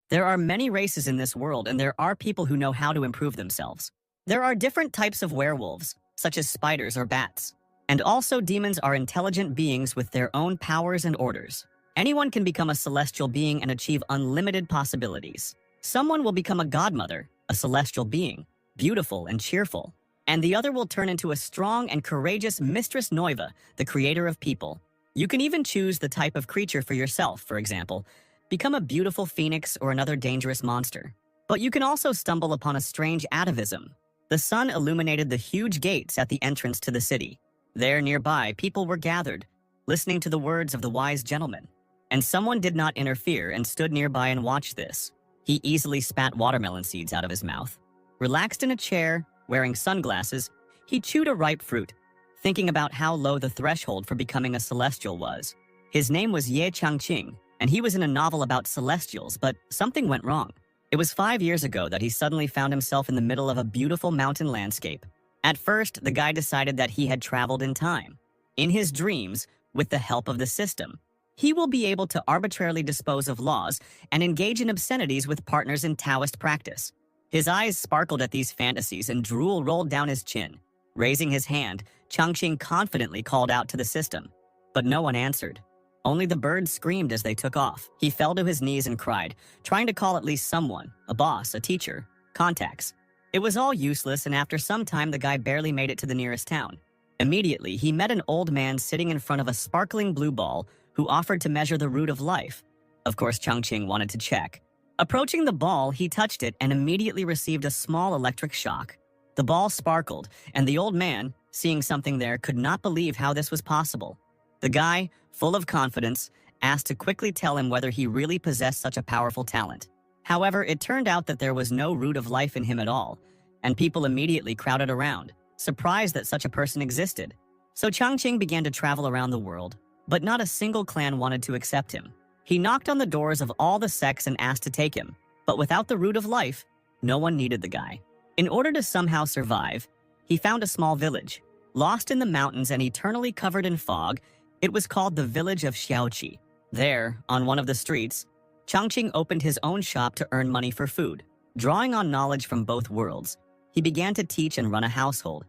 There are many races in this world, and there are people who know how to improve themselves. There are different types of werewolves, such as spiders or bats. And also demons are intelligent beings with their own powers and orders. Anyone can become a celestial being and achieve unlimited possibilities. Someone will become a godmother, a celestial being, beautiful and cheerful. And the other will turn into a strong and courageous Mistress Noiva, the creator of people. You can even choose the type of creature for yourself, for example. Become a beautiful phoenix or another dangerous monster. But you can also stumble upon a strange atavism. The sun illuminated the huge gates at the entrance to the city. There nearby, people were gathered, listening to the words of the wise gentleman. And someone did not interfere and stood nearby and watched this. He easily spat watermelon seeds out of his mouth. Relaxed in a chair, wearing sunglasses, he chewed a ripe fruit, thinking about how low the threshold for becoming a celestial was. His name was Ye Changqing, and he was in a novel about celestials, but something went wrong. It was 5 years ago that he suddenly found himself in the middle of a beautiful mountain landscape. At first, the guy decided that he had traveled in time. In his dreams, with the help of the system, he will be able to arbitrarily dispose of laws and engage in obscenities with partners in Taoist practice. His eyes sparkled at these fantasies and drool rolled down his chin. Raising his hand, Changqing confidently called out to the system. But no one answered. Only the birds screamed as they took off. He fell to his knees and cried, trying to call at least someone, a boss, a teacher, contacts. It was all useless, and after some time the guy barely made it to the nearest town. Immediately, he met an old man sitting in front of a sparkling blue ball who offered to measure the root of life. Of course, Changqing wanted to check. Approaching the ball, he touched it and immediately received a small electric shock. The ball sparkled, and the old man, seeing something there, could not believe how this was possible. The guy, full of confidence, asked to quickly tell him whether he really possessed such a powerful talent. However, it turned out that there was no root of life in him at all, and people immediately crowded around, surprised that such a person existed. So Changqing began to travel around the world, but not a single clan wanted to accept him. He knocked on the doors of all the sects and asked to take him, but without the root of life, no one needed the guy. In order to somehow survive, he found a small village, lost in the mountains and eternally covered in fog. It was called the village of Xiaoqi. There, on one of the streets, Changqing opened his own shop to earn money for food. Drawing on knowledge from both worlds, he began to teach and run a household,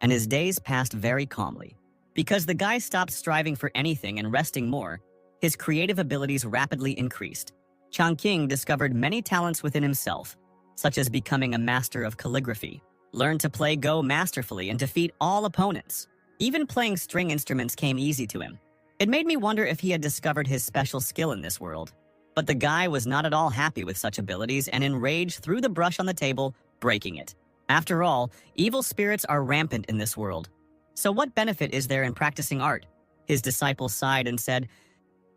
and his days passed very calmly. Because the guy stopped striving for anything and resting more, his creative abilities rapidly increased. Changqing discovered many talents within himself, such as becoming a master of calligraphy, learned to play Go masterfully and defeat all opponents. Even playing string instruments came easy to him. It made me wonder if he had discovered his special skill in this world. But the guy was not at all happy with such abilities and enraged threw the brush on the table, breaking it. After all, evil spirits are rampant in this world. So what benefit is there in practicing art? His disciple sighed and said,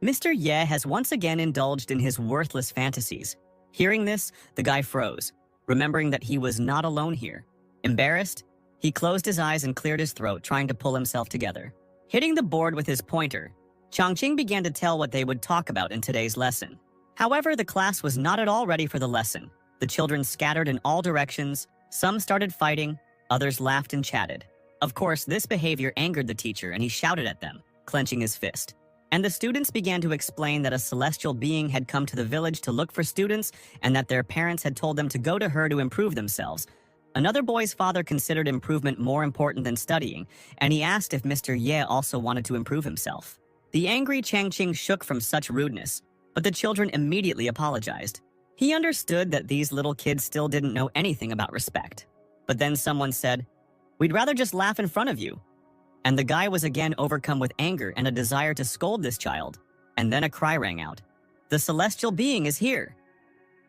Mr. Ye has once again indulged in his worthless fantasies. Hearing this, the guy froze, remembering that he was not alone here. Embarrassed, he closed his eyes and cleared his throat, trying to pull himself together. Hitting the board with his pointer, Changqing began to tell what they would talk about in today's lesson. However, the class was not at all ready for the lesson. The children scattered in all directions, some started fighting, others laughed and chatted. Of course, this behavior angered the teacher and he shouted at them, clenching his fist. And the students began to explain that a celestial being had come to the village to look for students and that their parents had told them to go to her to improve themselves. Another boy's father considered improvement more important than studying, and he asked if Mr. Ye also wanted to improve himself. The angry Changqing shook from such rudeness, but the children immediately apologized. He understood that these little kids still didn't know anything about respect. But then someone said, "We'd rather just laugh in front of you." And the guy was again overcome with anger and a desire to scold this child. And then a cry rang out. "The celestial being is here!"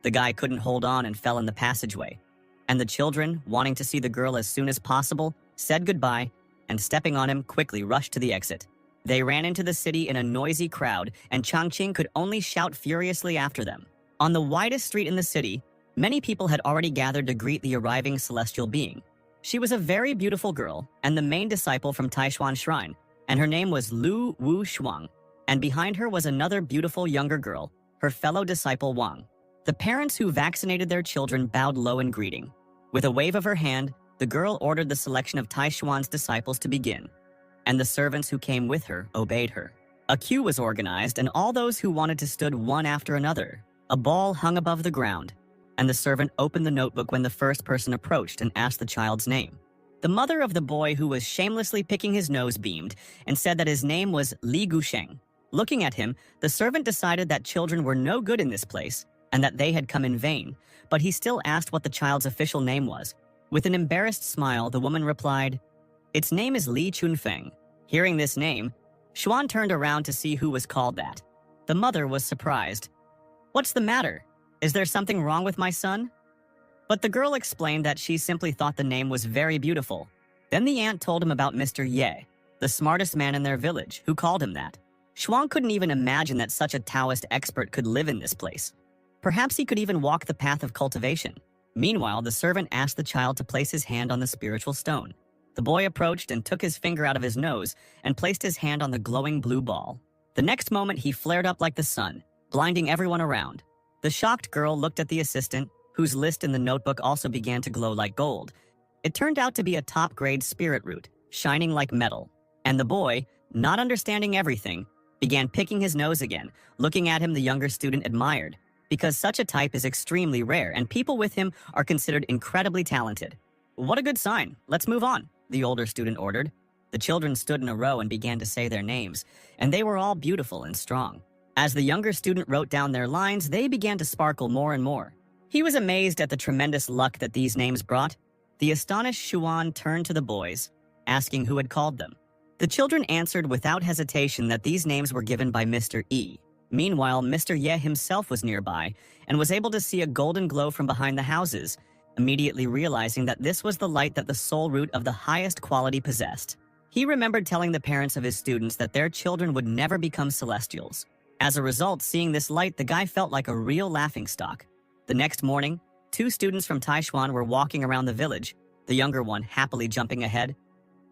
The guy couldn't hold on and fell in the passageway. And the children, wanting to see the girl as soon as possible, said goodbye and stepping on him quickly rushed to the exit. They ran into the city in a noisy crowd and Changqing could only shout furiously after them. On the widest street in the city, many people had already gathered to greet the arriving celestial being. She was a very beautiful girl and the main disciple from Taishuan Shrine, and her name was Lu Wu Shuang. And behind her was another beautiful younger girl, her fellow disciple Wang. The parents who vaccinated their children bowed low in greeting. With a wave of her hand, the girl ordered the selection of Taishuan's disciples to begin, and the servants who came with her obeyed her. A queue was organized, and all those who wanted to stood one after another. A ball hung above the ground, and the servant opened the notebook when the first person approached and asked the child's name. The mother of the boy who was shamelessly picking his nose beamed and said that his name was Li Gusheng. Looking at him, the servant decided that children were no good in this place and that they had come in vain, but he still asked what the child's official name was. With an embarrassed smile, the woman replied, "Its name is Li Chunfeng." Hearing this name, Xuan turned around to see who was called that. The mother was surprised. "What's the matter? Is there something wrong with my son?" But the girl explained that she simply thought the name was very beautiful. Then the aunt told him about Mr. Ye, the smartest man in their village, who called him that. Xuan couldn't even imagine that such a Taoist expert could live in this place. Perhaps he could even walk the path of cultivation. Meanwhile, the servant asked the child to place his hand on the spiritual stone. The boy approached and took his finger out of his nose and placed his hand on the glowing blue ball. The next moment, he flared up like the sun, blinding everyone around. The shocked girl looked at the assistant, whose list in the notebook also began to glow like gold. It turned out to be a top-grade spirit root, shining like metal. And the boy, not understanding everything, began picking his nose again. Looking at him, the younger student admired, because such a type is extremely rare and people with him are considered incredibly talented. "What a good sign. Let's move on," the older student ordered. The children stood in a row and began to say their names, and they were all beautiful and strong. As the younger student wrote down their lines, they began to sparkle more and more. He was amazed at the tremendous luck that these names brought. The astonished Xuan turned to the boys, asking who had called them. The children answered without hesitation that these names were given by Mr. E. Meanwhile, Mr. Ye himself was nearby and was able to see a golden glow from behind the houses, immediately realizing that this was the light that the soul root of the highest quality possessed. He remembered telling the parents of his students that their children would never become celestials. As a result, seeing this light, the guy felt like a real laughingstock. The next morning, 2 students from Taishuan were walking around the village, the younger one happily jumping ahead.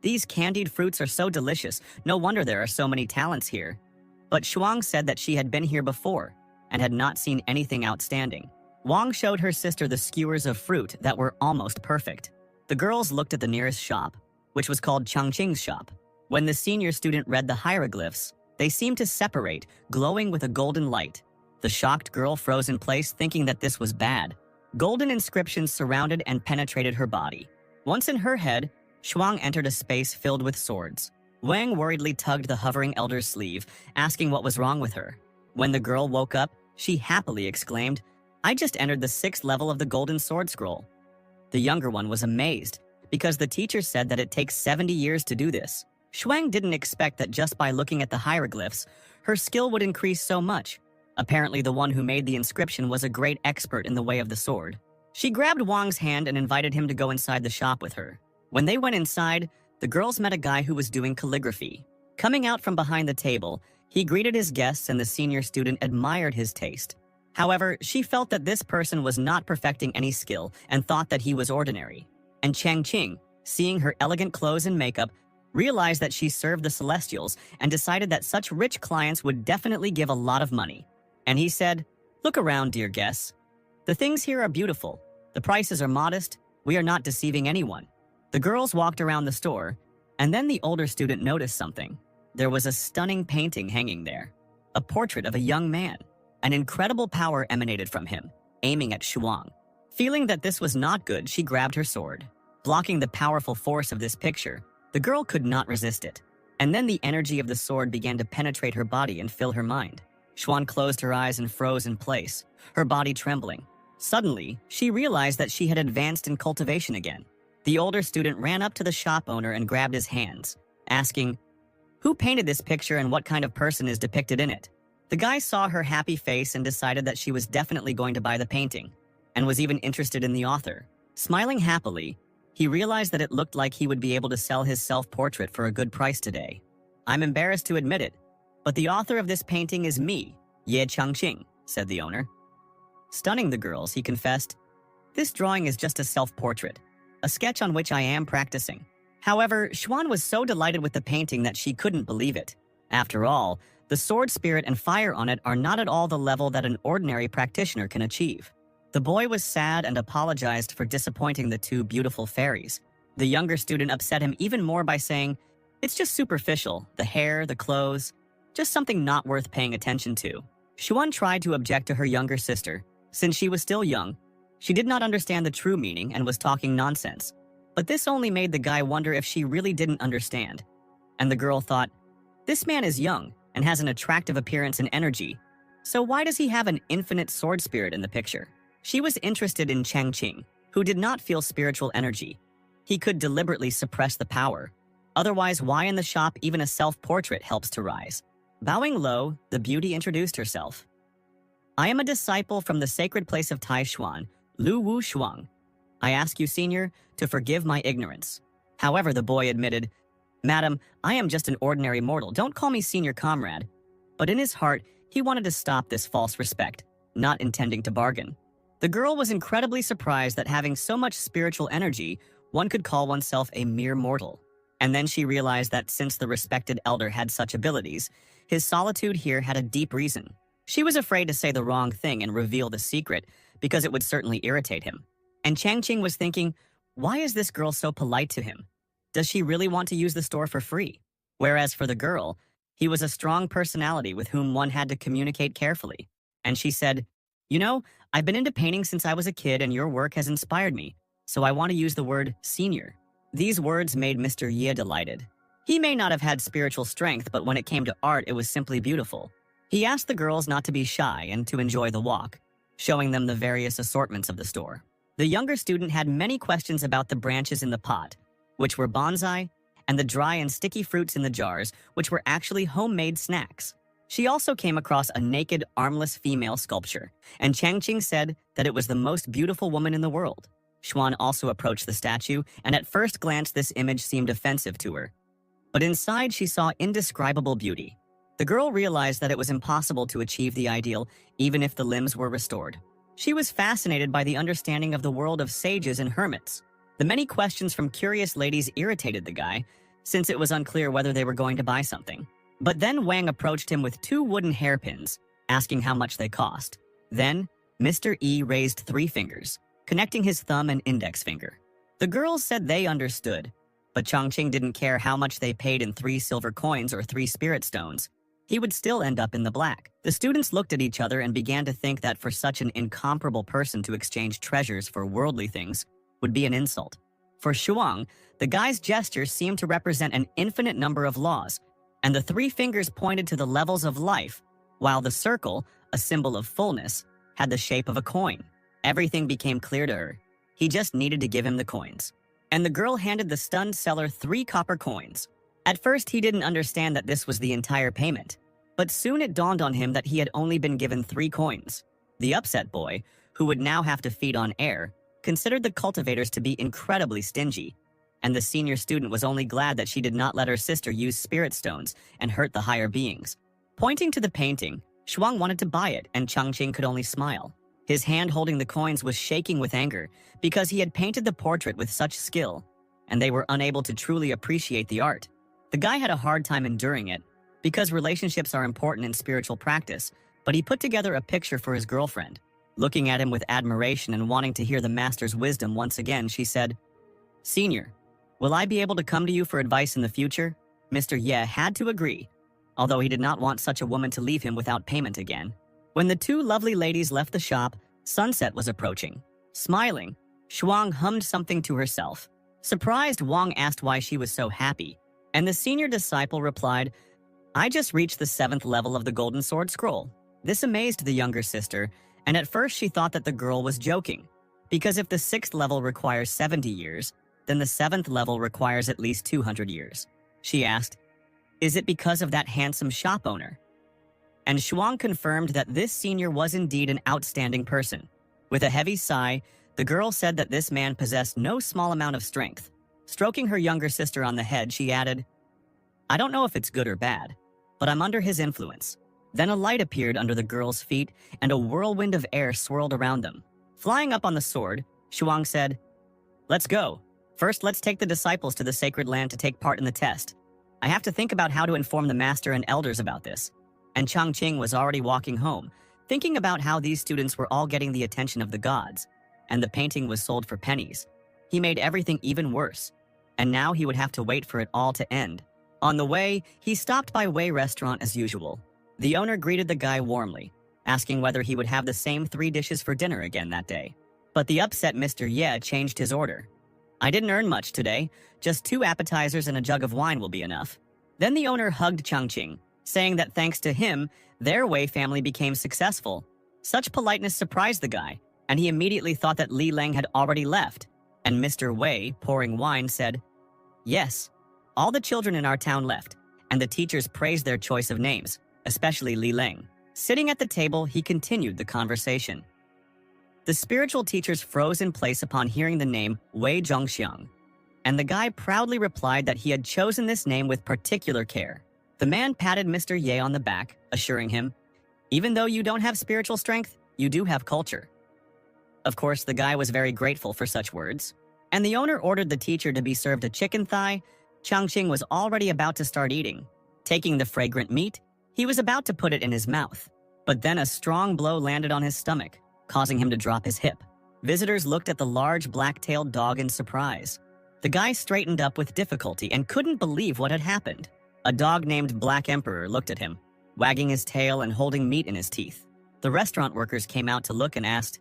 "These candied fruits are so delicious, no wonder there are so many talents here." But Shuang said that she had been here before and had not seen anything outstanding. Wang showed her sister the skewers of fruit that were almost perfect. The girls looked at the nearest shop, which was called Changqing's shop. When the senior student read the hieroglyphs, they seemed to separate, glowing with a golden light. The shocked girl froze in place, thinking that this was bad. Golden inscriptions surrounded and penetrated her body. Once in her head, Shuang entered a space filled with swords. Wang worriedly tugged the hovering elder's sleeve, asking what was wrong with her. When the girl woke up, she happily exclaimed, "I just entered the 6th level of the golden sword scroll." The younger one was amazed, because the teacher said that it takes 70 years to do this. Shuang didn't expect that just by looking at the hieroglyphs, her skill would increase so much. Apparently, the one who made the inscription was a great expert in the way of the sword. She grabbed Wang's hand and invited him to go inside the shop with her. When they went inside, the girls met a guy who was doing calligraphy. Coming out from behind the table, he greeted his guests and the senior student admired his taste. However, she felt that this person was not perfecting any skill and thought that he was ordinary. And Chang Qing, seeing her elegant clothes and makeup, realized that she served the Celestials and decided that such rich clients would definitely give a lot of money. And he said, "Look around, dear guests. The things here are beautiful. The prices are modest. We are not deceiving anyone." The girls walked around the store, and then the older student noticed something. There was a stunning painting hanging there, a portrait of a young man. An incredible power emanated from him, aiming at Shuang. Feeling that this was not good, she grabbed her sword. Blocking the powerful force of this picture, the girl could not resist it. And then the energy of the sword began to penetrate her body and fill her mind. Xuan closed her eyes and froze in place, her body trembling. Suddenly, she realized that she had advanced in cultivation again. The older student ran up to the shop owner and grabbed his hands, asking, "Who painted this picture and what kind of person is depicted in it?" The guy saw her happy face and decided that she was definitely going to buy the painting, and was even interested in the author. Smiling happily, he realized that it looked like he would be able to sell his self-portrait for a good price today. "I'm embarrassed to admit it, but the author of this painting is me, Ye Changqing," said the owner. Stunning the girls, he confessed, "This drawing is just a self-portrait, a sketch on which I am practicing." However, Xuan was so delighted with the painting that she couldn't believe it. After all, the sword spirit and fire on it are not at all the level that an ordinary practitioner can achieve. The boy was sad and apologized for disappointing the 2 beautiful fairies. The younger student upset him even more by saying, "It's just superficial, the hair, the clothes, just something not worth paying attention to." Xuan tried to object to her younger sister. Since she was still young, she did not understand the true meaning and was talking nonsense. But this only made the guy wonder if she really didn't understand. And the girl thought, this man is young and has an attractive appearance and energy. So why does he have an infinite sword spirit in the picture? She was interested in Changqing, who did not feel spiritual energy. He could deliberately suppress the power. Otherwise, why in the shop even a self-portrait helps to rise? Bowing low, the beauty introduced herself. I am a disciple from the sacred place of Taishuan, Lu Wu Shuang. I ask you, senior, to forgive my ignorance. However, the boy admitted, Madam, I am just an ordinary mortal. Don't call me senior comrade. But in his heart, he wanted to stop this false respect, not intending to bargain. The girl was incredibly surprised that having so much spiritual energy, one could call oneself a mere mortal. And then she realized that since the respected elder had such abilities, his solitude here had a deep reason. She was afraid to say the wrong thing and reveal the secret because it would certainly irritate him. And Changqing was thinking, why is this girl so polite to him? Does she really want to use the store for free? Whereas for the girl, he was a strong personality with whom one had to communicate carefully. And she said, you know, I've been into painting since I was a kid and your work has inspired me, so I want to use the word senior. These words made Mr. Ye delighted. He may not have had spiritual strength, but when it came to art, it was simply beautiful. He asked the girls not to be shy and to enjoy the walk, showing them the various assortments of the store. The younger student had many questions about the branches in the pot, which were bonsai, and the dry and sticky fruits in the jars, which were actually homemade snacks. She also came across a naked, armless female sculpture, and Changqing said that it was the most beautiful woman in the world. Xuan also approached the statue, and at first glance this image seemed offensive to her. But inside she saw indescribable beauty. The girl realized that it was impossible to achieve the ideal, even if the limbs were restored. She was fascinated by the understanding of the world of sages and hermits. The many questions from curious ladies irritated the guy, since it was unclear whether they were going to buy something. But then Wang approached him with 2 wooden hairpins, asking how much they cost. Then, Mr. E raised 3 fingers, connecting his thumb and index finger. The girls said they understood, but Changqing didn't care how much they paid in 3 silver coins or 3 spirit stones. He would still end up in the black. The students looked at each other and began to think that for such an incomparable person to exchange treasures for worldly things would be an insult. For Shuang, the guy's gesture seemed to represent an infinite number of laws, and the 3 fingers pointed to the levels of life, while the circle, a symbol of fullness, had the shape of a coin. Everything became clear to her. He just needed to give him the coins. And the girl handed the stunned seller 3 copper coins. At first, he didn't understand that this was the entire payment, but soon it dawned on him that he had only been given 3 coins. The upset boy, who would now have to feed on air, considered the cultivators to be incredibly stingy, and the senior student was only glad that she did not let her sister use spirit stones and hurt the higher beings. Pointing to the painting, Shuang wanted to buy it, and Changqing could only smile. His hand holding the coins was shaking with anger because he had painted the portrait with such skill, and they were unable to truly appreciate the art. The guy had a hard time enduring it because relationships are important in spiritual practice, but he put together a picture for his girlfriend. Looking at him with admiration and wanting to hear the master's wisdom once again, she said, Senior, will I be able to come to you for advice in the future? Mr. Ye had to agree, although he did not want such a woman to leave him without payment again. When the 2 lovely ladies left the shop, sunset was approaching. Smiling, Shuang hummed something to herself. Surprised, Wang asked why she was so happy, and the senior disciple replied, I just reached the 7th level of the Golden Sword Scroll. This amazed the younger sister, and at first she thought that the girl was joking, because if the 6th level requires 70 years, then the 7th level requires at least 200 years. She asked, is it because of that handsome shop owner? And Shuang confirmed that this senior was indeed an outstanding person. With a heavy sigh, the girl said that this man possessed no small amount of strength. Stroking her younger sister on the head, she added, I don't know if it's good or bad, but I'm under his influence. Then a light appeared under the girl's feet, and a whirlwind of air swirled around them. Flying up on the sword, Shuang said, Let's go. First, let's take the disciples to the sacred land to take part in the test. I have to think about how to inform the master and elders about this. And Changqing was already walking home, thinking about how these students were all getting the attention of the gods, and the painting was sold for pennies. He made everything even worse, and now he would have to wait for it all to end. On the way, he stopped by Wei restaurant as usual. The owner greeted the guy warmly, asking whether he would have the same 3 dishes for dinner again that day. But the upset Mr. Ye changed his order. "I didn't earn much today. Just 2 appetizers and a jug of wine will be enough." Then the owner hugged Changqing, saying that thanks to him, their Wei family became successful. Such politeness surprised the guy, and he immediately thought that Li Leng had already left. And Mr. Wei, pouring wine, said, "Yes, all the children in our town left," and the teachers praised their choice of names, especially Li Leng. Sitting at the table, he continued the conversation. The spiritual teachers froze in place upon hearing the name Wei Zhongxiang, and the guy proudly replied that he had chosen this name with particular care. The man patted Mr. Ye on the back, assuring him, "Even though you don't have spiritual strength, you do have culture." Of course, the guy was very grateful for such words, and the owner ordered the teacher to be served a chicken thigh. Changqing was already about to start eating. Taking the fragrant meat, he was about to put it in his mouth, but then a strong blow landed on his stomach, causing him to drop his hip. Visitors looked at the large black-tailed dog in surprise. The guy straightened up with difficulty and couldn't believe what had happened. A dog named Black Emperor looked at him, wagging his tail and holding meat in his teeth. The restaurant workers came out to look and asked,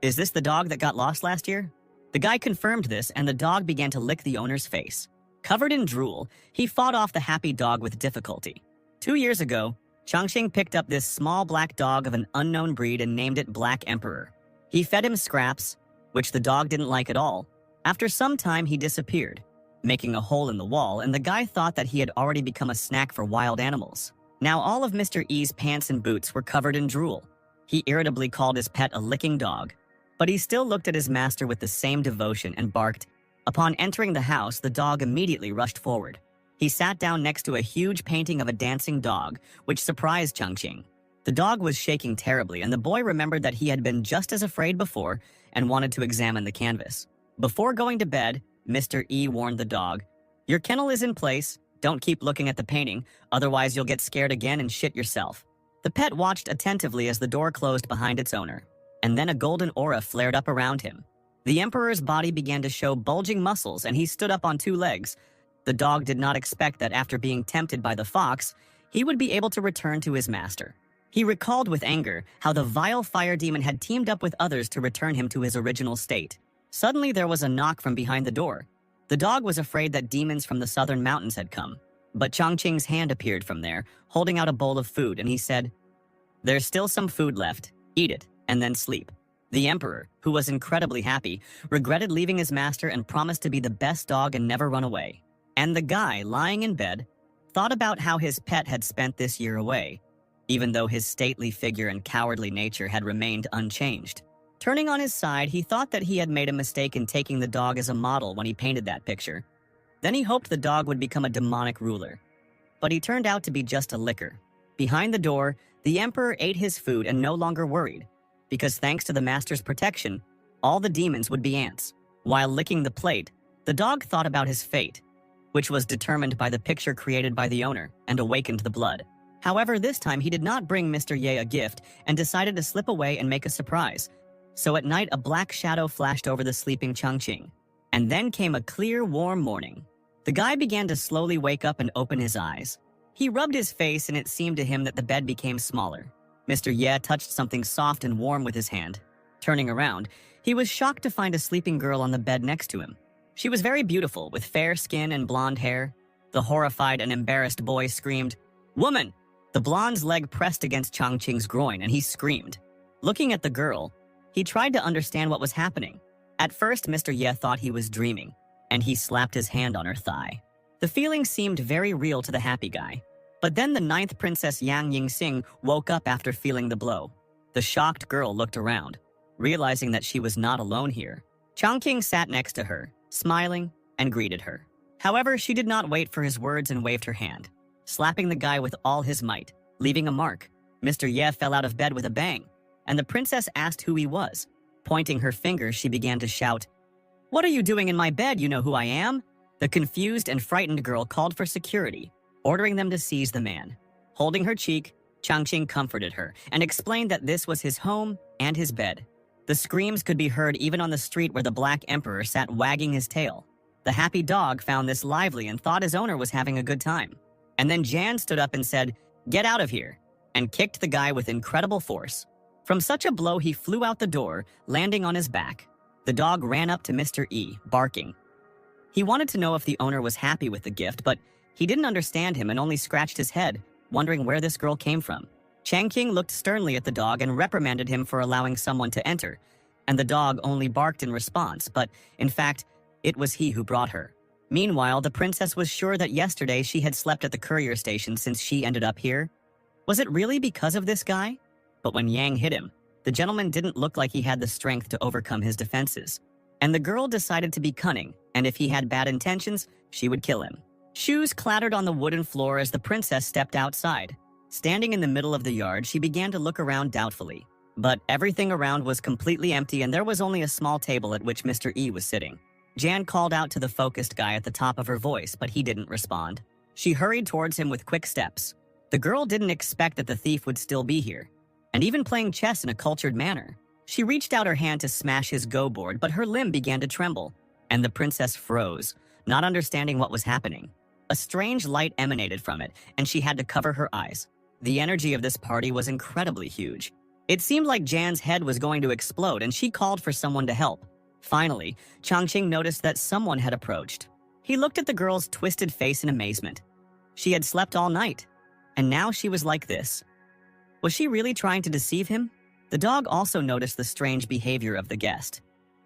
"Is this the dog that got lost last year?" The guy confirmed this, and the dog began to lick the owner's face. Covered in drool, he fought off the happy dog with difficulty. 2 years ago, Changqing picked up this small black dog of an unknown breed and named it Black Emperor. He fed him scraps, which the dog didn't like at all. After some time, he disappeared, making a hole in the wall, and the guy thought that he had already become a snack for wild animals. Now all of Mr. E's pants and boots were covered in drool. He irritably called his pet a licking dog, but he still looked at his master with the same devotion and barked. Upon entering the house, the dog immediately rushed forward. He sat down next to a huge painting of a dancing dog, which surprised Changqing. The dog was shaking terribly, and the boy remembered that he had been just as afraid before and wanted to examine the canvas. Before going to bed, Mr. E warned the dog, "Your kennel is in place. Don't keep looking at the painting, otherwise you'll get scared again and shit yourself." The pet watched attentively as the door closed behind its owner, and then a golden aura flared up around him. The Emperor's body began to show bulging muscles, and he stood up on 2 legs. The dog did not expect that after being tempted by the fox, he would be able to return to his master. He recalled with anger how the vile fire demon had teamed up with others to return him to his original state. Suddenly there was a knock from behind the door. The dog was afraid that demons from the southern mountains had come, but Changqing's hand appeared from there, holding out a bowl of food, and he said, "There's still some food left. Eat it, and then sleep." The Emperor, who was incredibly happy, regretted leaving his master and promised to be the best dog and never run away. And the guy, lying in bed, thought about how his pet had spent this year away, even though his stately figure and cowardly nature had remained unchanged. Turning on his side, he thought that he had made a mistake in taking the dog as a model when he painted that picture. Then he hoped the dog would become a demonic ruler. But he turned out to be just a licker. Behind the door, the Emperor ate his food and no longer worried, because thanks to the master's protection, all the demons would be ants. While licking the plate, the dog thought about his fate, which was determined by the picture created by the owner, and awakened the blood. However, this time he did not bring Mr. Ye a gift and decided to slip away and make a surprise. So at night, a black shadow flashed over the sleeping Changqing. And then came a clear, warm morning. The guy began to slowly wake up and open his eyes. He rubbed his face, and it seemed to him that the bed became smaller. Mr. Ye touched something soft and warm with his hand. Turning around, he was shocked to find a sleeping girl on the bed next to him. She was very beautiful, with fair skin and blonde hair. The horrified and embarrassed boy screamed, "Woman!" The blonde's leg pressed against Changqing's groin, and he screamed. Looking at the girl, he tried to understand what was happening. At first, Mr. Ye thought he was dreaming, and he slapped his hand on her thigh. The feeling seemed very real to the happy guy. But then the 9th Princess Yang Yingxing woke up after feeling the blow. The shocked girl looked around, realizing that she was not alone here. Changqing sat next to her, smiling, and greeted her. However, she did not wait for his words and waved her hand, slapping the guy with all his might, leaving a mark. Mr. Ye fell out of bed with a bang, and the princess asked who he was. Pointing her finger, she began to shout, "What are you doing in my bed? You know who I am?" The confused and frightened girl called for security, ordering them to seize the man. Holding her cheek, Changqing comforted her and explained that this was his home and his bed. The screams could be heard even on the street where the Black Emperor sat wagging his tail. The happy dog found this lively and thought his owner was having a good time. And then Jan stood up and said, "Get out of here," and kicked the guy with incredible force. From such a blow, he flew out the door, landing on his back. The dog ran up to Mr. E, barking. He wanted to know if the owner was happy with the gift, but he didn't understand him and only scratched his head, wondering where this girl came from. Chang King looked sternly at the dog and reprimanded him for allowing someone to enter, and the dog only barked in response, but in fact, it was he who brought her. Meanwhile, the princess was sure that yesterday she had slept at the courier station since she ended up here. Was it really because of this guy? But when Yang hit him, the gentleman didn't look like he had the strength to overcome his defenses. And the girl decided to be cunning, and if he had bad intentions, she would kill him. Shoes clattered on the wooden floor as the princess stepped outside. Standing in the middle of the yard, she began to look around doubtfully. But everything around was completely empty and there was only a small table at which Mr. E was sitting. Jan called out to the focused guy at the top of her voice, but he didn't respond. She hurried towards him with quick steps. The girl didn't expect that the thief would still be here, and even playing chess in a cultured manner. She reached out her hand to smash his go board, but her limb began to tremble, and the princess froze, not understanding what was happening. A strange light emanated from it, and she had to cover her eyes. The energy of this party was incredibly huge. It seemed like Jan's head was going to explode, and she called for someone to help. Finally, Changqing noticed that someone had approached. He looked at the girl's twisted face in amazement. She had slept all night, and now she was like this. Was she really trying to deceive him? The dog also noticed the strange behavior of the guest.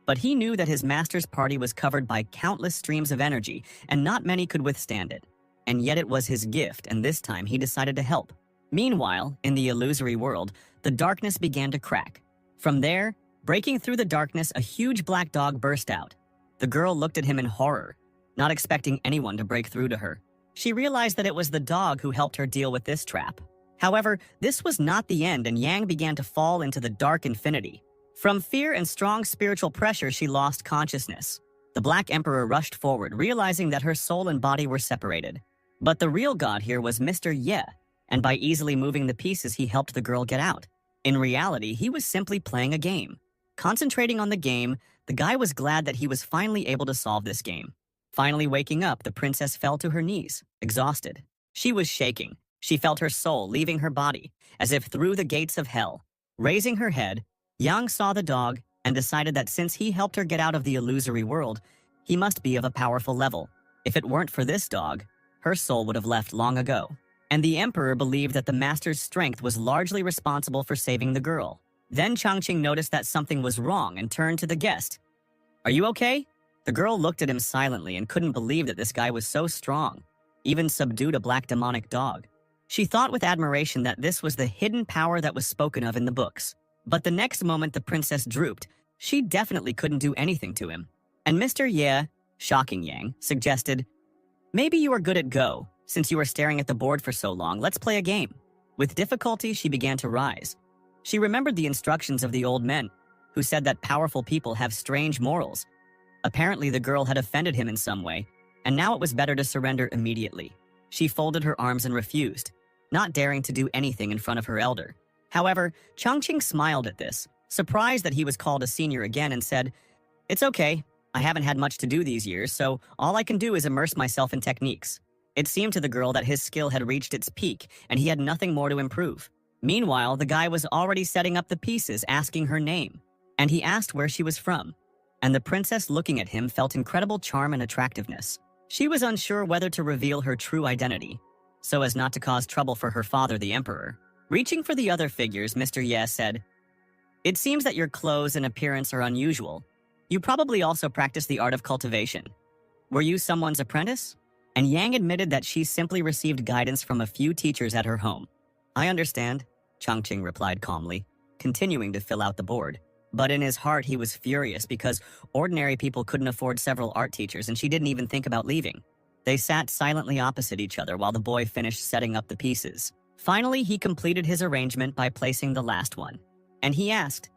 But he knew that his master's party was covered by countless streams of energy, and not many could withstand it. And yet it was his gift, and this time he decided to help. Meanwhile, in the illusory world, the darkness began to crack. From there, breaking through the darkness, a huge black dog burst out. The girl looked at him in horror, not expecting anyone to break through to her. She realized that it was the dog who helped her deal with this trap. However, this was not the end, and Yang began to fall into the dark infinity. From fear and strong spiritual pressure, she lost consciousness. The Black Emperor rushed forward, realizing that her soul and body were separated. But the real god here was Mr. Ye, and by easily moving the pieces, he helped the girl get out. In reality, he was simply playing a game. Concentrating on the game, the guy was glad that he was finally able to solve this game. Finally waking up, the princess fell to her knees, exhausted. She was shaking. She felt her soul leaving her body, as if through the gates of hell. Raising her head, Yang saw the dog and decided that since he helped her get out of the illusory world, he must be of a powerful level. If it weren't for this dog, her soul would have left long ago. And the emperor believed that the master's strength was largely responsible for saving the girl. Then Changqing noticed that something was wrong and turned to the guest. "Are you okay?" The girl looked at him silently and couldn't believe that this guy was so strong, even subdued a black demonic dog. She thought with admiration that this was the hidden power that was spoken of in the books. But the next moment the princess drooped. She definitely couldn't do anything to him. And Mr. Ye, shocking Yang, suggested, "Maybe you are good at Go. Since you were staring at the board for so long, let's play a game." With difficulty, she began to rise. She remembered the instructions of the old men, who said that powerful people have strange morals. Apparently, the girl had offended him in some way, and now it was better to surrender immediately. She folded her arms and refused, not daring to do anything in front of her elder. However, Changqing smiled at this, surprised that he was called a senior again, and said, "It's okay. I haven't had much to do these years, so all I can do is immerse myself in techniques." It seemed to the girl that his skill had reached its peak, and he had nothing more to improve. Meanwhile, the guy was already setting up the pieces, asking her name, and he asked where she was from. And the princess, looking at him, felt incredible charm and attractiveness. She was unsure whether to reveal her true identity, so as not to cause trouble for her father, the emperor. Reaching for the other figures, Mr. Ye said, "It seems that your clothes and appearance are unusual. You probably also practice the art of cultivation. Were you someone's apprentice?" And Yang admitted that she simply received guidance from a few teachers at her home. "I understand," Changqing replied calmly, continuing to fill out the board. But in his heart, he was furious because ordinary people couldn't afford several art teachers, and she didn't even think about leaving. They sat silently opposite each other while the boy finished setting up the pieces. Finally, he completed his arrangement by placing the last one. And he asked,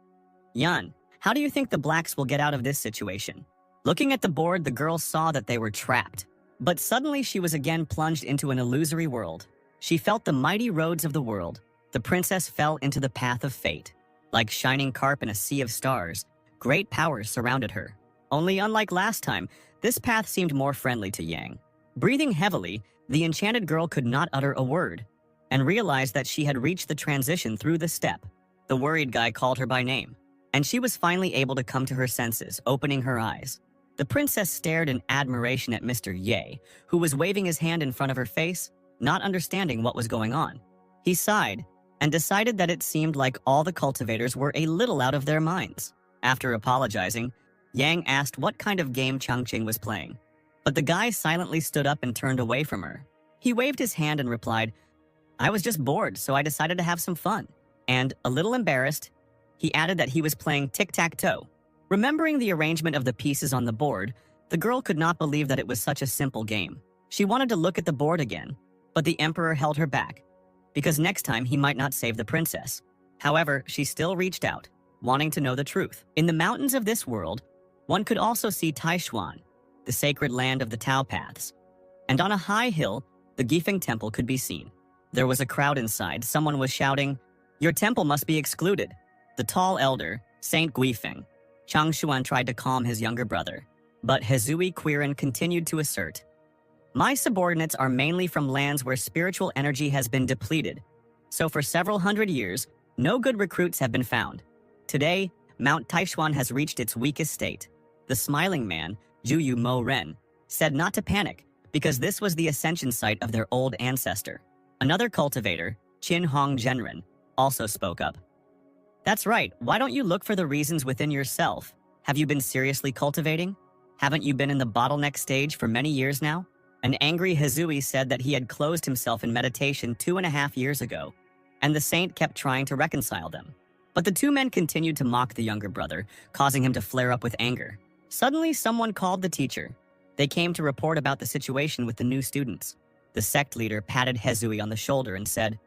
"Yan, how do you think the blacks will get out of this situation?" Looking at the board, the girl saw that they were trapped. But suddenly she was again plunged into an illusory world. She felt the mighty roads of the world. The princess fell into the path of fate. Like shining carp in a sea of stars, great powers surrounded her. Only unlike last time, this path seemed more friendly to Yang. Breathing heavily, the enchanted girl could not utter a word, and realized that she had reached the transition through the step. The worried guy called her by name, and she was finally able to come to her senses, opening her eyes. The princess stared in admiration at Mr. Ye, who was waving his hand in front of her face, not understanding what was going on. He sighed and decided that it seemed like all the cultivators were a little out of their minds. After apologizing, Yang asked what kind of game Changqing was playing, but the guy silently stood up and turned away from her. He waved his hand and replied, "I was just bored, so I decided to have some fun." And, a little embarrassed, he added that he was playing tic-tac-toe. Remembering the arrangement of the pieces on the board, the girl could not believe that it was such a simple game. She wanted to look at the board again, but the emperor held her back, because next time he might not save the princess. However, she still reached out, wanting to know the truth. In the mountains of this world, one could also see Taishuan, the sacred land of the Tao Paths. And on a high hill, the Gifeng Temple could be seen. There was a crowd inside. Someone was shouting, "Your temple must be excluded." The tall elder, Saint Guifeng, Chang Xuan tried to calm his younger brother, but Hezui Quirin continued to assert, "My subordinates are mainly from lands where spiritual energy has been depleted, so for several hundred years, no good recruits have been found. Today, Mount Taishuan has reached its weakest state." The smiling man, Juyu Mo Ren, said not to panic, because this was the ascension site of their old ancestor. Another cultivator, Qin Hong Zhenren, also spoke up. "That's right, why don't you look for the reasons within yourself? Have you been seriously cultivating? Haven't you been in the bottleneck stage for many years now?" An angry Hezui said that he had closed himself in meditation 2.5 years ago, and the saint kept trying to reconcile them. But the two men continued to mock the younger brother, causing him to flare up with anger. Suddenly, someone called the teacher. They came to report about the situation with the new students. The sect leader patted Hezui on the shoulder and said,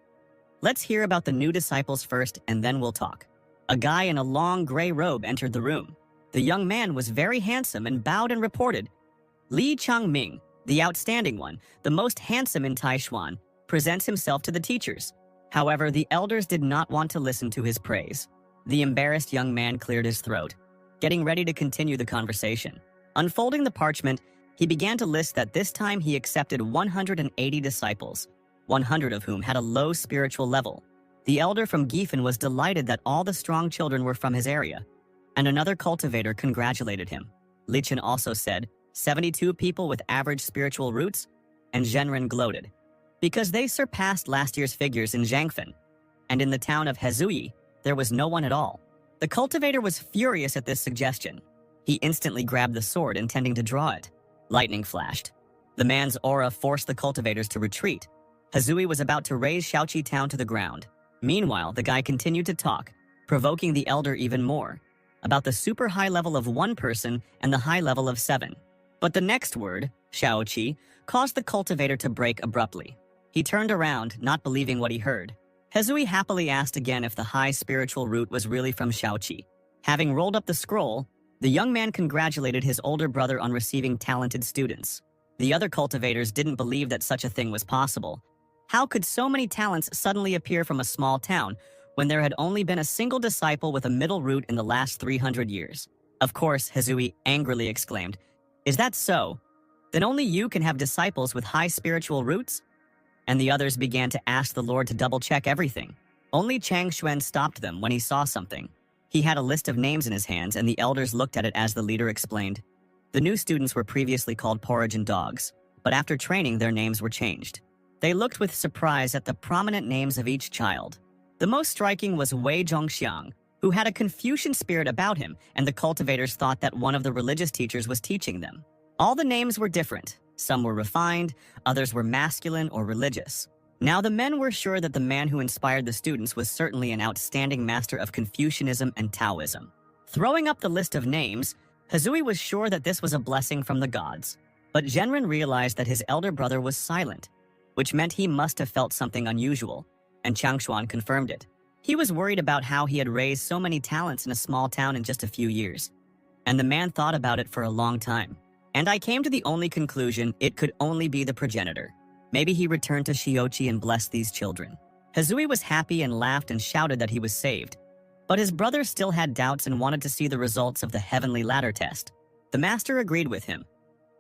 "Let's hear about the new disciples first, and then we'll talk." A guy in a long gray robe entered the room. The young man was very handsome and bowed and reported, "Li Changming, the outstanding one, the most handsome in Taishuan, presents himself to the teachers." However, the elders did not want to listen to his praise. The embarrassed young man cleared his throat, getting ready to continue the conversation. Unfolding the parchment, he began to list that this time he accepted 180 disciples, 100 of whom had a low spiritual level. The elder from Gifen was delighted that all the strong children were from his area, and another cultivator congratulated him. Lichen also said, 72 people with average spiritual roots, and Zhenren gloated, because they surpassed last year's figures in Zhangfen, and in the town of Hezui, there was no one at all. The cultivator was furious at this suggestion. He instantly grabbed the sword, intending to draw it. Lightning flashed. The man's aura forced the cultivators to retreat. Hezui was about to raze Shaoqi town to the ground. Meanwhile, the guy continued to talk, provoking the elder even more, about the super high level of 1 person and the high level of 7. But the next word, Shaoqi, caused the cultivator to break abruptly. He turned around, not believing what he heard. Hezui happily asked again if the high spiritual root was really from Shaoqi. Having rolled up the scroll, the young man congratulated his older brother on receiving talented students. The other cultivators didn't believe that such a thing was possible. How could so many talents suddenly appear from a small town when there had only been a single disciple with a middle root in the last 300 years? Of course, Hezui angrily exclaimed, "Is that so? Then only you can have disciples with high spiritual roots?" And the others began to ask the Lord to double-check everything. Only Chang Xuan stopped them when he saw something. He had a list of names in his hands, and the elders looked at it as the leader explained. The new students were previously called porridge and dogs, but after training their names were changed. They looked with surprise at the prominent names of each child. The most striking was Wei Zhongxiang, who had a Confucian spirit about him, and the cultivators thought that one of the religious teachers was teaching them. All the names were different. Some were refined, others were masculine or religious. Now the men were sure that the man who inspired the students was certainly an outstanding master of Confucianism and Taoism. Throwing up the list of names, Hezui was sure that this was a blessing from the gods. But Zhenren realized that his elder brother was silent, which meant he must have felt something unusual, and Changshuan confirmed it. He was worried about how he had raised so many talents in a small town in just a few years. And the man thought about it for a long time. And I came to the only conclusion it could only be the progenitor. Maybe he returned to Shiochi and blessed these children. Hezui was happy and laughed and shouted that he was saved. But his brother still had doubts and wanted to see the results of the heavenly ladder test. The master agreed with him.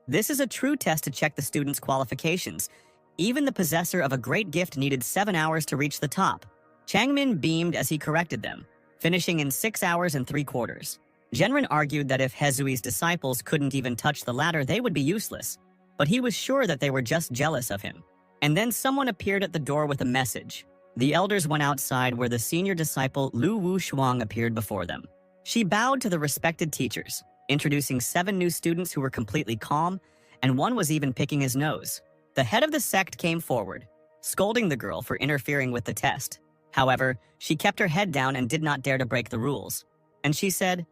This is a true test to check the student's qualifications. Even the possessor of a great gift needed 7 hours to reach the top. Changmin beamed as he corrected them. finishing in 6 hours and 3/4. Genren argued that if Hezui's disciples couldn't even touch the ladder, they would be useless, but he was sure that they were just jealous of him. And then someone appeared at the door with a message. The elders went outside where the senior disciple Lu Wu Shuang appeared before them. She bowed to the respected teachers, introducing 7 new students who were completely calm, and one was even picking his nose. The head of the sect came forward, scolding the girl for interfering with the test. However, she kept her head down and did not dare to break the rules. And she said,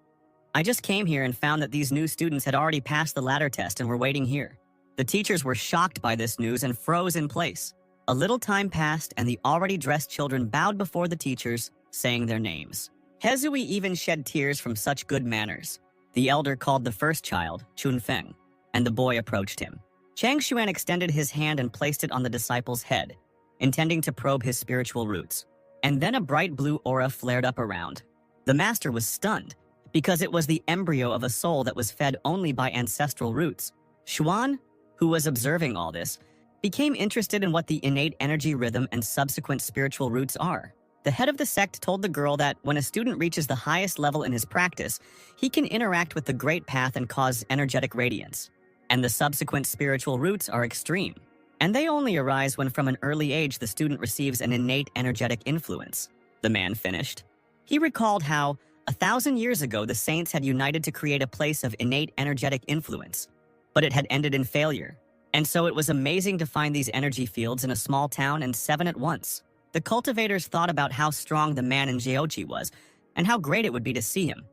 "I just came here and found that these new students had already passed the ladder test and were waiting here." The teachers were shocked by this news and froze in place. A little time passed and the already dressed children bowed before the teachers, saying their names. Hezui even shed tears from such good manners. The elder called the first child, Chun Feng, and the boy approached him. Chang Xuan extended his hand and placed it on the disciple's head, intending to probe his spiritual roots. And then a bright blue aura flared up around. The master was stunned, because it was the embryo of a soul that was fed only by ancestral roots. Xuan, who was observing all this, became interested in what the innate energy rhythm and subsequent spiritual roots are. The head of the sect told the girl that when a student reaches the highest level in his practice, he can interact with the Great Path and cause energetic radiance. And the subsequent spiritual roots are extreme. And they only arise when from an early age the student receives an innate energetic influence. The man finished. He recalled how, 1,000 years ago, the saints had united to create a place of innate energetic influence, but it had ended in failure. And so it was amazing to find these energy fields in a small town and 7 at once. The cultivators thought about how strong the man in Jeochi was, and how great it would be to see him.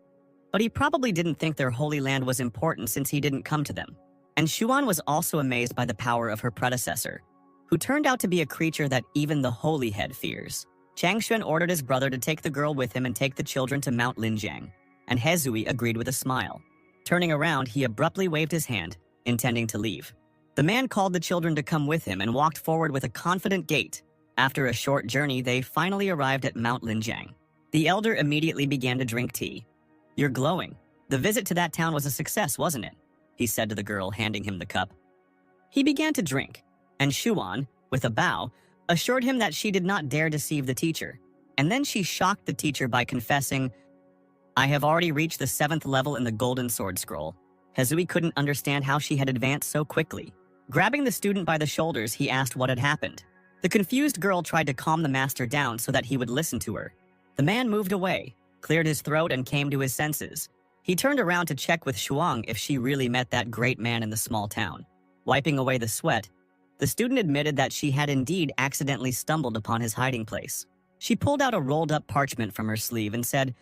But he probably didn't think their holy land was important since he didn't come to them. And Xuan was also amazed by the power of her predecessor, who turned out to be a creature that even the holy head fears. Chang Xuan ordered his brother to take the girl with him and take the children to Mount Linjiang, and Hezui agreed with a smile. Turning around, he abruptly waved his hand, intending to leave. The man called the children to come with him and walked forward with a confident gait. After a short journey, they finally arrived at Mount Linjiang. The elder immediately began to drink tea. "You're glowing. The visit to that town was a success, wasn't it?" he said to the girl, handing him the cup. He began to drink, and Xuan, with a bow, assured him that she did not dare deceive the teacher. And then she shocked the teacher by confessing, "I have already reached the 7th level in the Golden Sword Scroll." Hezui couldn't understand how she had advanced so quickly. Grabbing the student by the shoulders, he asked what had happened. The confused girl tried to calm the master down so that he would listen to her. The man moved away, cleared his throat, and came to his senses. He turned around to check with Shuang if she really met that great man in the small town. Wiping away the sweat, the student admitted that she had indeed accidentally stumbled upon his hiding place. She pulled out a rolled-up parchment from her sleeve and said,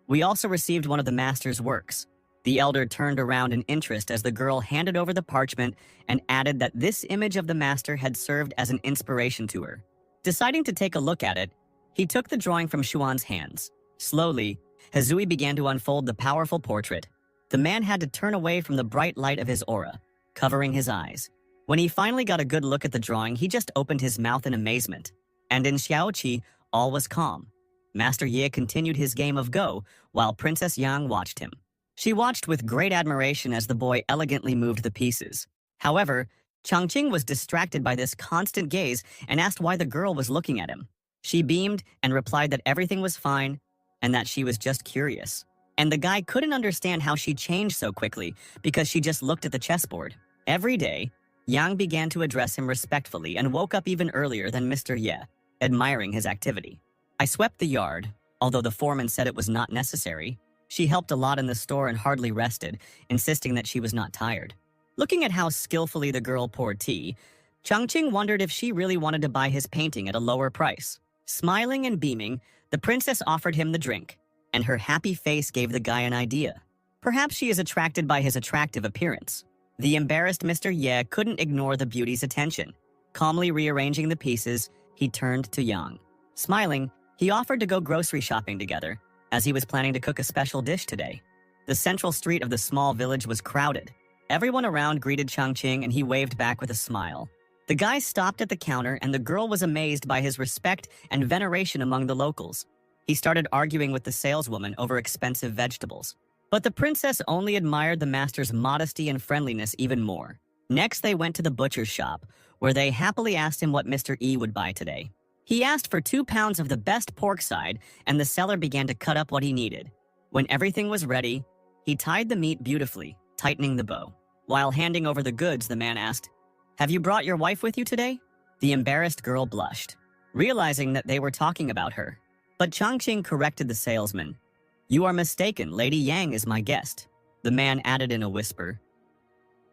"We also received one of the master's works." The elder turned around in interest as the girl handed over the parchment and added that this image of the master had served as an inspiration to her. Deciding to take a look at it, he took the drawing from Xuan's hands. Slowly, Hezui began to unfold the powerful portrait. The man had to turn away from the bright light of his aura, covering his eyes. When he finally got a good look at the drawing, he just opened his mouth in amazement. And in Xiaoqi, all was calm. Master Ye continued his game of Go, while Princess Yang watched him. She watched with great admiration as the boy elegantly moved the pieces. However, Changqing was distracted by this constant gaze and asked why the girl was looking at him. She beamed and replied that everything was fine and that she was just curious. And the guy couldn't understand how she changed so quickly because she just looked at the chessboard. Every day, Yang began to address him respectfully and woke up even earlier than Mr. Ye, admiring his activity. "I swept the yard, although the foreman said it was not necessary. She helped a lot in the store and hardly rested, insisting that she was not tired." Looking at how skillfully the girl poured tea, Changqing wondered if she really wanted to buy his painting at a lower price. Smiling and beaming, the princess offered him the drink, and her happy face gave the guy an idea. Perhaps she is attracted by his attractive appearance. The embarrassed Mr. Ye couldn't ignore the beauty's attention. Calmly rearranging the pieces, he turned to Yang. Smiling, he offered to go grocery shopping together, as he was planning to cook a special dish today. The central street of the small village was crowded. Everyone around greeted Changqing and he waved back with a smile. The guy stopped at the counter and the girl was amazed by his respect and veneration among the locals. He started arguing with the saleswoman over expensive vegetables. But the princess only admired the master's modesty and friendliness even more. Next, they went to the butcher's shop, where they happily asked him what Mr. E would buy today. He asked for 2 pounds of the best pork side, and the seller began to cut up what he needed. When everything was ready, he tied the meat beautifully, tightening the bow. While handing over the goods, the man asked, "Have you brought your wife with you today?" The embarrassed girl blushed, realizing that they were talking about her. But Changqing corrected the salesman. "You are mistaken, Lady Yang is my guest." The man added in a whisper,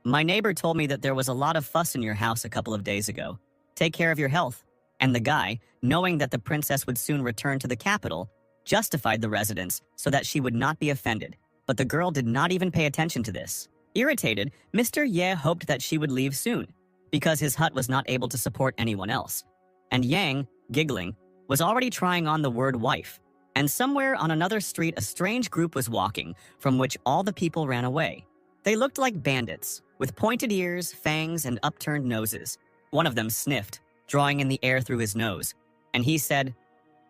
"My neighbor told me that there was a lot of fuss in your house a couple of days ago. Take care of your health." And the guy, knowing that the princess would soon return to the capital, justified the residence so that she would not be offended. But the girl did not even pay attention to this. Irritated, Mr. Ye hoped that she would leave soon, because his hut was not able to support anyone else. And Yang, giggling, was already trying on the word wife. And somewhere on another street a strange group was walking, from which all the people ran away. They looked like bandits, with pointed ears, fangs, and upturned noses. One of them sniffed, drawing in the air through his nose. And he said,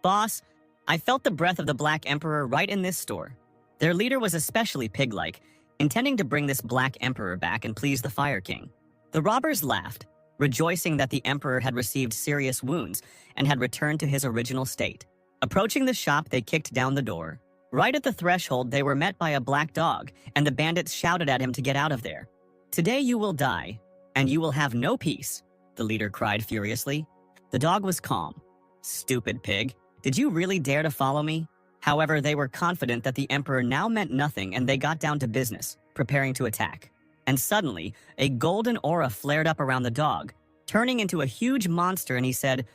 "Boss, I felt the breath of the Black Emperor right in this store." Their leader was especially pig-like, intending to bring this Black Emperor back and please the Fire King. The robbers laughed, rejoicing that the Emperor had received serious wounds and had returned to his original state. Approaching the shop, they kicked down the door. Right at the threshold, they were met by a black dog, and the bandits shouted at him to get out of there. "Today you will die, and you will have no peace," the leader cried furiously. The dog was calm. "Stupid pig, did you really dare to follow me?" However, they were confident that the Emperor now meant nothing, and they got down to business, preparing to attack. And suddenly, a golden aura flared up around the dog, turning into a huge monster, and he said,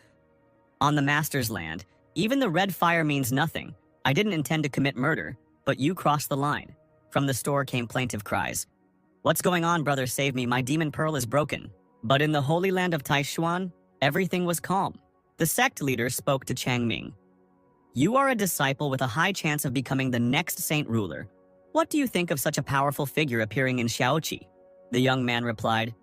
"On the master's land, even the red fire means nothing. I didn't intend to commit murder, but you crossed the line." From the store came plaintive cries. "What's going on, brother? Save me, my demon pearl is broken." But in the holy land of Taishuan, everything was calm. The sect leader spoke to Changming. "You are a disciple with a high chance of becoming the next saint ruler. What do you think of such a powerful figure appearing in Xiaoqi?" The young man replied,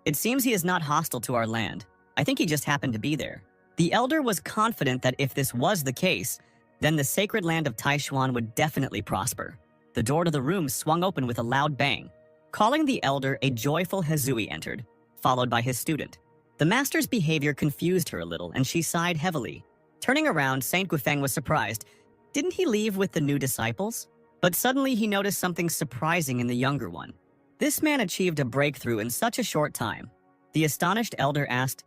"It seems he is not hostile to our land. I think he just happened to be there." The elder was confident that if this was the case, then the sacred land of Taishuan would definitely prosper. The door to the room swung open with a loud bang. Calling the elder, a joyful Hezui entered, followed by his student. The master's behavior confused her a little, and she sighed heavily. Turning around, Saint Guifeng was surprised. Didn't he leave with the new disciples? But suddenly he noticed something surprising in the younger one. This man achieved a breakthrough in such a short time. The astonished elder asked,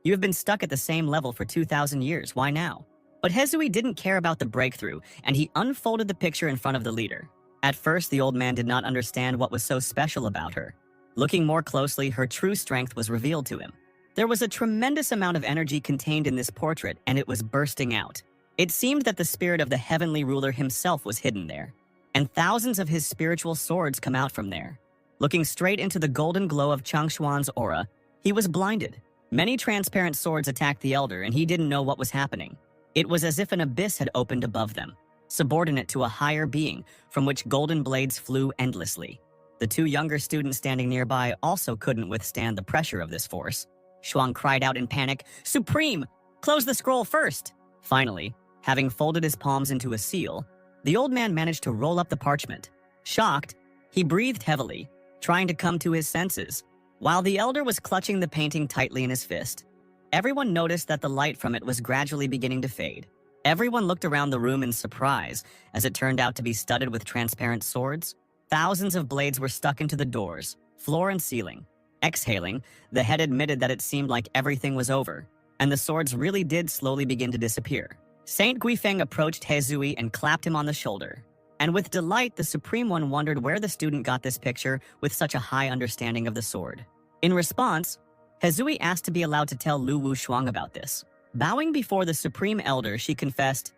"You have been stuck at the same level for 2,000 years, why now?" But Hezui didn't care about the breakthrough, and he unfolded the picture in front of the leader. At first, the old man did not understand what was so special about her. Looking more closely, her true strength was revealed to him. There was a tremendous amount of energy contained in this portrait, and it was bursting out. It seemed that the spirit of the heavenly ruler himself was hidden there, and thousands of his spiritual swords come out from there. Looking straight into the golden glow of Changshuan's aura, he was blinded. Many transparent swords attacked the elder, and he didn't know what was happening. It was as if an abyss had opened above them, subordinate to a higher being, from which golden blades flew endlessly. The 2 younger students standing nearby also couldn't withstand the pressure of this force. Shuang cried out in panic, "Supreme! Close the scroll first!" Finally, having folded his palms into a seal, the old man managed to roll up the parchment. Shocked, he breathed heavily, trying to come to his senses. While the elder was clutching the painting tightly in his fist, everyone noticed that the light from it was gradually beginning to fade. Everyone looked around the room in surprise, as it turned out to be studded with transparent swords. Thousands of blades were stuck into the doors, floor, and ceiling. Exhaling, the head admitted that it seemed like everything was over, and the swords really did slowly begin to disappear. Saint Guifeng approached Hezui and clapped him on the shoulder. And with delight, the Supreme One wondered where the student got this picture with such a high understanding of the sword. In response, Hezui asked to be allowed to tell Lu Wushuang about this. Bowing before the Supreme Elder, she confessed,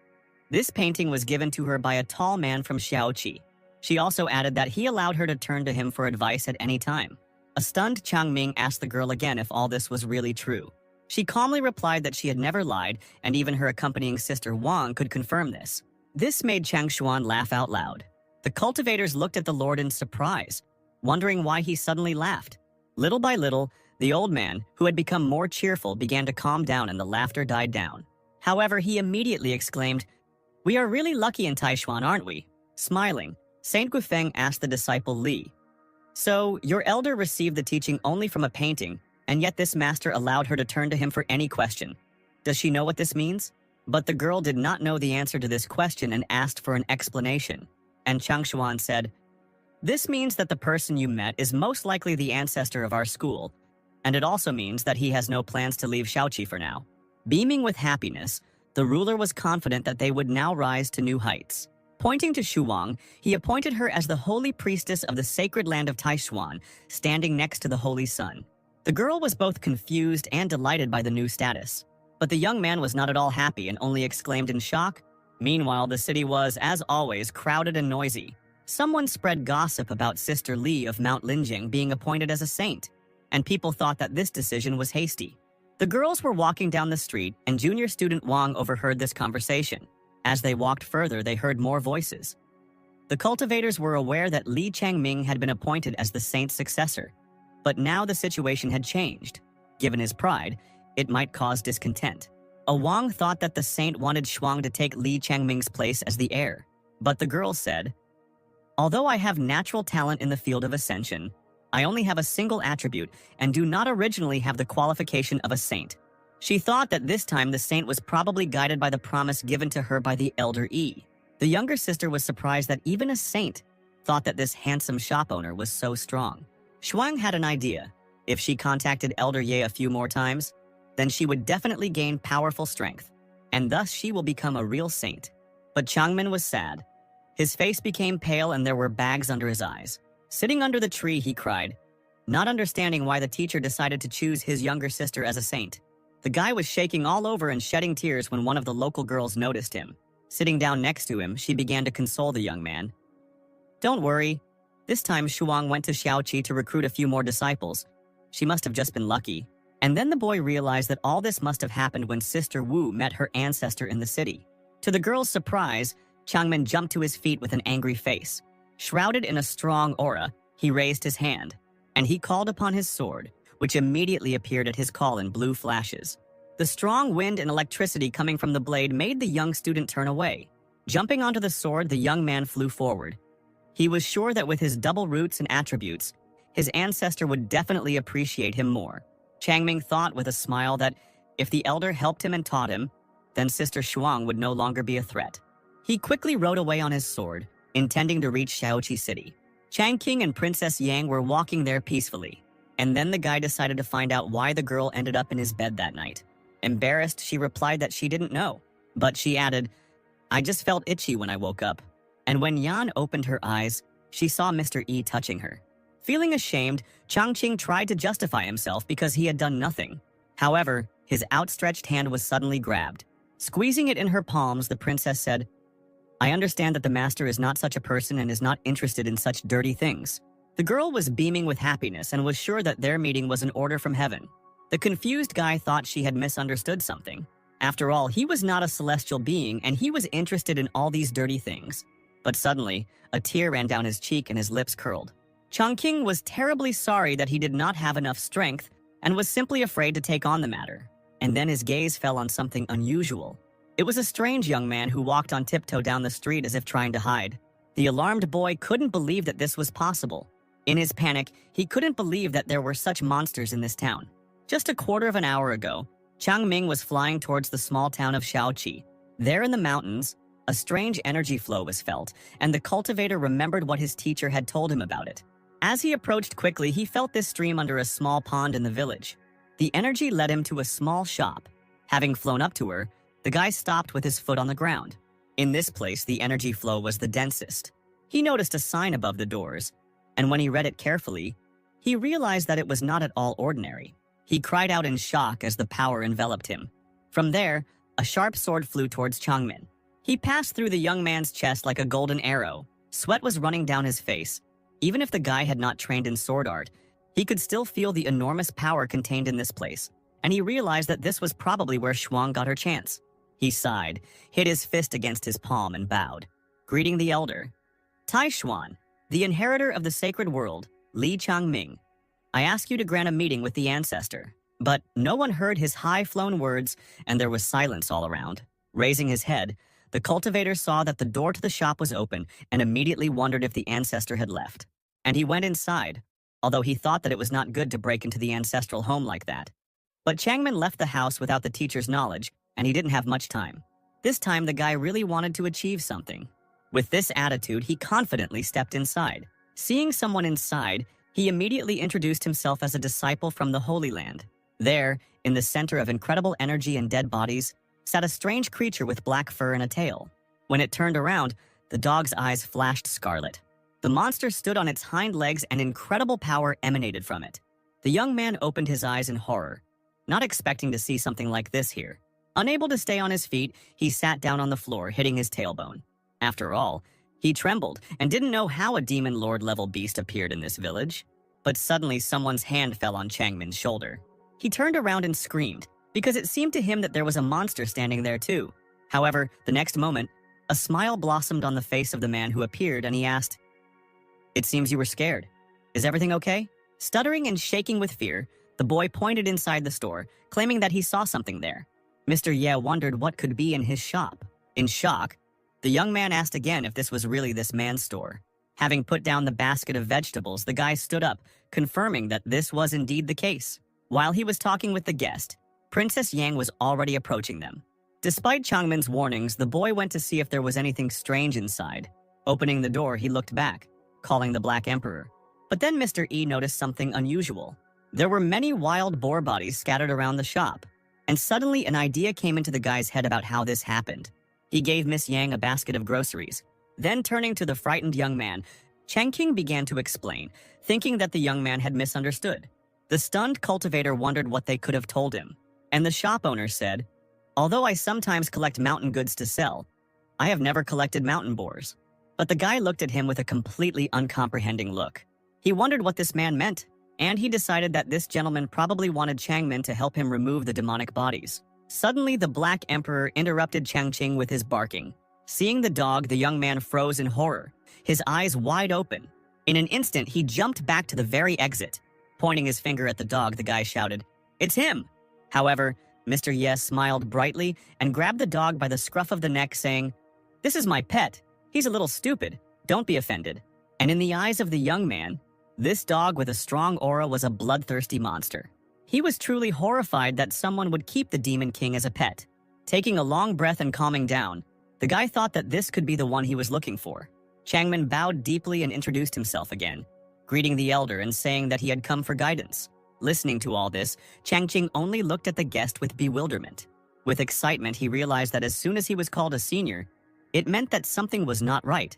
this painting was given to her by a tall man from Xiaoqi. She also added that he allowed her to turn to him for advice at any time. A stunned Changming asked the girl again if all this was really true. She calmly replied that she had never lied, and even her accompanying sister Wang could confirm this. This made Changshuan laugh out loud. The cultivators looked at the Lord in surprise, wondering why he suddenly laughed. Little by little, the old man, who had become more cheerful, began to calm down and the laughter died down. However, he immediately exclaimed, "We are really lucky in Taishuan, aren't we?" Smiling, Saint Guifeng asked the disciple Li, "So, your elder received the teaching only from a painting, and yet this master allowed her to turn to him for any question. Does she know what this means? But the girl did not know the answer to this question and asked for an explanation. And Changshuan said, "This means that the person you met is most likely the ancestor of our school, and it also means that he has no plans to leave Shaoqi for now." Beaming with happiness, the ruler was confident that they would now rise to new heights. Pointing to Shuang, he appointed her as the holy priestess of the sacred land of Taishuan, standing next to the holy sun. The girl was both confused and delighted by the new status. But the young man was not at all happy and only exclaimed in shock. Meanwhile, the city was, as always, crowded and noisy. Someone spread gossip about Sister Li of Mount Linjing being appointed as a saint, and people thought that this decision was hasty. The girls were walking down the street, and junior student Wang overheard this conversation. As they walked further, they heard more voices. The cultivators were aware that Li Changming had been appointed as the saint's successor. But now the situation had changed. Given his pride, it might cause discontent. A Wang thought that the saint wanted Shuang to take Li Changming's place as the heir. But the girl said, "Although I have natural talent in the field of ascension, I only have a single attribute and do not originally have the qualification of a saint." She thought that this time the saint was probably guided by the promise given to her by the elder Yi. The younger sister was surprised that even a saint thought that this handsome shop owner was so strong. Shuang had an idea. If she contacted Elder Ye a few more times, then she would definitely gain powerful strength, and thus she will become a real saint. But Changmin was sad. His face became pale and there were bags under his eyes. Sitting under the tree, he cried, not understanding why the teacher decided to choose his younger sister as a saint. The guy was shaking all over and shedding tears when one of the local girls noticed him. Sitting down next to him, she began to console the young man. "Don't worry. This time Shuang went to Xiaoqi to recruit a few more disciples. She must have just been lucky." And then the boy realized that all this must have happened when Sister Wu met her ancestor in the city. To the girl's surprise, Changmin jumped to his feet with an angry face. Shrouded in a strong aura, he raised his hand, and he called upon his sword, which immediately appeared at his call in blue flashes. The strong wind and electricity coming from the blade made the young student turn away. Jumping onto the sword, the young man flew forward. He was sure that with his double roots and attributes, his ancestor would definitely appreciate him more. Changming thought with a smile that if the elder helped him and taught him, then Sister Shuang would no longer be a threat. He quickly rode away on his sword, intending to reach Xiaoqi City. Changqing and Princess Yang were walking there peacefully, and then the guy decided to find out why the girl ended up in his bed that night. Embarrassed, she replied that she didn't know, but she added, "I just felt itchy when I woke up." And when Yan opened her eyes, she saw Mr. E touching her. Feeling ashamed, Changqing tried to justify himself because he had done nothing. However, his outstretched hand was suddenly grabbed. Squeezing it in her palms, the princess said, "I understand that the master is not such a person and is not interested in such dirty things." The girl was beaming with happiness and was sure that their meeting was an order from heaven. The confused guy thought she had misunderstood something. After all, he was not a celestial being and he was interested in all these dirty things. But suddenly, a tear ran down his cheek and his lips curled. Changqing was terribly sorry that he did not have enough strength and was simply afraid to take on the matter. And then his gaze fell on something unusual. It was a strange young man who walked on tiptoe down the street as if trying to hide. The alarmed boy couldn't believe that this was possible. In his panic, he couldn't believe that there were such monsters in this town. Just a quarter of an hour ago, Changming was flying towards the small town of Xiaoqi. There in the mountains, a strange energy flow was felt, and the cultivator remembered what his teacher had told him about it. As he approached quickly, he felt this stream under a small pond in the village. The energy led him to a small shop. Having flown up to her, the guy stopped with his foot on the ground. In this place, the energy flow was the densest. He noticed a sign above the doors, and when he read it carefully, he realized that it was not at all ordinary. He cried out in shock as the power enveloped him. From there, a sharp sword flew towards Changmin. He passed through the young man's chest like a golden arrow. Sweat was running down his face. Even if the guy had not trained in sword art, he could still feel the enormous power contained in this place, and he realized that this was probably where Shuang got her chance. He sighed, hit his fist against his palm, and bowed, greeting the elder. "Tai Xuan, the inheritor of the sacred world, Li Changming. I ask you to grant a meeting with the ancestor." But no one heard his high-flown words, and there was silence all around. Raising his head, the cultivator saw that the door to the shop was open and immediately wondered if the ancestor had left. And he went inside, although he thought that it was not good to break into the ancestral home like that. But Changmin left the house without the teacher's knowledge, and he didn't have much time. This time, the guy really wanted to achieve something. With this attitude, he confidently stepped inside. Seeing someone inside, he immediately introduced himself as a disciple from the Holy Land. There, in the center of incredible energy and dead bodies, sat a strange creature with black fur and a tail. When it turned around, the dog's eyes flashed scarlet. The monster stood on its hind legs and incredible power emanated from it. The young man opened his eyes in horror, not expecting to see something like this here. Unable to stay on his feet, he sat down on the floor, hitting his tailbone. After all, he trembled and didn't know how a demon lord-level beast appeared in this village. But suddenly someone's hand fell on Changmin's shoulder. He turned around and screamed, because it seemed to him that there was a monster standing there too. However, the next moment, a smile blossomed on the face of the man who appeared, and he asked, "It seems you were scared. Is everything okay?" Stuttering and shaking with fear, the boy pointed inside the store, claiming that he saw something there. Mr. Ye wondered what could be in his shop. In shock, the young man asked again if this was really this man's store. Having put down the basket of vegetables, the guy stood up, confirming that this was indeed the case. While he was talking with the guest, Princess Yang was already approaching them. Despite Changmin's warnings, the boy went to see if there was anything strange inside. Opening the door, he looked back, calling the Black Emperor. But then Mr. E noticed something unusual. There were many wild boar bodies scattered around the shop. And suddenly an idea came into the guy's head about how this happened. He gave Miss Yang a basket of groceries. Then turning to the frightened young man, Changqing began to explain, thinking that the young man had misunderstood. The stunned cultivator wondered what they could have told him. And the shop owner said, "Although I sometimes collect mountain goods to sell, I have never collected mountain boars." But the guy looked at him with a completely uncomprehending look. He wondered what this man meant, and he decided that this gentleman probably wanted Changmin to help him remove the demonic bodies. Suddenly, the Black Emperor interrupted Changqing with his barking. Seeing the dog, the young man froze in horror, his eyes wide open. In an instant, he jumped back to the very exit. Pointing his finger at the dog, the guy shouted, "It's him!" However, Mr. Yes smiled brightly and grabbed the dog by the scruff of the neck, saying, "This is my pet. He's a little stupid. Don't be offended." And in the eyes of the young man, this dog with a strong aura was a bloodthirsty monster. He was truly horrified that someone would keep the Demon King as a pet. Taking a long breath and calming down, the guy thought that this could be the one he was looking for. Changmin bowed deeply and introduced himself again, greeting the elder and saying that he had come for guidance. Listening to all this, Changqing only looked at the guest with bewilderment. With excitement, he realized that as soon as he was called a senior, it meant that something was not right,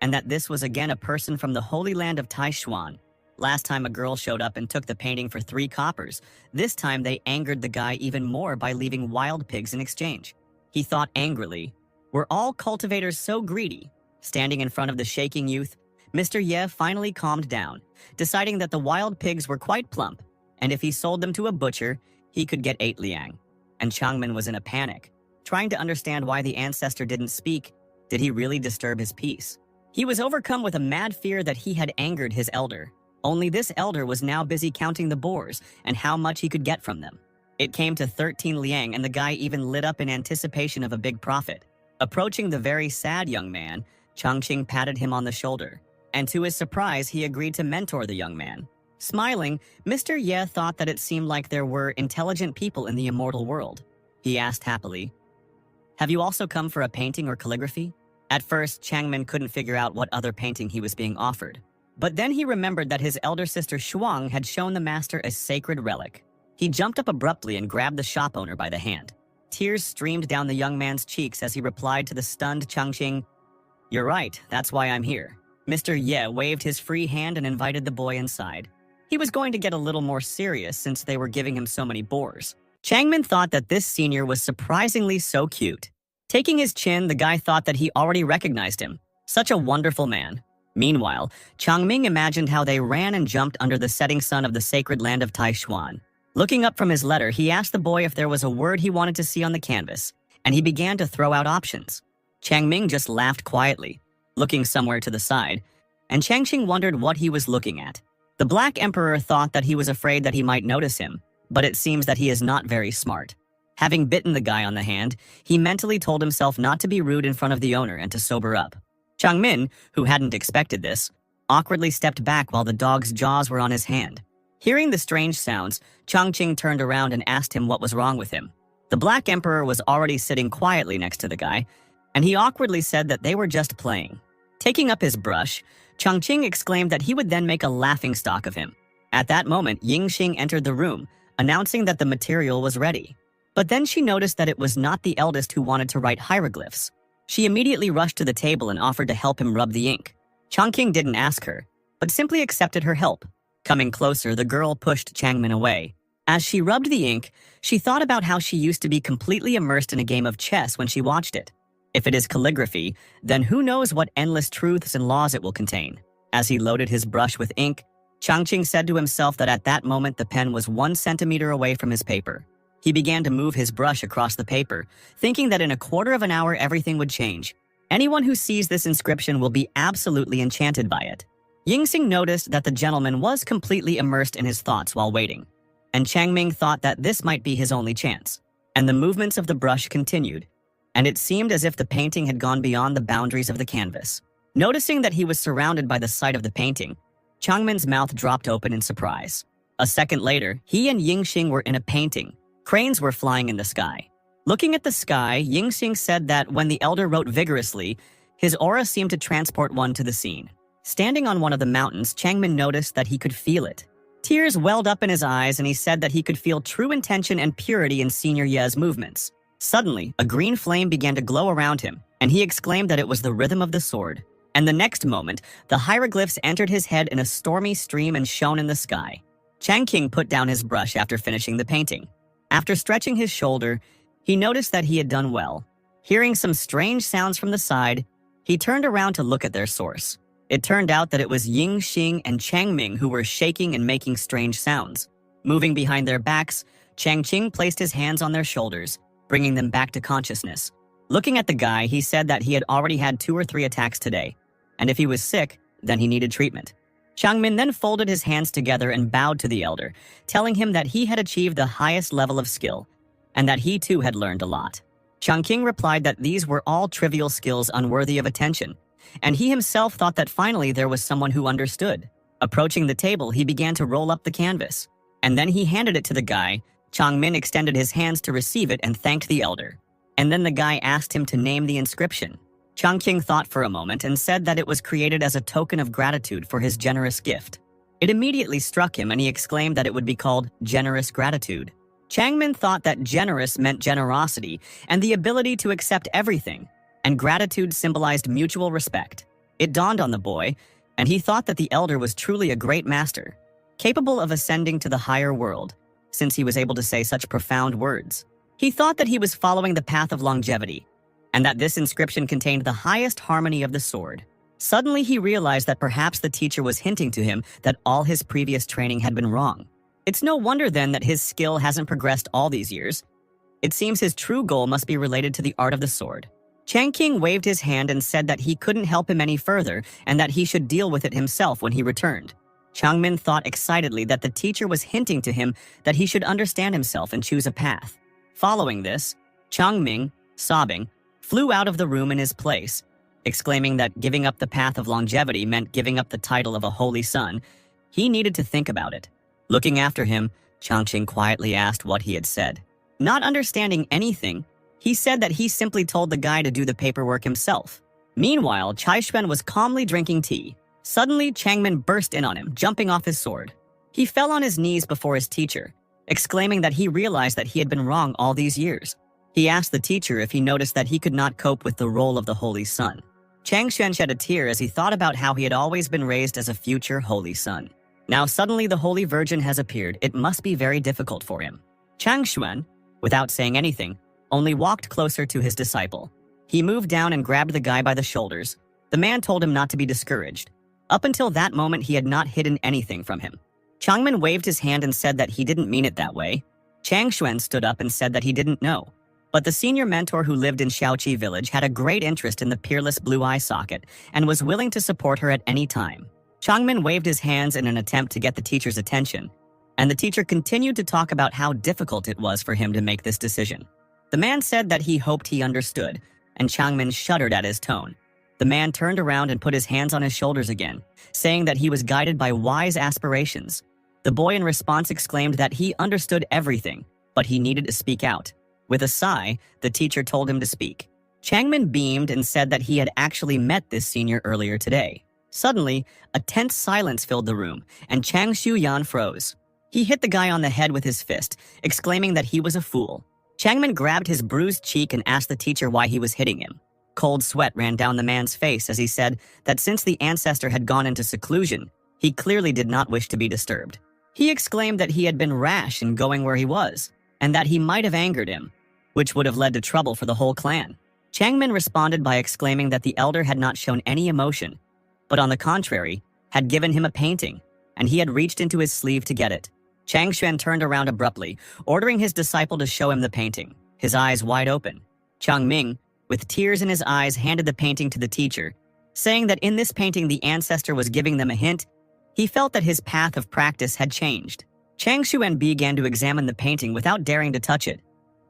and that this was again a person from the Holy Land of Taishuan. Last time a girl showed up and took the painting for 3 coppers. This time they angered the guy even more by leaving wild pigs in exchange. He thought angrily, were all cultivators so greedy? Standing in front of the shaking youth, Mr. Ye finally calmed down, deciding that the wild pigs were quite plump, and if he sold them to a butcher, he could get 8 liang. And Changmin was in a panic, trying to understand why the ancestor didn't speak. Did he really disturb his peace? He was overcome with a mad fear that he had angered his elder. Only this elder was now busy counting the boars and how much he could get from them. It came to 13 liang, and the guy even lit up in anticipation of a big profit. Approaching the very sad young man, Changqing patted him on the shoulder, and to his surprise, he agreed to mentor the young man. Smiling, Mr. Ye thought that it seemed like there were intelligent people in the immortal world. He asked happily, "Have you also come for a painting or calligraphy?" At first, Changmin couldn't figure out what other painting he was being offered. But then he remembered that his elder sister Shuang had shown the master a sacred relic. He jumped up abruptly and grabbed the shop owner by the hand. Tears streamed down the young man's cheeks as he replied to the stunned Changqing, "You're right, that's why I'm here." Mr. Ye waved his free hand and invited the boy inside. He was going to get a little more serious since they were giving him so many boars. Changmin thought that this senior was surprisingly so cute. Taking his chin, the guy thought that he already recognized him. Such a wonderful man. Meanwhile, Changming imagined how they ran and jumped under the setting sun of the sacred land of Taishuan. Looking up from his letter, he asked the boy if there was a word he wanted to see on the canvas, and he began to throw out options. Changming just laughed quietly, looking somewhere to the side, and Changqing wondered what he was looking at. The Black Emperor thought that he was afraid that he might notice him, but it seems that he is not very smart. Having bitten the guy on the hand, he mentally told himself not to be rude in front of the owner and to sober up. Changmin, who hadn't expected this, awkwardly stepped back while the dog's jaws were on his hand. Hearing the strange sounds, Changqing turned around and asked him what was wrong with him. The Black Emperor was already sitting quietly next to the guy, and he awkwardly said that they were just playing. Taking up his brush, Changqing exclaimed that he would then make a laughingstock of him. At that moment, Yingxing entered the room, announcing that the material was ready. But then she noticed that it was not the eldest who wanted to write hieroglyphs. She immediately rushed to the table and offered to help him rub the ink. Changqing didn't ask her, but simply accepted her help. Coming closer, the girl pushed Changmin away. As she rubbed the ink, she thought about how she used to be completely immersed in a game of chess when she watched it. If it is calligraphy, then who knows what endless truths and laws it will contain. As he loaded his brush with ink, Changqing said to himself that at that moment the pen was 1 centimeter away from his paper. He began to move his brush across the paper, thinking that in a quarter of an hour everything would change. Anyone who sees this inscription will be absolutely enchanted by it. Yingxing noticed that the gentleman was completely immersed in his thoughts while waiting, and Changming thought that this might be his only chance. And the movements of the brush continued, and it seemed as if the painting had gone beyond the boundaries of the canvas. Noticing that he was surrounded by the sight of the painting, Changmin's mouth dropped open in surprise. A second later, he and Yingxing were in a painting. Cranes were flying in the sky. Looking at the sky, Yingxing said that when the elder wrote vigorously, his aura seemed to transport one to the scene. Standing on one of the mountains, Changmin noticed that he could feel it. Tears welled up in his eyes, and he said that he could feel true intention and purity in Senior Ye's movements. Suddenly, a green flame began to glow around him, and he exclaimed that it was the rhythm of the sword. And the next moment, the hieroglyphs entered his head in a stormy stream and shone in the sky. Changqing put down his brush after finishing the painting. After stretching his shoulder, he noticed that he had done well. Hearing some strange sounds from the side, he turned around to look at their source. It turned out that it was Yingxing and Changming who were shaking and making strange sounds. Moving behind their backs, Changqing placed his hands on their shoulders, bringing them back to consciousness. Looking at the guy, he said that he had already had 2 or 3 attacks today, and if he was sick, then he needed treatment. Changmin then folded his hands together and bowed to the elder, telling him that he had achieved the highest level of skill, and that he too had learned a lot. Changqing replied that these were all trivial skills unworthy of attention, and he himself thought that finally there was someone who understood. Approaching the table, he began to roll up the canvas, and then he handed it to the guy. Changmin extended his hands to receive it and thanked the elder. And then the guy asked him to name the inscription. Changqing thought for a moment and said that it was created as a token of gratitude for his generous gift. It immediately struck him, and he exclaimed that it would be called Generous Gratitude. Changmin thought that generous meant generosity and the ability to accept everything, and gratitude symbolized mutual respect. It dawned on the boy, and he thought that the elder was truly a great master, capable of ascending to the higher world, since he was able to say such profound words. He thought that he was following the path of longevity, and that this inscription contained the highest harmony of the sword. Suddenly he realized that perhaps the teacher was hinting to him that all his previous training had been wrong. It's no wonder then that his skill hasn't progressed all these years. It seems his true goal must be related to the art of the sword. Changqing waved his hand and said that he couldn't help him any further and that he should deal with it himself when he returned. Changmin thought excitedly that the teacher was hinting to him that he should understand himself and choose a path. Following this, Changming, sobbing, flew out of the room in his place, exclaiming that giving up the path of longevity meant giving up the title of a holy son. He needed to think about it. Looking after him, Changqing quietly asked what he had said. Not understanding anything, he said that he simply told the guy to do the paperwork himself. Meanwhile, Chaixuan was calmly drinking tea. Suddenly, Changmin burst in on him, jumping off his sword. He fell on his knees before his teacher, exclaiming that he realized that he had been wrong all these years. He asked the teacher if he noticed that he could not cope with the role of the holy son. Changshuan shed a tear as he thought about how he had always been raised as a future holy son. Now suddenly the Holy Virgin has appeared. It must be very difficult for him. Changshuan, without saying anything, only walked closer to his disciple. He moved down and grabbed the guy by the shoulders. The man told him not to be discouraged. Up until that moment, he had not hidden anything from him. Changmin waved his hand and said that he didn't mean it that way. Changshuan stood up and said that he didn't know. But the senior mentor who lived in Shaoqi village had a great interest in the peerless blue eye socket and was willing to support her at any time. Changmin waved his hands in an attempt to get the teacher's attention, and the teacher continued to talk about how difficult it was for him to make this decision. The man said that he hoped he understood, and Changmin shuddered at his tone. The man turned around and put his hands on his shoulders again, saying that he was guided by wise aspirations. The boy in response exclaimed that he understood everything, but he needed to speak out. With a sigh, the teacher told him to speak. Changmin beamed and said that he had actually met this senior earlier today. Suddenly, a tense silence filled the room, and Chang Shuyan froze. He hit the guy on the head with his fist, exclaiming that he was a fool. Changmin grabbed his bruised cheek and asked the teacher why he was hitting him. Cold sweat ran down the man's face as he said that since the ancestor had gone into seclusion, he clearly did not wish to be disturbed. He exclaimed that he had been rash in going where he was, and that he might have angered him, which would have led to trouble for the whole clan. Changmin responded by exclaiming that the elder had not shown any emotion, but on the contrary, had given him a painting, and he had reached into his sleeve to get it. Chang Xuan turned around abruptly, ordering his disciple to show him the painting, his eyes wide open. Chang Ming, with tears in his eyes, handed the painting to the teacher, saying that in this painting the ancestor was giving them a hint. He felt that his path of practice had changed. Chang Xuan began to examine the painting without daring to touch it,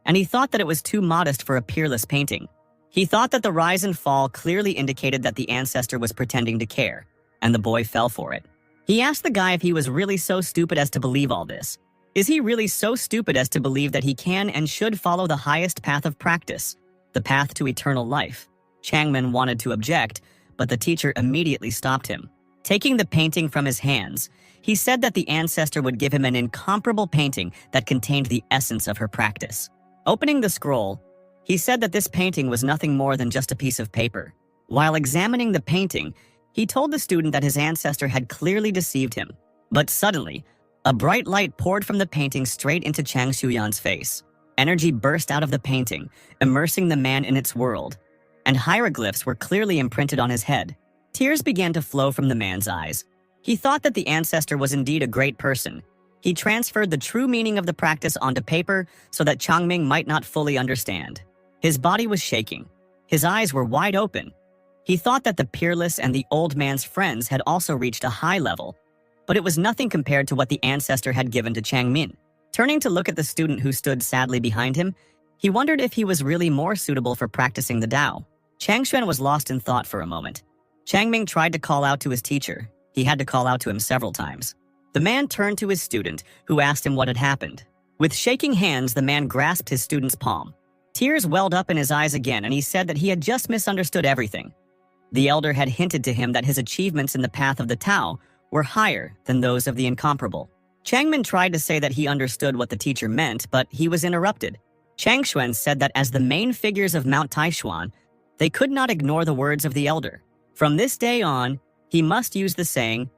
and he thought that it was too modest for a peerless painting. He thought that the rise and fall clearly indicated that the ancestor was pretending to care, and the boy fell for it. He asked the guy if he was really so stupid as to believe all this. Is he really so stupid as to believe that he can and should follow the highest path of practice, the path to eternal life? Changmin wanted to object, but the teacher immediately stopped him. Taking the painting from his hands, he said that the ancestor would give him an incomparable painting that contained the essence of her practice. Opening the scroll, he said that this painting was nothing more than just a piece of paper. While examining the painting, he told the student that his ancestor had clearly deceived him. But suddenly, a bright light poured from the painting straight into Chang Shuyan's face. Energy burst out of the painting, immersing the man in its world, and hieroglyphs were clearly imprinted on his head. Tears began to flow from the man's eyes. He thought that the ancestor was indeed a great person. He transferred the true meaning of the practice onto paper so that Changming might not fully understand. His body was shaking. His eyes were wide open. He thought that the peerless and the old man's friends had also reached a high level, but it was nothing compared to what the ancestor had given to Changmin. Turning to look at the student who stood sadly behind him, he wondered if he was really more suitable for practicing the Tao. Changxuan was lost in thought for a moment. Changming tried to call out to his teacher. He had to call out to him several times. The man turned to his student, who asked him what had happened. With shaking hands, the man grasped his student's palm. Tears welled up in his eyes again, and he said that he had just misunderstood everything. The elder had hinted to him that his achievements in the path of the Tao were higher than those of the incomparable. Changmin tried to say that he understood what the teacher meant, but he was interrupted. Changxuan said that as the main figures of Mount Taishuan, they could not ignore the words of the elder. From this day on, he must use the saying,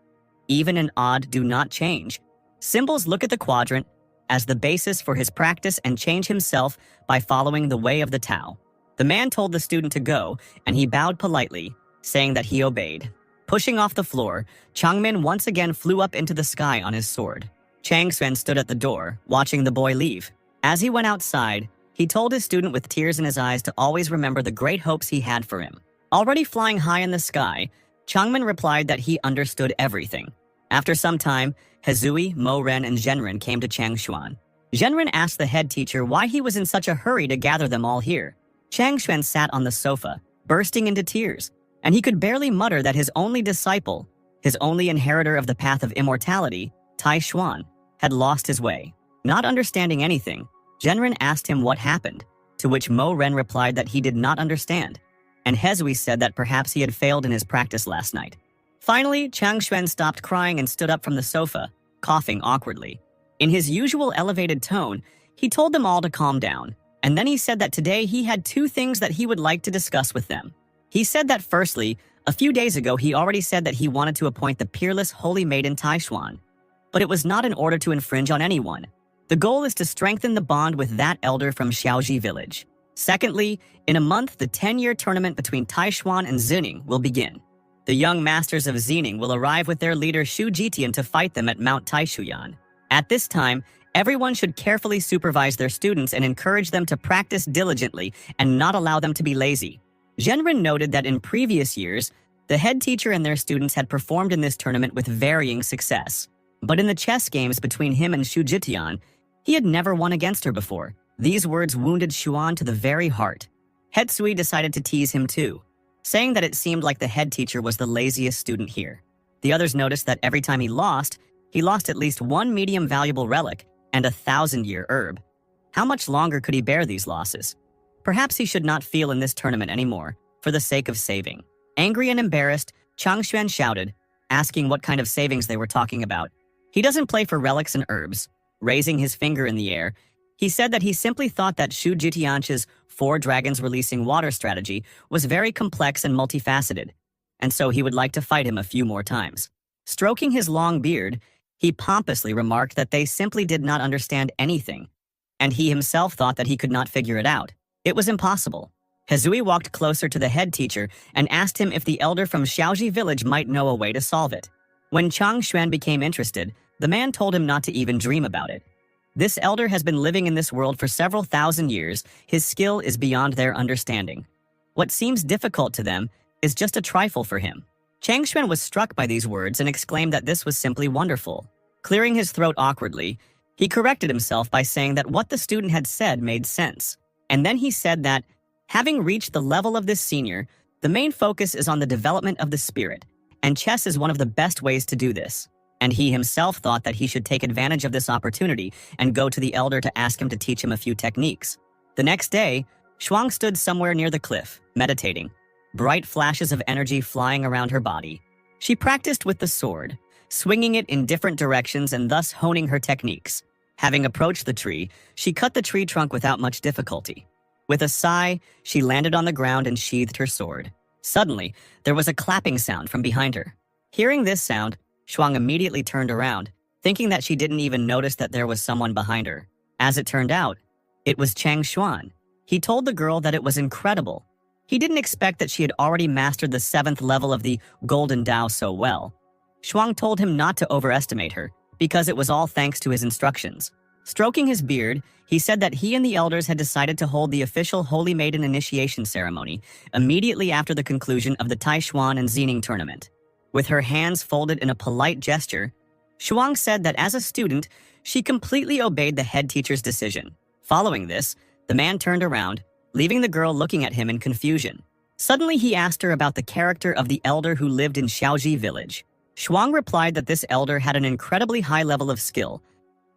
even and odd do not change. Symbols look at the quadrant as the basis for his practice and change himself by following the way of the Tao. The man told the student to go, and he bowed politely, saying that he obeyed. Pushing off the floor, Changmin once again flew up into the sky on his sword. Changxuan stood at the door, watching the boy leave. As he went outside, he told his student with tears in his eyes to always remember the great hopes he had for him. Already flying high in the sky, Changmin replied that he understood everything. After some time, Hezui, Mo Ren, and Zhenren came to Changshuan. Zhenren asked the head teacher why he was in such a hurry to gather them all here. Changshuan sat on the sofa, bursting into tears, and he could barely mutter that his only disciple, his only inheritor of the path of immortality, Tai Xuan, had lost his way. Not understanding anything, Zhenren asked him what happened, to which Mo Ren replied that he did not understand, and Hezui said that perhaps he had failed in his practice last night. Finally, Changxuan stopped crying and stood up from the sofa, coughing awkwardly. In his usual elevated tone, he told them all to calm down, and then he said that today he had two things that he would like to discuss with them. He said that firstly, a few days ago he already said that he wanted to appoint the peerless holy maiden Taishuan, but it was not in order to infringe on anyone. The goal is to strengthen the bond with that elder from Xiaoji village. Secondly, in a month, the 10-year tournament between Taishuan and Zining will begin. The young masters of Zining will arrive with their leader Shu Jitian to fight them at Mount Taishuyan. At this time, everyone should carefully supervise their students and encourage them to practice diligently and not allow them to be lazy. Zhenren noted that in previous years, the head teacher and their students had performed in this tournament with varying success. But in the chess games between him and Shu Jitian, he had never won against her before. These words wounded Xuan to the very heart. Hetsui decided to tease him too, saying that it seemed like the head teacher was the laziest student here. The others noticed that every time he lost, He lost at least one medium valuable relic and a 1,000-year herb. How much longer could he bear these losses? Perhaps he should not feel in this tournament anymore, for the sake of saving. Angry and embarrassed, Changshuan shouted, asking what kind of savings they were talking about. He doesn't play for relics and herbs. Raising his finger in the air, he said that he simply thought that Shu Jitianchi's 4 dragons releasing water strategy was very complex and multifaceted, and so he would like to fight him a few more times. Stroking his long beard, he pompously remarked that they simply did not understand anything, and he himself thought that he could not figure it out. It was impossible. Hezui walked closer to the head teacher and asked him if the elder from Xiaoji village might know a way to solve it. When Chang Xuan became interested, the man told him not to even dream about it. This elder has been living in this world for several thousand years. His skill is beyond their understanding. What seems difficult to them is just a trifle for him. Chang Xuan was struck by these words and exclaimed that this was simply wonderful. Clearing his throat awkwardly, he corrected himself by saying that what the student had said made sense. And then he said that, having reached the level of this senior, the main focus is on the development of the spirit, and chess is one of the best ways to do this. And he himself thought that he should take advantage of this opportunity and go to the elder to ask him to teach him a few techniques. The next day, Shuang stood somewhere near the cliff, meditating, bright flashes of energy flying around her body. She practiced with the sword, swinging it in different directions and thus honing her techniques. Having approached the tree, she cut the tree trunk without much difficulty. With a sigh, she landed on the ground and sheathed her sword. Suddenly, there was a clapping sound from behind her. Hearing this sound, Shuang immediately turned around, thinking that she didn't even notice that there was someone behind her. As it turned out, it was Chang Xuan. He told the girl that it was incredible. He didn't expect that she had already mastered the 7th level of the Golden Tao so well. Shuang told him not to overestimate her, because it was all thanks to his instructions. Stroking his beard, he said that he and the elders had decided to hold the official Holy Maiden initiation ceremony immediately after the conclusion of the Taishuan and Xening tournament. With her hands folded in a polite gesture, Shuang said that as a student, she completely obeyed the head teacher's decision. Following this, the man turned around, leaving the girl looking at him in confusion. Suddenly, he asked her about the character of the elder who lived in Xiaoji village. Shuang replied that this elder had an incredibly high level of skill,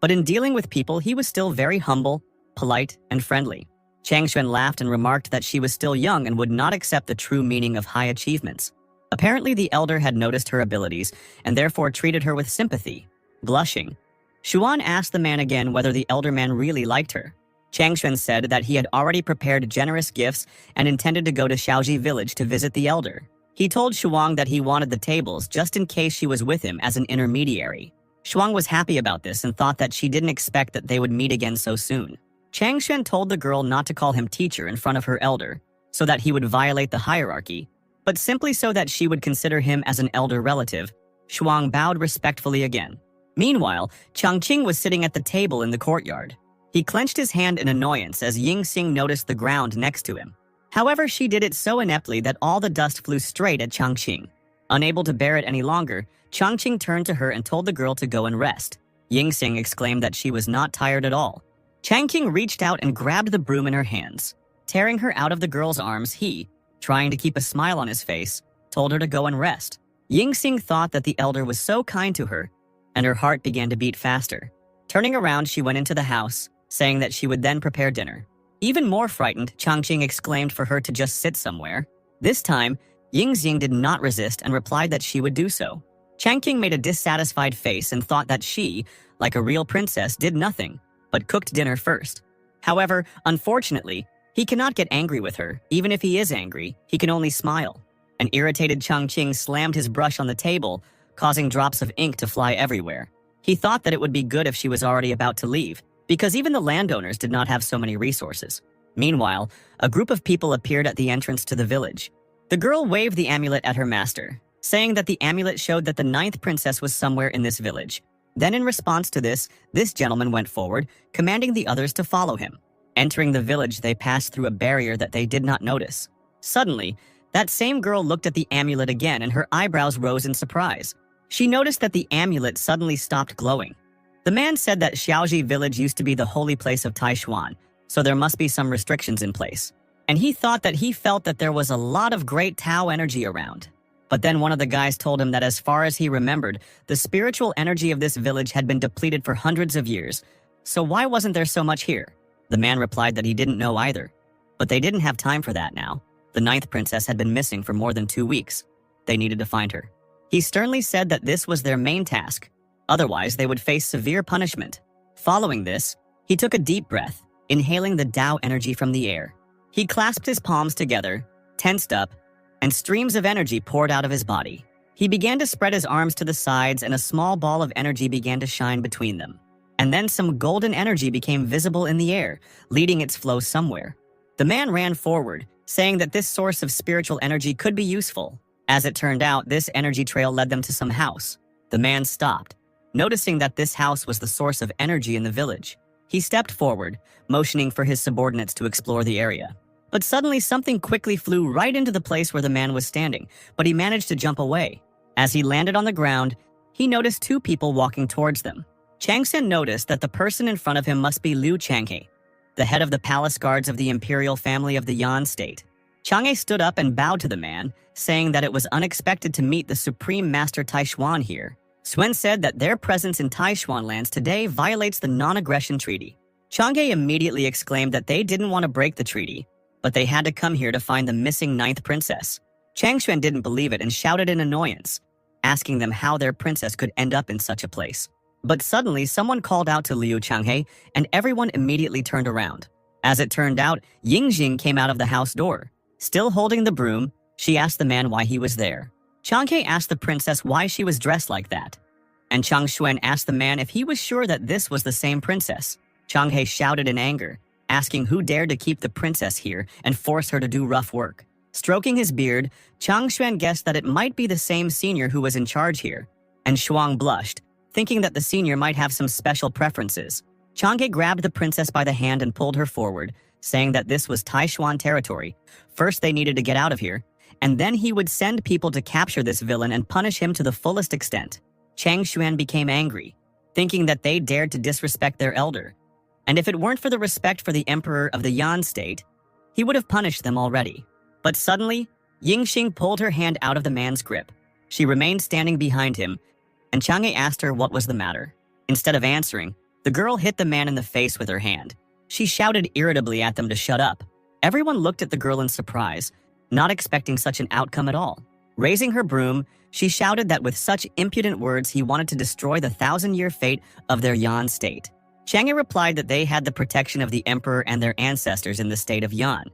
but in dealing with people, he was still very humble, polite, and friendly. Chang Xuan laughed and remarked that she was still young and would not accept the true meaning of high achievements. Apparently, the elder had noticed her abilities and therefore treated her with sympathy. Blushing, Shuan asked the man again whether the elder man really liked her. Chang Xuan said that he had already prepared generous gifts and intended to go to Xiaoji village to visit the elder. He told Shuang that he wanted the tables just in case she was with him as an intermediary. Shuang was happy about this and thought that she didn't expect that they would meet again so soon. Chang Xuan told the girl not to call him teacher in front of her elder, so that he would violate the hierarchy, but simply so that she would consider him as an elder relative. Shuang bowed respectfully again. Meanwhile, Changqing was sitting at the table in the courtyard. He clenched his hand in annoyance as Ying Xing noticed the ground next to him. However, she did it so ineptly that all the dust flew straight at Changqing. Unable to bear it any longer, Changqing turned to her and told the girl to go and rest. Ying Xing exclaimed that she was not tired at all. Changqing reached out and grabbed the broom in her hands. Tearing her out of the girl's arms, he, trying to keep a smile on his face, told her to go and rest. Ying Xing thought that the elder was so kind to her, and her heart began to beat faster. Turning around, she went into the house, saying that she would then prepare dinner. Even more frightened, Changqing exclaimed for her to just sit somewhere. This time, Ying Xing did not resist and replied that she would do so. Changqing made a dissatisfied face and thought that she, like a real princess, did nothing, but cooked dinner first. However, unfortunately, he cannot get angry with her. Even if he is angry, he can only smile. An irritated Changqing slammed his brush on the table, causing drops of ink to fly everywhere. He thought that it would be good if she was already about to leave, because even the landowners did not have so many resources. Meanwhile, a group of people appeared at the entrance to the village. The girl waved the amulet at her master, saying that the amulet showed that the 9th princess was somewhere in this village. Then in response to this gentleman went forward, commanding the others to follow him. Entering the village, they passed through a barrier that they did not notice. Suddenly, that same girl looked at the amulet again and her eyebrows rose in surprise. She noticed that the amulet suddenly stopped glowing. The man said that Xiaoji village used to be the holy place of Taishuan, so there must be some restrictions in place. And he thought that he felt that there was a lot of great Tao energy around. But then one of the guys told him that as far as he remembered, the spiritual energy of this village had been depleted for hundreds of years. So why wasn't there so much here? The man replied that he didn't know either. But they didn't have time for that now. The 9th princess had been missing for more than 2 weeks. They needed to find her. He sternly said that this was their main task. Otherwise, they would face severe punishment. Following this, he took a deep breath, inhaling the Tao energy from the air. He clasped his palms together, tensed up, and streams of energy poured out of his body. He began to spread his arms to the sides, and a small ball of energy began to shine between them. And then some golden energy became visible in the air, leading its flow somewhere. The man ran forward, saying that this source of spiritual energy could be useful. As it turned out, this energy trail led them to some house. The man stopped, noticing that this house was the source of energy in the village. He stepped forward, motioning for his subordinates to explore the area. But suddenly something quickly flew right into the place where the man was standing, but he managed to jump away. As he landed on the ground, he noticed 2 people walking towards them. Changsen noticed that the person in front of him must be Liu Changhe, the head of the palace guards of the imperial family of the Yan state. Changhe stood up and bowed to the man, saying that it was unexpected to meet the Supreme Master Taishuan here. Suen said that their presence in Taishuan lands today violates the non-aggression treaty. Changhe immediately exclaimed that they didn't want to break the treaty, but they had to come here to find the missing 9th princess. Changxuan didn't believe it and shouted in annoyance, asking them how their princess could end up in such a place. But suddenly, someone called out to Liu Changhe, and everyone immediately turned around. As it turned out, Yingjing came out of the house door. Still holding the broom, she asked the man why he was there. Changhe asked the princess why she was dressed like that. And Changxuan asked the man if he was sure that this was the same princess. Changhe shouted in anger, asking who dared to keep the princess here and force her to do rough work. Stroking his beard, Changxuan guessed that it might be the same senior who was in charge here, and Shuang blushed, thinking that the senior might have some special preferences. Changhe grabbed the princess by the hand and pulled her forward, saying that this was Taishuan territory. First they needed to get out of here, and then he would send people to capture this villain and punish him to the fullest extent. Changxuan became angry, thinking that they dared to disrespect their elder. And if it weren't for the respect for the emperor of the Yan state, he would have punished them already. But suddenly, Yingxing pulled her hand out of the man's grip. She remained standing behind him, and Chang'e asked her what was the matter. Instead of answering, the girl hit the man in the face with her hand. She shouted irritably at them to shut up. Everyone looked at the girl in surprise, not expecting such an outcome at all. Raising her broom, she shouted that with such impudent words he wanted to destroy the 1,000-year fate of their Yan state. Chang'e replied that they had the protection of the emperor and their ancestors in the state of Yan,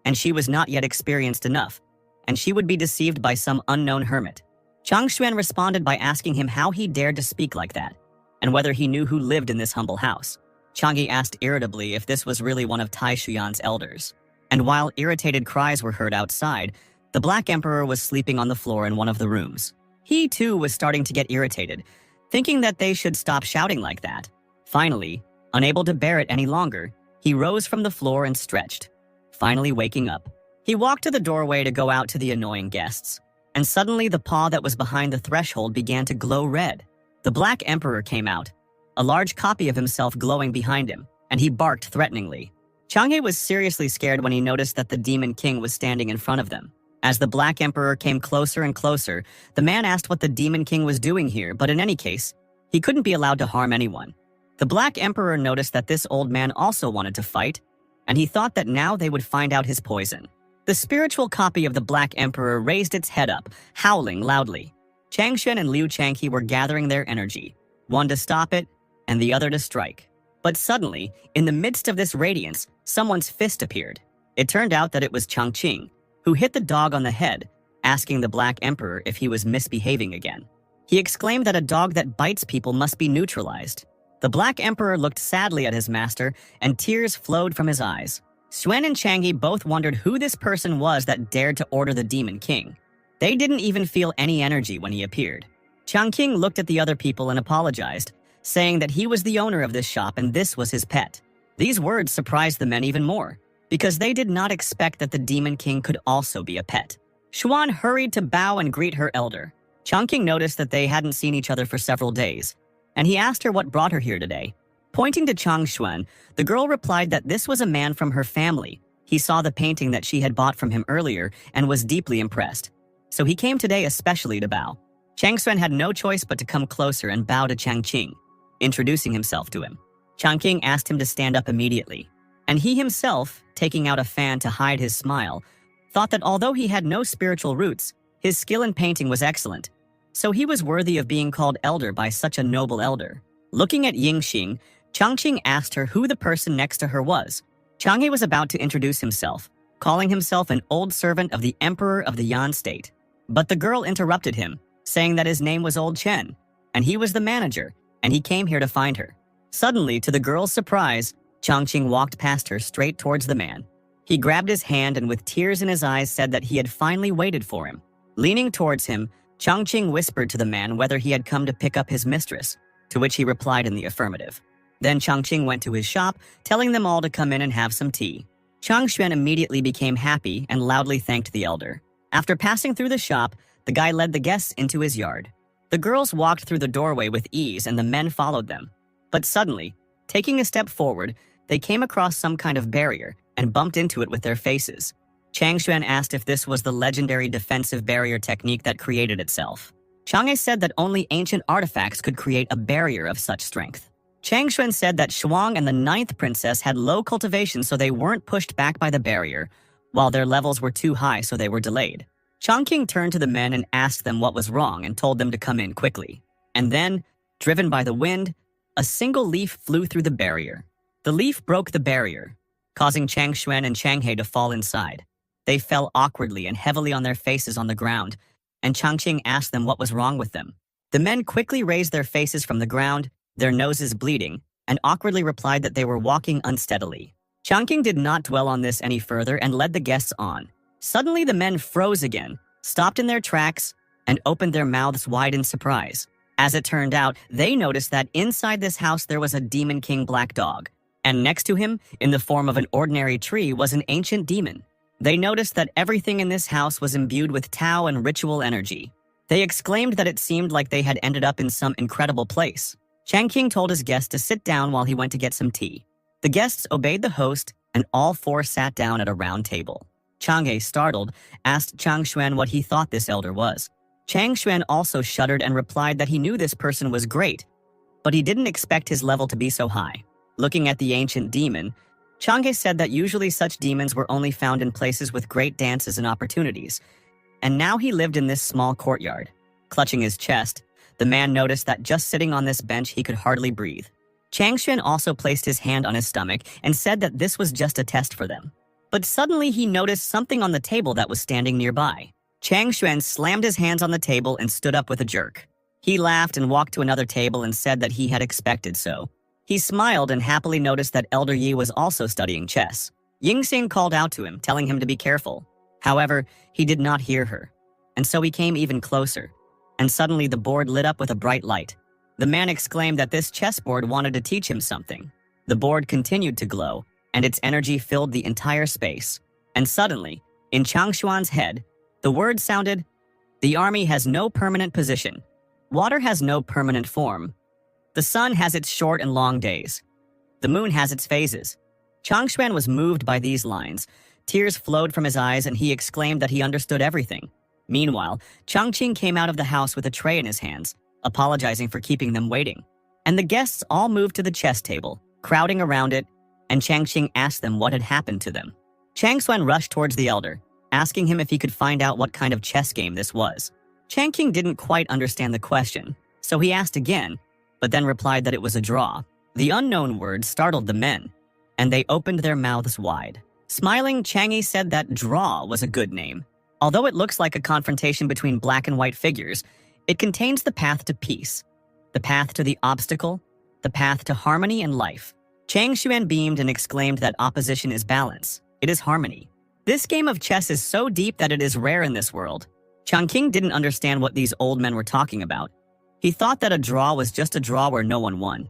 and she was not yet experienced enough, and she would be deceived by some unknown hermit. Changxuan responded by asking him how he dared to speak like that, and whether he knew who lived in this humble house. Chang'e asked irritably if this was really one of Tai Shuyan's elders. And while irritated cries were heard outside, the Black Emperor was sleeping on the floor in one of the rooms. He too was starting to get irritated, thinking that they should stop shouting like that. Finally, unable to bear it any longer, he rose from the floor and stretched. Finally waking up, he walked to the doorway to go out to the annoying guests. And suddenly the paw that was behind the threshold began to glow red. The Black Emperor came out, a large copy of himself glowing behind him, and he barked threateningly. Chang'e was seriously scared when he noticed that the Demon King was standing in front of them. As the Black Emperor came closer and closer, the man asked what the Demon King was doing here, but in any case, he couldn't be allowed to harm anyone. The Black Emperor noticed that this old man also wanted to fight, and he thought that now they would find out his poison. The spiritual copy of the Black Emperor raised its head up, howling loudly. Changxuan and Liu Changhe were gathering their energy, one to stop it and the other to strike. But suddenly, in the midst of this radiance, someone's fist appeared. It turned out that it was Changqing, who hit the dog on the head, asking the Black Emperor if he was misbehaving again. He exclaimed that a dog that bites people must be neutralized. The Black Emperor looked sadly at his master, and tears flowed from his eyes. Suen and Chang'e both wondered who this person was that dared to order the Demon King. They didn't even feel any energy when he appeared. Changqing looked at the other people and apologized, saying that he was the owner of this shop and this was his pet. These words surprised the men even more, because they did not expect that the Demon King could also be a pet. Xuan hurried to bow and greet her elder. Changqing noticed that they hadn't seen each other for several days, and he asked her what brought her here today. Pointing to Changxuan, the girl replied that this was a man from her family. He saw the painting that she had bought from him earlier and was deeply impressed. so he came today especially to bow. Chang Xuan had no choice but to come closer and bow to Chang Qing, introducing himself to him. Chang Qing asked him to stand up immediately, and he himself, taking out a fan to hide his smile, thought that although he had no spiritual roots, his skill in painting was excellent, so he was worthy of being called elder by such a noble elder. Looking at Ying Xing, Chang Qing asked her who the person next to her was. Chang He was about to introduce himself, calling himself an old servant of the Emperor of the Yan state. But the girl interrupted him, saying that his name was Old Chen, and he was the manager, and he came here to find her. Suddenly, to the girl's surprise, Chang Qing walked past her straight towards the man. He grabbed his hand and with tears in his eyes said that he had finally waited for him. Leaning towards him, Chang Qing whispered to the man whether he had come to pick up his mistress, to which he replied in the affirmative. Then Chang Qing went to his shop, telling them all to come in and have some tea. Chang Xuan immediately became happy and loudly thanked the elder. After passing through the shop, the guy led the guests into his yard. The girls walked through the doorway with ease and the men followed them. But suddenly, taking a step forward, they came across some kind of barrier and bumped into it with their faces. Chang Xuan asked if this was the legendary defensive barrier technique that created itself. Chang He said that only ancient artifacts could create a barrier of such strength. Chang Xuan said that Shuang and the 9th princess had low cultivation so they weren't pushed back by the barrier, while their levels were too high so they were delayed. Chang Qing turned to the men and asked them what was wrong and told them to come in quickly. And then, driven by the wind, a single leaf flew through the barrier. The leaf broke the barrier, causing Chang Xuan and Chang He to fall inside. They fell awkwardly and heavily on their faces on the ground, and Chang Qing asked them what was wrong with them. The men quickly raised their faces from the ground, their noses bleeding, and awkwardly replied that they were walking unsteadily. Chang Qing did not dwell on this any further and led the guests on. Suddenly the men froze again, stopped in their tracks, and opened their mouths wide in surprise. As it turned out, they noticed that inside this house there was a Demon King black dog, and next to him, in the form of an ordinary tree, was an ancient demon. They noticed that everything in this house was imbued with Tao and ritual energy. They exclaimed that it seemed like they had ended up in some incredible place. Chang Qing told his guests to sit down while he went to get some tea. The guests obeyed the host, and all four sat down at a round table. Chang He, startled, asked Chang Xuan what he thought this elder was. Chang Xuan also shuddered and replied that he knew this person was great, but he didn't expect his level to be so high. Looking at the ancient demon, Chang He said that usually such demons were only found in places with great dances and opportunities, and now he lived in this small courtyard. Clutching his chest, the man noticed that just sitting on this bench he could hardly breathe. Chang Xuan also placed his hand on his stomach and said that this was just a test for them. But suddenly he noticed something on the table that was standing nearby. Chang Xuan slammed his hands on the table and stood up with a jerk. He laughed and walked to another table and said that he had expected so. He smiled and happily noticed that Elder Yi was also studying chess. Ying Xing called out to him, telling him to be careful. However, he did not hear her, and so he came even closer. And suddenly the board lit up with a bright light. The man exclaimed that this chessboard wanted to teach him something. The board continued to glow, and its energy filled the entire space. And suddenly, in Chang Xuan's head, the word sounded, "The army has no permanent position. Water has no permanent form. The sun has its short and long days. The moon has its phases." Chang Xuan was moved by these lines. Tears flowed from his eyes and he exclaimed that he understood everything. Meanwhile, Chang Qing came out of the house with a tray in his hands, apologizing for keeping them waiting. And the guests all moved to the chess table, crowding around it, and Chang Qing asked them what had happened to them. Chang Xuan rushed towards the elder, asking him if he could find out what kind of chess game this was. Chang Qing didn't quite understand the question, so he asked again, but then replied that it was a draw. The unknown word startled the men, and they opened their mouths wide. Smiling, Chang Yi said that draw was a good name. Although it looks like a confrontation between black and white figures, it contains the path to peace, the path to the obstacle, the path to harmony and life. Chang Xuan beamed and exclaimed that opposition is balance. It is harmony. This game of chess is so deep that it is rare in this world. Chang Qing didn't understand what these old men were talking about. He thought that a draw was just a draw where no one won.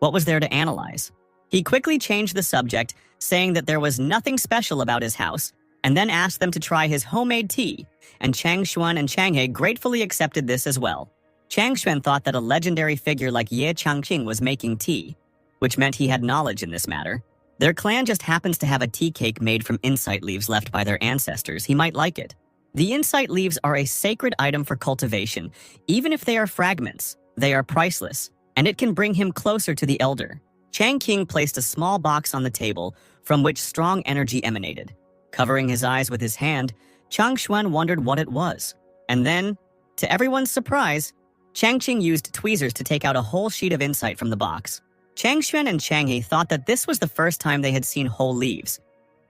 What was there to analyze? He quickly changed the subject, saying that there was nothing special about his house, and then asked them to try his homemade tea, and Chang Xuan and Chang He gratefully accepted this as well. Chang Xuan thought that a legendary figure like Ye Changqing was making tea, which meant he had knowledge in this matter. Their clan just happens to have a tea cake made from insight leaves left by their ancestors. He might like it. The insight leaves are a sacred item for cultivation. Even if they are fragments, they are priceless, and it can bring him closer to the elder. Chang King placed a small box on the table from which strong energy emanated. Covering his eyes with his hand, Chang Xuan wondered what it was. And then, to everyone's surprise, Chang Qing used tweezers to take out a whole sheet of insight from the box. Chang Xuan and Chang He thought that this was the first time they had seen whole leaves.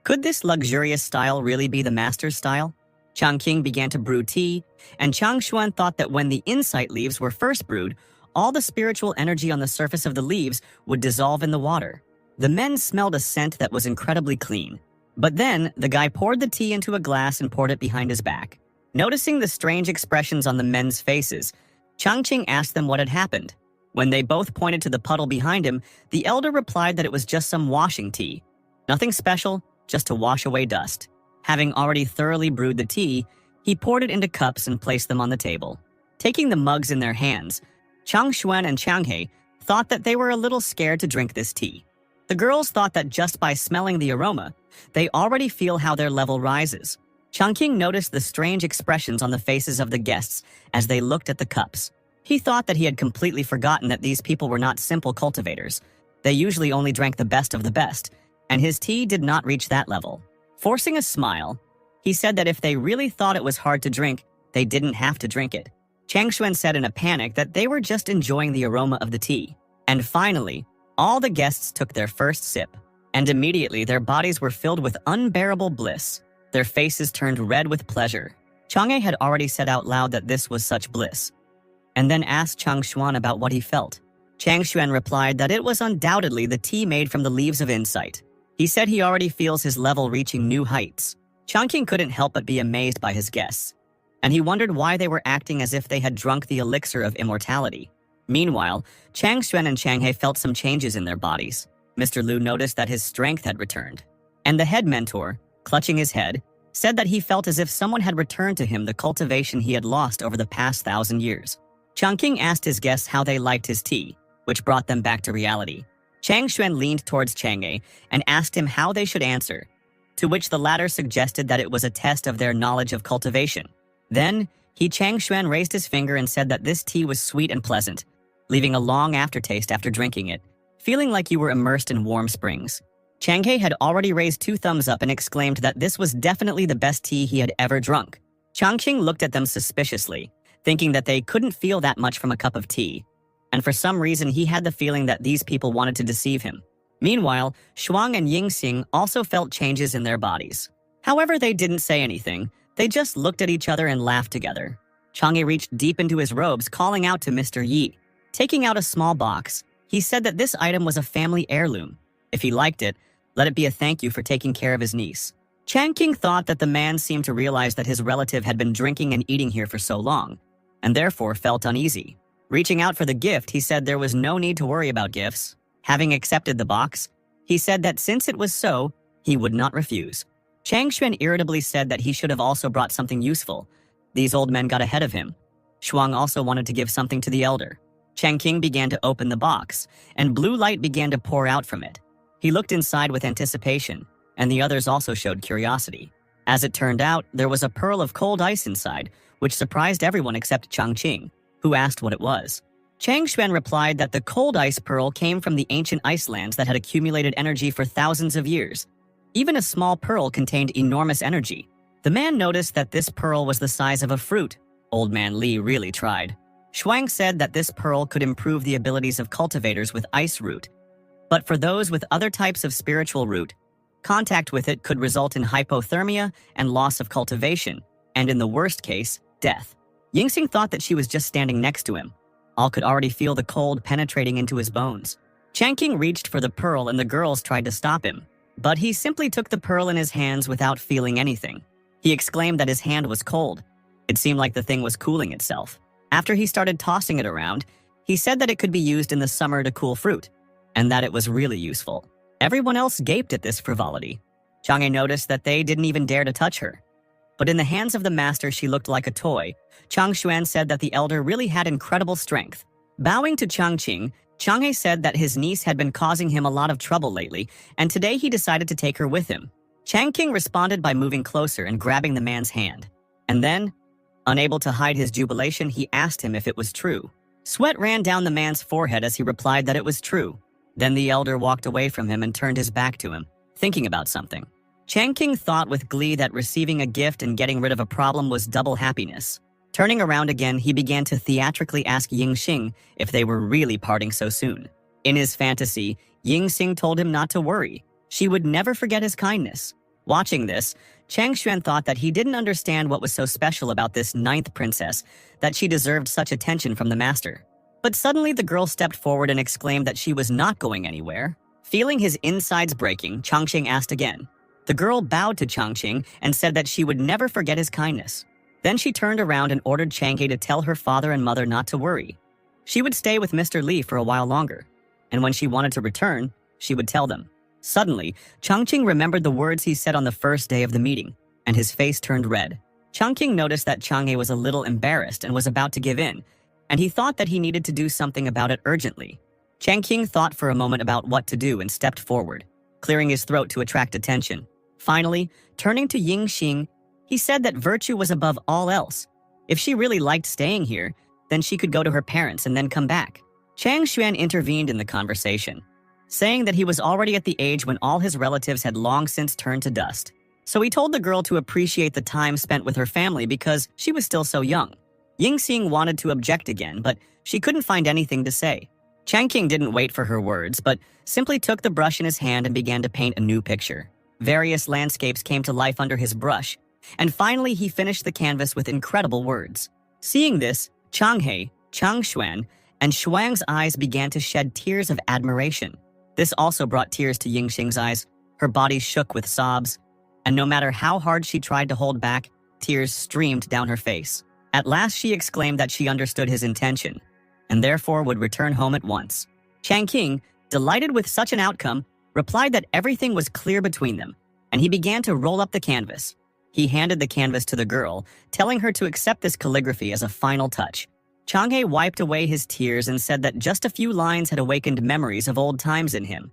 Could this luxurious style really be the master's style? Chang King began to brew tea, and Chang Xuan thought that when the insight leaves were first brewed, all the spiritual energy on the surface of the leaves would dissolve in the water. The men smelled a scent that was incredibly clean. But then, the guy poured the tea into a glass and poured it behind his back. Noticing the strange expressions on the men's faces, Chang Qing asked them what had happened. When they both pointed to the puddle behind him, the elder replied that it was just some washing tea. Nothing special, just to wash away dust. Having already thoroughly brewed the tea, he poured it into cups and placed them on the table. Taking the mugs in their hands, Chang Xuan and Chang He thought that they were a little scared to drink this tea. The girls thought that just by smelling the aroma, they already feel how their level rises. Chang King noticed the strange expressions on the faces of the guests as they looked at the cups. He thought that he had completely forgotten that these people were not simple cultivators. They usually only drank the best of the best, and his tea did not reach that level. Forcing a smile, he said that if they really thought it was hard to drink, they didn't have to drink it. Chang Xuan said in a panic that they were just enjoying the aroma of the tea. And finally, all the guests took their first sip, and immediately their bodies were filled with unbearable bliss. Their faces turned red with pleasure. Chang He had already said out loud that this was such bliss, and then asked Chang Xuan about what he felt. Chang Xuan replied that it was undoubtedly the tea made from the leaves of insight. He said he already feels his level reaching new heights. Chang King couldn't help but be amazed by his guests, and he wondered why they were acting as if they had drunk the elixir of immortality. Meanwhile, Chang Xuan and Chang He felt some changes in their bodies. Mr. Liu noticed that his strength had returned, and the head mentor, clutching his head, said that he felt as if someone had returned to him the cultivation he had lost over the past 1,000 years. Chang King asked his guests how they liked his tea, which brought them back to reality. Chang Xuan leaned towards Chang He and asked him how they should answer, to which the latter suggested that it was a test of their knowledge of cultivation. Then, Chang Xuan raised his finger and said that this tea was sweet and pleasant, leaving a long aftertaste after drinking it, feeling like you were immersed in warm springs. Chang He had already raised 2 thumbs up and exclaimed that this was definitely the best tea he had ever drunk. Chang Qing looked at them suspiciously, thinking that they couldn't feel that much from a cup of tea, and for some reason he had the feeling that these people wanted to deceive him. Meanwhile, Shuang and Yingxing also felt changes in their bodies. However, they didn't say anything, they just looked at each other and laughed together. Chang He reached deep into his robes, calling out to Mr. Yi. Taking out a small box, he said that this item was a family heirloom. If he liked it, let it be a thank you for taking care of his niece. Chang King thought that the man seemed to realize that his relative had been drinking and eating here for so long, and therefore felt uneasy. Reaching out for the gift, he said there was no need to worry about gifts. Having accepted the box, he said that since it was so, he would not refuse. Chang Xuan irritably said that he should have also brought something useful. These old men got ahead of him. Shuang also wanted to give something to the elder. Chang King began to open the box, and blue light began to pour out from it. He looked inside with anticipation, and the others also showed curiosity. As it turned out, there was a pearl of cold ice inside, which surprised everyone except Chang Qing, who asked what it was. Chang Xuan replied that the cold ice pearl came from the ancient icelands that had accumulated energy for thousands of years. Even a small pearl contained enormous energy. The man noticed that this pearl was the size of a fruit. Old man Li really tried. Shuang said that this pearl could improve the abilities of cultivators with ice root. But for those with other types of spiritual root, contact with it could result in hypothermia and loss of cultivation, and in the worst case, death. Yingxing thought that she was just standing next to him. All could already feel the cold penetrating into his bones. Chang King reached for the pearl and the girls tried to stop him, but he simply took the pearl in his hands without feeling anything. He exclaimed that his hand was cold. It seemed like the thing was cooling itself. After he started tossing it around, he said that it could be used in the summer to cool fruit, and that it was really useful. Everyone else gaped at this frivolity. Chang He noticed that they didn't even dare to touch her. But in the hands of the master, she looked like a toy. Chang Xuan said that the elder really had incredible strength. Bowing to Chang Qing, Chang He said that his niece had been causing him a lot of trouble lately, and today he decided to take her with him. Chang King responded by moving closer and grabbing the man's hand. And then, unable to hide his jubilation, he asked him if it was true. Sweat ran down the man's forehead as he replied that it was true. Then the elder walked away from him and turned his back to him, thinking about something. Changqing thought with glee that receiving a gift and getting rid of a problem was double happiness. Turning around again, he began to theatrically ask Yingxing if they were really parting so soon. In his fantasy, Yingxing told him not to worry. She would never forget his kindness. Watching this, Changxuan thought that he didn't understand what was so special about this 9th princess, that she deserved such attention from the master. But suddenly the girl stepped forward and exclaimed that she was not going anywhere. Feeling his insides breaking, Changqing asked again. The girl bowed to Changqing and said that she would never forget his kindness. Then she turned around and ordered Changhe to tell her father and mother not to worry. She would stay with Mr. Li for a while longer, and when she wanted to return, she would tell them. Suddenly, Changqing remembered the words he said on the first day of the meeting, and his face turned red. Changqing noticed that Changhe was a little embarrassed and was about to give in, and he thought that he needed to do something about it urgently. Changqing thought for a moment about what to do and stepped forward, clearing his throat to attract attention. Finally, turning to Yingxing, he said that virtue was above all else. If she really liked staying here, then she could go to her parents and then come back. Changxuan intervened in the conversation, saying that he was already at the age when all his relatives had long since turned to dust. So he told the girl to appreciate the time spent with her family because she was still so young. Yingxing wanted to object again, but she couldn't find anything to say. Changqing didn't wait for her words, but simply took the brush in his hand and began to paint a new picture. Various landscapes came to life under his brush, and finally he finished the canvas with incredible words. Seeing this, Changhe, Changxuan, and Shuang's eyes began to shed tears of admiration. This also brought tears to Yingxing's eyes. Her body shook with sobs, and no matter how hard she tried to hold back, tears streamed down her face. At last she exclaimed that she understood his intention, and therefore would return home at once. Changqing, delighted with such an outcome, replied that everything was clear between them, and he began to roll up the canvas. He handed the canvas to the girl, telling her to accept this calligraphy as a final touch. Changhe wiped away his tears and said that just a few lines had awakened memories of old times in him.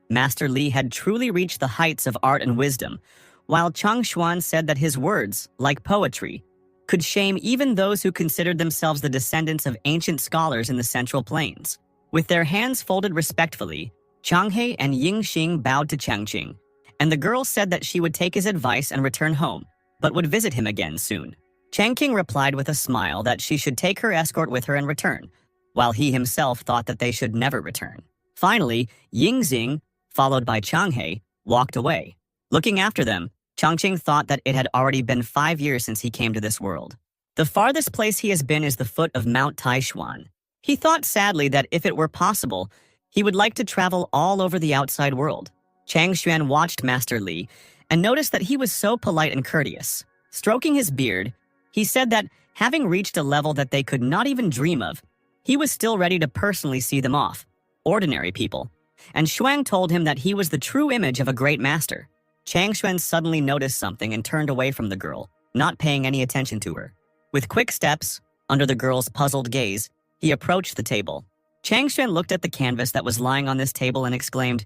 Master Li had truly reached the heights of art and wisdom, while Changxuan said that his words, like poetry, could shame even those who considered themselves the descendants of ancient scholars in the Central Plains. With their hands folded respectfully, Changhe and Yingxing bowed to Changqing, and the girl said that she would take his advice and return home, but would visit him again soon. Changqing replied with a smile that she should take her escort with her and return, while he himself thought that they should never return. Finally, Yingxing, followed by Changhe, walked away. Looking after them, Changqing thought that it had already been 5 years since he came to this world. The farthest place he has been is the foot of Mount Taishuan. He thought sadly that if it were possible, he would like to travel all over the outside world. Changxuan watched Master Li and noticed that he was so polite and courteous. Stroking his beard, he said that, having reached a level that they could not even dream of, he was still ready to personally see them off, ordinary people. And Shuang told him that he was the true image of a great master. Changxuan suddenly noticed something and turned away from the girl, not paying any attention to her. With quick steps, under the girl's puzzled gaze, he approached the table. Changxuan looked at the canvas that was lying on this table and exclaimed,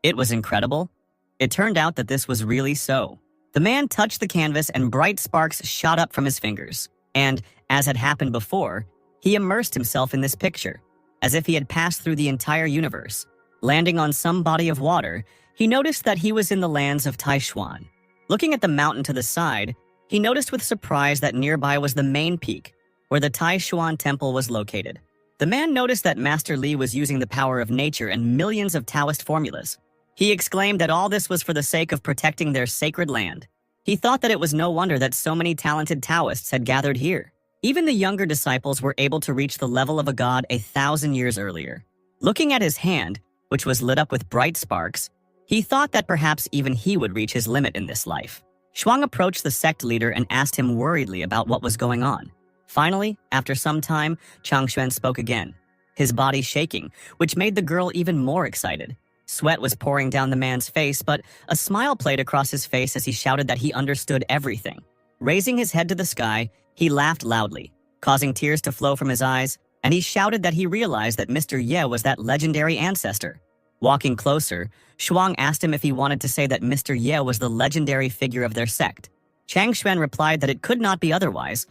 "It was incredible." It turned out that this was really so. The man touched the canvas and bright sparks shot up from his fingers. And, as had happened before, he immersed himself in this picture, as if he had passed through the entire universe. Landing on some body of water, he noticed that he was in the lands of Taishuan. Looking at the mountain to the side, he noticed with surprise that nearby was the main peak, where the Taishuan temple was located. The man noticed that Master Li was using the power of nature and millions of Taoist formulas. He exclaimed that all this was for the sake of protecting their sacred land. He thought that it was no wonder that so many talented Taoists had gathered here. Even the younger disciples were able to reach the level of a god 1,000 years earlier. Looking at his hand, which was lit up with bright sparks, he thought that perhaps even he would reach his limit in this life. Shuang approached the sect leader and asked him worriedly about what was going on. Finally, after some time, Changxuan spoke again, his body shaking, which made the girl even more excited. Sweat was pouring down the man's face, but a smile played across his face as he shouted that he understood everything. Raising his head to the sky, he laughed loudly, causing tears to flow from his eyes, and he shouted that he realized that Mr. Ye was that legendary ancestor. Walking closer, Shuang asked him if he wanted to say that Mr. Ye was the legendary figure of their sect. Chang Xuan replied that it could not be otherwise.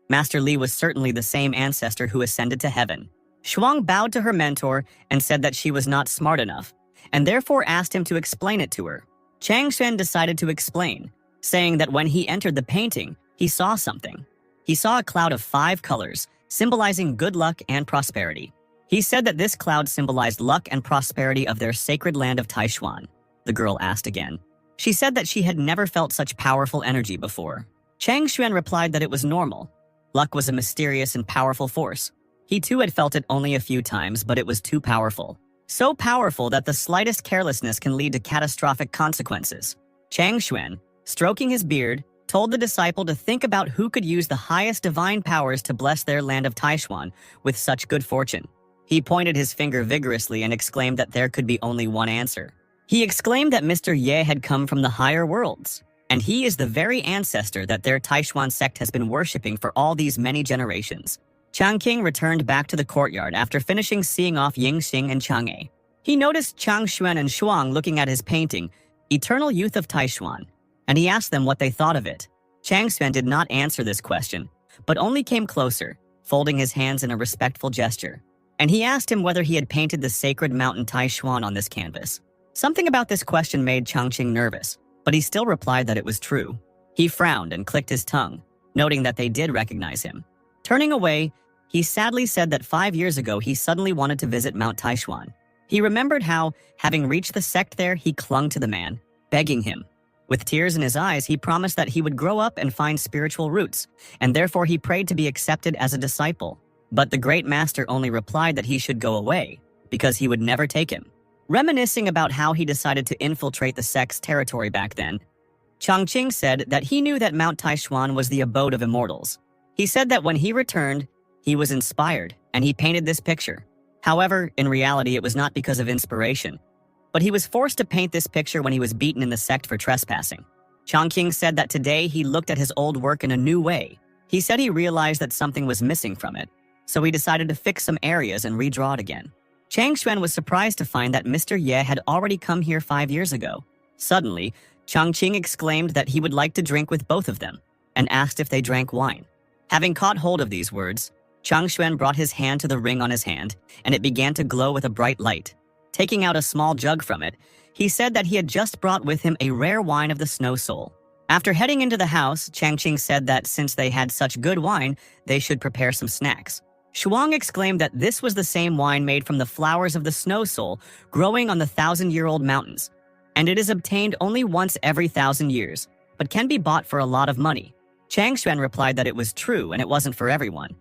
Master Li was certainly the same ancestor who ascended to heaven. Shuang bowed to her mentor and said that she was not smart enough, and therefore asked him to explain it to her. Chang Xuan decided to explain, saying that when he entered the painting, he saw something. He saw a cloud of 5 colors, symbolizing good luck and prosperity. He said that this cloud symbolized luck and prosperity of their sacred land of Taishuan. The girl asked again. She said that she had never felt such powerful energy before. Chang Xuan replied that it was normal. Luck was a mysterious and powerful force. He too had felt it only a few times, but it was too powerful. So powerful that the slightest carelessness can lead to catastrophic consequences. Chang Xuan, stroking his beard, told the disciple to think about who could use the highest divine powers to bless their land of Taishuan with such good fortune. He pointed his finger vigorously and exclaimed that there could be only one answer. He exclaimed that Mr. Ye had come from the higher worlds, and he is the very ancestor that their Taishuan sect has been worshipping for all these many generations. Changqing returned back to the courtyard after finishing seeing off Yingxing and Chang'e. He noticed Chang Xuan and Shuang looking at his painting, Eternal Youth of Taishuan, and he asked them what they thought of it. Chang Xuan did not answer this question, but only came closer, folding his hands in a respectful gesture. And he asked him whether he had painted the sacred mountain Taishuan on this canvas. Something about this question made Changqing nervous, but he still replied that it was true. He frowned and clicked his tongue, noting that they did recognize him. Turning away, he sadly said that 5 years ago he suddenly wanted to visit Mount Taishuan. He remembered how, having reached the sect there, he clung to the man, begging him. With tears in his eyes, he promised that he would grow up and find spiritual roots, and therefore he prayed to be accepted as a disciple. But the great master only replied that he should go away, because he would never take him. Reminiscing about how he decided to infiltrate the sect's territory back then, Changqing said that he knew that Mount Taishuan was the abode of immortals. He said that when he returned, he was inspired, and he painted this picture. However, in reality, it was not because of inspiration, but he was forced to paint this picture when he was beaten in the sect for trespassing. Changqing said that today he looked at his old work in a new way. He said he realized that something was missing from it, so he decided to fix some areas and redraw it again. Chang Xuan was surprised to find that Mr. Ye had already come here 5 years ago. Suddenly, Changqing exclaimed that he would like to drink with both of them, and asked if they drank wine. Having caught hold of these words, Chang Xuan brought his hand to the ring on his hand, and it began to glow with a bright light. Taking out a small jug from it, he said that he had just brought with him a rare wine of the Snow Soul. After heading into the house, Changqing said that since they had such good wine, they should prepare some snacks. Shuang exclaimed that this was the same wine made from the flowers of the Snow Soul growing on the 1,000-year-old mountains, and it is obtained only once every 1,000 years, but can be bought for a lot of money. Chang Xuan replied that it was true and it wasn't for everyone,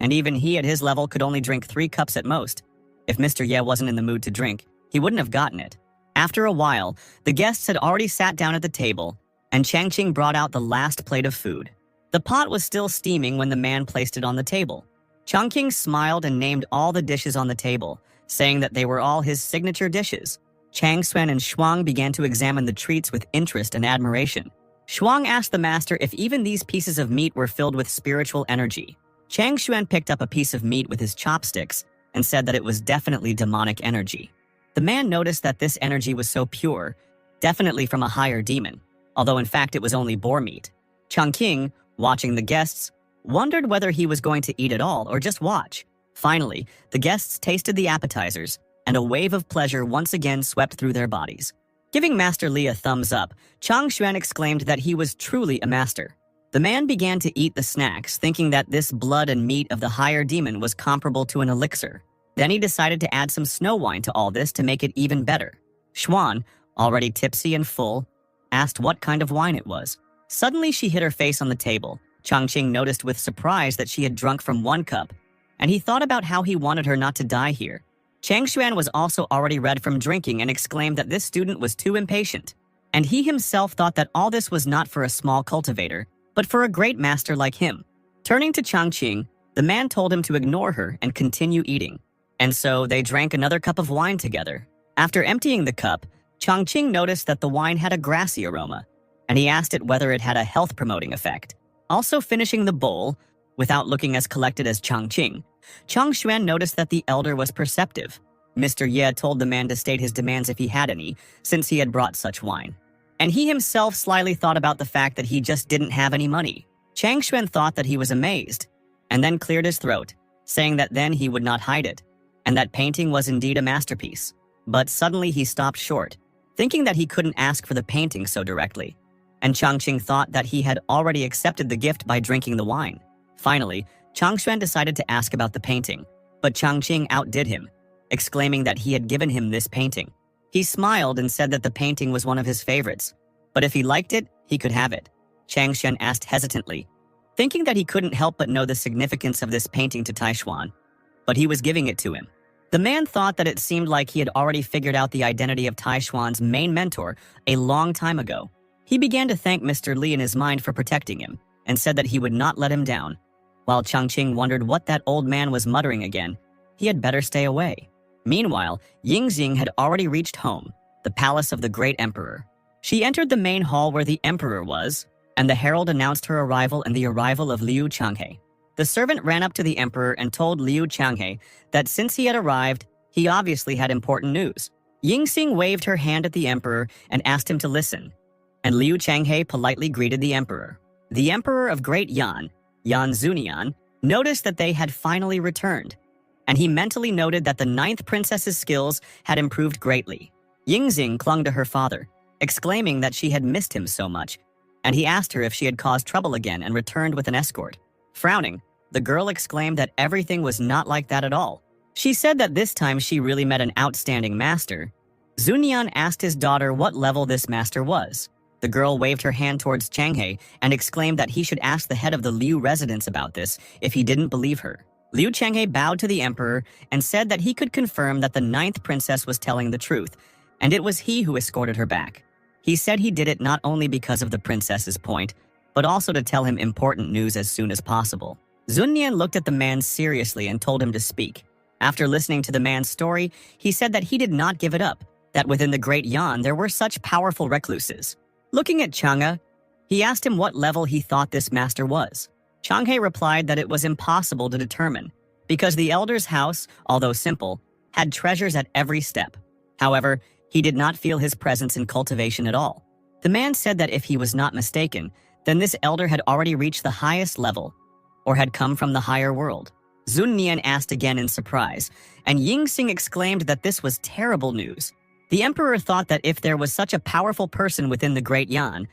and even he at his level could only drink 3 cups at most. If Mr. Ye wasn't in the mood to drink, he wouldn't have gotten it. After a while, the guests had already sat down at the table, and Changqing brought out the last plate of food. The pot was still steaming when the man placed it on the table. Changqing smiled and named all the dishes on the table, saying that they were all his signature dishes. Chang Xuan and Shuang began to examine the treats with interest and admiration. Shuang asked the master if even these pieces of meat were filled with spiritual energy. Chang Xuan picked up a piece of meat with his chopsticks and said that it was definitely demonic energy. The man noticed that this energy was so pure, definitely from a higher demon, although in fact it was only boar meat. Changqing, watching the guests, wondered whether he was going to eat at all or just watch. Finally, the guests tasted the appetizers, and a wave of pleasure once again swept through their bodies. Giving Master Li a thumbs up, Chang Xuan exclaimed that he was truly a master. The man began to eat the snacks, thinking that this blood and meat of the higher demon was comparable to an elixir. Then he decided to add some snow wine to all this to make it even better. Xuan, already tipsy and full, asked what kind of wine it was. Suddenly she hit her face on the table. Changqing noticed with surprise that she had drunk from 1 cup, and he thought about how he wanted her not to die here. Chang Xuan was also already red from drinking and exclaimed that this student was too impatient, and he himself thought that all this was not for a small cultivator, but for a great master like him. Turning to Changqing, the man told him to ignore her and continue eating, and so they drank another cup of wine together. After emptying the cup, Changqing noticed that the wine had a grassy aroma, and he asked it whether it had a health-promoting effect. Also finishing the bowl, without looking as collected as Changqing, Chang Xuan noticed that the elder was perceptive. Mr. Ye told the man to state his demands if he had any, since he had brought such wine. and he himself slyly thought about the fact that he just didn't have any money. Chang Xuan thought that he was amazed, and then cleared his throat, saying that then he would not hide it, and that painting was indeed a masterpiece. But suddenly he stopped short, thinking that he couldn't ask for the painting so directly, and Changqing thought that he had already accepted the gift by drinking the wine. Finally, Chang Xuan decided to ask about the painting, but Changqing outdid him, exclaiming that he had given him this painting. He smiled and said that the painting was one of his favorites, but if he liked it, he could have it. Chang Xuan asked hesitantly, thinking that he couldn't help but know the significance of this painting to Taishuan, but he was giving it to him. The man thought that it seemed like he had already figured out the identity of Taishuan's main mentor a long time ago. He began to thank Mr. Li in his mind for protecting him, and said that he would not let him down. While Changqing wondered what that old man was muttering again, he had better stay away. Meanwhile, Yingxing had already reached home, the palace of the great emperor. She entered the main hall where the emperor was, and the herald announced her arrival and the arrival of Liu Changhe. The servant ran up to the emperor and told Liu Changhe that since he had arrived, he obviously had important news. Yingxing waved her hand at the emperor and asked him to listen, and Liu Changhe politely greeted the emperor. The emperor of Great Yan, Yan Zunian, noticed that they had finally returned, and he mentally noted that the 9th princess's skills had improved greatly. Yingxing clung to her father, exclaiming that she had missed him so much, and he asked her if she had caused trouble again and returned with an escort. Frowning, the girl exclaimed that everything was not like that at all. She said that this time she really met an outstanding master. Zunian asked his daughter what level this master was. The girl waved her hand towards Changhe and exclaimed that he should ask the head of the Liu residence about this if he didn't believe her. Liu Changhe bowed to the emperor and said that he could confirm that the 9th princess was telling the truth, and it was he who escorted her back. He said he did it not only because of the princess's point, but also to tell him important news as soon as possible. Zunian looked at the man seriously and told him to speak. After listening to the man's story, he said that he did not give it up, that within the Great Yan there were such powerful recluses. Looking at Chang'e, he asked him what level he thought this master was. Chang'e replied that it was impossible to determine, because the elder's house, although simple, had treasures at every step. However, he did not feel his presence in cultivation at all. The man said that if he was not mistaken, then this elder had already reached the highest level, or had come from the higher world. Zunian asked again in surprise, and Yingxing exclaimed that this was terrible news. The emperor thought that if there was such a powerful person within the Great Yan,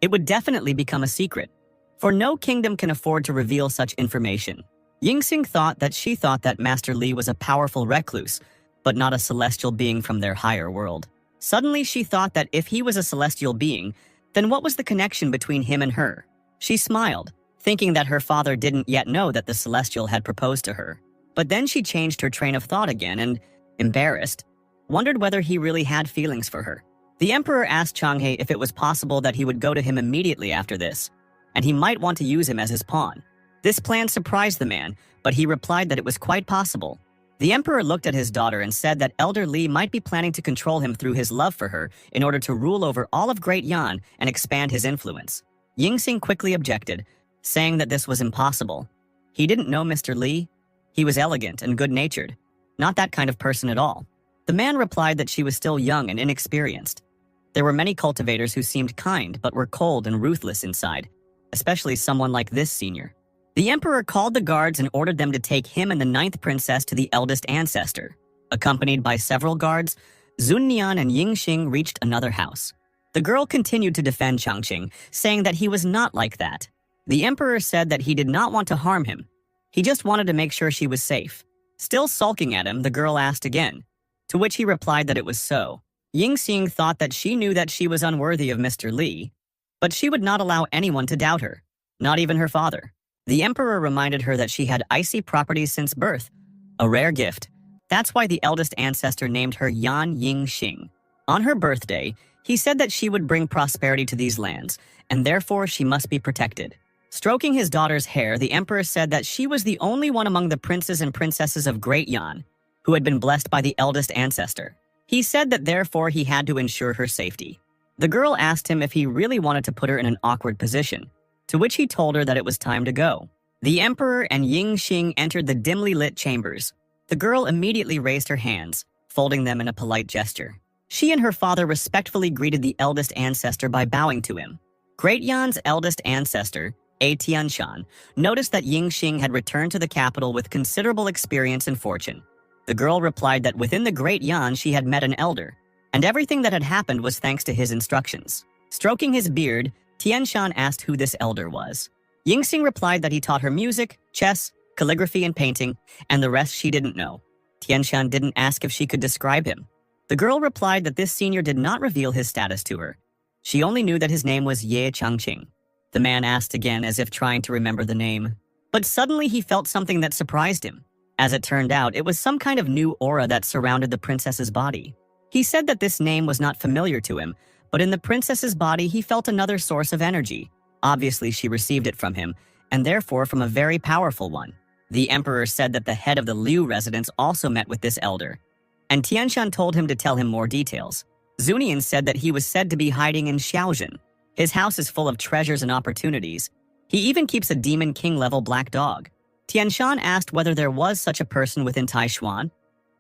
it would definitely become a secret, for no kingdom can afford to reveal such information. Yingxing thought that Master Li was a powerful recluse, but not a celestial being from their higher world. Suddenly she thought that if he was a celestial being, then what was the connection between him and her? She smiled, thinking that her father didn't yet know that the celestial had proposed to her. But then she changed her train of thought again and, embarrassed, wondered whether he really had feelings for her. The emperor asked Chang'e if it was possible that he would go to him immediately after this, and he might want to use him as his pawn. This plan surprised the man, but he replied that it was quite possible. The emperor looked at his daughter and said that Elder Li might be planning to control him through his love for her in order to rule over all of Great Yan and expand his influence. Yingxing quickly objected, saying that this was impossible. He didn't know Mr. Li. He was elegant and good-natured, not that kind of person at all. The man replied that she was still young and inexperienced. There were many cultivators who seemed kind but were cold and ruthless inside, especially someone like this senior. The emperor called the guards and ordered them to take him and the 9th princess to the eldest ancestor. Accompanied by several guards, Zunian and Yingxing reached another house. The girl continued to defend Changqing, saying that he was not like that. The emperor said that he did not want to harm him. He just wanted to make sure she was safe. Still sulking at him, the girl asked again, to which he replied that it was so. Yingxing thought that she knew that she was unworthy of Mr. Li, but she would not allow anyone to doubt her, not even her father. The emperor reminded her that she had icy properties since birth, a rare gift. That's why the eldest ancestor named her Yan Yingxing. On her birthday, he said that she would bring prosperity to these lands, and therefore she must be protected. Stroking his daughter's hair, the emperor said that she was the only one among the princes and princesses of Great Yan who had been blessed by the eldest ancestor. He said that therefore he had to ensure her safety. The girl asked him if he really wanted to put her in an awkward position, to which he told her that it was time to go. The emperor and Yingxing entered the dimly lit chambers. The girl immediately raised her hands, folding them in a polite gesture. She and her father respectfully greeted the eldest ancestor by bowing to him. Great Yan's eldest ancestor, Tianshan, noticed that Yingxing had returned to the capital with considerable experience and fortune. The girl replied that within the Great Yan she had met an elder, and everything that had happened was thanks to his instructions. Stroking his beard, Tianshan asked who this elder was. Yingxing replied that he taught her music, chess, calligraphy, and painting, and the rest she didn't know. Tianshan didn't ask if she could describe him. The girl replied that this senior did not reveal his status to her. She only knew that his name was Ye Changqing. The man asked again as if trying to remember the name. But suddenly he felt something that surprised him. As it turned out, it was some kind of new aura that surrounded the princess's body. He said that this name was not familiar to him, but in the princess's body he felt another source of energy. Obviously she received it from him, and therefore from a very powerful one. The emperor said that the head of the Liu residence also met with this elder, and Tianshan told him to tell him more details. Zunian said that he was said to be hiding in Xiaojin. His house is full of treasures and opportunities. He even keeps a Demon King-level black dog. Tianshan asked whether there was such a person within Taishuan,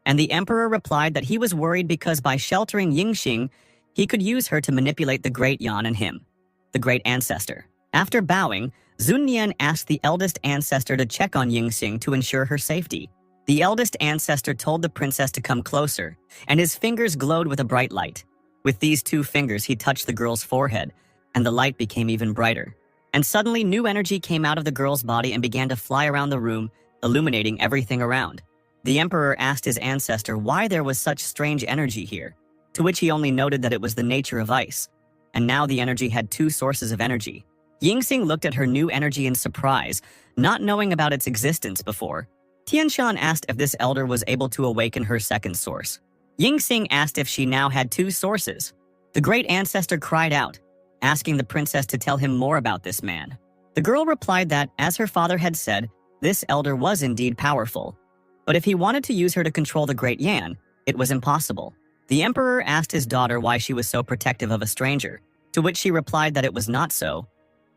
and the emperor replied that he was worried because by sheltering Yingxing, he could use her to manipulate the Great Yan and him, the Great Ancestor. After bowing, Zunnian asked the eldest ancestor to check on Yingxing to ensure her safety. The eldest ancestor told the princess to come closer, and his fingers glowed with a bright light. With these two fingers, he touched the girl's forehead, and the light became even brighter. And suddenly, new energy came out of the girl's body and began to fly around the room, illuminating everything around. The emperor asked his ancestor why there was such strange energy here, to which he only noted that it was the nature of ice. And now the energy had two sources of energy. Yingxing looked at her new energy in surprise, not knowing about its existence before. Tianshan asked if this elder was able to awaken her second source. Yingxing asked if she now had two sources. The great ancestor cried out, asking the princess to tell him more about this man. The girl replied that, as her father had said, this elder was indeed powerful. But if he wanted to use her to control the Great Yan, it was impossible. The emperor asked his daughter why she was so protective of a stranger, to which she replied that it was not so.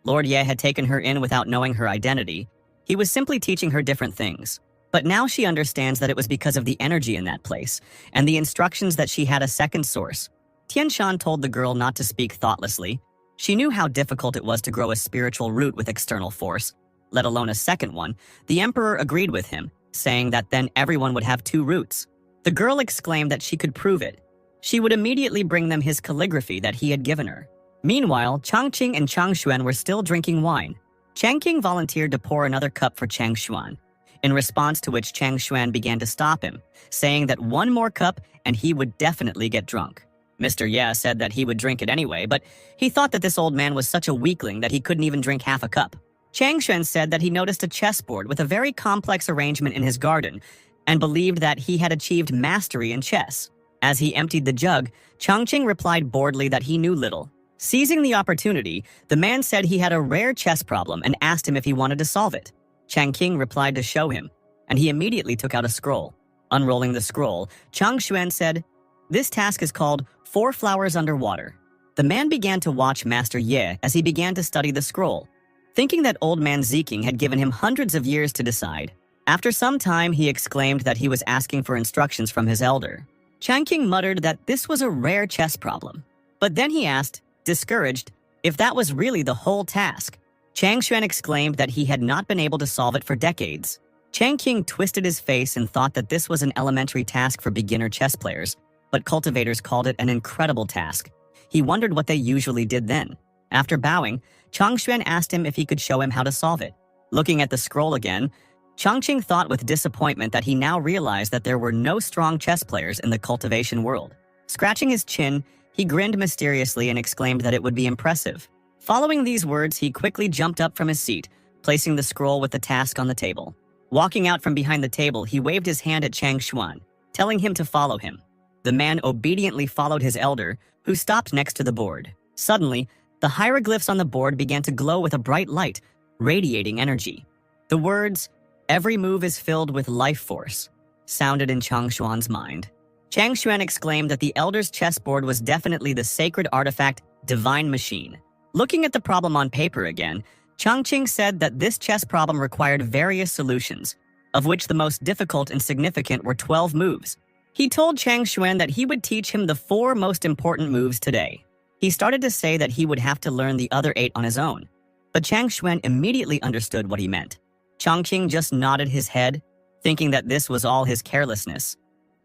Lord Ye had taken her in without knowing her identity. He was simply teaching her different things. But now she understands that it was because of the energy in that place, and the instructions that she had a second source. Tianshan told the girl not to speak thoughtlessly. She knew how difficult it was to grow a spiritual root with external force, let alone a second one. The emperor agreed with him, saying that then everyone would have two roots. The girl exclaimed that she could prove it. She would immediately bring them his calligraphy that he had given her. Meanwhile, Changqing and Changshuan were still drinking wine. Changqing volunteered to pour another cup for Changshuan, in response to which Changshuan began to stop him, saying that one more cup and he would definitely get drunk. Mr. Ye said that he would drink it anyway, but he thought that this old man was such a weakling that he couldn't even drink half a cup. Changshuan said that he noticed a chessboard with a very complex arrangement in his garden and believed that he had achieved mastery in chess. As he emptied the jug, Changqing replied boredly that he knew little. Seizing the opportunity, the man said he had a rare chess problem and asked him if he wanted to solve it. Changqing replied to show him, and he immediately took out a scroll. Unrolling the scroll, Changshuan said, "This task is called 4 Flowers Underwater." The man began to watch Master Ye as he began to study the scroll, thinking that old man Zeking had given him hundreds of years to decide. After some time, he exclaimed that he was asking for instructions from his elder. Changqing muttered that this was a rare chess problem. But then he asked, discouraged, if that was really the whole task. Changshuan exclaimed that he had not been able to solve it for decades. Changqing twisted his face and thought that this was an elementary task for beginner chess players, but cultivators called it an incredible task. He wondered what they usually did then. After bowing, Changshuan asked him if he could show him how to solve it. Looking at the scroll again, Changqing thought with disappointment that he now realized that there were no strong chess players in the cultivation world. Scratching his chin, he grinned mysteriously and exclaimed that it would be impressive. Following these words, he quickly jumped up from his seat, placing the scroll with the task on the table. Walking out from behind the table, he waved his hand at Changshuan, telling him to follow him. The man obediently followed his elder, who stopped next to the board. Suddenly, the hieroglyphs on the board began to glow with a bright light, radiating energy. The words, "Every move is filled with life force," sounded in Changshuan's mind. Changshuan exclaimed that the elder's chessboard was definitely the sacred artifact, Divine Machine. Looking at the problem on paper again, Changqing said that this chess problem required various solutions, of which the most difficult and significant were 12 moves. He told Chang Xuan that he would teach him the 4 most important moves today. He started to say that he would have to learn the other 8 on his own. But Chang Xuan immediately understood what he meant. Chongqing just nodded his head, thinking that this was all his carelessness.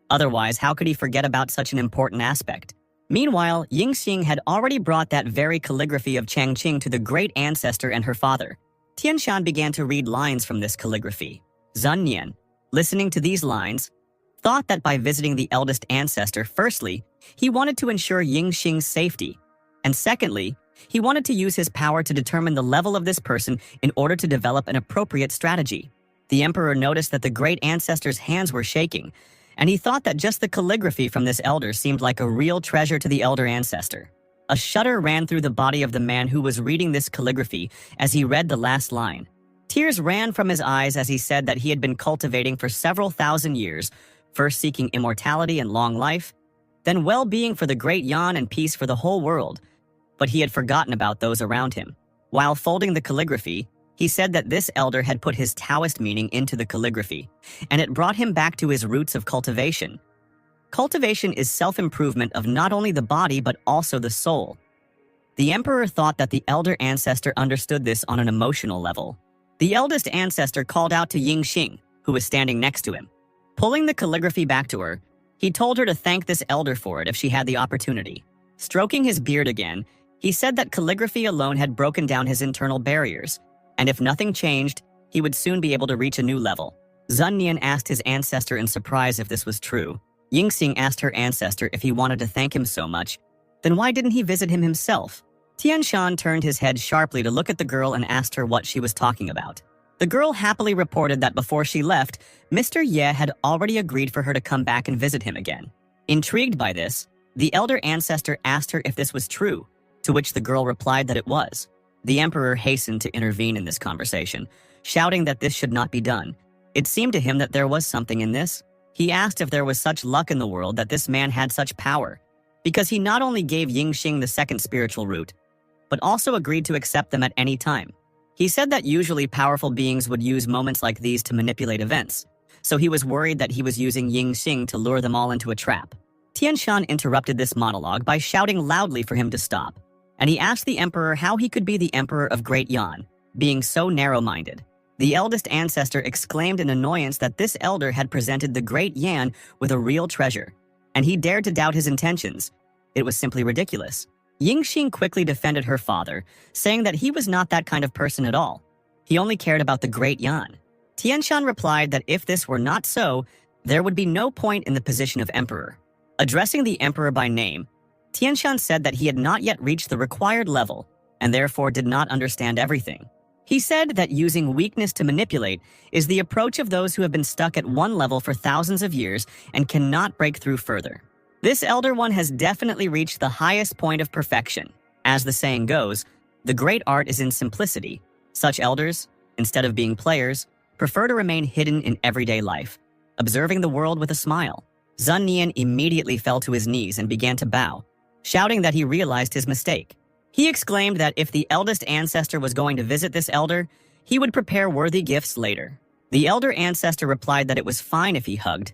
Otherwise, how could he forget about such an important aspect? Meanwhile, Yingxing had already brought that very calligraphy of Changqing to the great ancestor and her father. Tianshan began to read lines from this calligraphy. Zun Nian, listening to these lines, thought that by visiting the eldest ancestor, firstly, he wanted to ensure Yingxing's safety, and secondly, he wanted to use his power to determine the level of this person in order to develop an appropriate strategy. The emperor noticed that the great ancestor's hands were shaking, and he thought that just the calligraphy from this elder seemed like a real treasure to the elder ancestor. A shudder ran through the body of the man who was reading this calligraphy as he read the last line. Tears ran from his eyes as he said that he had been cultivating for several thousand years, first seeking immortality and long life, then well-being for the great Yan and peace for the whole world. But he had forgotten about those around him. While folding the calligraphy, he said that this elder had put his Taoist meaning into the calligraphy, and it brought him back to his roots of cultivation. Cultivation is self-improvement of not only the body but also the soul. The emperor thought that the elder ancestor understood this on an emotional level. The eldest ancestor called out to Yingxing, who was standing next to him. Pulling the calligraphy back to her, he told her to thank this elder for it if she had the opportunity. Stroking his beard again, he said that calligraphy alone had broken down his internal barriers, and if nothing changed, he would soon be able to reach a new level. Zun Nian asked his ancestor in surprise if this was true. Yingxing asked her ancestor if he wanted to thank him so much. Then why didn't he visit him himself? Tianshan turned his head sharply to look at the girl and asked her what she was talking about. The girl happily reported that before she left, Mr. Ye had already agreed for her to come back and visit him again. Intrigued by this, the elder ancestor asked her if this was true, to which the girl replied that it was. The emperor hastened to intervene in this conversation, shouting that this should not be done. It seemed to him that there was something in this. He asked if there was such luck in the world that this man had such power, because he not only gave Yingxing the second spiritual root, but also agreed to accept them at any time. He said that usually powerful beings would use moments like these to manipulate events, so he was worried that he was using Yingxing to lure them all into a trap. Tianshan interrupted this monologue by shouting loudly for him to stop, and he asked the emperor how he could be the emperor of Great Yan, being so narrow-minded. The eldest ancestor exclaimed in annoyance that this elder had presented the Great Yan with a real treasure, and he dared to doubt his intentions. It was simply ridiculous. Yingxing quickly defended her father, saying that he was not that kind of person at all. He only cared about the Great Yan. Tianshan replied that if this were not so, there would be no point in the position of emperor. Addressing the emperor by name, Tianshan said that he had not yet reached the required level, and therefore did not understand everything. He said that using weakness to manipulate is the approach of those who have been stuck at one level for thousands of years and cannot break through further. This elder one has definitely reached the highest point of perfection. As the saying goes, the great art is in simplicity. Such elders, instead of being players, prefer to remain hidden in everyday life, observing the world with a smile. Zun Nian immediately fell to his knees and began to bow, shouting that he realized his mistake. He exclaimed that if the eldest ancestor was going to visit this elder, he would prepare worthy gifts later. The elder ancestor replied that it was fine if he hugged,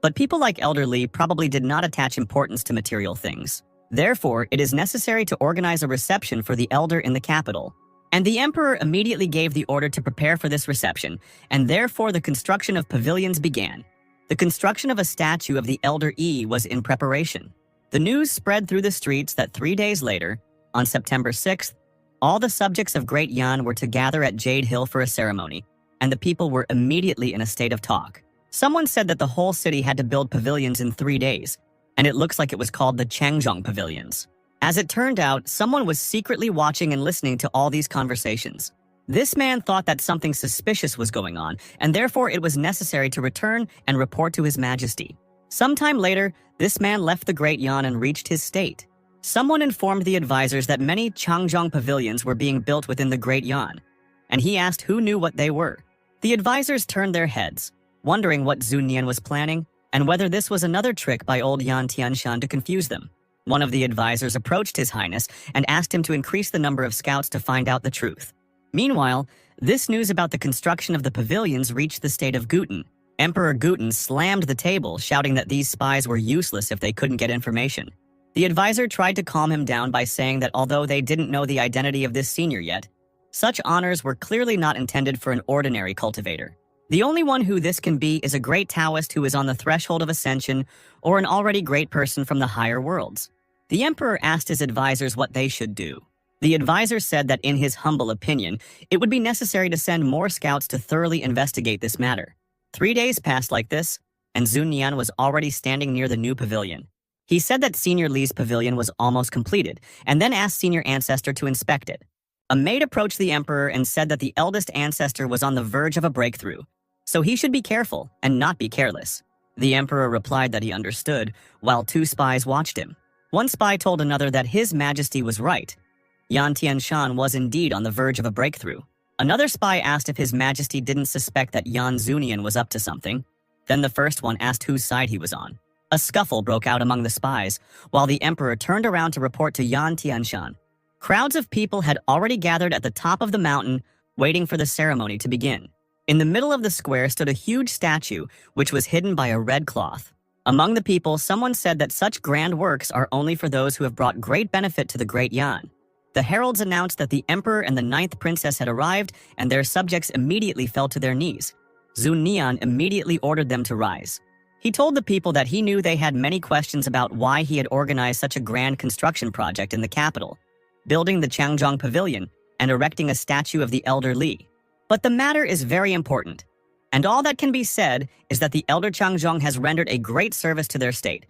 but people like Elder Li probably did not attach importance to material things. Therefore, it is necessary to organize a reception for the elder in the capital. And the emperor immediately gave the order to prepare for this reception, and therefore the construction of pavilions began. The construction of a statue of the elder Yi was in preparation. The news spread through the streets that 3 days later, on September 6th, all the subjects of Great Yan were to gather at Jade Hill for a ceremony, and the people were immediately in a state of talk. Someone said that the whole city had to build pavilions in 3 days, and it looks like it was called the Changzhong Pavilions. As it turned out, someone was secretly watching and listening to all these conversations. This man thought that something suspicious was going on, and therefore it was necessary to return and report to His Majesty. Sometime later, this man left the Great Yan and reached his state. Someone informed the advisors that many Changzhong pavilions were being built within the Great Yan, and he asked who knew what they were. The advisors turned their heads, wondering what Zun Nian was planning, and whether this was another trick by old Yan Tianshan to confuse them. One of the advisors approached His Highness and asked him to increase the number of scouts to find out the truth. Meanwhile, this news about the construction of the pavilions reached the state of Guten, Emperor Guten slammed the table, shouting that these spies were useless if they couldn't get information. The advisor tried to calm him down by saying that although they didn't know the identity of this senior yet, such honors were clearly not intended for an ordinary cultivator. The only one who this can be is a great Taoist who is on the threshold of ascension or an already great person from the higher worlds. The emperor asked his advisors what they should do. The advisor said that in his humble opinion, it would be necessary to send more scouts to thoroughly investigate this matter. 3 days passed like this, and Zunyan was already standing near the new pavilion. He said that Senior Li's pavilion was almost completed, and then asked Senior Ancestor to inspect it. A maid approached the emperor and said that the eldest ancestor was on the verge of a breakthrough, so he should be careful and not be careless. The emperor replied that he understood, while 2 spies watched him. One spy told another that His Majesty was right. Yan Tianshan was indeed on the verge of a breakthrough. Another spy asked if His Majesty didn't suspect that Yan Zunian was up to something. Then the first one asked whose side he was on. A scuffle broke out among the spies, while the emperor turned around to report to Yan Tianshan. Crowds of people had already gathered at the top of the mountain, waiting for the ceremony to begin. In the middle of the square stood a huge statue, which was hidden by a red cloth. Among the people, someone said that such grand works are only for those who have brought great benefit to the great Yan. The heralds announced that the emperor and the 9th princess had arrived, and their subjects immediately fell to their knees. Zun Nian immediately ordered them to rise. He told the people that he knew they had many questions about why he had organized such a grand construction project in the capital, building the Changzhong Pavilion and erecting a statue of the elder Li. But the matter is very important, and all that can be said is that the elder Changzhong has rendered a great service to their state,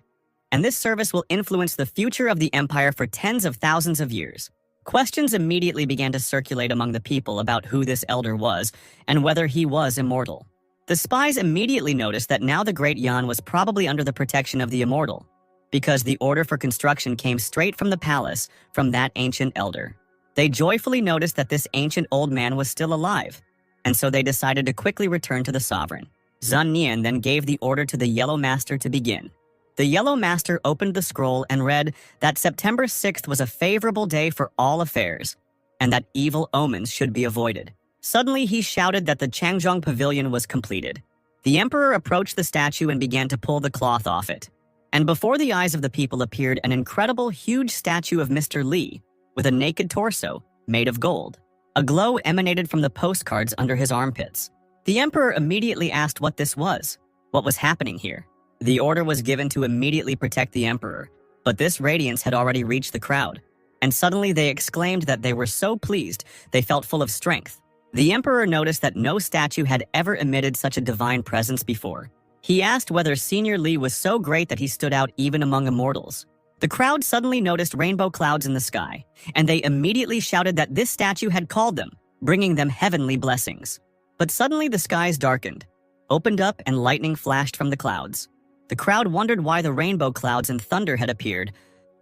and this service will influence the future of the empire for tens of thousands of years. Questions immediately began to circulate among the people about who this elder was and whether he was immortal. The spies immediately noticed that now the great Yan was probably under the protection of the immortal, because the order for construction came straight from the palace from that ancient elder. They joyfully noticed that this ancient old man was still alive, and so they decided to quickly return to the sovereign. Zun Nian then gave the order to the Yellow Master to begin. The Yellow Master opened the scroll and read that September 6th was a favorable day for all affairs, and that evil omens should be avoided. Suddenly, he shouted that the Changzhong Pavilion was completed. The emperor approached the statue and began to pull the cloth off it. And before the eyes of the people appeared an incredible, huge statue of Mr. Li, with a naked torso, made of gold. A glow emanated from the postcards under his armpits. The emperor immediately asked what this was. What was happening here? The order was given to immediately protect the emperor, but this radiance had already reached the crowd. And suddenly they exclaimed that they were so pleased, they felt full of strength. The emperor noticed that no statue had ever emitted such a divine presence before. He asked whether Senior Li was so great that he stood out even among immortals. The crowd suddenly noticed rainbow clouds in the sky, and they immediately shouted that this statue had called them, bringing them heavenly blessings. But suddenly the skies darkened, opened up, and lightning flashed from the clouds. The crowd wondered why the rainbow clouds and thunder had appeared,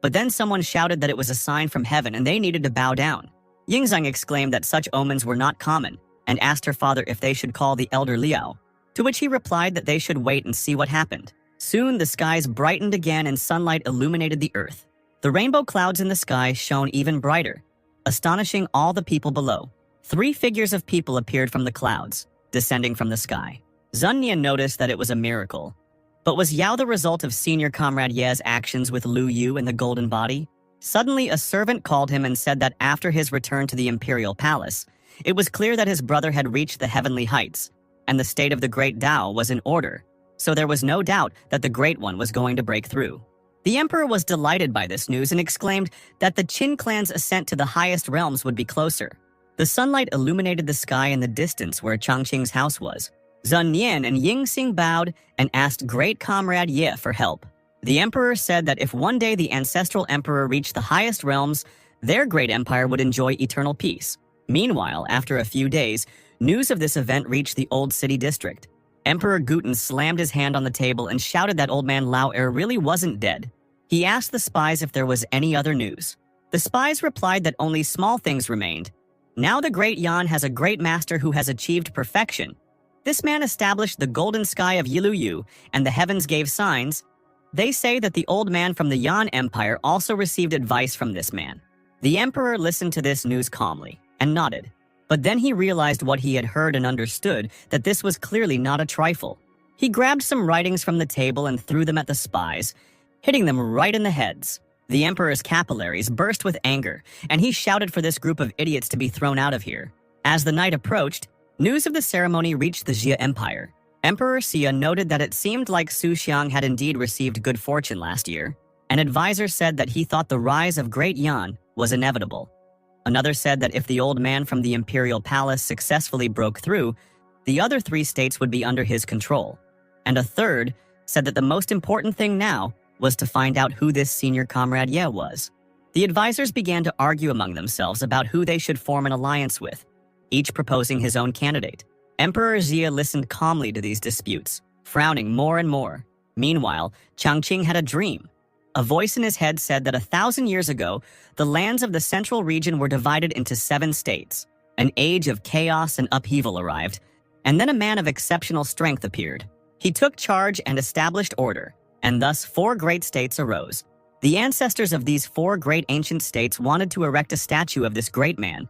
but then someone shouted that it was a sign from heaven and they needed to bow down. Yingzhang exclaimed that such omens were not common and asked her father if they should call the elder Liao, to which he replied that they should wait and see what happened. Soon the skies brightened again and sunlight illuminated the earth. The rainbow clouds in the sky shone even brighter, astonishing all the people below. 3 figures of people appeared from the clouds, descending from the sky. Zun Nian noticed that it was a miracle. But was Yao the result of Senior Comrade Ye's actions with Lu Yu and the Golden Body? Suddenly, a servant called him and said that after his return to the imperial palace, it was clear that his brother had reached the heavenly heights, and the state of the Great Tao was in order, so there was no doubt that the Great One was going to break through. The emperor was delighted by this news and exclaimed that the Qin clan's ascent to the highest realms would be closer. The sunlight illuminated the sky in the distance where Changqing's house was. Zun Nian and Ying Xing bowed and asked Great Comrade Ye for help. The emperor said that if one day the ancestral emperor reached the highest realms, their great empire would enjoy eternal peace. Meanwhile, after a few days, news of this event reached the old city district. Emperor Guten slammed his hand on the table and shouted that old man Lao Er really wasn't dead. He asked the spies if there was any other news. The spies replied that only small things remained. Now the great Yan has a great master who has achieved perfection. This man established the golden sky of Yiluyu, and the heavens gave signs. They say that the old man from the Yan Empire also received advice from this man. The emperor listened to this news calmly and nodded. But then he realized what he had heard and understood, that this was clearly not a trifle. He grabbed some writings from the table and threw them at the spies, hitting them right in the heads. The Emperor's capillaries burst with anger, and he shouted for this group of idiots to be thrown out of here. As the night approached, news of the ceremony reached the Jia Empire. Emperor Xia noted that it seemed like Su Xiang had indeed received good fortune last year. An advisor said that he thought the rise of Great Yan was inevitable. Another said that if the old man from the imperial palace successfully broke through, the other 3 states would be under his control. And a third said that the most important thing now was to find out who this senior comrade Ye was. The advisors began to argue among themselves about who they should form an alliance with, each proposing his own candidate. Emperor Xia listened calmly to these disputes, frowning more and more. Meanwhile, Changqing had a dream. A voice in his head said that 1,000 years ago, the lands of the central region were divided into 7 states. An age of chaos and upheaval arrived, and then a man of exceptional strength appeared. He took charge and established order, and thus 4 great states arose. The ancestors of these 4 great ancient states wanted to erect a statue of this great man,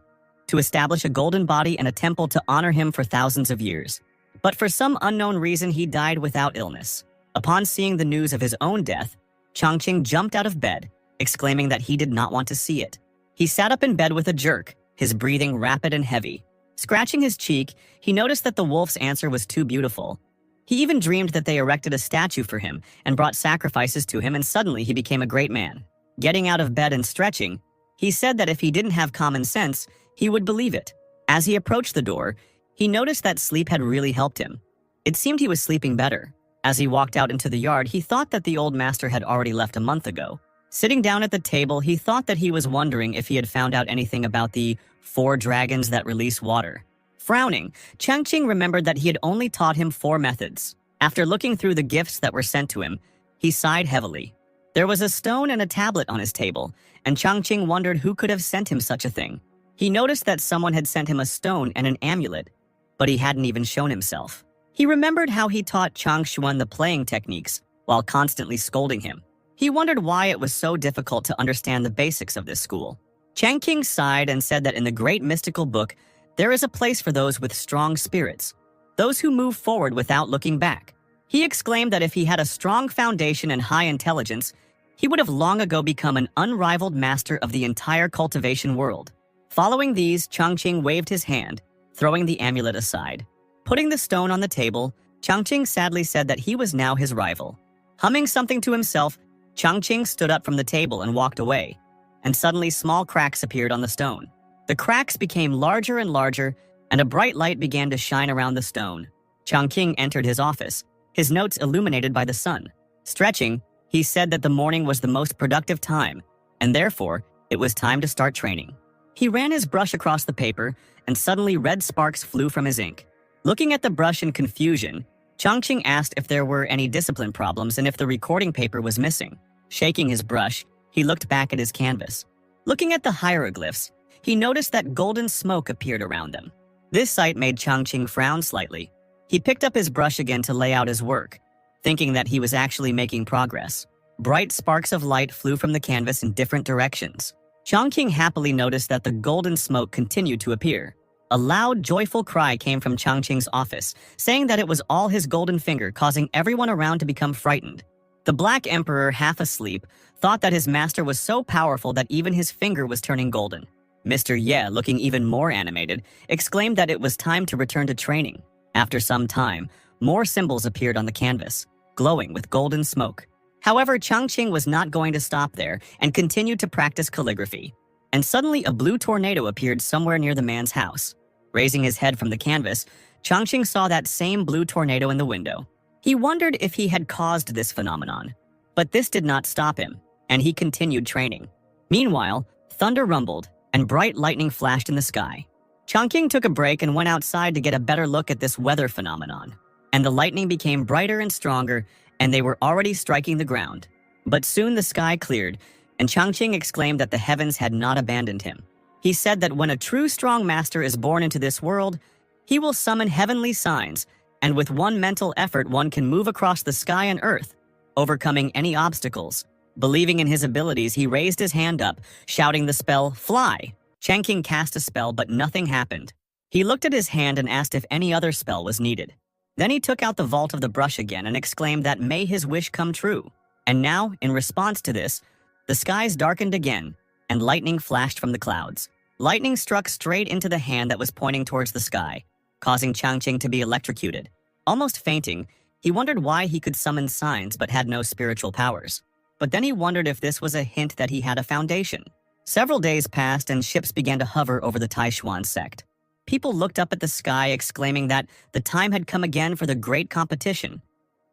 to establish a golden body and a temple to honor him for thousands of years. But for some unknown reason, he died without illness. Upon seeing the news of his own death, Changqing jumped out of bed, exclaiming that he did not want to see it. He sat up in bed with a jerk, his breathing rapid and heavy. Scratching his cheek, he noticed that the wolf's answer was too beautiful. He even dreamed that they erected a statue for him and brought sacrifices to him, and suddenly he became a great man. Getting out of bed and stretching, he said that if he didn't have common sense, he would believe it. As he approached the door, he noticed that sleep had really helped him. It seemed he was sleeping better. As he walked out into the yard, he thought that the old master had already left a month ago. Sitting down at the table, he thought that he was wondering if he had found out anything about the 4 dragons that release water. Frowning, Changqing remembered that he had only taught him 4 methods. After looking through the gifts that were sent to him, he sighed heavily. There was a stone and a tablet on his table, and Changqing wondered who could have sent him such a thing. He noticed that someone had sent him a stone and an amulet, but he hadn't even shown himself. He remembered how he taught Chang Xuan the playing techniques while constantly scolding him. He wondered why it was so difficult to understand the basics of this school. Changqing sighed and said that in the great mystical book, there is a place for those with strong spirits, those who move forward without looking back. He exclaimed that if he had a strong foundation and high intelligence, he would have long ago become an unrivaled master of the entire cultivation world. Following these, Changqing waved his hand, throwing the amulet aside. Putting the stone on the table, Changqing sadly said that he was now his rival. Humming something to himself, Changqing stood up from the table and walked away, and suddenly small cracks appeared on the stone. The cracks became larger and larger, and a bright light began to shine around the stone. Changqing entered his office, his notes illuminated by the sun. Stretching, he said that the morning was the most productive time, and therefore, it was time to start training. He ran his brush across the paper, and suddenly red sparks flew from his ink. Looking at the brush in confusion, Changqing asked if there were any discipline problems and if the recording paper was missing. Shaking his brush, he looked back at his canvas. Looking at the hieroglyphs, he noticed that golden smoke appeared around them. This sight made Changqing frown slightly. He picked up his brush again to lay out his work, thinking that he was actually making progress. Bright sparks of light flew from the canvas in different directions. Changqing happily noticed that the golden smoke continued to appear. A loud, joyful cry came from Changqing's office, saying that it was all his golden finger, causing everyone around to become frightened. The Black Emperor, half asleep, thought that his master was so powerful that even his finger was turning golden. Mr. Ye, looking even more animated, exclaimed that it was time to return to training. After some time, more symbols appeared on the canvas, glowing with golden smoke. However, Changqing was not going to stop there and continued to practice calligraphy. And suddenly a blue tornado appeared somewhere near the man's house. Raising his head from the canvas, Changqing saw that same blue tornado in the window. He wondered if he had caused this phenomenon, but this did not stop him, and he continued training. Meanwhile, thunder rumbled, and bright lightning flashed in the sky. Changqing took a break and went outside to get a better look at this weather phenomenon. And the lightning became brighter and stronger, and they were already striking the ground. But soon the sky cleared, and Changqing exclaimed that the heavens had not abandoned him. He said that when a true strong master is born into this world, he will summon heavenly signs, and with one mental effort one can move across the sky and earth, overcoming any obstacles. Believing in his abilities, he raised his hand up, shouting the spell, "Fly!" Changqing cast a spell, but nothing happened. He looked at his hand and asked if any other spell was needed. Then he took out the vault of the brush again and exclaimed that may his wish come true. And now, in response to this, the skies darkened again, and lightning flashed from the clouds. Lightning struck straight into the hand that was pointing towards the sky, causing Changqing to be electrocuted. Almost fainting, he wondered why he could summon signs but had no spiritual powers. But then he wondered if this was a hint that he had a foundation. Several days passed and ships began to hover over the Taishuan sect. People looked up at the sky exclaiming that the time had come again for the great competition.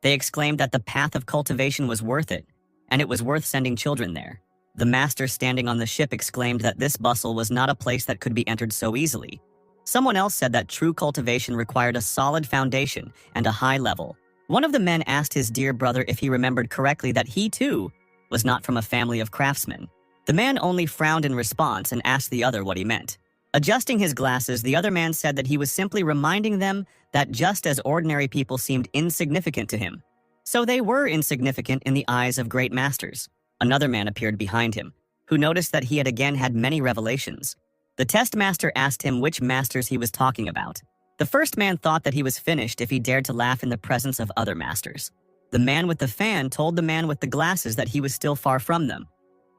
They exclaimed that the path of cultivation was worth it, and it was worth sending children there. The master standing on the ship exclaimed that this bustle was not a place that could be entered so easily. Someone else said that true cultivation required a solid foundation and a high level. One of the men asked his dear brother if he remembered correctly that he, too, was not from a family of craftsmen. The man only frowned in response and asked the other what he meant. Adjusting his glasses, the other man said that he was simply reminding them that just as ordinary people seemed insignificant to him, so they were insignificant in the eyes of great masters. Another man appeared behind him, who noticed that he had again had many revelations. The test master asked him which masters he was talking about. The first man thought that he was finished if he dared to laugh in the presence of other masters. The man with the fan told the man with the glasses that he was still far from them.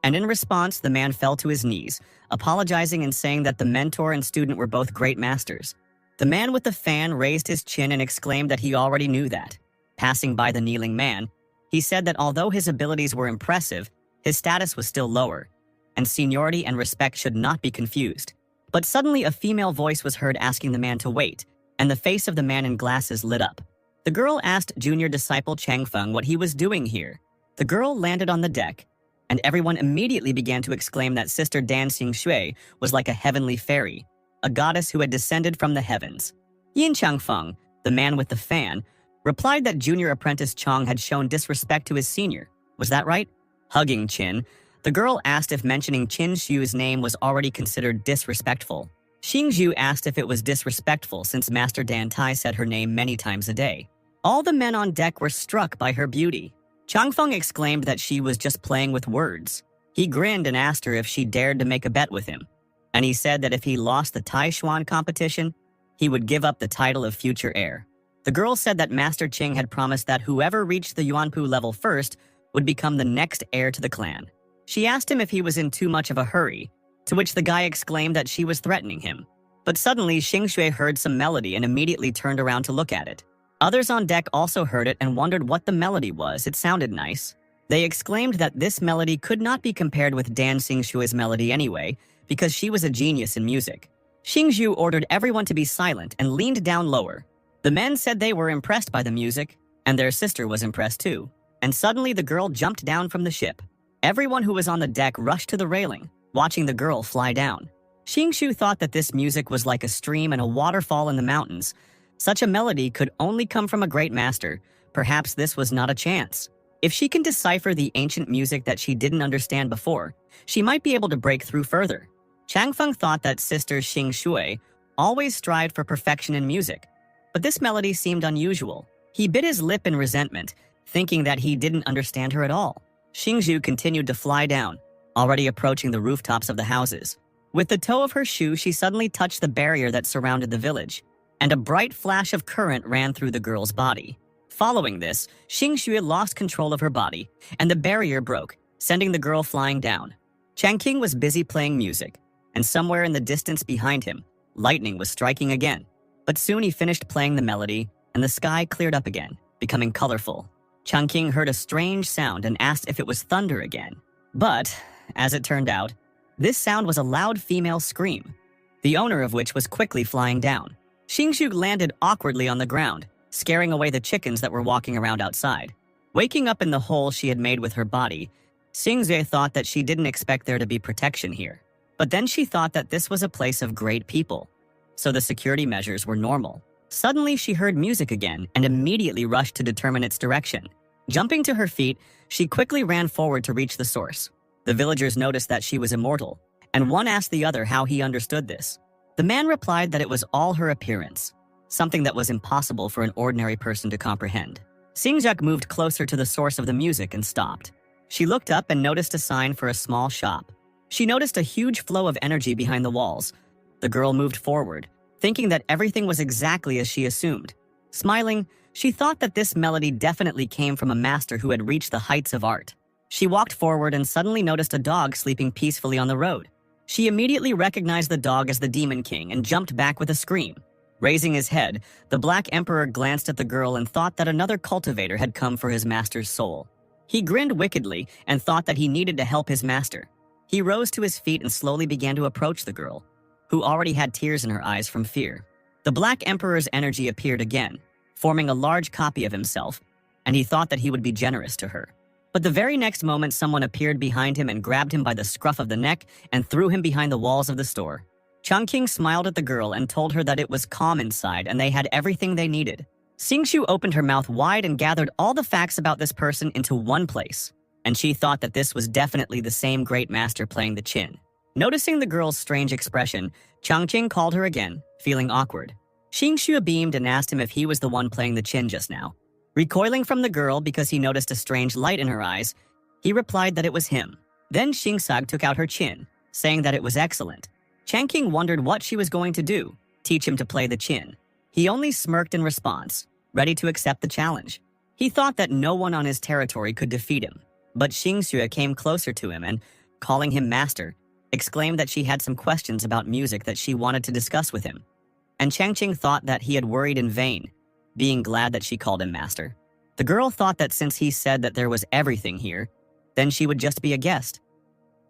And in response, the man fell to his knees, apologizing and saying that the mentor and student were both great masters. The man with the fan raised his chin and exclaimed that he already knew that. Passing by the kneeling man, he said that although his abilities were impressive, his status was still lower, and seniority and respect should not be confused. But suddenly a female voice was heard asking the man to wait, and the face of the man in glasses lit up. The girl asked junior disciple Changfeng what he was doing here. The girl landed on the deck, and everyone immediately began to exclaim that Sister Dan Xing was like a heavenly fairy, a goddess who had descended from the heavens. Yin Changfeng, the man with the fan, replied that junior apprentice Chang had shown disrespect to his senior. Was that right? Hugging Qin, the girl asked if mentioning Qin Shu's name was already considered disrespectful. Xingzhu asked if it was disrespectful since Master Dan Tai said her name many times a day. All the men on deck were struck by her beauty. Changfeng exclaimed that she was just playing with words. He grinned and asked her if she dared to make a bet with him. And he said that if he lost the Taishuan competition, he would give up the title of future heir. The girl said that Master Qing had promised that whoever reached the Yuanpu level first would become the next heir to the clan. She asked him if he was in too much of a hurry, to which the guy exclaimed that she was threatening him. But suddenly, Xing heard some melody and immediately turned around to look at it. Others on deck also heard it and wondered what the melody was. It sounded nice. They exclaimed that this melody could not be compared with Dan Xingshui's melody anyway, because she was a genius in music. Xingzhu ordered everyone to be silent and leaned down lower. The men said they were impressed by the music, and their sister was impressed too. And suddenly the girl jumped down from the ship. Everyone who was on the deck rushed to the railing, watching the girl fly down. Xingzhu thought that this music was like a stream and a waterfall in the mountains. Such a melody could only come from a great master. Perhaps this was not a chance. If she can decipher the ancient music that she didn't understand before, she might be able to break through further. Changfeng thought that Sister Xing always strived for perfection in music, but this melody seemed unusual. He bit his lip in resentment, thinking that he didn't understand her at all. Xingzhu continued to fly down, already approaching the rooftops of the houses. With the toe of her shoe, she suddenly touched the barrier that surrounded the village, and a bright flash of current ran through the girl's body. Following this, Xingxue lost control of her body, and the barrier broke, sending the girl flying down. Changqing was busy playing music, and somewhere in the distance behind him, lightning was striking again. But soon he finished playing the melody, and the sky cleared up again, becoming colorful. Changqing heard a strange sound and asked if it was thunder again. But, as it turned out, this sound was a loud female scream, the owner of which was quickly flying down. Xingxu landed awkwardly on the ground, scaring away the chickens that were walking around outside. Waking up in the hole she had made with her body, Xingzue thought that she didn't expect there to be protection here. But then she thought that this was a place of great people, so the security measures were normal. Suddenly she heard music again and immediately rushed to determine its direction. Jumping to her feet, she quickly ran forward to reach the source. The villagers noticed that she was immortal, and one asked the other how he understood this. The man replied that it was all her appearance, something that was impossible for an ordinary person to comprehend. Xingzhek moved closer to the source of the music and stopped. She looked up and noticed a sign for a small shop. She noticed a huge flow of energy behind the walls. The girl moved forward, thinking that everything was exactly as she assumed. Smiling, she thought that this melody definitely came from a master who had reached the heights of art. She walked forward and suddenly noticed a dog sleeping peacefully on the road. She immediately recognized the dog as the Demon King and jumped back with a scream. Raising his head, the Black Emperor glanced at the girl and thought that another cultivator had come for his master's soul. He grinned wickedly and thought that he needed to help his master. He rose to his feet and slowly began to approach the girl, who already had tears in her eyes from fear. The Black Emperor's energy appeared again, forming a large copy of himself, and he thought that he would be generous to her. But the very next moment, someone appeared behind him and grabbed him by the scruff of the neck and threw him behind the walls of the store. Chungking smiled at the girl and told her that it was calm inside and they had everything they needed. Xingqiu opened her mouth wide and gathered all the facts about this person into one place, and she thought that this was definitely the same great master playing the Qin. Noticing the girl's strange expression, Changqing called her again, feeling awkward. Xingqiu beamed and asked him if he was the one playing the Qin just now. Recoiling from the girl because he noticed a strange light in her eyes, he replied that it was him. Then Xingxag took out her Qin, saying that it was excellent. Changqing wondered what she was going to do, teach him to play the Qin. He only smirked in response, ready to accept the challenge. He thought that no one on his territory could defeat him, but Xingxue came closer to him and, calling him master, exclaimed that she had some questions about music that she wanted to discuss with him. And Changqing thought that he had worried in vain, being glad that she called him master. The girl thought that since he said that there was everything here, then she would just be a guest.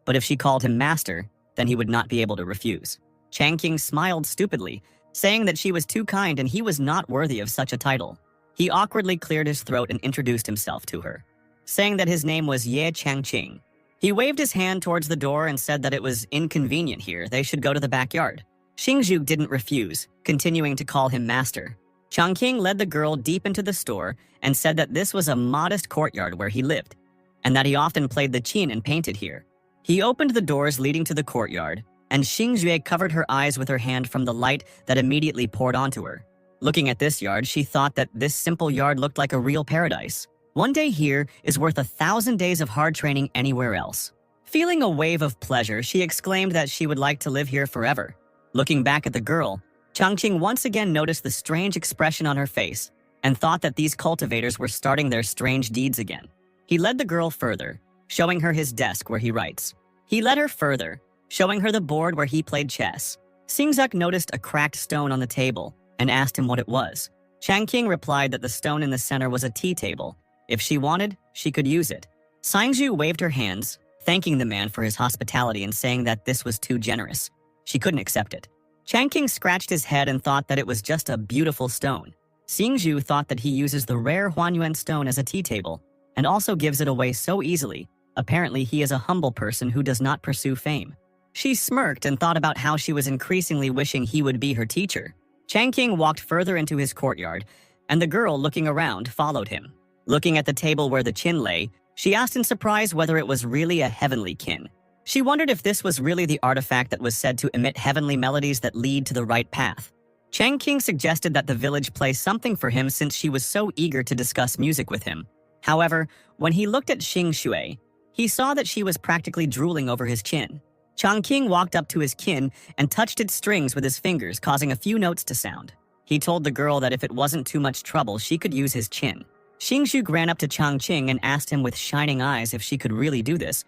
But if she called him master, then he would not be able to refuse. Changqing smiled stupidly, saying that she was too kind and he was not worthy of such a title. He awkwardly cleared his throat and introduced himself to her, saying that his name was Ye Changqing. He waved his hand towards the door and said that it was inconvenient here, they should go to the backyard. Xingzhu didn't refuse, continuing to call him master. Changqing led the girl deep into the store and said that this was a modest courtyard where he lived, and that he often played the qin and painted here. He opened the doors leading to the courtyard, and Xingzue covered her eyes with her hand from the light that immediately poured onto her. Looking at this yard, she thought that this simple yard looked like a real paradise. One day here is worth 1,000 days of hard training anywhere else. Feeling a wave of pleasure, she exclaimed that she would like to live here forever. Looking back at the girl, Changqing once again noticed the strange expression on her face and thought that these cultivators were starting their strange deeds again. He led the girl further, showing her his desk where he writes. He led her further, showing her the board where he played chess. Xingzuk noticed a cracked stone on the table and asked him what it was. Changqing replied that the stone in the center was a tea table. If she wanted, she could use it. Xingzhu waved her hands, thanking the man for his hospitality and saying that this was too generous. She couldn't accept it. Changqing scratched his head and thought that it was just a beautiful stone. Xingzhu thought that he uses the rare Huanyuan stone as a tea table and also gives it away so easily. Apparently, he is a humble person who does not pursue fame. She smirked and thought about how she was increasingly wishing he would be her teacher. Changqing walked further into his courtyard, and the girl, looking around, followed him. Looking at the table where the qin lay, she asked in surprise whether it was really a heavenly qin. She wondered if this was really the artifact that was said to emit heavenly melodies that lead to the right path. Changqing suggested that the village play something for him since she was so eager to discuss music with him. However, when he looked at Xingxue, he saw that she was practically drooling over his qin. Changqing walked up to his qin and touched its strings with his fingers, causing a few notes to sound. He told the girl that if it wasn't too much trouble, she could use his qin. Xingxu ran up to Changqing and asked him with shining eyes if she could really do this.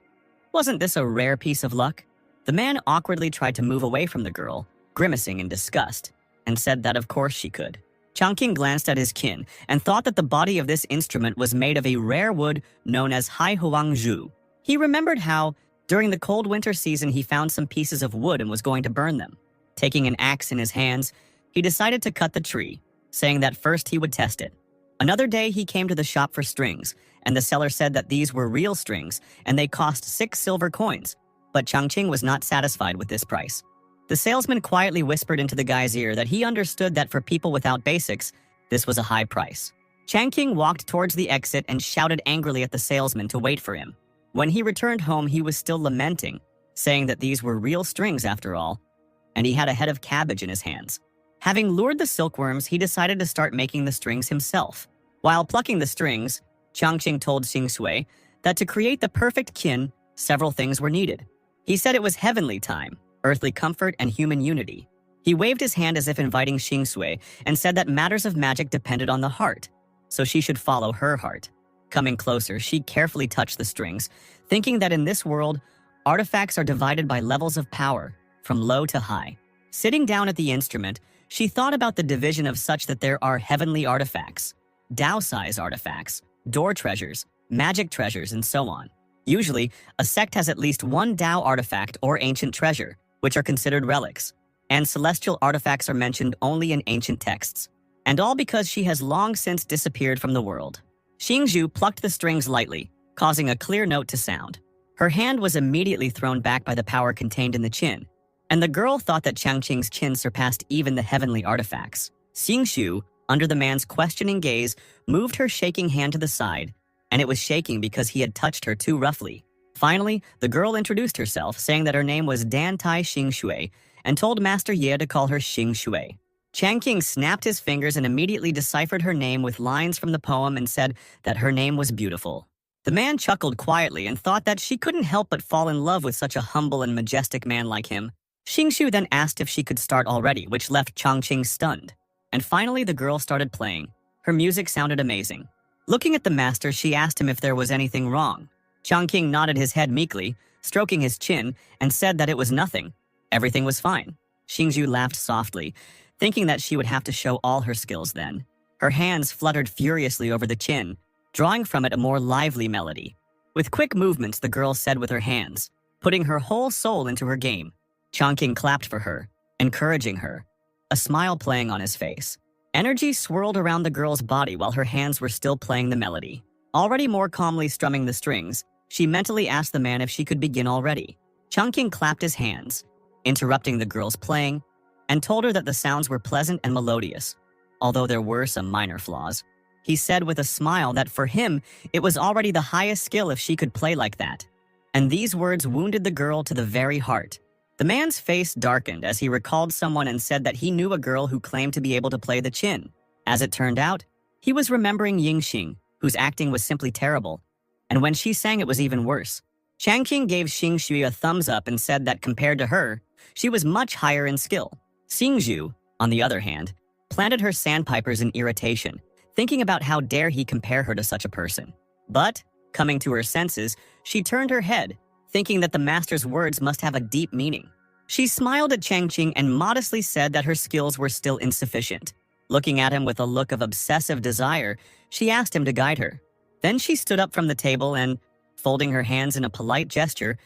Wasn't this a rare piece of luck? The man awkwardly tried to move away from the girl, grimacing in disgust, and said that of course she could. Changqing glanced at his qin and thought that the body of this instrument was made of a rare wood known as Hai Huangzhu. He remembered how, during the cold winter season, he found some pieces of wood and was going to burn them. Taking an axe in his hands, he decided to cut the tree, saying that first he would test it. Another day, he came to the shop for strings, and the seller said that these were real strings, and they cost 6 silver coins. But Changqing was not satisfied with this price. The salesman quietly whispered into the guy's ear that he understood that for people without basics, this was a high price. Changqing walked towards the exit and shouted angrily at the salesman to wait for him. When he returned home, he was still lamenting, saying that these were real strings after all, and he had a head of cabbage in his hands. Having lured the silkworms, he decided to start making the strings himself. While plucking the strings, Changqing told Xingxue that to create the perfect qin, several things were needed. He said it was heavenly time, earthly comfort, and human unity. He waved his hand as if inviting Xing and said that matters of magic depended on the heart, so she should follow her heart. Coming closer, she carefully touched the strings, thinking that in this world, artifacts are divided by levels of power, from low to high. Sitting down at the instrument, she thought about the division of such that there are heavenly artifacts, Dao-size artifacts, door treasures, magic treasures, and so on. Usually, a sect has at least one Dao artifact or ancient treasure, which are considered relics, and celestial artifacts are mentioned only in ancient texts. And all because she has long since disappeared from the world. Xingzhu plucked the strings lightly, causing a clear note to sound. Her hand was immediately thrown back by the power contained in the chin, and the girl thought that Changqing's chin surpassed even the heavenly artifacts. Xingzhu, under the man's questioning gaze, moved her shaking hand to the side, and it was shaking because he had touched her too roughly. Finally, the girl introduced herself, saying that her name was Dan Tai Xing and told Master Ye to call her Xing. Changqing snapped his fingers and immediately deciphered her name with lines from the poem and said that her name was beautiful. The man chuckled quietly and thought that she couldn't help but fall in love with such a humble and majestic man like him. Xingzhu then asked if she could start already, which left Changqing stunned. And finally, the girl started playing. Her music sounded amazing. Looking at the master, she asked him if there was anything wrong. Changqing nodded his head meekly, stroking his chin, and said that it was nothing. Everything was fine. Xingzhu laughed softly, thinking that she would have to show all her skills then. Her hands fluttered furiously over the chin, drawing from it a more lively melody. With quick movements, the girl said with her hands, putting her whole soul into her game. Changqing clapped for her, encouraging her, a smile playing on his face. Energy swirled around the girl's body while her hands were still playing the melody. Already more calmly strumming the strings, she mentally asked the man if she could begin already. Changqing clapped his hands, interrupting the girl's playing, and told her that the sounds were pleasant and melodious, although there were some minor flaws. He said with a smile that for him, it was already the highest skill if she could play like that. And these words wounded the girl to the very heart. The man's face darkened as he recalled someone and said that he knew a girl who claimed to be able to play the qin. As it turned out, he was remembering Yingxing, whose acting was simply terrible, and when she sang it was even worse. Changqing gave Xingxu a thumbs up and said that compared to her, she was much higher in skill. Xingzhu, on the other hand, planted her sandpipers in irritation, thinking about how dare he compare her to such a person. But, coming to her senses, she turned her head, thinking that the master's words must have a deep meaning. She smiled at Changqing and modestly said that her skills were still insufficient. Looking at him with a look of obsessive desire, she asked him to guide her. Then she stood up from the table and, folding her hands in a polite gesture,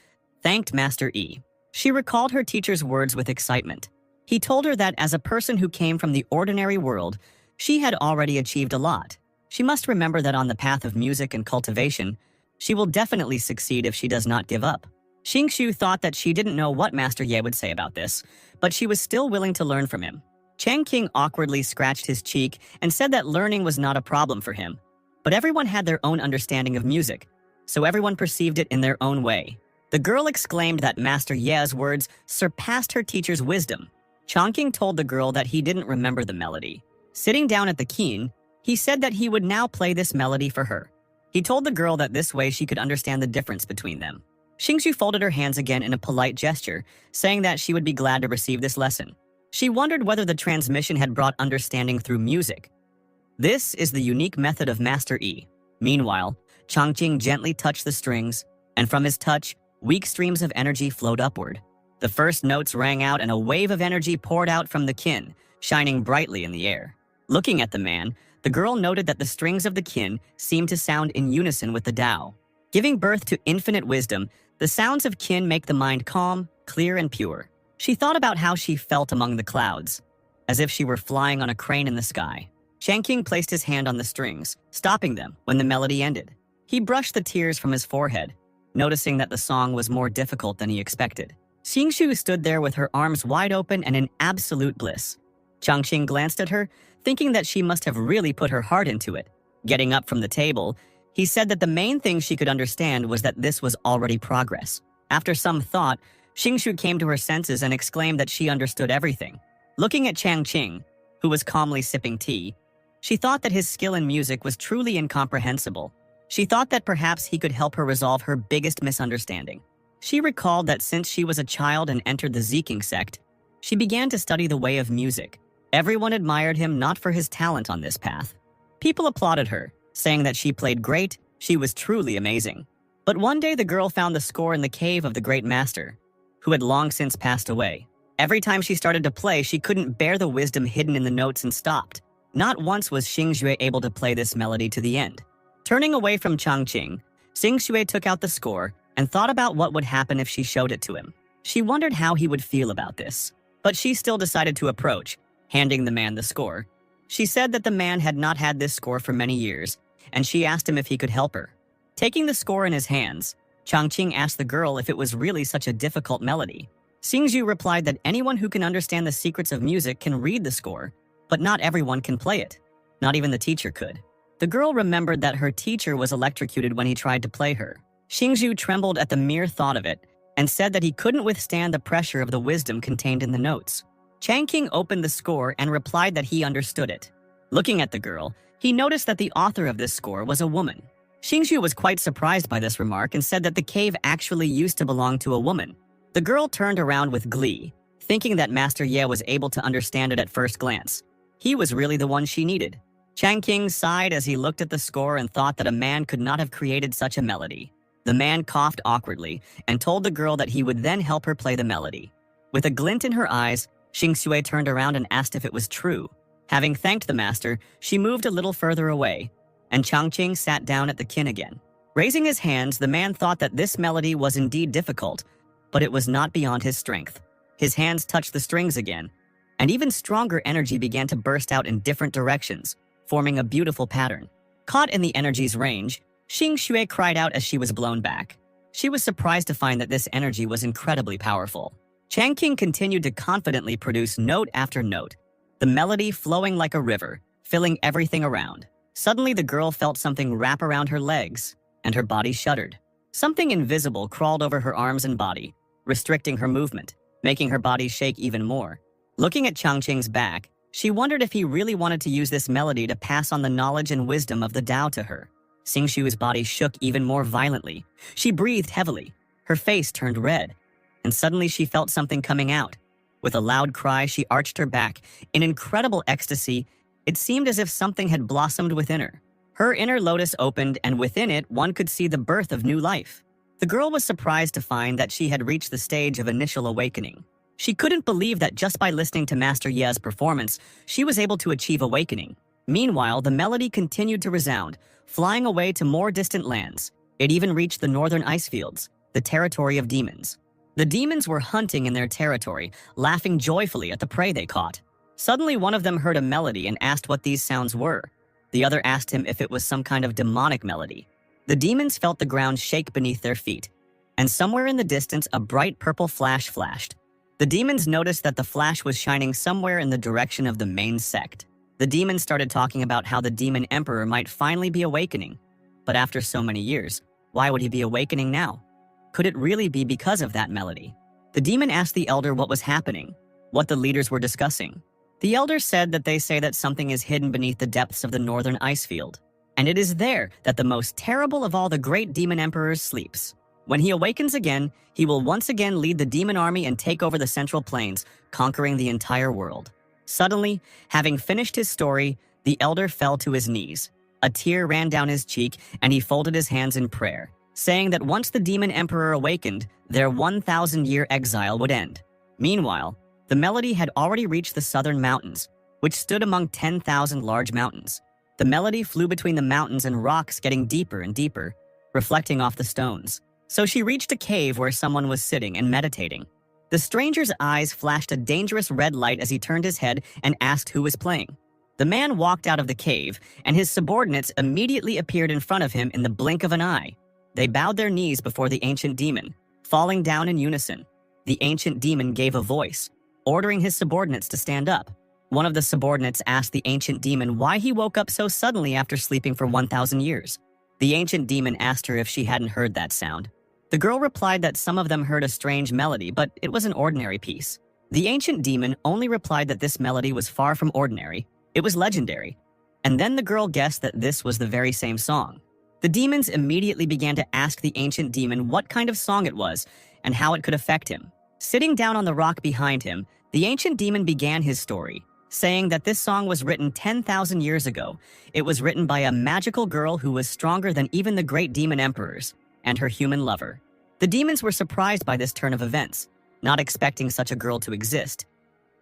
thanked Master Yi. She recalled her teacher's words with excitement. He told her that as a person who came from the ordinary world, she had already achieved a lot. She must remember that on the path of music and cultivation, she will definitely succeed if she does not give up. Xingxu thought that she didn't know what Master Ye would say about this, but she was still willing to learn from him. Changqing awkwardly scratched his cheek and said that learning was not a problem for him. But everyone had their own understanding of music, so everyone perceived it in their own way. The girl exclaimed that Master Ye's words surpassed her teacher's wisdom. Changqing told the girl that he didn't remember the melody. Sitting down at the keen, he said that he would now play this melody for her. He told the girl that this way she could understand the difference between them. Xingxu folded her hands again in a polite gesture, saying that she would be glad to receive this lesson. She wondered whether the transmission had brought understanding through music. This is the unique method of Master Yi. Meanwhile, Changqing gently touched the strings, and from his touch, weak streams of energy flowed upward. The first notes rang out and a wave of energy poured out from the qin, shining brightly in the air. Looking at the man, the girl noted that the strings of the qin seemed to sound in unison with the Tao. Giving birth to infinite wisdom, the sounds of qin make the mind calm, clear, and pure. She thought about how she felt among the clouds, as if she were flying on a crane in the sky. Changqing placed his hand on the strings, stopping them when the melody ended. He brushed the tears from his forehead, noticing that the song was more difficult than he expected. Xingxu stood there with her arms wide open and in absolute bliss. Changqing glanced at her, thinking that she must have really put her heart into it. Getting up from the table, he said that the main thing she could understand was that this was already progress. After some thought, Xingxu came to her senses and exclaimed that she understood everything. Looking at Changqing, who was calmly sipping tea, she thought that his skill in music was truly incomprehensible. She thought that perhaps he could help her resolve her biggest misunderstanding. She recalled that since she was a child and entered the Zeking sect, She began to study the way of music. Everyone admired him not for his talent on this path. People applauded her, saying that she played great, she was truly amazing. But one day the girl found the score in the cave of the great master, who had long since passed away. Every time she started to play, she couldn't bear the wisdom hidden in the notes and stopped. Not once was Xingxue able to play this melody to the end. Turning away from Changqing, Xingxue took out the score and thought about what would happen if she showed it to him. She wondered how he would feel about this, but she still decided to approach, handing the man the score. She said that the man had not had this score for many years, and she asked him if he could help her. Taking the score in his hands, Changqing asked the girl if it was really such a difficult melody. Xingxue replied that anyone who can understand the secrets of music can read the score, but not everyone can play it. Not even the teacher could. The girl remembered that her teacher was electrocuted when he tried to play her. Xingxue trembled at the mere thought of it and said that he couldn't withstand the pressure of the wisdom contained in the notes. Changqing opened the score and replied that he understood it. Looking at the girl, he noticed that the author of this score was a woman. Xingxue was quite surprised by this remark and said that the cave actually used to belong to a woman. The girl turned around with glee, thinking that Master Ye was able to understand it at first glance. He was really the one she needed. Changqing sighed as he looked at the score and thought that a man could not have created such a melody. The man coughed awkwardly and told the girl that he would then help her play the melody. With a glint in her eyes, Xingxue turned around and asked if it was true. Having thanked the master, she moved a little further away, and Changqing sat down at the kin again. Raising his hands, the man thought that this melody was indeed difficult, but it was not beyond his strength. His hands touched the strings again, and even stronger energy began to burst out in different directions, forming a beautiful pattern. Caught in the energy's range, Xingxue cried out as she was blown back. She was surprised to find that this energy was incredibly powerful. Changqing continued to confidently produce note after note, the melody flowing like a river, filling everything around. Suddenly, the girl felt something wrap around her legs, and her body shuddered. Something invisible crawled over her arms and body, restricting her movement, making her body shake even more. Looking at Changqing's back, she wondered if he really wanted to use this melody to pass on the knowledge and wisdom of the Tao to her. Xingxue's body shook even more violently. She breathed heavily. Her face turned red, and suddenly she felt something coming out. With a loud cry, she arched her back. In incredible ecstasy, it seemed as if something had blossomed within her. Her inner lotus opened, and within it, one could see the birth of new life. The girl was surprised to find that she had reached the stage of initial awakening. She couldn't believe that just by listening to Master Ye's performance, she was able to achieve awakening. Meanwhile, the melody continued to resound, flying away to more distant lands. It even reached the northern ice fields, the territory of demons. The demons were hunting in their territory, laughing joyfully at the prey they caught. Suddenly, one of them heard a melody and asked what these sounds were. The other asked him if it was some kind of demonic melody. The demons felt the ground shake beneath their feet, and somewhere in the distance, a bright purple flash flashed. The demons noticed that the flash was shining somewhere in the direction of the main sect. The demons started talking about how the demon emperor might finally be awakening. But after so many years, why would he be awakening now? Could it really be because of that melody? The demon asked the elder what was happening, what the leaders were discussing. The elder said that they say that something is hidden beneath the depths of the northern ice field, and it is there that the most terrible of all the great demon emperors sleeps. When he awakens again, he will once again lead the demon army and take over the central plains, conquering the entire world. Suddenly, having finished his story, the elder fell to his knees. A tear ran down his cheek, and he folded his hands in prayer, saying that once the demon emperor awakened, their 1,000-year exile would end. Meanwhile, the melody had already reached the southern mountains, which stood among 10,000 large mountains. The melody flew between the mountains and rocks, getting deeper and deeper, reflecting off the stones. So she reached a cave where someone was sitting and meditating. The stranger's eyes flashed a dangerous red light as he turned his head and asked who was playing. The man walked out of the cave, and his subordinates immediately appeared in front of him in the blink of an eye. They bowed their knees before the ancient demon, falling down in unison. The ancient demon gave a voice, ordering his subordinates to stand up. One of the subordinates asked the ancient demon why he woke up so suddenly after sleeping for 1,000 years. The ancient demon asked her if she hadn't heard that sound. The girl replied that some of them heard a strange melody, but it was an ordinary piece. The ancient demon only replied that this melody was far from ordinary. It was legendary. And then the girl guessed that this was the very same song. The demons immediately began to ask the ancient demon what kind of song it was and how it could affect him. Sitting down on the rock behind him, The ancient demon began his story, saying that this song was written 10,000 years ago. It was written by a magical girl who was stronger than even the great demon emperors, and her human lover. The demons were surprised by this turn of events, not expecting such a girl to exist,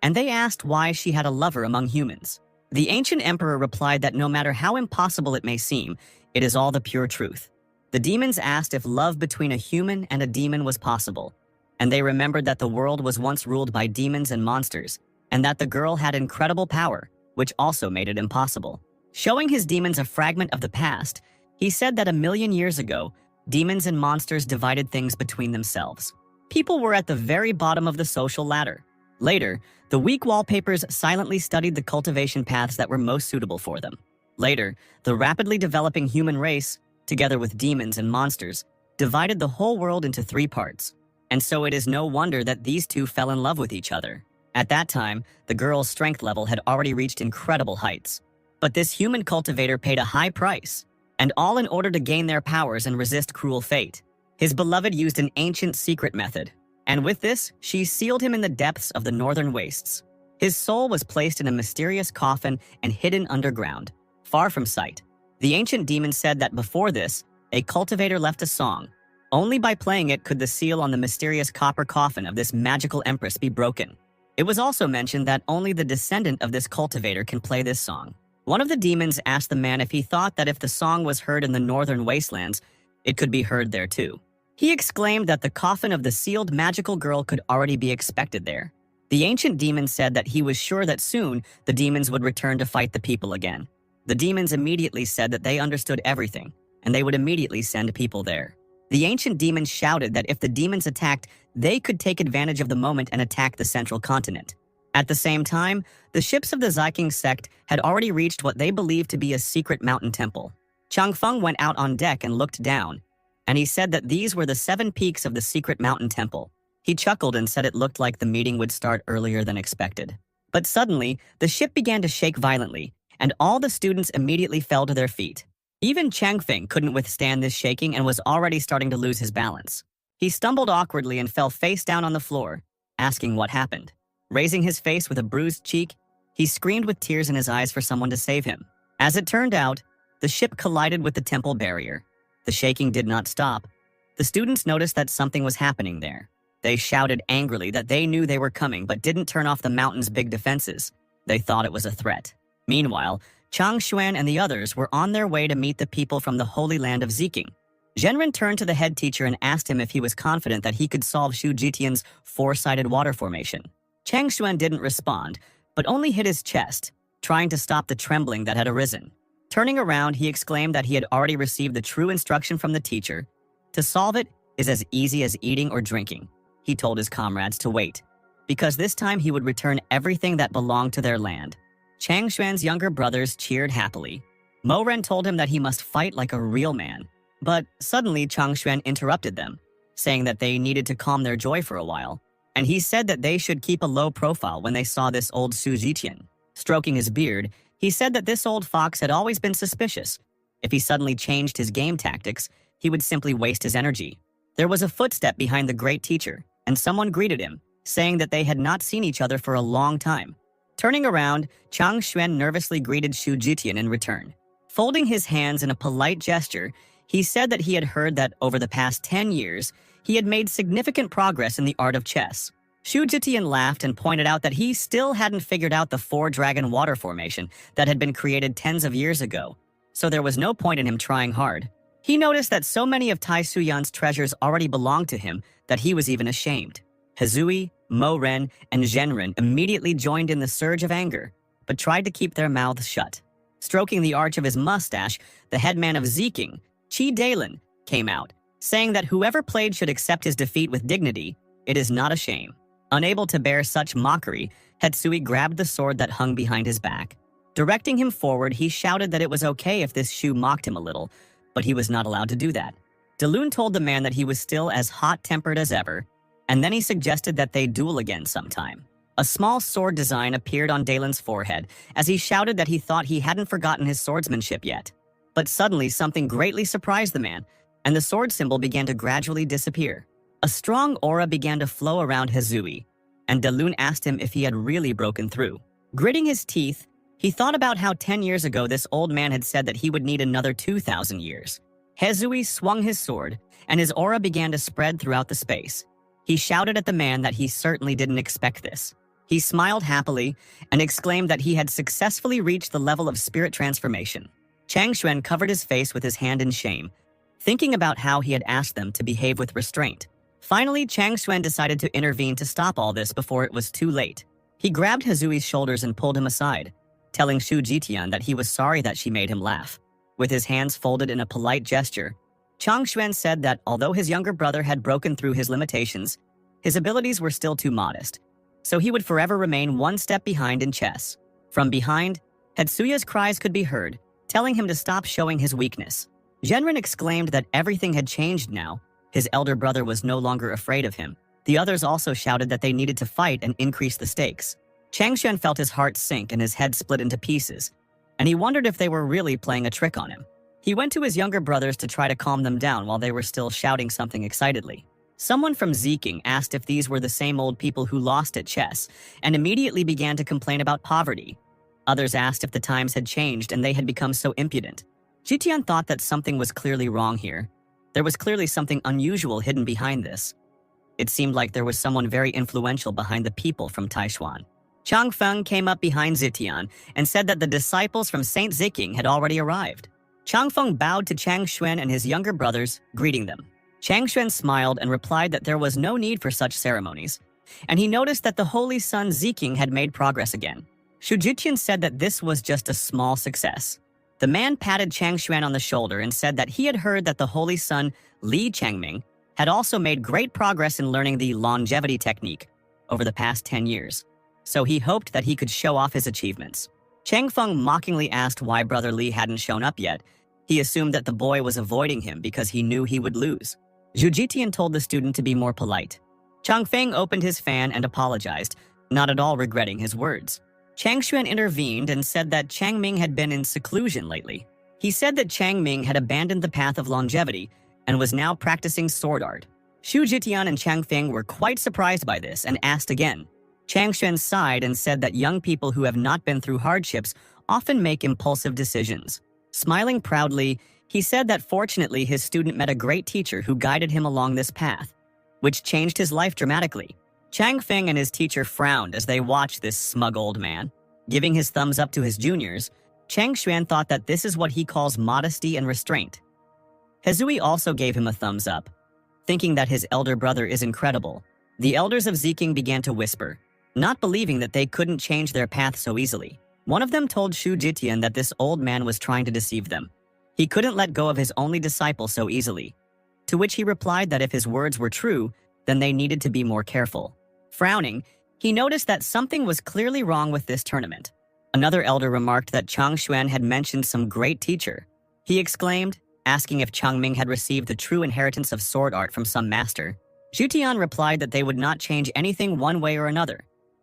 and they asked why she had a lover among humans. The ancient emperor replied that no matter how impossible it may seem, it is all the pure truth. The demons asked if love between a human and a demon was possible, and they remembered that the world was once ruled by demons and monsters, and that the girl had incredible power, which also made it impossible. Showing his demons a fragment of the past, he said that 1,000,000 years ago, demons and monsters divided things between themselves. People were at the very bottom of the social ladder. Later, the weak wallpapers silently studied the cultivation paths that were most suitable for them. Later, the rapidly developing human race, together with demons and monsters, divided the whole world into 3 parts. And so it is no wonder that these two fell in love with each other. At that time, the girl's strength level had already reached incredible heights. But this human cultivator paid a high price, and all in order to gain their powers and resist cruel fate. His beloved used an ancient secret method, and with this, she sealed him in the depths of the northern wastes. His soul was placed in a mysterious coffin and hidden underground, far from sight. The ancient demon said that before this, a cultivator left a song. Only by playing it could the seal on the mysterious copper coffin of this magical empress be broken. It was also mentioned that only the descendant of this cultivator can play this song. One of the demons asked the man if he thought that if the song was heard in the northern wastelands, it could be heard there too. He exclaimed that the coffin of the sealed magical girl could already be expected there. The ancient demon said that he was sure that soon the demons would return to fight the people again. The demons immediately said that they understood everything, and they would immediately send people there. The ancient demon shouted that if the demons attacked, they could take advantage of the moment and attack the central continent. At the same time, the ships of the Ziking sect had already reached what they believed to be a secret mountain temple. Changfeng went out on deck and looked down, and he said that these were the 7 peaks of the secret mountain temple. He chuckled and said it looked like the meeting would start earlier than expected. But suddenly, the ship began to shake violently, and all the students immediately fell to their feet. Even Changfeng couldn't withstand this shaking and was already starting to lose his balance. He stumbled awkwardly and fell face down on the floor, asking what happened. Raising his face with a bruised cheek, he screamed with tears in his eyes for someone to save him. As it turned out, the ship collided with the temple barrier. The shaking did not stop. The students noticed that something was happening there. They shouted angrily that they knew they were coming but didn't turn off the mountain's big defenses. They thought it was a threat. Meanwhile, Chang Xuan and the others were on their way to meet the people from the Holy Land of Ziking. Zhenren turned to the head teacher and asked him if he was confident that he could solve Shu Jitian's 4-sided water formation. Chang Xuan didn't respond, but only hit his chest, trying to stop the trembling that had arisen. Turning around, he exclaimed that he had already received the true instruction from the teacher. To solve it is as easy as eating or drinking. He told his comrades to wait, because this time he would return everything that belonged to their land. Chang Xuan's younger brothers cheered happily. Mo Ren told him that he must fight like a real man. But suddenly Chang Xuan interrupted them, saying that they needed to calm their joy for a while, and he said that they should keep a low profile when they saw this old Su Jiqian. Stroking his beard, he said that this old fox had always been suspicious. If he suddenly changed his game tactics, he would simply waste his energy. There was a footstep behind the great teacher, and someone greeted him, saying that they had not seen each other for a long time. Turning around, Chang Xuan nervously greeted Shu Jitian in return. Folding his hands in a polite gesture, he said that he had heard that over the past 10 years, he had made significant progress in the art of chess. Shu Jitian laughed and pointed out that he still hadn't figured out the 4-dragon water formation that had been created tens of years ago, so there was no point in him trying hard. He noticed that so many of Tai Suyan's treasures already belonged to him that he was even ashamed. Hazui, Mo Ren, and Zhenren immediately joined in the surge of anger, but tried to keep their mouths shut. Stroking the arch of his mustache, the headman of Ziking, Qi Dalin, came out, saying that whoever played should accept his defeat with dignity. It is not a shame. Unable to bear such mockery, Hatsui grabbed the sword that hung behind his back. Directing him forward, he shouted that it was okay if this Shu mocked him a little, but he was not allowed to do that. Dalun told the man that he was still as hot-tempered as ever, and then he suggested that they duel again sometime. A small sword design appeared on Dalin's forehead as he shouted that he thought he hadn't forgotten his swordsmanship yet. But suddenly something greatly surprised the man, and the sword symbol began to gradually disappear. A strong aura began to flow around Hazui. and Dalun asked him if he had really broken through. Gritting his teeth, he thought about how 10 years ago this old man had said that he would need another 2,000 years. Hezui swung his sword, and his aura began to spread throughout the space. He shouted at the man that he certainly didn't expect this. He smiled happily and exclaimed that he had successfully reached the level of spirit transformation. Chang Xuan covered his face with his hand in shame, thinking about how he had asked them to behave with restraint. Finally, Chang Xuan decided to intervene to stop all this before it was too late. He grabbed Hezui's shoulders and pulled him aside, telling Shu Jitian that he was sorry that she made him laugh. With his hands folded in a polite gesture, Chang Xuan said that although his younger brother had broken through his limitations, his abilities were still too modest, so he would forever remain one step behind in chess. From behind, Hetsuya's cries could be heard, telling him to stop showing his weakness. Genrin exclaimed that everything had changed now. His elder brother was no longer afraid of him. The others also shouted that they needed to fight and increase the stakes. Chang Xuan felt his heart sink and his head split into pieces, and he wondered if they were really playing a trick on him. He went to his younger brothers to try to calm them down while they were still shouting something excitedly. Someone from Zeking asked if these were the same old people who lost at chess, and immediately began to complain about poverty. Others asked if the times had changed and they had become so impudent. Jitian thought that something was clearly wrong here. There was clearly something unusual hidden behind this. It seemed like there was someone very influential behind the people from Taishuan. Chang Feng came up behind Zitian and said that the disciples from Saint Ziking had already arrived. Chang Feng bowed to Chang Xuan and his younger brothers, greeting them. Chang Xuan smiled and replied that there was no need for such ceremonies, and he noticed that the holy son Ziking had made progress again. Shu Jitian said that this was just a small success. The man patted Chang Xuan on the shoulder and said that he had heard that the holy son Li Changming had also made great progress in learning the longevity technique over the past 10 years, so he hoped that he could show off his achievements. Chang Feng mockingly asked why Brother Li hadn't shown up yet. He assumed that the boy was avoiding him because he knew he would lose. Zhu Jitian told the student to be more polite. Chang Feng opened his fan and apologized, not at all regretting his words. Chang Xuan intervened and said that Chang Ming had been in seclusion lately. He said that Chang Ming had abandoned the path of longevity and was now practicing sword art. Shu Jitian and Chang Feng were quite surprised by this and asked again. Chang Xuan sighed and said that young people who have not been through hardships often make impulsive decisions. Smiling proudly, he said that fortunately his student met a great teacher who guided him along this path, which changed his life dramatically. Chang Feng and his teacher frowned as they watched this smug old man. Giving his thumbs up to his juniors, Chang Xuan thought that this is what he calls modesty and restraint. Hezui also gave him a thumbs up, thinking that his elder brother is incredible. The elders of Zeking began to whisper, not believing that they couldn't change their path so easily. One of them told Shu Jitian that this old man was trying to deceive them. He couldn't let go of his only disciple so easily, to which he replied that if his words were true, then they needed to be more careful. Frowning, he noticed that something was clearly wrong with this tournament. Another elder remarked that Chang Xuan had mentioned some great teacher. He exclaimed, asking if Chang Ming had received the true inheritance of sword art from some master. Jutian replied that they would not change anything one way or another,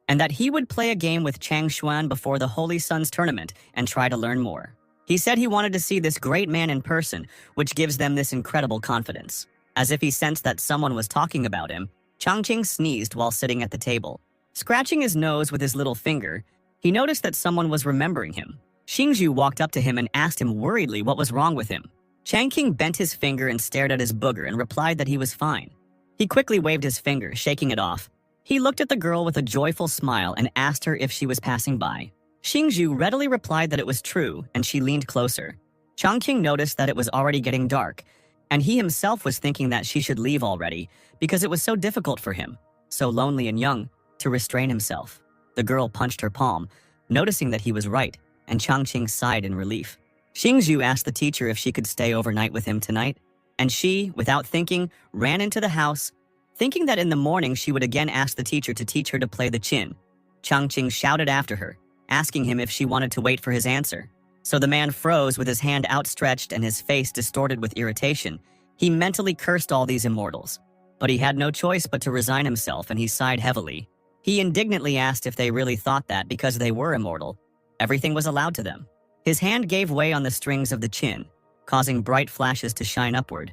and that he would play a game with Chang Xuan before the Holy Sun's tournament and try to learn more. He said he wanted to see this great man in person, which gives them this incredible confidence. As if he sensed that someone was talking about him, Changqing sneezed while sitting at the table. Scratching his nose with his little finger, he noticed that someone was remembering him. Xingzhu walked up to him and asked him worriedly what was wrong with him. Changqing bent his finger and stared at his booger and replied that he was fine. He quickly waved his finger, shaking it off. He looked at the girl with a joyful smile and asked her if she was passing by. Xingzhu readily replied that it was true, and she leaned closer. Changqing noticed that it was already getting dark, and he himself was thinking that she should leave already because it was so difficult for him, so lonely and young, to restrain himself. The girl punched her palm, noticing that he was right, and Changqing sighed in relief. Xingzhu asked the teacher if she could stay overnight with him tonight, and she, without thinking, ran into the house, thinking that in the morning she would again ask the teacher to teach her to play the qin. Changqing shouted after her, asking him if she wanted to wait for his answer. So the man froze with his hand outstretched and his face distorted with irritation. He mentally cursed all these immortals. But he had no choice but to resign himself, and he sighed heavily. He indignantly asked if they really thought that because they were immortal, everything was allowed to them. His hand gave way on the strings of the qin, causing bright flashes to shine upward,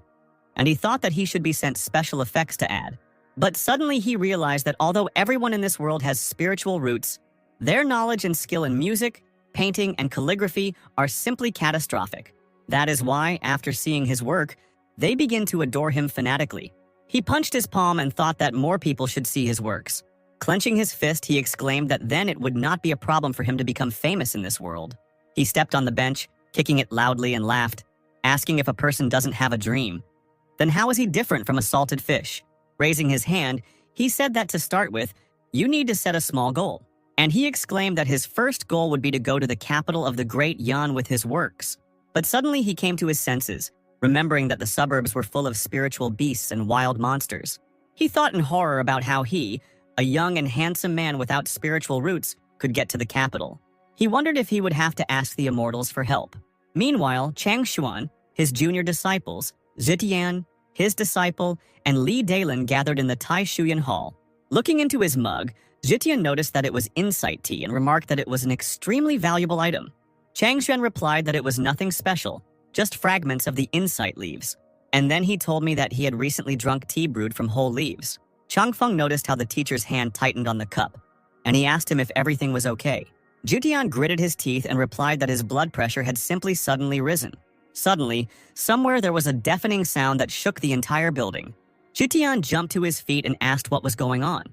and he thought that he should be sent special effects to add. But suddenly he realized that although everyone in this world has spiritual roots, their knowledge and skill in music, painting, and calligraphy are simply catastrophic. That is why, after seeing his work, they begin to adore him fanatically. He punched his palm and thought that more people should see his works. Clenching his fist, he exclaimed that then it would not be a problem for him to become famous in this world. He stepped on the bench, kicking it loudly, and laughed, asking if a person doesn't have a dream. Then how is he different from a salted fish? Raising his hand, he said that to start with, you need to set a small goal. And he exclaimed that his first goal would be to go to the capital of the great Yan with his works. But suddenly he came to his senses, remembering that the suburbs were full of spiritual beasts and wild monsters. He thought in horror about how he, a young and handsome man without spiritual roots, could get to the capital. He wondered if he would have to ask the immortals for help. Meanwhile, Chang Xuan, his junior disciples, Zitian, his disciple, and Li Dalin gathered in the Tai Shuyan Hall. Looking into his mug, Zitian noticed that it was insight tea and remarked that it was an extremely valuable item. Chang Xuan replied that it was nothing special, just fragments of the insight leaves. And then he told me that he had recently drunk tea brewed from whole leaves. Changfeng noticed how the teacher's hand tightened on the cup, and he asked him if everything was okay. Jutian gritted his teeth and replied that his blood pressure had simply suddenly risen. Suddenly, somewhere there was a deafening sound that shook the entire building. Jutian jumped to his feet and asked what was going on.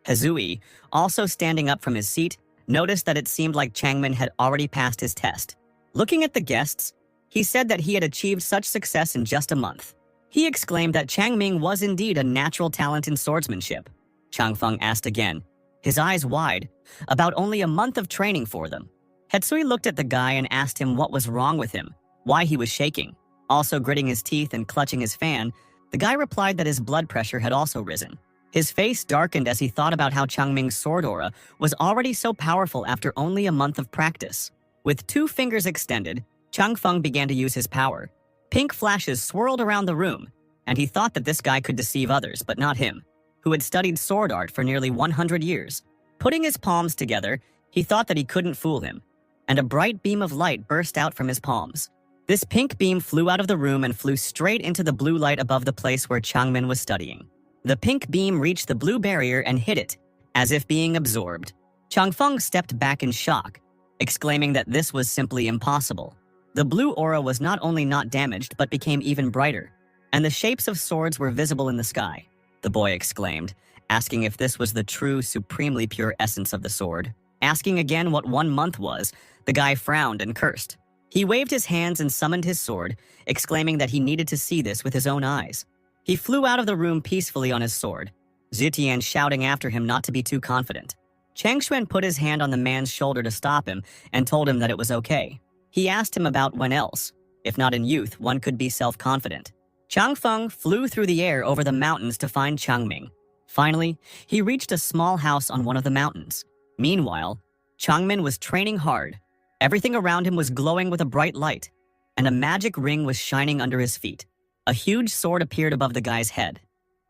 Hazui, also standing up from his seat, noticed that it seemed like Changmin had already passed his test. Looking at the guests, he said that he had achieved such success in just a month. He exclaimed that Changming was indeed a natural talent in swordsmanship. Changfeng asked again, his eyes wide, about only a month of training for them. Hetsui looked at the guy and asked him what was wrong with him, why he was shaking. Also gritting his teeth and clutching his fan, the guy replied that his blood pressure had also risen. His face darkened as he thought about how Changming's sword aura was already so powerful after only a month of practice. With 2 fingers extended, Changfeng began to use his power. Pink flashes swirled around the room, and he thought that this guy could deceive others, but not him, who had studied sword art for nearly 100 years. Putting his palms together, he thought that he couldn't fool him, and a bright beam of light burst out from his palms. This pink beam flew out of the room and flew straight into the blue light above the place where Changmin was studying. The pink beam reached the blue barrier and hit it, as if being absorbed. Changfeng stepped back in shock, exclaiming that this was simply impossible. The blue aura was not only not damaged but became even brighter, and the shapes of swords were visible in the sky. The boy exclaimed, asking if this was the true, supremely pure essence of the sword. Asking again what 1 month was, the guy frowned and cursed. He waved his hands and summoned his sword, exclaiming that he needed to see this with his own eyes. He flew out of the room peacefully on his sword, Zitian shouting after him not to be too confident. Changshuan put his hand on the man's shoulder to stop him and told him that it was okay. He asked him about when else, if not in youth, one could be self-confident. Changfeng flew through the air over the mountains to find Changming. Finally, he reached a small house on one of the mountains. Meanwhile, Changmin was training hard. Everything around him was glowing with a bright light, and a magic ring was shining under his feet. A huge sword appeared above the guy's head.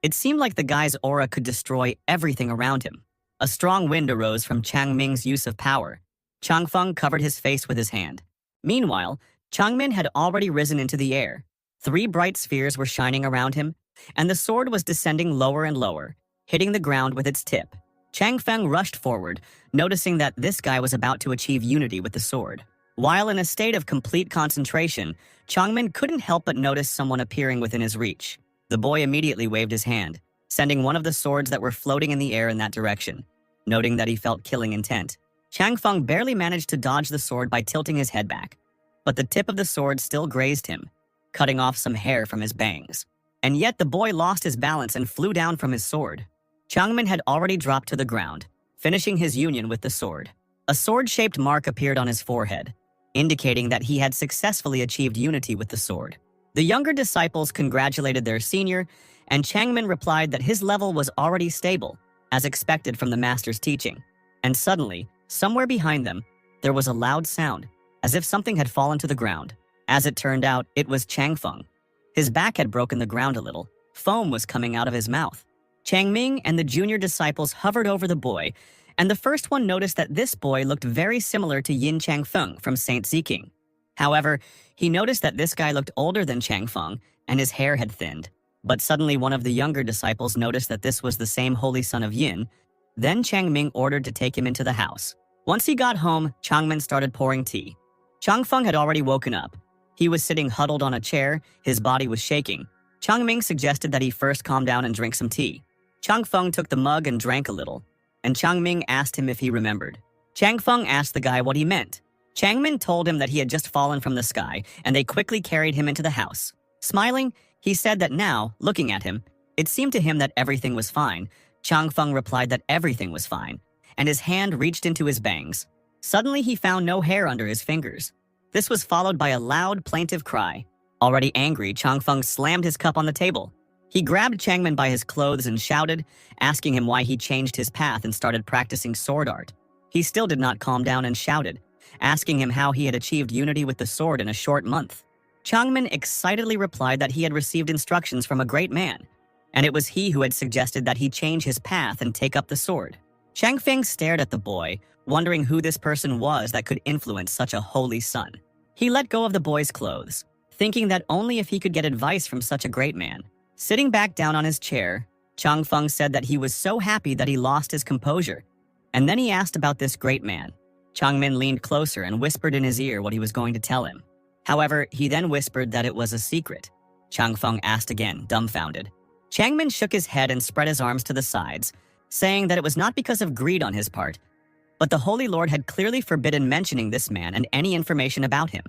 It seemed like the guy's aura could destroy everything around him. A strong wind arose from Changming's use of power. Changfeng covered his face with his hand. Meanwhile, Changmin had already risen into the air. 3 bright spheres were shining around him, and the sword was descending lower and lower, hitting the ground with its tip. Changfeng rushed forward, noticing that this guy was about to achieve unity with the sword. While in a state of complete concentration, Changmin couldn't help but notice someone appearing within his reach. The boy immediately waved his hand, sending one of the swords that were floating in the air in that direction. Noting that he felt killing intent, Changfeng barely managed to dodge the sword by tilting his head back. But the tip of the sword still grazed him, cutting off some hair from his bangs. And yet the boy lost his balance and flew down from his sword. Changmin had already dropped to the ground, finishing his union with the sword. A sword-shaped mark appeared on his forehead, indicating that he had successfully achieved unity with the sword. The younger disciples congratulated their senior, and Changmin replied that his level was already stable, as expected from the master's teaching. And suddenly, somewhere behind them, there was a loud sound, as if something had fallen to the ground. As it turned out, it was Changfeng. His back had broken the ground a little. Foam was coming out of his mouth. Changming and the junior disciples hovered over the boy, and the first one noticed that this boy looked very similar to Yin Changfeng from Saint Ziking. However, he noticed that this guy looked older than Changfeng, and his hair had thinned. But suddenly one of the younger disciples noticed that this was the same holy son of Yin. Then Chang Ming ordered to take him into the house. Once he got home, Changmin started pouring tea. Chang Feng had already woken up. He was sitting huddled on a chair, his body was shaking. Chang Ming suggested that he first calm down and drink some tea. Chang Feng took the mug and drank a little, and Chang Ming asked him if he remembered. Chang Feng asked the guy what he meant. Chang Min told him that he had just fallen from the sky, and they quickly carried him into the house. Smiling, he said that now, looking at him, it seemed to him that everything was fine. Chang Feng replied that everything was fine, and his hand reached into his bangs. Suddenly, he found no hair under his fingers. This was followed by a loud, plaintive cry. Already angry, Chang Feng slammed his cup on the table. He grabbed Changmin by his clothes and shouted, asking him why he changed his path and started practicing sword art. He still did not calm down and shouted, asking him how he had achieved unity with the sword in a short month. Changmin excitedly replied that he had received instructions from a great man, and it was he who had suggested that he change his path and take up the sword. Chang Feng stared at the boy, wondering who this person was that could influence such a holy son. He let go of the boy's clothes, thinking that only if he could get advice from such a great man. Sitting back down on his chair, Chang Feng said that he was so happy that he lost his composure, and then he asked about this great man. Changmin leaned closer and whispered in his ear what he was going to tell him. However, he then whispered that it was a secret. Chang Feng asked again, dumbfounded. Changmin shook his head and spread his arms to the sides, saying that it was not because of greed on his part, but the Holy Lord had clearly forbidden mentioning this man and any information about him.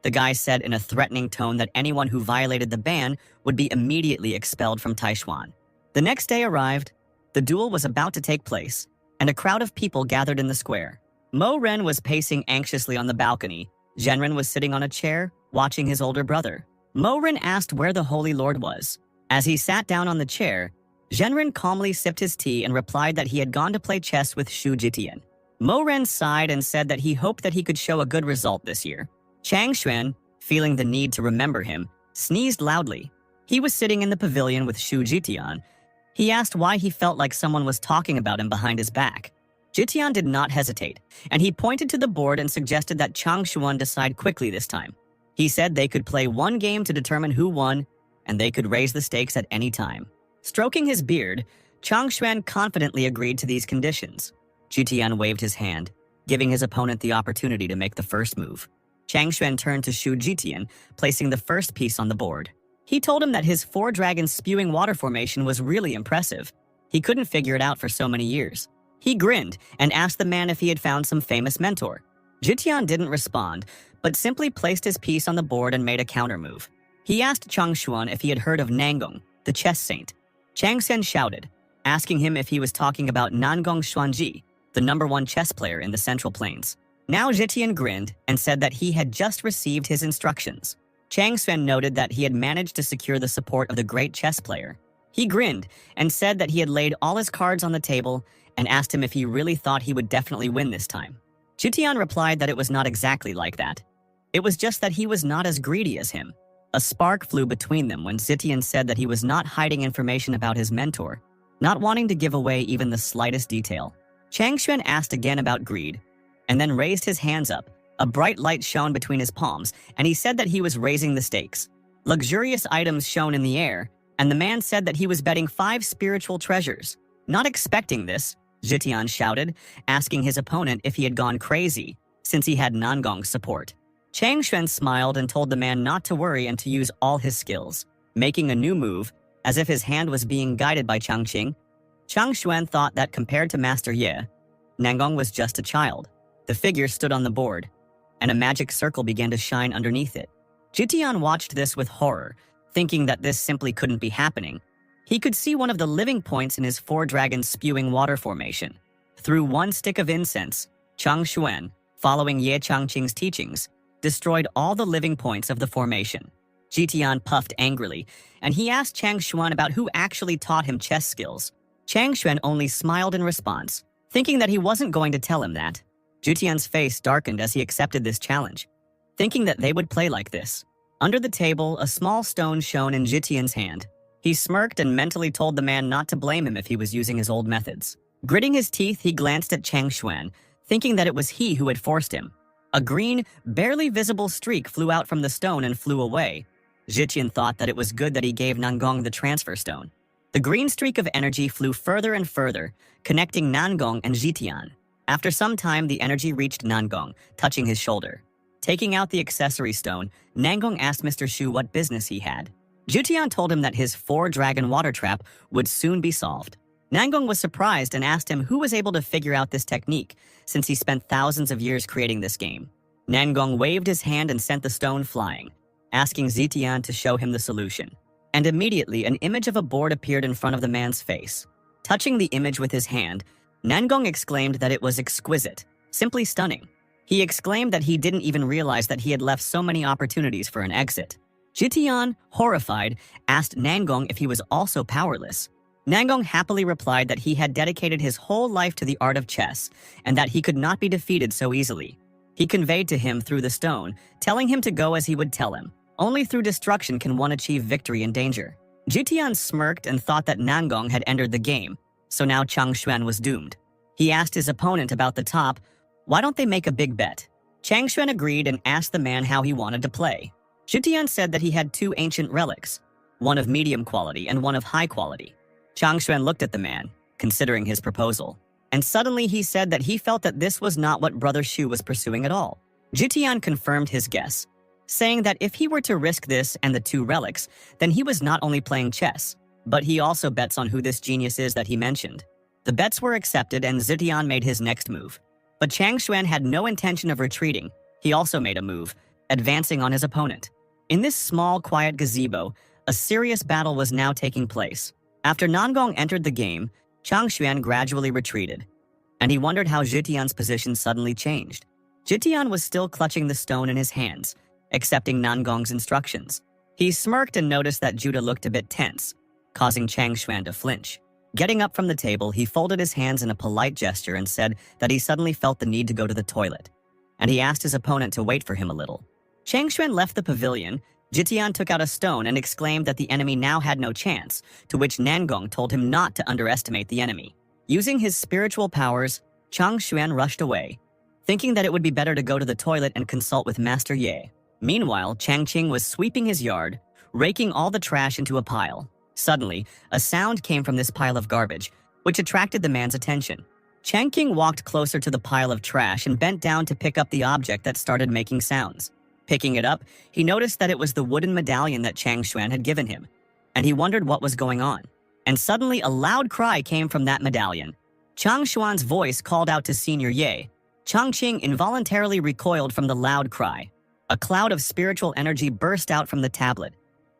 The guy said in a threatening tone that anyone who violated the ban would be immediately expelled from Taishuan. The next day arrived. The duel was about to take place, and a crowd of people gathered in the square. Mo Ren was pacing anxiously on the balcony. Zhenren was sitting on a chair, watching his older brother. Mo Ren asked where the Holy Lord was. As he sat down on the chair, Zhenren calmly sipped his tea and replied that he had gone to play chess with Xu Jitian. Mo Ren sighed and said that he hoped that he could show a good result this year. Chang Xuan, feeling the need to remember him, sneezed loudly. He was sitting in the pavilion with Xu Jitian. He asked why he felt like someone was talking about him behind his back. Jitian did not hesitate, and he pointed to the board and suggested that Chang Xuan decide quickly this time. He said they could play one game to determine who won, and they could raise the stakes at any time. Stroking his beard, Chang Xuan confidently agreed to these conditions. Jitian waved his hand, giving his opponent the opportunity to make the first move. Chang Xuan turned to Xu Jitian, placing the first piece on the board. He told him that his four-dragon spewing water formation was really impressive. He couldn't figure it out for so many years. He grinned and asked the man if he had found some famous mentor. Jitian didn't respond, but simply placed his piece on the board and made a counter move. He asked Chang Xuan if he had heard of Nangong, the chess saint. Chang Sen shouted, asking him if he was talking about Nangong Xuanji, the #1 chess player in the Central Plains. Now Jitian grinned and said that he had just received his instructions. Chang Xuan noted that he had managed to secure the support of the great chess player. He grinned and said that he had laid all his cards on the table and asked him if he really thought he would definitely win this time. Jitian replied that it was not exactly like that. It was just that he was not as greedy as him. A spark flew between them when Jitian said that he was not hiding information about his mentor, not wanting to give away even the slightest detail. Chang Xuan asked again about greed, and then raised his hands up. A bright light shone between his palms, and he said that he was raising the stakes. Luxurious items shone in the air, and the man said that he was betting 5 spiritual treasures. Not expecting this, Jitian shouted, asking his opponent if he had gone crazy, since he had Nangong's support. Chang Xuan smiled and told the man not to worry and to use all his skills, making a new move, as if his hand was being guided by Chang Qing. Chang Xuan thought that compared to Master Ye, Nangong was just a child. The figure stood on the board, and a magic circle began to shine underneath it. Jitian watched this with horror, thinking that this simply couldn't be happening. He could see one of the living points in his four-dragon spewing water formation. Through one stick of incense, Chang Xuan, following Ye Changqing's teachings, destroyed all the living points of the formation. Jitian puffed angrily, and he asked Chang Xuan about who actually taught him chess skills. Chang Xuan only smiled in response, thinking that he wasn't going to tell him that. Jitian's face darkened as he accepted this challenge, thinking that they would play like this. Under the table, a small stone shone in Jitian's hand. He smirked and mentally told the man not to blame him if he was using his old methods. Gritting his teeth, he glanced at Chang Xuan, thinking that it was he who had forced him. A green, barely visible streak flew out from the stone and flew away. Zhiqian thought that it was good that he gave Nangong the transfer stone. The green streak of energy flew further and further, connecting Nangong and Zhitian. After some time, the energy reached Nangong, touching his shoulder. Taking out the accessory stone, Nangong asked Mr. Shu what business he had. Zhitian told him that his 4-dragon water trap would soon be solved. Nangong was surprised and asked him who was able to figure out this technique, since he spent thousands of years creating this game. Nangong waved his hand and sent the stone flying, asking Zhitian to show him the solution. And immediately, an image of a board appeared in front of the man's face. Touching the image with his hand, Nangong exclaimed that it was exquisite, simply stunning. He exclaimed that he didn't even realize that he had left so many opportunities for an exit. Zhitian, horrified, asked Nangong if he was also powerless. Nangong happily replied that he had dedicated his whole life to the art of chess and that he could not be defeated so easily. He conveyed to him through the stone, telling him to go as he would tell him. Only through destruction can one achieve victory in danger. Zhitian smirked and thought that Nangong had entered the game, so now Chang Xuan was doomed. He asked his opponent about the top, why don't they make a big bet? Chang Xuan agreed and asked the man how he wanted to play. Zhitian said that he had 2 ancient relics, one of medium quality and one of high quality. Chang Xuan looked at the man, considering his proposal, and suddenly he said that he felt that this was not what Brother Shu was pursuing at all. Zhitian confirmed his guess, saying that if he were to risk this and the 2 relics, then he was not only playing chess, but he also bets on who this genius is that he mentioned. The bets were accepted and Zhitian made his next move. But Chang Xuan had no intention of retreating. He also made a move, advancing on his opponent. In this small, quiet gazebo, a serious battle was now taking place. After Nangong entered the game, Chang Xuan gradually retreated, and he wondered how Zhitian's position suddenly changed. Zhitian was still clutching the stone in his hands, accepting Nangong's instructions. He smirked and noticed that Judah looked a bit tense, causing Chang Xuan to flinch. Getting up from the table, he folded his hands in a polite gesture and said that he suddenly felt the need to go to the toilet, and he asked his opponent to wait for him a little. Chang Xuan left the pavilion. Zhitian took out a stone and exclaimed that the enemy now had no chance, to which Nangong told him not to underestimate the enemy. Using his spiritual powers, Chang Xuan rushed away, thinking that it would be better to go to the toilet and consult with Master Ye. Meanwhile, Chang Qing was sweeping his yard, raking all the trash into a pile. Suddenly, a sound came from this pile of garbage, which attracted the man's attention. Chang Qing walked closer to the pile of trash and bent down to pick up the object that started making sounds. Picking it up, he noticed that it was the wooden medallion that Chang Xuan had given him, and he wondered what was going on. And suddenly, a loud cry came from that medallion. Chang Xuan's voice called out to Senior Ye. Chang Qing involuntarily recoiled from the loud cry. A cloud of spiritual energy burst out from the tablet,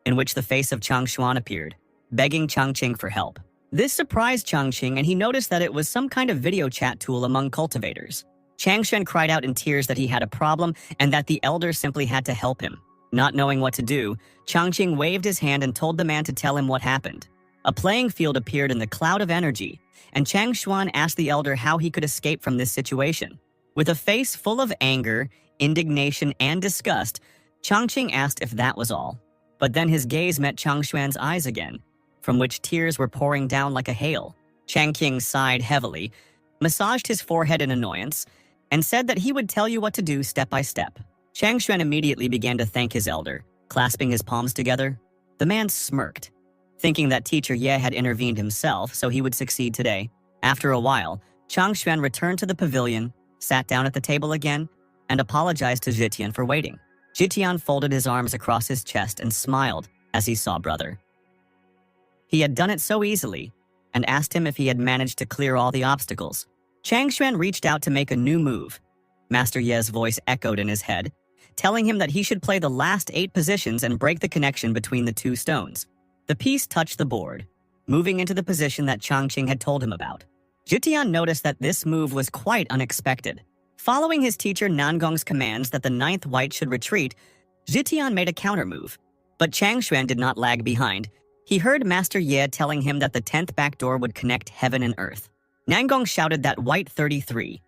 in which the face of Chang Xuan appeared, begging Chang Qing for help. This surprised Chang Qing, and he noticed that it was some kind of video chat tool among cultivators. Chang Xuan cried out in tears that he had a problem and that the elder simply had to help him. Not knowing what to do, Chang Qing waved his hand and told the man to tell him what happened. A playing field appeared in the cloud of energy, and Chang Xuan asked the elder how he could escape from this situation. With a face full of anger, indignation, and disgust, Chang Qing asked if that was all. But then his gaze met Chang Xuan's eyes again, from which tears were pouring down like a hail. Chang Qing sighed heavily, massaged his forehead in annoyance, and said that he would tell you what to do step by step. Chang Xuan immediately began to thank his elder, clasping his palms together. The man smirked, thinking that Teacher Ye had intervened himself so he would succeed today. After a while, Chang Xuan returned to the pavilion, sat down at the table again, and apologized to Zhitian for waiting. Zhitian folded his arms across his chest and smiled as he saw brother. He had done it so easily, and asked him if he had managed to clear all the obstacles. Chang Xuan reached out to make a new move. Master Ye's voice echoed in his head, telling him that he should play the last 8 positions and break the connection between the 2 stones. The piece touched the board, moving into the position that Chang Qing had told him about. Zhitian noticed that this move was quite unexpected. Following his teacher Nangong's commands that the 9th white should retreat, Zhitian made a counter move. But Chang Xuan did not lag behind. He heard Master Ye telling him that the 10th back door would connect heaven and earth. Nangong shouted that white 33.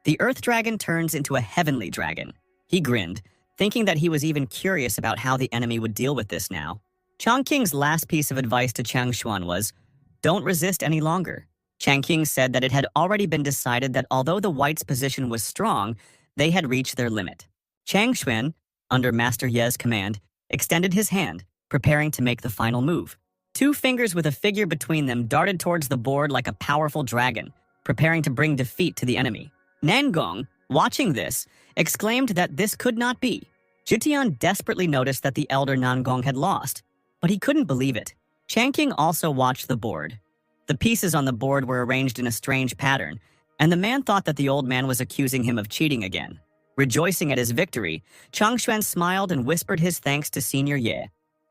The earth dragon turns into a heavenly dragon. He grinned, thinking that he was even curious about how the enemy would deal with this now. Chang Qing's last piece of advice to Chang Xuan was, don't resist any longer. Chang Qing said that it had already been decided that although the whites' position was strong, they had reached their limit. Chang Xuan, under Master Ye's command, extended his hand, preparing to make the final move. Two fingers with a figure between them darted towards the board like a powerful dragon, preparing to bring defeat to the enemy. Nangong, watching this, exclaimed that this could not be. Jitian desperately noticed that the elder Nangong had lost, but he couldn't believe it. Changqing also watched the board. The pieces on the board were arranged in a strange pattern, and the man thought that the old man was accusing him of cheating again. Rejoicing at his victory, Changshuan smiled and whispered his thanks to Senior Ye.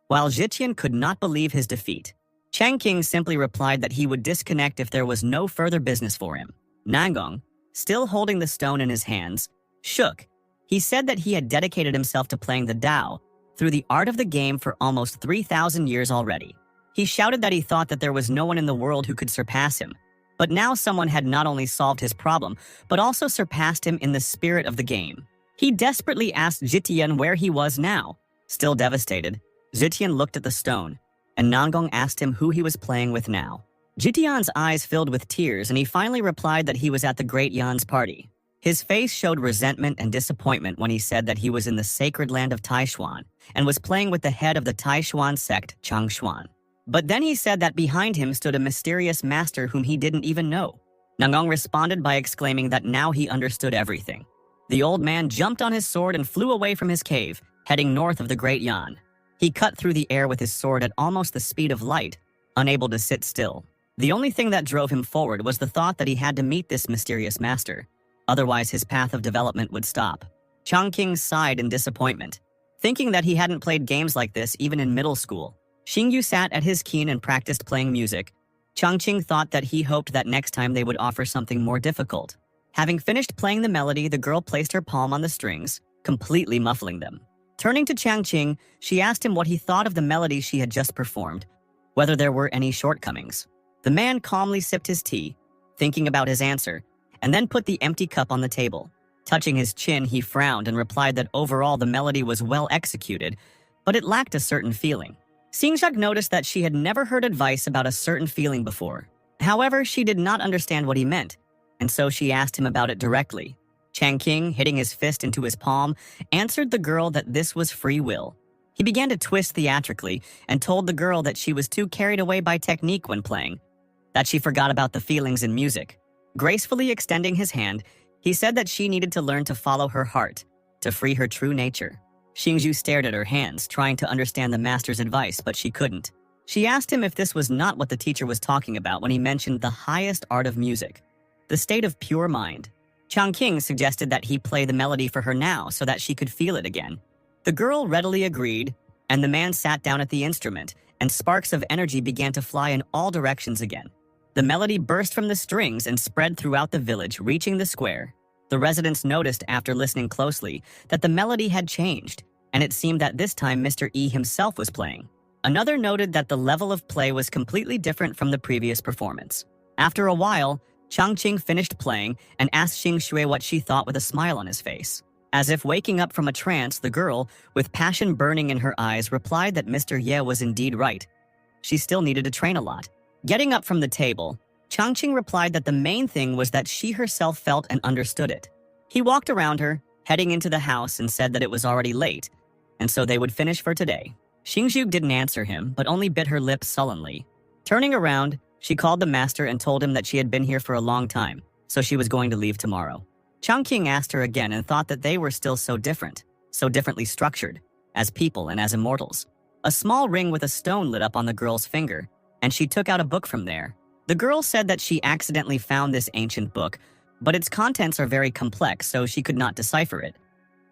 While Zhiqian could not believe his defeat, Changqing simply replied that he would disconnect if there was no further business for him. Nangong, still holding the stone in his hands, shook. He said that he had dedicated himself to playing the Dao through the art of the game for almost 3,000 years already. He shouted that he thought that there was no one in the world who could surpass him. But now someone had not only solved his problem, but also surpassed him in the spirit of the game. He desperately asked Zhiqian where he was now. Still devastated, Zhiqian looked at the stone, and Nangong asked him who he was playing with now. Zhiqian's eyes filled with tears, and he finally replied that he was at the Great Yan's party. His face showed resentment and disappointment when he said that he was in the sacred land of Taishuan and was playing with the head of the Taishuan sect, Changshuan. But then he said that behind him stood a mysterious master whom he didn't even know. Nangong responded by exclaiming that now he understood everything. The old man jumped on his sword and flew away from his cave, heading north of the Great Yan. He cut through the air with his sword at almost the speed of light, unable to sit still. The only thing that drove him forward was the thought that he had to meet this mysterious master. Otherwise, his path of development would stop. Changqing sighed in disappointment, thinking that he hadn't played games like this even in middle school. Xingyu sat at his keen and practiced playing music. Changqing thought that he hoped that next time they would offer something more difficult. Having finished playing the melody, the girl placed her palm on the strings, completely muffling them. Turning to Changqing, she asked him what he thought of the melody she had just performed, whether there were any shortcomings. The man calmly sipped his tea, thinking about his answer, and then put the empty cup on the table. Touching his chin, he frowned and replied that overall the melody was well executed, but it lacked a certain feeling. Xingzhak noticed that she had never heard advice about a certain feeling before. However, she did not understand what he meant, and so she asked him about it directly. Changqing, hitting his fist into his palm, answered the girl that this was free will. He began to twist theatrically and told the girl that she was too carried away by technique when playing, that she forgot about the feelings in music. Gracefully extending his hand, he said that she needed to learn to follow her heart, to free her true nature. Xingzhu stared at her hands, trying to understand the master's advice, but she couldn't. She asked him if this was not what the teacher was talking about when he mentioned the highest art of music, the state of pure mind. Changqing suggested that he play the melody for her now so that she could feel it again. The girl readily agreed, and the man sat down at the instrument, and sparks of energy began to fly in all directions again. The melody burst from the strings and spread throughout the village, reaching the square. The residents noticed after listening closely that the melody had changed, and it seemed that this time Mr. E himself was playing. Another noted that the level of play was completely different from the previous performance. After a while, Changqing finished playing and asked Xing Shui what she thought with a smile on his face. As if waking up from a trance, the girl, with passion burning in her eyes, replied that Mr. Ye was indeed right. She still needed to train a lot. Getting up from the table, Changqing replied that the main thing was that she herself felt and understood it. He walked around her, heading into the house, and said that it was already late, and so they would finish for today. Xingzhu didn't answer him, but only bit her lips sullenly. Turning around, she called the master and told him that she had been here for a long time, so she was going to leave tomorrow. Changqing asked her again and thought that they were still so different, so differently structured, as people and as immortals. A small ring with a stone lit up on the girl's finger, and she took out a book from there. The girl said that she accidentally found this ancient book, but its contents are very complex, so she could not decipher it.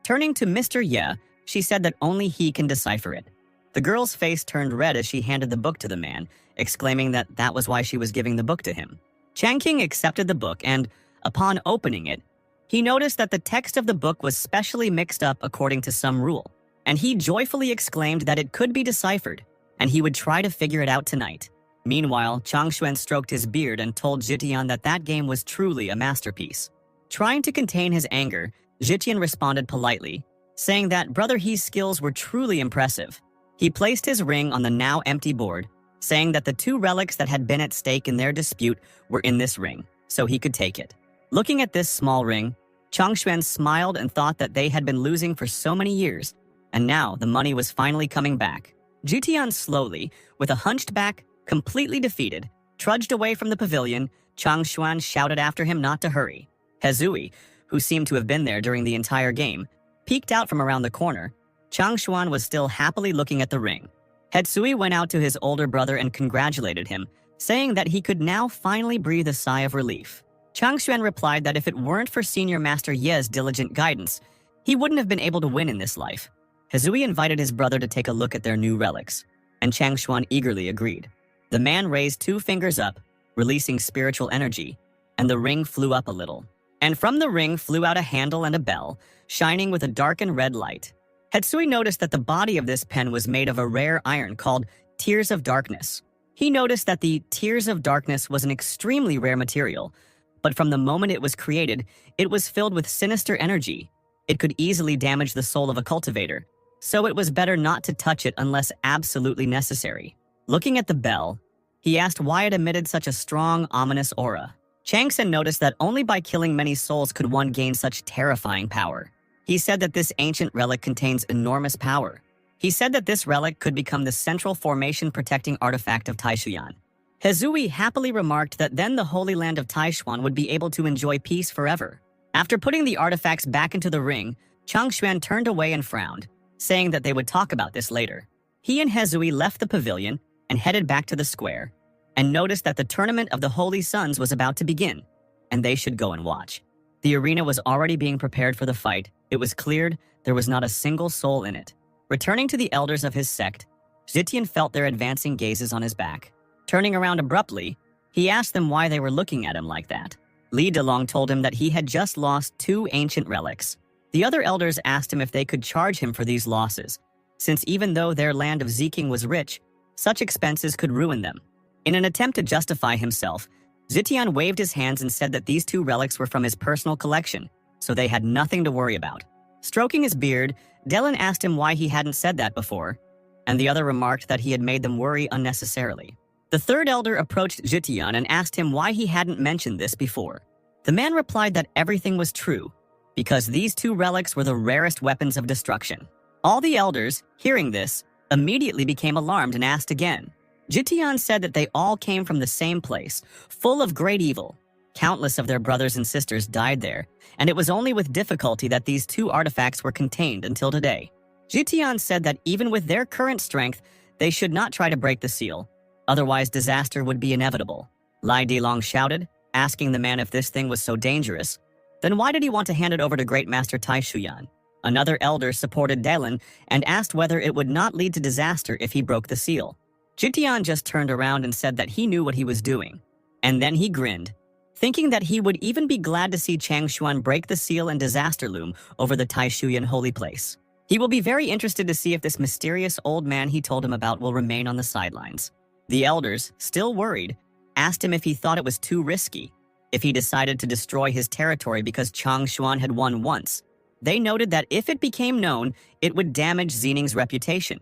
Turning to Mr. Ye, she said that only he can decipher it. The girl's face turned red as she handed the book to the man, exclaiming that that was why she was giving the book to him. Changqing accepted the book and, upon opening it, he noticed that the text of the book was specially mixed up according to some rule, and he joyfully exclaimed that it could be deciphered, and he would try to figure it out tonight. Meanwhile, Changshuan stroked his beard and told Zhitian that that game was truly a masterpiece. Trying to contain his anger, Zhitian responded politely, saying that Brother He's skills were truly impressive. He placed his ring on the now empty board, saying that the two relics that had been at stake in their dispute were in this ring, so he could take it. Looking at this small ring, Changshuan smiled and thought that they had been losing for so many years, And now the money was finally coming back. Jitian slowly, with a hunched back, completely defeated, trudged away from the pavilion. Chang Xuan shouted after him not to hurry. Hezui, who seemed to have been there during the entire game, peeked out from around the corner. Chang Xuan was still happily looking at the ring. Hezui went out to his older brother and congratulated him, saying that he could now finally breathe a sigh of relief. Chang Xuan replied that if it weren't for Senior Master Ye's diligent guidance, he wouldn't have been able to win in this life. Hezui invited his brother to take a look at their new relics, and Chang Xuan eagerly agreed. The man raised 2 fingers up, releasing spiritual energy, and the ring flew up a little. And from the ring flew out a handle and a bell, shining with a darkened red light. Hetsui noticed that the body of this pen was made of a rare iron called Tears of Darkness. He noticed that the Tears of Darkness was an extremely rare material, but from the moment it was created, it was filled with sinister energy. It could easily damage the soul of a cultivator, so it was better not to touch it unless absolutely necessary. Looking at the bell, he asked why it emitted such a strong, ominous aura. Changsen noticed that only by killing many souls could one gain such terrifying power. He said that this ancient relic contains enormous power. He said that this relic could become the central formation protecting artifact of Taishuyan. Hezui happily remarked that then the Holy Land of Taishuan would be able to enjoy peace forever. After putting the artifacts back into the ring, Changshuan turned away and frowned, saying that they would talk about this later. He and Hezui left the pavilion and headed back to the square, and noticed that the Tournament of the Holy Suns was about to begin, and they should go and watch. The arena was already being prepared for the fight. It was cleared there was not a single soul in it. Returning to the elders of his sect, Zitian felt their advancing gazes on his back. Turning around abruptly, he asked them why they were looking at him like that. Li Delong told him that he had just lost 2 ancient relics. The other elders asked him if they could charge him for these losses, since even though their land of Zeking was rich, such expenses could ruin them. In an attempt to justify himself, Zitian waved his hands and said that these 2 relics were from his personal collection, so they had nothing to worry about. Stroking his beard, Delin asked him why he hadn't said that before, and the other remarked that he had made them worry unnecessarily. The third elder approached Zitian and asked him why he hadn't mentioned this before. The man replied that everything was true, because these 2 relics were the rarest weapons of destruction. All the elders, hearing this, immediately became alarmed and asked again. Jitian said that they all came from the same place, full of great evil. Countless of their brothers and sisters died there, and it was only with difficulty that these 2 artifacts were contained until today. Jitian said that even with their current strength, they should not try to break the seal, otherwise disaster would be inevitable. Lai Dilong shouted, asking the man if this thing was so dangerous. Then why did he want to hand it over to Great Master Tai Shuyan? Another elder supported Delin and asked whether it would not lead to disaster if he broke the seal. Jitian just turned around and said that he knew what he was doing. And then he grinned, thinking that he would even be glad to see Changshuan break the seal and disaster loom over the Taishuyan holy place. He will be very interested to see if this mysterious old man he told him about will remain on the sidelines. The elders, still worried, asked him if he thought it was too risky, if he decided to destroy his territory because Changshuan had won once. They noted that if it became known, it would damage Xining's reputation.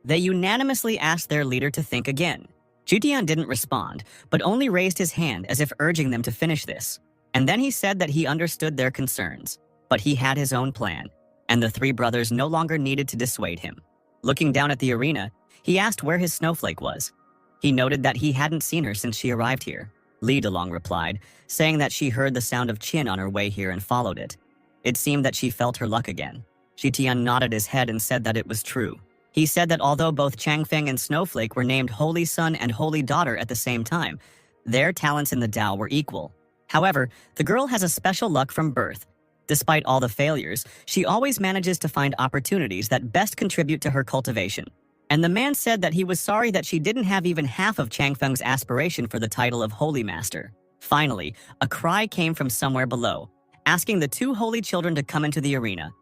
They unanimously asked their leader to think again. Jutian didn't respond, but only raised his hand as if urging them to finish this. And then he said that he understood their concerns, but he had his own plan, and the 3 brothers no longer needed to dissuade him. Looking down at the arena, he asked where his snowflake was. He noted that he hadn't seen her since she arrived here. Li Delong replied, saying that she heard the sound of Qin on her way here and followed it. It seemed that she felt her luck again. Jitian nodded his head and said that it was true. He said that although both Changfeng and Snowflake were named Holy Son and Holy Daughter at the same time, their talents in the Tao were equal. However, the girl has a special luck from birth. Despite all the failures, she always manages to find opportunities that best contribute to her cultivation. And the man said that he was sorry that she didn't have even half of Changfeng's aspiration for the title of Holy Master. Finally, a cry came from somewhere below, asking the 2 holy children to come into the arena.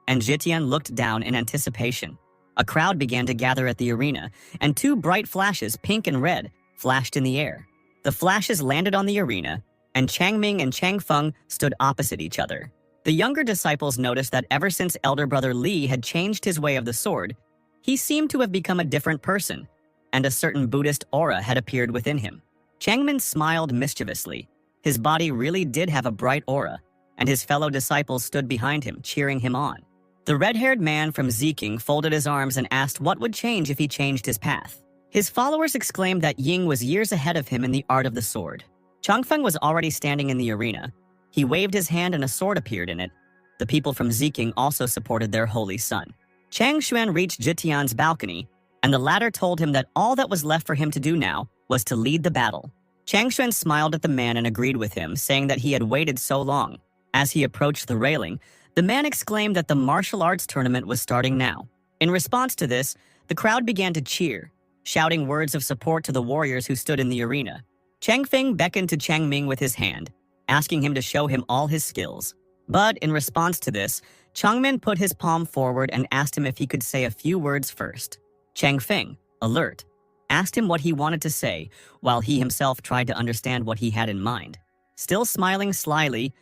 And Jitian looked down in anticipation. A crowd began to gather at the arena, and 2 bright flashes, pink and red, flashed in the air. The flashes landed on the arena, and Changming and Changfeng stood opposite each other. The younger disciples noticed that ever since elder brother Li had changed his way of the sword, he seemed to have become a different person, and a certain Buddhist aura had appeared within him. Changmin smiled mischievously. His body really did have a bright aura, and his fellow disciples stood behind him, cheering him on. The red-haired man from Zeking folded his arms and asked what would change if he changed his path. His followers exclaimed that Ying was years ahead of him in the art of the sword. Changfeng was already standing in the arena. He waved his hand and a sword appeared in it. The people from Zeking also supported their holy son. Chang Xuan reached Jitian's balcony, and the latter told him that all that was left for him to do now was to lead the battle. Chang Xuan smiled at the man and agreed with him, saying that he had waited so long. As he approached the railing, the man exclaimed that the martial arts tournament was starting now. In response to this, the crowd began to cheer, shouting words of support to the warriors who stood in the arena. Chang Feng beckoned to Chang Ming with his hand, asking him to show him all his skills. But in response to this, Chang Min put his palm forward and asked him if he could say a few words first. Chang Feng, alert, asked him what he wanted to say, while he himself tried to understand what he had in mind. Still smiling slyly,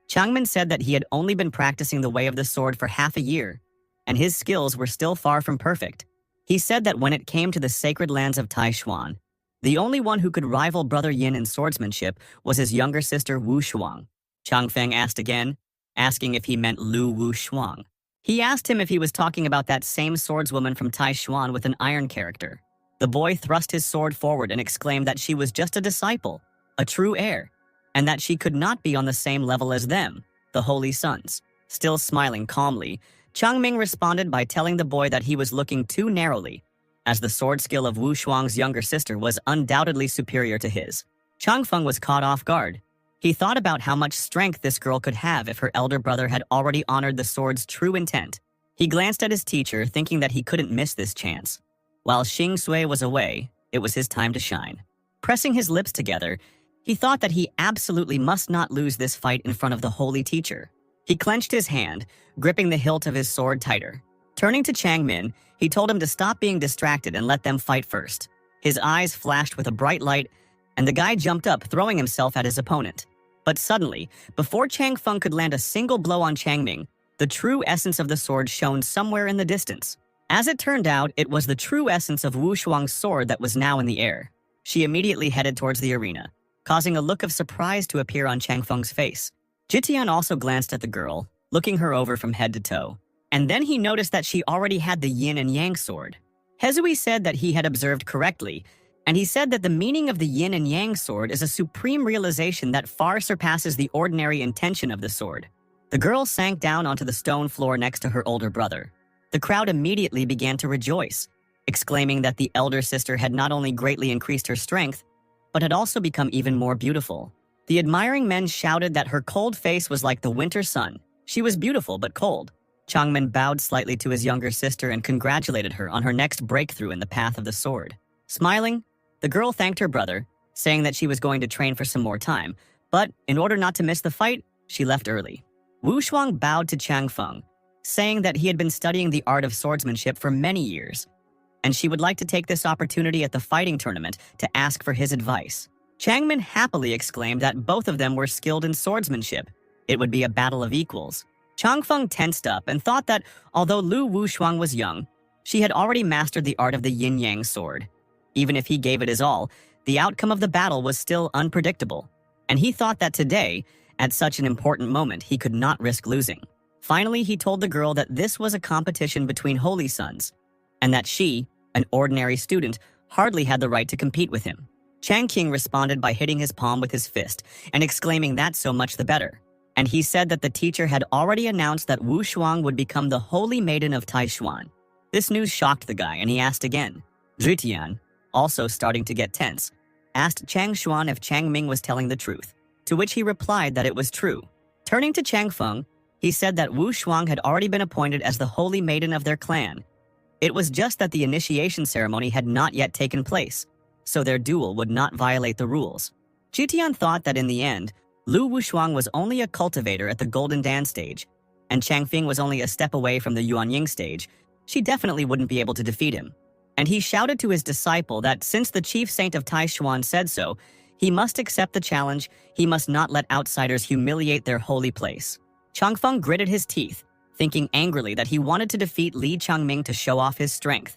Chang Min said that he had only been practicing the way of the sword for half a year, and his skills were still far from perfect. He said that when it came to the sacred lands of Taishuan, the only one who could rival Brother Yin in swordsmanship was his younger sister Wu Shuang. Chang Feng asked again, asking if he meant Lu Wu Shuang. He asked him if he was talking about that same swordswoman from Taishuan with an iron character. The boy thrust his sword forward and exclaimed that she was just a disciple, a true heir, and that she could not be on the same level as them, the holy sons. Still smiling calmly, Chang Ming responded by telling the boy that he was looking too narrowly, as the sword skill of Wu Shuang's younger sister was undoubtedly superior to his. Chang Feng was caught off guard. He thought about how much strength this girl could have if her elder brother had already honored the sword's true intent. He glanced at his teacher, thinking that he couldn't miss this chance. While Xing Sui was away, it was his time to shine. Pressing his lips together, he thought that he absolutely must not lose this fight in front of the holy teacher. He clenched his hand, gripping the hilt of his sword tighter. Turning to Chang Min, he told him to stop being distracted and let them fight first. His eyes flashed with a bright light, and the guy jumped up, throwing himself at his opponent. But suddenly, before Chang Feng could land a single blow on Chang Ming, the true essence of the sword shone somewhere in the distance. As it turned out, it was the true essence of Wu Shuang's sword that was now in the air. She immediately headed towards the arena, causing a look of surprise to appear on Chang Feng's face. Jitian also glanced at the girl, looking her over from head to toe. And then he noticed that she already had the yin and yang sword. Hezui said that he had observed correctly, and he said that the meaning of the yin and yang sword is a supreme realization that far surpasses the ordinary intention of the sword. The girl sank down onto the stone floor next to her older brother. The crowd immediately began to rejoice, exclaiming that the elder sister had not only greatly increased her strength, but had also become even more beautiful. The admiring men shouted that her cold face was like the winter sun. She was beautiful but cold. Changmin bowed slightly to his younger sister and congratulated her on her next breakthrough in the path of the sword. Smiling, the girl thanked her brother, saying that she was going to train for some more time, but in order not to miss the fight, she left early. Wu Shuang bowed to Chang Feng, saying that he had been studying the art of swordsmanship for many years, and she would like to take this opportunity at the fighting tournament to ask for his advice. Chang Min happily exclaimed that both of them were skilled in swordsmanship. It would be a battle of equals. Chang Feng tensed up and thought that, although Lu Wu Shuang was young, she had already mastered the art of the yin-yang sword. Even if he gave it his all, the outcome of the battle was still unpredictable, and he thought that today, at such an important moment, he could not risk losing. Finally, he told the girl that this was a competition between holy sons, and that she, an ordinary student, hardly had the right to compete with him. Chang Qing responded by hitting his palm with his fist and exclaiming that so much the better. And he said that the teacher had already announced that Wu Shuang would become the holy maiden of Taishuan. This news shocked the guy, and he asked again. Zhutian, also starting to get tense, asked Chang Xuan if Chang Ming was telling the truth, to which he replied that it was true. Turning to Chang Feng, he said that Wu Shuang had already been appointed as the holy maiden of their clan. It was just that the initiation ceremony had not yet taken place, so their duel would not violate the rules. Jitian thought that in the end, Lu Wushuang was only a cultivator at the Golden Dan stage, and Chang Fing was only a step away from the Yuanying stage. She definitely wouldn't be able to defeat him. And he shouted to his disciple that since the chief saint of Taishuan said so, he must accept the challenge. He must not let outsiders humiliate their holy place. Changfeng gritted his teeth, thinking angrily that he wanted to defeat Li Changming to show off his strength.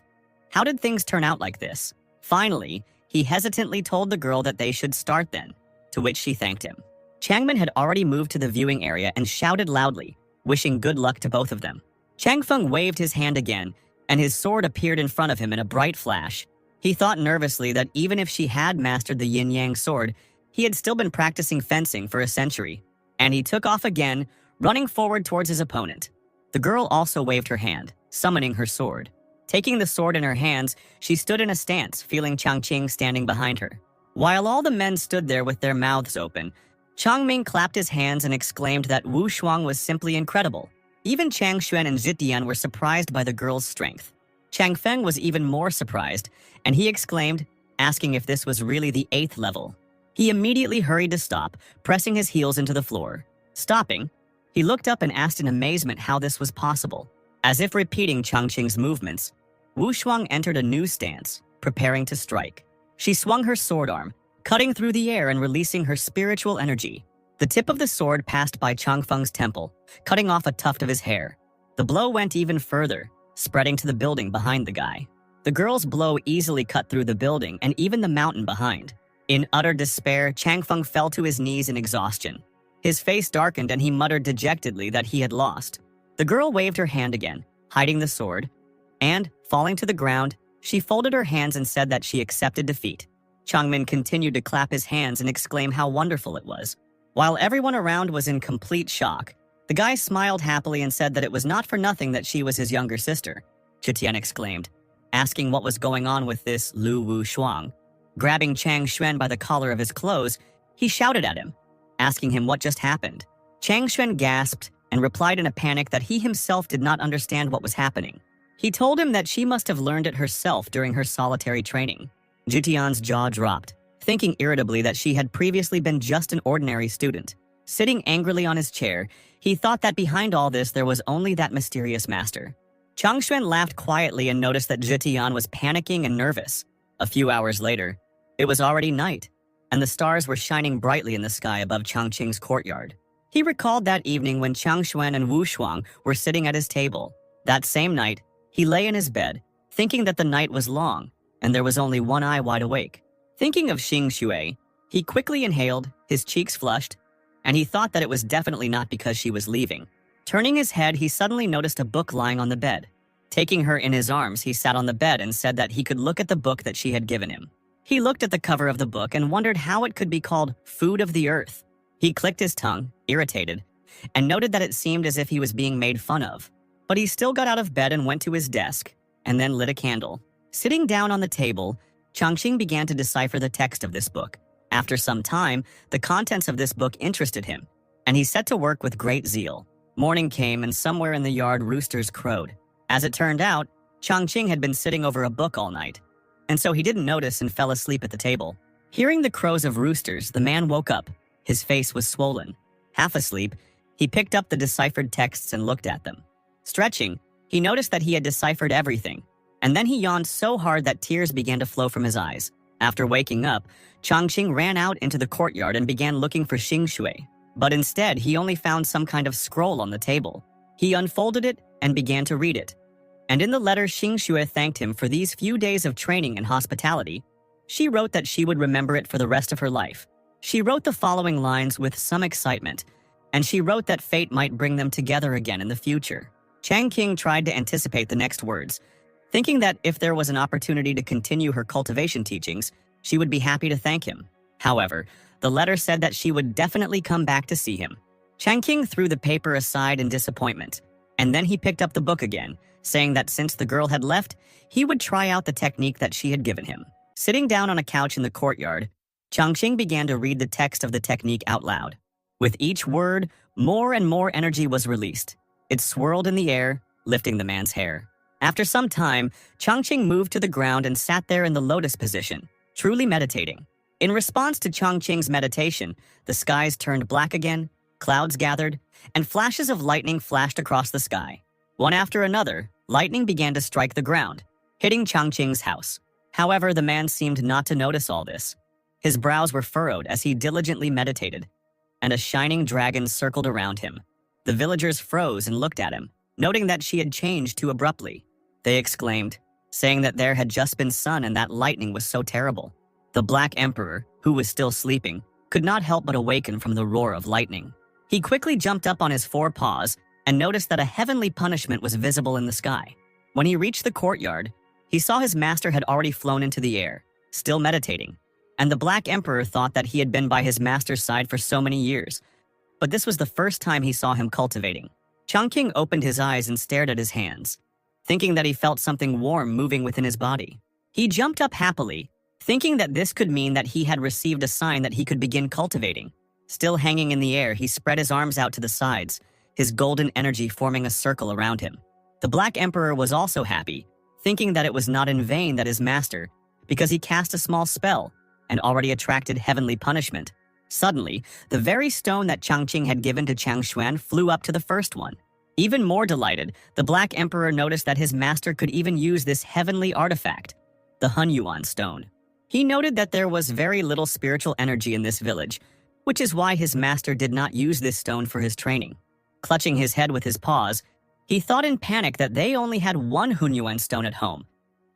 How did things turn out like this? Finally, he hesitantly told the girl that they should start then, to which she thanked him. Changmin had already moved to the viewing area and shouted loudly, wishing good luck to both of them. Chang Feng waved his hand again, and his sword appeared in front of him in a bright flash. He thought nervously that even if she had mastered the yin-yang sword, he had still been practicing fencing for a century. And he took off again, running forward towards his opponent. The girl also waved her hand, summoning her sword. Taking the sword in her hands, she stood in a stance, feeling Changqing standing behind her. While all the men stood there with their mouths open, Changming clapped his hands and exclaimed that Wu Shuang was simply incredible. Even Chang Xuan and Zitian were surprised by the girl's strength. Chang Feng was even more surprised, and he exclaimed, asking if this was really the 8th level. He immediately hurried to stop, pressing his heels into the floor. Stopping, he looked up and asked in amazement how this was possible. As if repeating Changqing's movements, Wu Shuang entered a new stance, preparing to strike. She swung her sword arm, cutting through the air and releasing her spiritual energy. The tip of the sword passed by Changfeng's temple, cutting off a tuft of his hair. The blow went even further, spreading to the building behind the guy. The girl's blow easily cut through the building and even the mountain behind. In utter despair, Changfeng fell to his knees in exhaustion. His face darkened and he muttered dejectedly that he had lost. The girl waved her hand again, hiding the sword, and, falling to the ground, she folded her hands and said that she accepted defeat. Changmin continued to clap his hands and exclaim how wonderful it was. While everyone around was in complete shock, the guy smiled happily and said that it was not for nothing that she was his younger sister. Zitian exclaimed, asking what was going on with this Lu Wu Shuang. Grabbing Chang Xuan by the collar of his clothes, he shouted at him, asking him what just happened. Chang Xuan gasped and replied in a panic that he himself did not understand what was happening. He told him that she must have learned it herself during her solitary training. Zitian's jaw dropped, thinking irritably that she had previously been just an ordinary student. Sitting angrily on his chair, he thought that behind all this there was only that mysterious master. Chang Xuan laughed quietly and noticed that Zitian was panicking and nervous. A few hours later, it was already night, and the stars were shining brightly in the sky above Changqing's courtyard. He recalled that evening when Chang Xuan and Wu Shuang were sitting at his table. That same night, he lay in his bed, thinking that the night was long, and there was only one eye wide awake. Thinking of Xing Shui, he quickly inhaled, his cheeks flushed, and he thought that it was definitely not because she was leaving. Turning his head, he suddenly noticed a book lying on the bed. Taking her in his arms, he sat on the bed and said that he could look at the book that she had given him. He looked at the cover of the book and wondered how it could be called Food of the Earth. He clicked his tongue, irritated, and noted that it seemed as if he was being made fun of. But he still got out of bed and went to his desk, and then lit a candle. Sitting down on the table, Changqing began to decipher the text of this book. After some time, the contents of this book interested him, and he set to work with great zeal. Morning came, and somewhere in the yard roosters crowed. As it turned out, Changqing had been sitting over a book all night, and so he didn't notice and fell asleep at the table. Hearing the crows of roosters, the man woke up. His face was swollen. Half asleep, he picked up the deciphered texts and looked at them. Stretching, he noticed that he had deciphered everything, and then he yawned so hard that tears began to flow from his eyes. After waking up, Changqing ran out into the courtyard and began looking for Xing Shui, but instead he only found some kind of scroll on the table. He unfolded it and began to read it. And in the letter, Xing Shui thanked him for these few days of training and hospitality. She wrote that she would remember it for the rest of her life. She wrote the following lines with some excitement, and she wrote that fate might bring them together again in the future. Chang Qing tried to anticipate the next words, thinking that if there was an opportunity to continue her cultivation teachings, she would be happy to thank him. However, the letter said that she would definitely come back to see him. Chang Qing threw the paper aside in disappointment, and then he picked up the book again, saying that since the girl had left, he would try out the technique that she had given him. Sitting down on a couch in the courtyard, Changqing began to read the text of the technique out loud. With each word, more and more energy was released. It swirled in the air, lifting the man's hair. After some time, Changqing moved to the ground and sat there in the lotus position, truly meditating. In response to Changqing's meditation, the skies turned black again, clouds gathered, and flashes of lightning flashed across the sky. One after another, lightning began to strike the ground, hitting Changqing's house. However, the man seemed not to notice all this. His brows were furrowed as he diligently meditated, and a shining dragon circled around him. The villagers froze and looked at him, noting that she had changed too abruptly. They exclaimed, saying that there had just been sun and that lightning was so terrible. The Black Emperor, who was still sleeping, could not help but awaken from the roar of lightning. He quickly jumped up on his 4 paws and noticed that a heavenly punishment was visible in the sky. When he reached the courtyard, he saw his master had already flown into the air, still meditating, and the Black Emperor thought that he had been by his master's side for so many years. But this was the first time he saw him cultivating. Chongqing opened his eyes and stared at his hands, thinking that he felt something warm moving within his body. He jumped up happily, thinking that this could mean that he had received a sign that he could begin cultivating. Still hanging in the air, he spread his arms out to the sides, his golden energy forming a circle around him. The Black Emperor was also happy, thinking that it was not in vain that his master, because he cast a small spell and already attracted heavenly punishment. Suddenly, the very stone that Changqing had given to Changshuan flew up to the first one. Even more delighted, the Black Emperor noticed that his master could even use this heavenly artifact, the Hunyuan stone. He noted that there was very little spiritual energy in this village, which is why his master did not use this stone for his training. Clutching his head with his paws, he thought in panic that they only had one Hunyuan stone at home,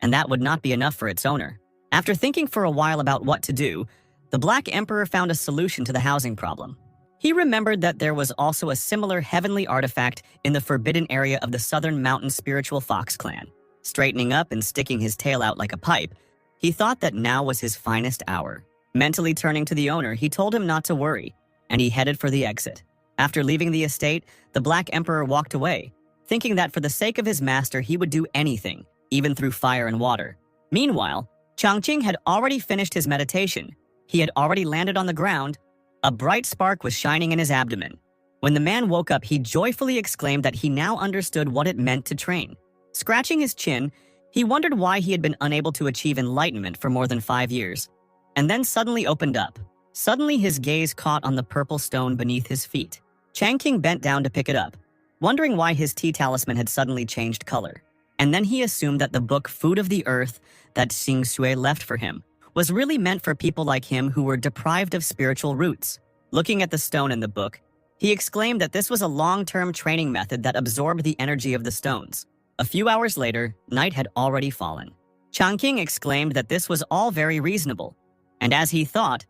and that would not be enough for its owner. After thinking for a while about what to do, the Black Emperor found a solution to the housing problem. He remembered that there was also a similar heavenly artifact in the forbidden area of the Southern Mountain Spiritual Fox clan. Straightening up and sticking his tail out like a pipe, he thought that now was his finest hour. Mentally turning to the owner, he told him not to worry, and he headed for the exit. After leaving the estate, the Black Emperor walked away, thinking that for the sake of his master he would do anything, even through fire and water. Meanwhile, Changqing had already finished his meditation. He had already landed on the ground. A bright spark was shining in his abdomen. When the man woke up, he joyfully exclaimed that he now understood what it meant to train. Scratching his chin, he wondered why he had been unable to achieve enlightenment for more than 5 years, and then suddenly opened up. Suddenly his gaze caught on the purple stone beneath his feet. Changqing bent down to pick it up, wondering why his tea talisman had suddenly changed color. And then he assumed that the book Food of the Earth that Xing Shui left for him was really meant for people like him who were deprived of spiritual roots. Looking at the stone in the book, he exclaimed that this was a long-term training method that absorbed the energy of the stones. A few hours later, night had already fallen. Changqing exclaimed that this was all very reasonable, and as he thought,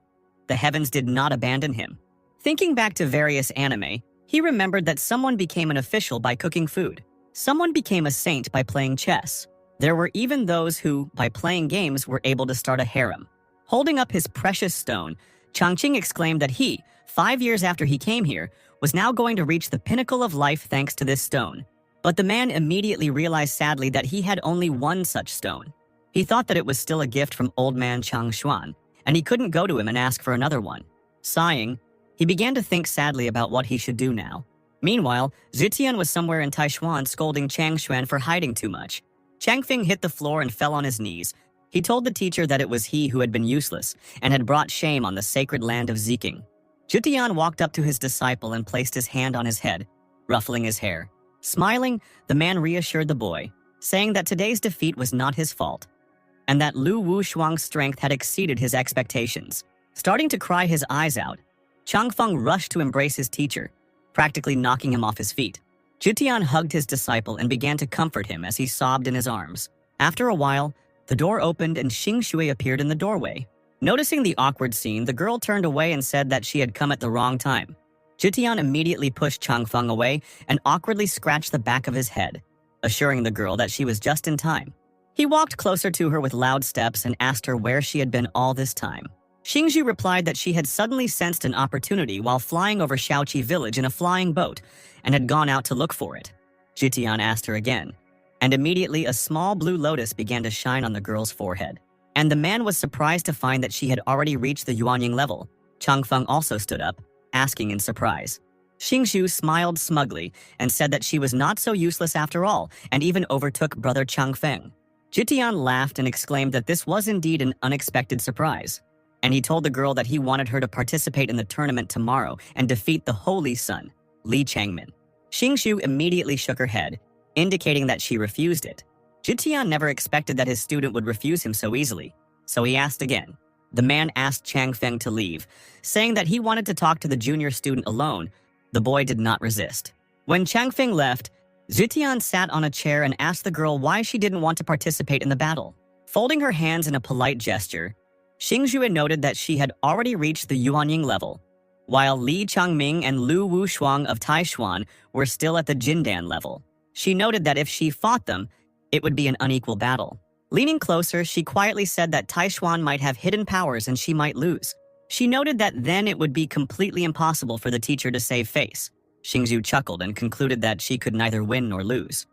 the heavens did not abandon him. Thinking back to various anime, he remembered that someone became an official by cooking food. Someone became a saint by playing chess. There were even those who, by playing games, were able to start a harem. Holding up his precious stone, Changqing exclaimed that he, 5 years after he came here, was now going to reach the pinnacle of life thanks to this stone. But the man immediately realized sadly that he had only one such stone. He thought that it was still a gift from old man Changshuan, and he couldn't go to him and ask for another one. Sighing, he began to think sadly about what he should do now. Meanwhile, Zutian was somewhere in Taishuan scolding Changshuan for hiding too much. Changfeng hit the floor and fell on his knees. He told the teacher that it was he who had been useless and had brought shame on the sacred land of Ziking. Zutian walked up to his disciple and placed his hand on his head, ruffling his hair. Smiling, the man reassured the boy, saying that today's defeat was not his fault, and that Lu Wushuang's strength had exceeded his expectations. Starting to cry his eyes out, Changfeng rushed to embrace his teacher, practically knocking him off his feet. Zutian hugged his disciple and began to comfort him as he sobbed in his arms. After a while, the door opened and Xing Shui appeared in the doorway. Noticing the awkward scene, the girl turned away and said that she had come at the wrong time. Zutian immediately pushed Changfeng away and awkwardly scratched the back of his head, assuring the girl that she was just in time. He walked closer to her with loud steps and asked her where she had been all this time. Xingzhu replied that she had suddenly sensed an opportunity while flying over Shaoqi village in a flying boat and had gone out to look for it. Zutian asked her again, and immediately a small blue lotus began to shine on the girl's forehead. And the man was surprised to find that she had already reached the Yuanying level. Changfeng also stood up, asking in surprise. Xingzhu smiled smugly and said that she was not so useless after all, and even overtook brother Changfeng. Zutian laughed and exclaimed that this was indeed an unexpected surprise. And he told the girl that he wanted her to participate in the tournament tomorrow and defeat the Holy Sun, Li Changmin. Xingzhu immediately shook her head, indicating that she refused it. Zutian never expected that his student would refuse him so easily, so he asked again. The man asked Changfeng to leave, saying that he wanted to talk to the junior student alone. The boy did not resist. When Changfeng left, Zutian sat on a chair and asked the girl why she didn't want to participate in the battle. Folding her hands in a polite gesture, Xingzhu noted that she had already reached the Yuanying level, while Li Changming and Lu Wushuang of Taishuan were still at the Jindan level. She noted that if she fought them, it would be an unequal battle. Leaning closer, she quietly said that Taishuan might have hidden powers and she might lose. She noted that then it would be completely impossible for the teacher to save face. Xingzhu chuckled and concluded that she could neither win nor lose.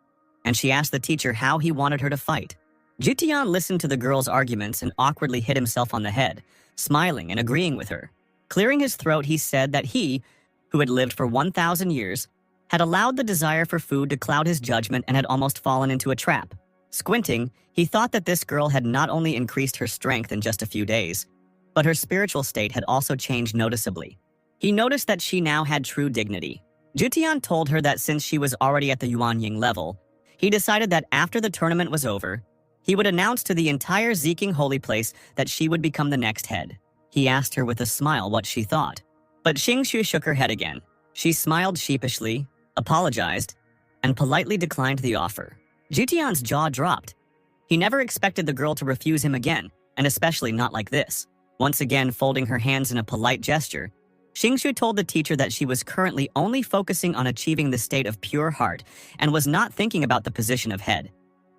And she asked the teacher how he wanted her to fight. Jitian listened to the girl's arguments and awkwardly hit himself on the head, smiling and agreeing with her. Clearing his throat, he said that he, who had lived for 1,000 years, had allowed the desire for food to cloud his judgment and had almost fallen into a trap. Squinting, he thought that this girl had not only increased her strength in just a few days, but her spiritual state had also changed noticeably. He noticed that she now had true dignity. Jutian told her that since she was already at the Yuanying level, he decided that after the tournament was over, he would announce to the entire Zeking holy place that she would become the next head. He asked her with a smile what she thought. But Xingxu shook her head again. She smiled sheepishly, apologized, and politely declined the offer. Jutian's jaw dropped. He never expected the girl to refuse him again, and especially not like this. Once again folding her hands in a polite gesture, Xingxu told the teacher that she was currently only focusing on achieving the state of pure heart and was not thinking about the position of head.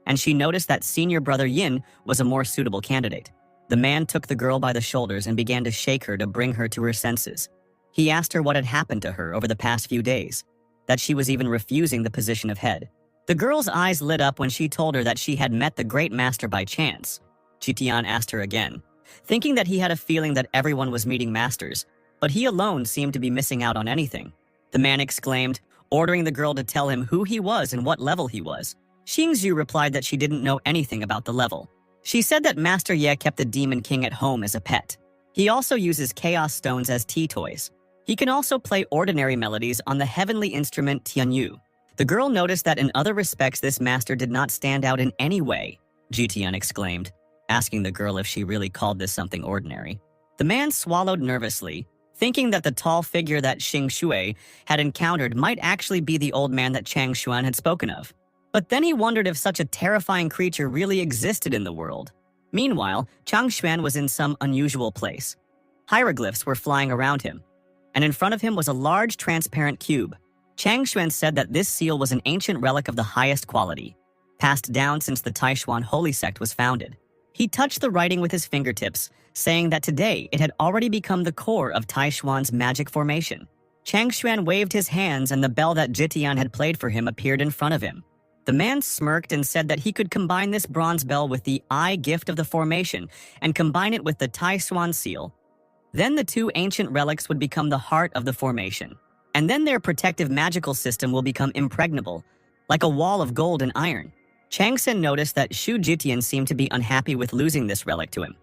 And she noticed that senior brother Yin was a more suitable candidate. The man took the girl by the shoulders and began to shake her to bring her to her senses. He asked her what had happened to her over the past few days, that she was even refusing the position of head. The girl's eyes lit up when she told her that she had met the great master by chance. Jitian asked her again, thinking that he had a feeling that everyone was meeting masters, but he alone seemed to be missing out on anything. The man exclaimed, ordering the girl to tell him who he was and what level he was. Xingzhu replied that she didn't know anything about the level. She said that Master Ye kept the Demon King at home as a pet. He also uses Chaos Stones as tea toys. He can also play ordinary melodies on the heavenly instrument Tianyu. The girl noticed that in other respects this master did not stand out in any way, Jitian exclaimed, asking the girl if she really called this something ordinary. The man swallowed nervously, thinking that the tall figure that Xing Shui had encountered might actually be the old man that Chang Xuan had spoken of. But then he wondered if such a terrifying creature really existed in the world. Meanwhile, Chang Xuan was in some unusual place. Hieroglyphs were flying around him, and in front of him was a large transparent cube. Chang Xuan said that this seal was an ancient relic of the highest quality, passed down since the Taishuan holy sect was founded. He touched the writing with his fingertips, saying that today it had already become the core of Taishuan's magic formation. Chang Xuan waved his hands and the bell that Jitian had played for him appeared in front of him. The man smirked and said that he could combine this bronze bell with the eye gift of the formation and combine it with the Taishuan seal. Then the two ancient relics would become the heart of the formation. And then their protective magical system will become impregnable, like a wall of gold and iron. Changsen noticed that Shu Jitian seemed to be unhappy with losing this relic to him,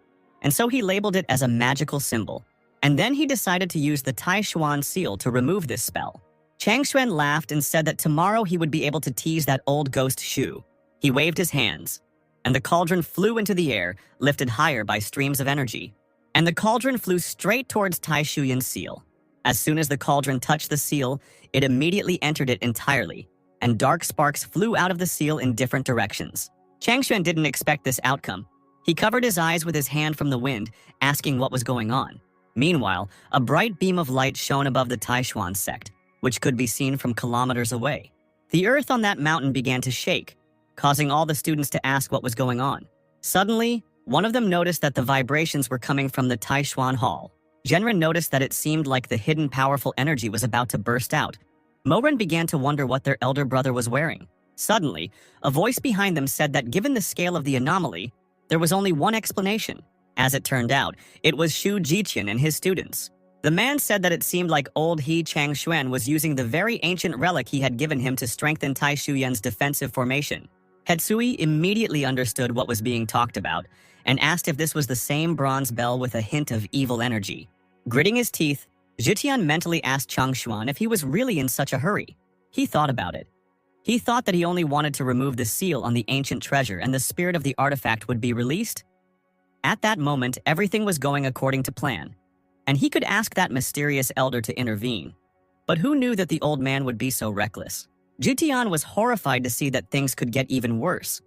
and so he labeled it as a magical symbol. And then he decided to use the Taishuan seal to remove this spell. Chang Xuan laughed and said that tomorrow he would be able to tease that old ghost Shu. He waved his hands, and the cauldron flew into the air, lifted higher by streams of energy. And the cauldron flew straight towards Tai Shuyan's seal. As soon as the cauldron touched the seal, it immediately entered it entirely, and dark sparks flew out of the seal in different directions. Chang Xuan didn't expect this outcome. He covered his eyes with his hand from the wind, asking what was going on. Meanwhile, a bright beam of light shone above the Taishuan sect, which could be seen from kilometers away. The earth on that mountain began to shake, causing all the students to ask what was going on. Suddenly, one of them noticed that the vibrations were coming from the Taishuan Hall. Genren noticed that it seemed like the hidden powerful energy was about to burst out. Moren began to wonder what their elder brother was wearing. Suddenly, a voice behind them said that given the scale of the anomaly, there was only one explanation. As it turned out, it was Shu Jiqian and his students. The man said that it seemed like old He Chang Xuan was using the very ancient relic he had given him to strengthen Tai Shuyan's defensive formation. Hetsui immediately understood what was being talked about and asked if this was the same bronze bell with a hint of evil energy. Gritting his teeth, Jitian mentally asked Chang Xuan if he was really in such a hurry. He thought about it. He thought that he only wanted to remove the seal on the ancient treasure and the spirit of the artifact would be released. At that moment, everything was going according to plan, and he could ask that mysterious elder to intervene. But who knew that the old man would be so reckless? Jitian was horrified to see that things could get even worse.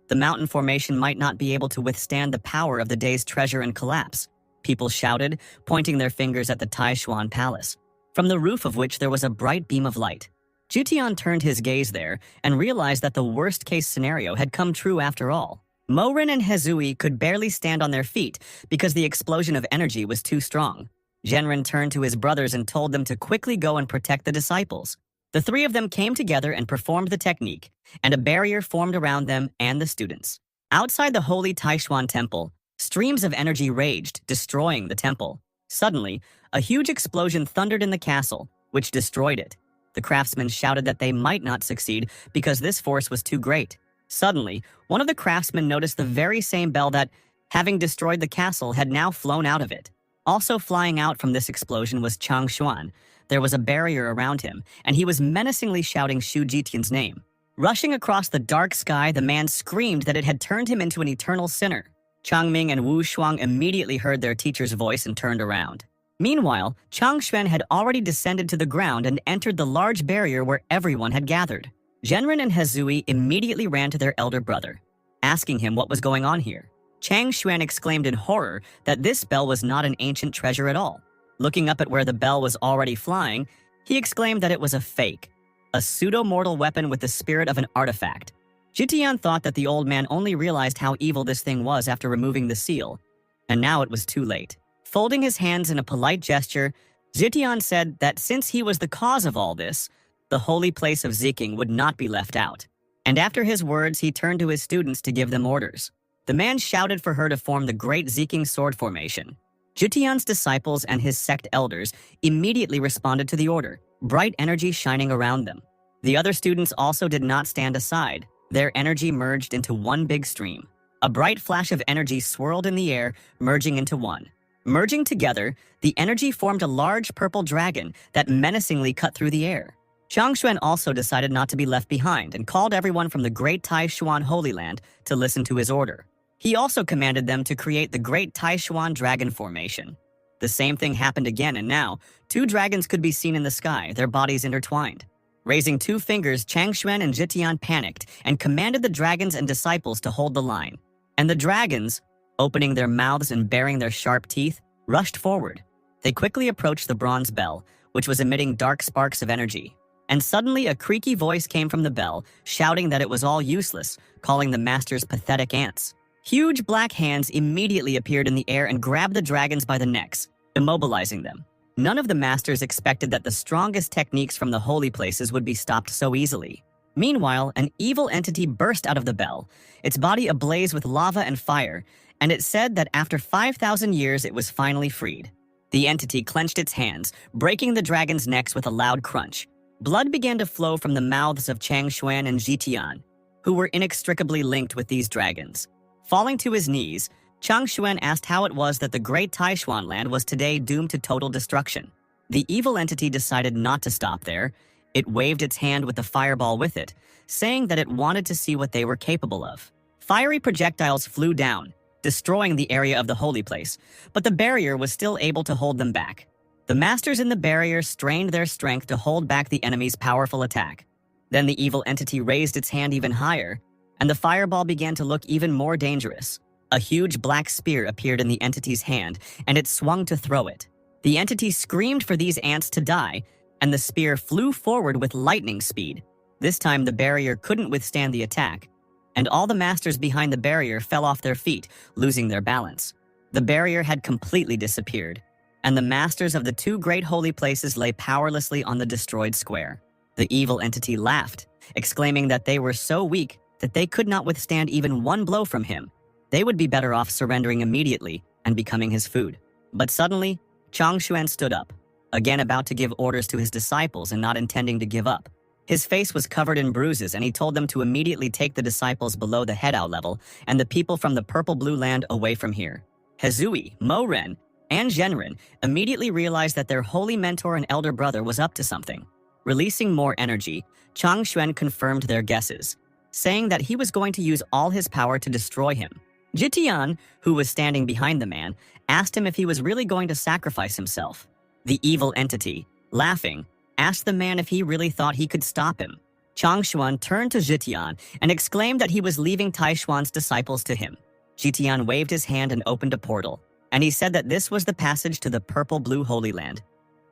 The mountain formation might not be able to withstand the power of the day's treasure and collapse. People shouted, pointing their fingers at the Taishuan palace. from the roof of which there was a bright beam of light. Jutian turned his gaze there and realized that the worst-case scenario had come true after all. Morin and Hezui could barely stand on their feet because the explosion of energy was too strong. Genrin turned to his brothers and told them to quickly go and protect the disciples. The three of them came together and performed the technique, and a barrier formed around them and the students. Outside the holy Taishuan temple, streams of energy raged, destroying the temple. Suddenly, a huge explosion thundered in the castle, which destroyed it. The craftsmen shouted that they might not succeed because this force was too great. Suddenly, one of the craftsmen noticed the very same bell that, having destroyed the castle, had now flown out of it. Also flying out from this explosion was Chang Xuan. There was a barrier around him, and he was menacingly shouting Xu Jitian's name. Rushing across the dark sky, the man screamed that it had turned him into an eternal sinner. Changming and Wu Shuang immediately heard their teacher's voice and turned around. Meanwhile, Chang Xuan had already descended to the ground and entered the large barrier where everyone had gathered. Genrin and Hezui immediately ran to their elder brother, asking him what was going on here. Chang Xuan exclaimed in horror that this bell was not an ancient treasure at all. Looking up at where the bell was already flying, he exclaimed that it was a fake, a pseudo-mortal weapon with the spirit of an artifact. Jitian thought that the old man only realized how evil this thing was after removing the seal, and now it was too late. Folding his hands in a polite gesture, Jitian said that since he was the cause of all this, the holy place of Ziking would not be left out. And after his words, he turned to his students to give them orders. The man shouted for her to form the Great Ziking Sword Formation. Jitian's disciples and his sect elders immediately responded to the order, bright energy shining around them. The other students also did not stand aside. Their energy merged into one big stream. A bright flash of energy swirled in the air, merging into one. Merging together, the energy formed a large purple dragon that menacingly cut through the air. Chang Xuan also decided not to be left behind and called everyone from the Great Taishuan Holy Land to listen to his order. He also commanded them to create the Great Taishuan Dragon Formation. The same thing happened again, and now, two dragons could be seen in the sky, their bodies intertwined. Raising two fingers, Chang Xuan and Jitian panicked and commanded the dragons and disciples to hold the line. And the dragons, opening their mouths and baring their sharp teeth, rushed forward. They quickly approached the bronze bell, which was emitting dark sparks of energy. And suddenly a creaky voice came from the bell, shouting that it was all useless, calling the masters pathetic ants. Huge black hands immediately appeared in the air and grabbed the dragons by the necks, immobilizing them. None of the masters expected that the strongest techniques from the holy places would be stopped so easily. Meanwhile, an evil entity burst out of the bell, its body ablaze with lava and fire, and it said that after 5,000 years it was finally freed. The entity clenched its hands, breaking the dragons' necks with a loud crunch. Blood began to flow from the mouths of Chang Xuan and Jitian, who were inextricably linked with these dragons. Falling to his knees, Chang Xuan asked how it was that the Great Taishuan land was today doomed to total destruction. The evil entity decided not to stop there. It waved its hand with the fireball with it, saying that it wanted to see what they were capable of. Fiery projectiles flew down, destroying the area of the holy place, but the barrier was still able to hold them back. The masters in the barrier strained their strength to hold back the enemy's powerful attack. Then the evil entity raised its hand even higher, and the fireball began to look even more dangerous. A huge black spear appeared in the entity's hand, and it swung to throw it. The entity screamed for these ants to die, and the spear flew forward with lightning speed. This time the barrier couldn't withstand the attack, and all the masters behind the barrier fell off their feet, losing their balance. The barrier had completely disappeared, and the masters of the two great holy places lay powerlessly on the destroyed square. The evil entity laughed, exclaiming that they were so weak that they could not withstand even one blow from him. They would be better off surrendering immediately and becoming his food. But suddenly, Chang Xuan stood up, again about to give orders to his disciples and not intending to give up. His face was covered in bruises, and he told them to immediately take the disciples below the head-out level and the people from the purple-blue land away from here. Hezui, Mo Ren, and Genrin immediately realized that their holy mentor and elder brother was up to something. Releasing more energy, Chang Xuan confirmed their guesses, saying that he was going to use all his power to destroy him. Jitian, who was standing behind the man, asked him if he was really going to sacrifice himself. The evil entity, laughing, asked the man if he really thought he could stop him. Chang Xuan turned to Jitian and exclaimed that he was leaving Taishuan's disciples to him. Jitian waved his hand and opened a portal, and he said that this was the passage to the purple-blue Holy Land.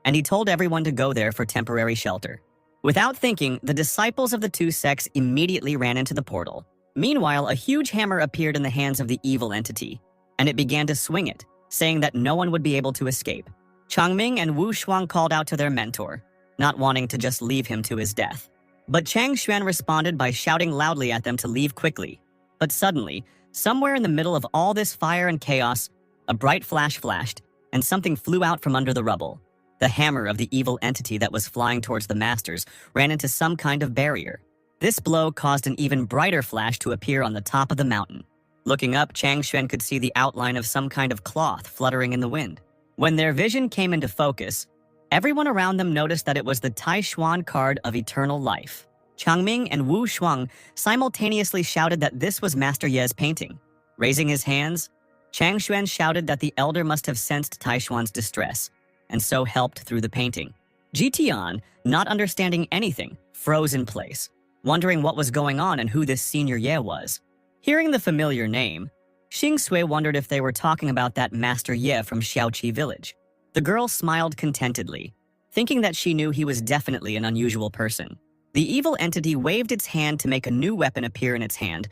and he told everyone to go there for temporary shelter. Without thinking, the disciples of the two sects immediately ran into the portal. Meanwhile, a huge hammer appeared in the hands of the evil entity, and it began to swing it, saying that no one would be able to escape. Changming and Wu Shuang called out to their mentor, not wanting to just leave him to his death. But Chang Xuan responded by shouting loudly at them to leave quickly. But suddenly, somewhere in the middle of all this fire and chaos, a bright flash flashed, and something flew out from under the rubble. The hammer of the evil entity that was flying towards the masters ran into some kind of barrier. This blow caused an even brighter flash to appear on the top of the mountain. Looking up, Chang Xuan could see the outline of some kind of cloth fluttering in the wind. When their vision came into focus, everyone around them noticed that it was the Taishuan card of eternal life. Changming and Wu Shuang simultaneously shouted that this was Master Ye's painting. Raising his hands, Chang Xuan shouted that the elder must have sensed Taishuan's distress, and so helped through the painting. Jitian, not understanding anything, froze in place, wondering what was going on and who this senior Ye was. Hearing the familiar name, Xing Sui wondered if they were talking about that Master Ye from Xiaoqi village. The girl smiled contentedly, thinking that she knew he was definitely an unusual person. The evil entity waved its hand to make a new weapon appear in its hand,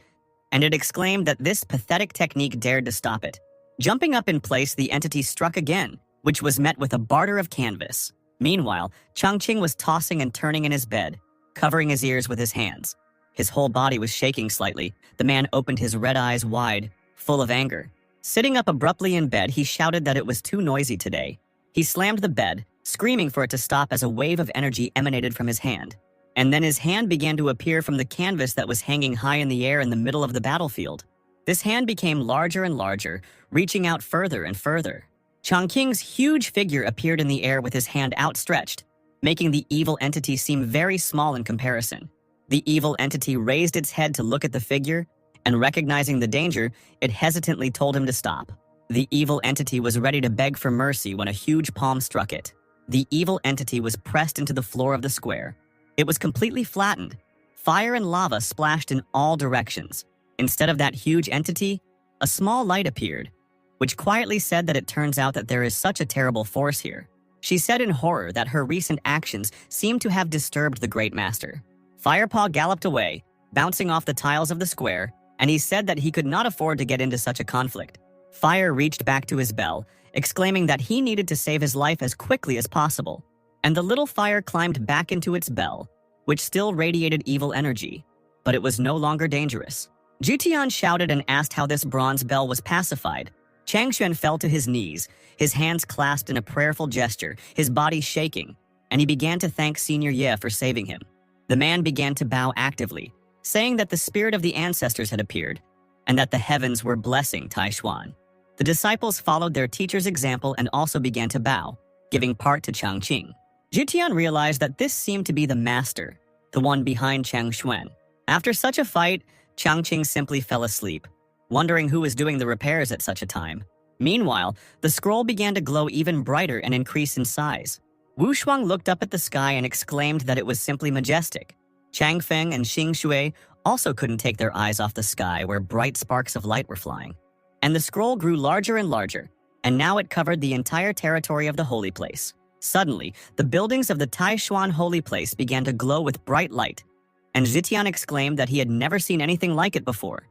and it exclaimed that this pathetic technique dared to stop it. Jumping up in place, the entity struck again, which was met with a barter of canvas. Meanwhile, Changqing was tossing and turning in his bed, covering his ears with his hands. His whole body was shaking slightly. The man opened his red eyes wide, full of anger. Sitting up abruptly in bed, he shouted that it was too noisy today. He slammed the bed, screaming for it to stop as a wave of energy emanated from his hand. And then his hand began to appear from the canvas that was hanging high in the air in the middle of the battlefield. This hand became larger and larger, reaching out further and further. Changqing's huge figure appeared in the air with his hand outstretched, making the evil entity seem very small in comparison. The evil entity raised its head to look at the figure, and recognizing the danger, it hesitantly told him to stop. The evil entity was ready to beg for mercy when a huge palm struck it. The evil entity was pressed into the floor of the square. It was completely flattened. Fire and lava splashed in all directions. Instead of that huge entity, a small light appeared, which quietly said that it turns out that there is such a terrible force here. She said in horror that her recent actions seemed to have disturbed the Great Master. Firepaw galloped away, bouncing off the tiles of the square, and he said that he could not afford to get into such a conflict. Fire reached back to his bell, exclaiming that he needed to save his life as quickly as possible. And the little fire climbed back into its bell, which still radiated evil energy, but it was no longer dangerous. Jutian shouted and asked how this bronze bell was pacified. Changxuan fell to his knees, his hands clasped in a prayerful gesture, his body shaking, and he began to thank Senior Ye for saving him. The man began to bow actively, saying that the spirit of the ancestors had appeared, and that the heavens were blessing Taishuan. The disciples followed their teacher's example and also began to bow, giving part to Changqing. Jutian realized that this seemed to be the master, the one behind Changxuan. After such a fight, Changqing simply fell asleep, wondering who was doing the repairs at such a time. Meanwhile, the scroll began to glow even brighter and increase in size. Wu Shuang looked up at the sky and exclaimed that it was simply majestic. Chang Feng and Xing Shui also couldn't take their eyes off the sky where bright sparks of light were flying. And the scroll grew larger and larger, and now it covered the entire territory of the holy place. Suddenly, the buildings of the Taishuan holy place began to glow with bright light, and Zitian exclaimed that he had never seen anything like it before,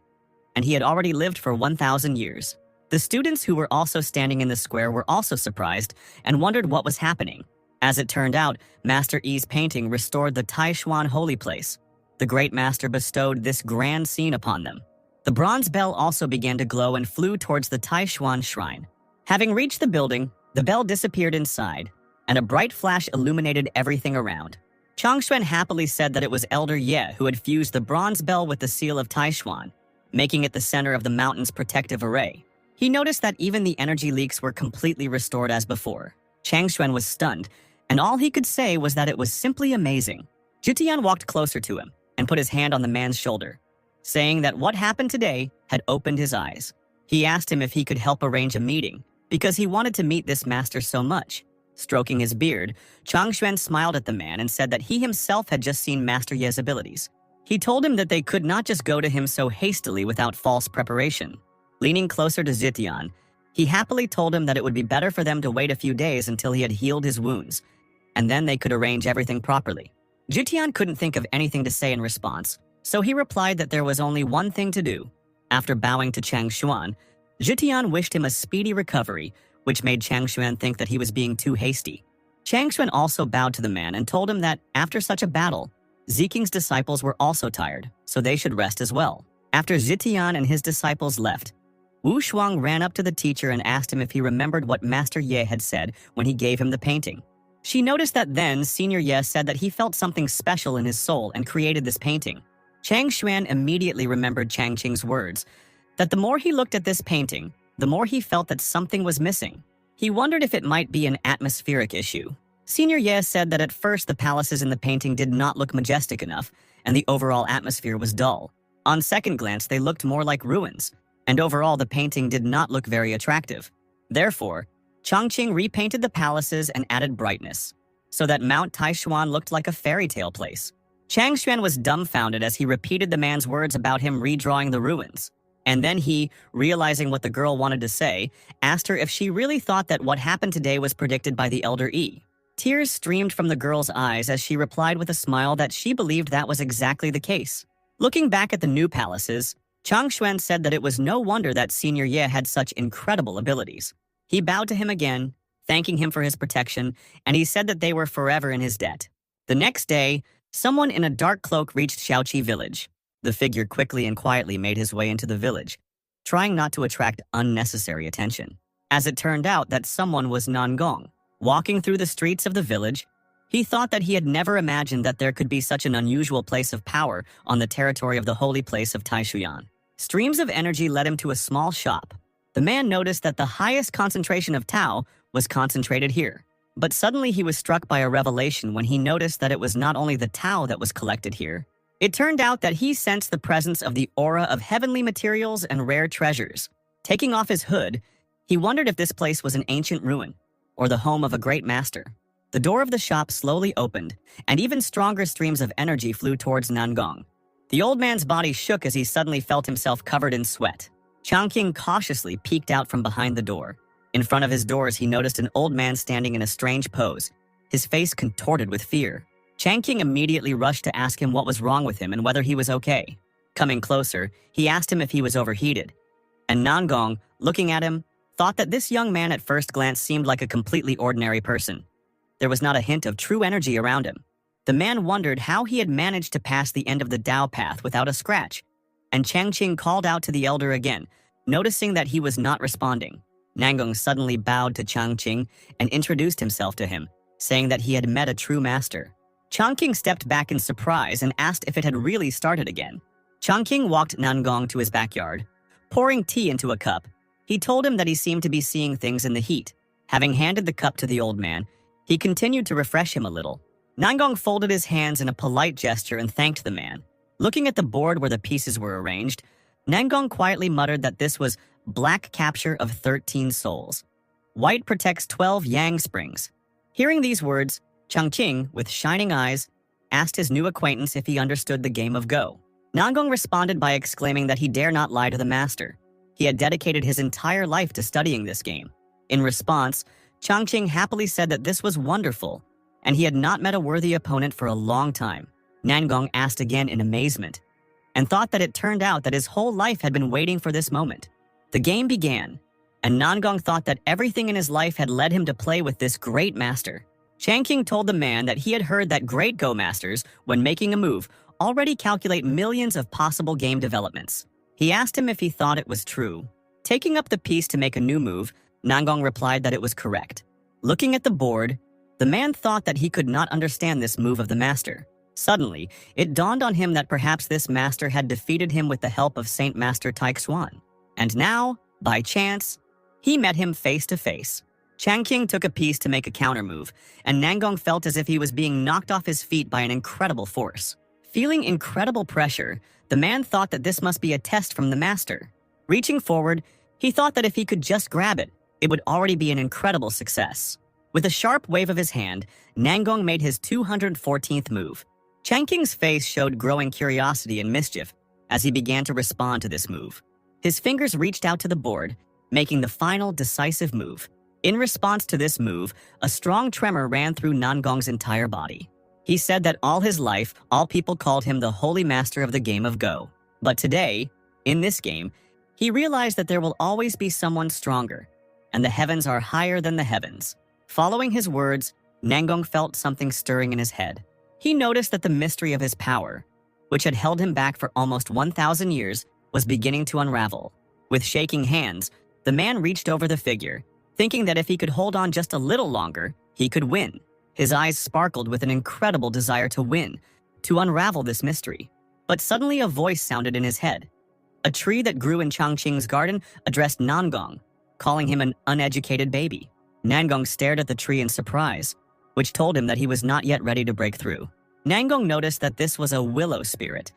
and he had already lived for 1,000 years. The students who were also standing in the square were also surprised and wondered what was happening. As it turned out, Master Yi's painting restored the Taishuan holy place. The great master bestowed this grand scene upon them. The bronze bell also began to glow and flew towards the Taishuan shrine. Having reached the building, the bell disappeared inside, and a bright flash illuminated everything around. Changxuan happily said that it was Elder Ye who had fused the bronze bell with the seal of Taishuan, making it the center of the mountain's protective array. He noticed that even the energy leaks were completely restored as before. Changxuan was stunned, and all he could say was that it was simply amazing. Jutian walked closer to him and put his hand on the man's shoulder, saying that what happened today had opened his eyes. He asked him if he could help arrange a meeting, because he wanted to meet this master so much. Stroking his beard, Changxuan smiled at the man and said that he himself had just seen Master Ye's abilities. He told him that they could not just go to him so hastily without false preparation. Leaning closer to Zitian, He happily told him that it would be better for them to wait a few days until he had healed his wounds, and then they could arrange everything properly. Jitian couldn't think of anything to say in response, so he replied that there was only one thing to do. After bowing to Chang Xuan, Jitian wished him a speedy recovery, which made Chang Xuan think that he was being too hasty. Chang Xuan also bowed to the man and told him that after such a battle, Ziking's disciples were also tired, so they should rest as well. After Zitian and his disciples left, Wu Shuang ran up to the teacher and asked him if he remembered what Master Ye had said when he gave him the painting. She noticed that then Senior Ye said that he felt something special in his soul and created this painting. Chang Xuan immediately remembered Chang Qing's words, that the more he looked at this painting, the more he felt that something was missing. He wondered if it might be an atmospheric issue. Senior Ye said that at first the palaces in the painting did not look majestic enough, and the overall atmosphere was dull. On second glance, they looked more like ruins, and overall the painting did not look very attractive. Therefore, Changqing repainted the palaces and added brightness, so that Mount Taishuan looked like a fairy tale place. Chang Xuan was dumbfounded as he repeated the man's words about him redrawing the ruins. And then he, realizing what the girl wanted to say, asked her if she really thought that what happened today was predicted by the Elder Yi. Tears streamed from the girl's eyes as she replied with a smile that she believed that was exactly the case. Looking back at the new palaces, Chang Xuan said that it was no wonder that Senior Ye had such incredible abilities. He bowed to him again, thanking him for his protection, and he said that they were forever in his debt. The next day, someone in a dark cloak reached Xiaoqi village. The figure quickly and quietly made his way into the village, trying not to attract unnecessary attention. As it turned out that someone was Nangong. Walking through the streets of the village, he thought that he had never imagined that there could be such an unusual place of power on the territory of the holy place of Taishuyan. Streams of energy led him to a small shop. The man noticed that the highest concentration of Tao was concentrated here. But suddenly he was struck by a revelation when he noticed that it was not only the Tao that was collected here. It turned out that he sensed the presence of the aura of heavenly materials and rare treasures. Taking off his hood, he wondered if this place was an ancient ruin, or the home of a great master. The door of the shop slowly opened, and even stronger streams of energy flew towards Nangong. The old man's body shook as he suddenly felt himself covered in sweat. Changqing cautiously peeked out from behind the door. In front of his doors, he noticed an old man standing in a strange pose, his face contorted with fear. Changqing immediately rushed to ask him what was wrong with him and whether he was okay. Coming closer, he asked him if he was overheated. And Nangong, looking at him, thought that this young man at first glance seemed like a completely ordinary person. There was not a hint of true energy around him. The man wondered how he had managed to pass the end of the Dao path without a scratch. And Changqing called out to the elder again, noticing that he was not responding. Nangong suddenly bowed to Changqing and introduced himself to him, saying that he had met a true master. Changqing stepped back in surprise and asked if it had really started again. Changqing walked Nangong to his backyard. Pouring tea into a cup, he told him that he seemed to be seeing things in the heat. Having handed the cup to the old man, he continued to refresh him a little. Nangong folded his hands in a polite gesture and thanked the man. Looking at the board where the pieces were arranged, Nangong quietly muttered that this was black capture of 13 souls. White protects 12 yang springs. Hearing these words, Changqing, with shining eyes, asked his new acquaintance if he understood the game of Go. Nangong responded by exclaiming that he dare not lie to the master. He had dedicated his entire life to studying this game. In response, Changqing happily said that this was wonderful, and he had not met a worthy opponent for a long time. Nangong asked again in amazement, and thought that it turned out that his whole life had been waiting for this moment. The game began, and Nangong thought that everything in his life had led him to play with this great master. Changqing told the man that he had heard that great Go masters, when making a move, already calculate millions of possible game developments. He asked him if he thought it was true. Taking up the piece to make a new move, Nangong replied that it was correct. Looking at the board, the man thought that he could not understand this move of the master. Suddenly, it dawned on him that perhaps this master had defeated him with the help of Saint Master Taixuan. And now, by chance, he met him face to face. Changqing took a piece to make a counter move, and Nangong felt as if he was being knocked off his feet by an incredible force. Feeling incredible pressure, the man thought that this must be a test from the master. Reaching forward, he thought that if he could just grab it, it would already be an incredible success. With a sharp wave of his hand, Nangong made his 214th move. Changqing's face showed growing curiosity and mischief as he began to respond to this move. His fingers reached out to the board, making the final decisive move. In response to this move, a strong tremor ran through Nangong's entire body. He said that all his life, all people called him the holy master of the game of Go. But today, in this game, he realized that there will always be someone stronger, and the heavens are higher than the heavens. Following his words, Nangong felt something stirring in his head. He noticed that the mystery of his power, which had held him back for almost 1,000 years, was beginning to unravel. With shaking hands, the man reached over the figure, thinking that if he could hold on just a little longer, he could win. His eyes sparkled with an incredible desire to win, to unravel this mystery. But suddenly a voice sounded in his head. A tree that grew in Changqing's garden addressed Nangong, calling him an uneducated baby. Nangong stared at the tree in surprise, which told him that he was not yet ready to break through. Nangong noticed that this was a willow spirit,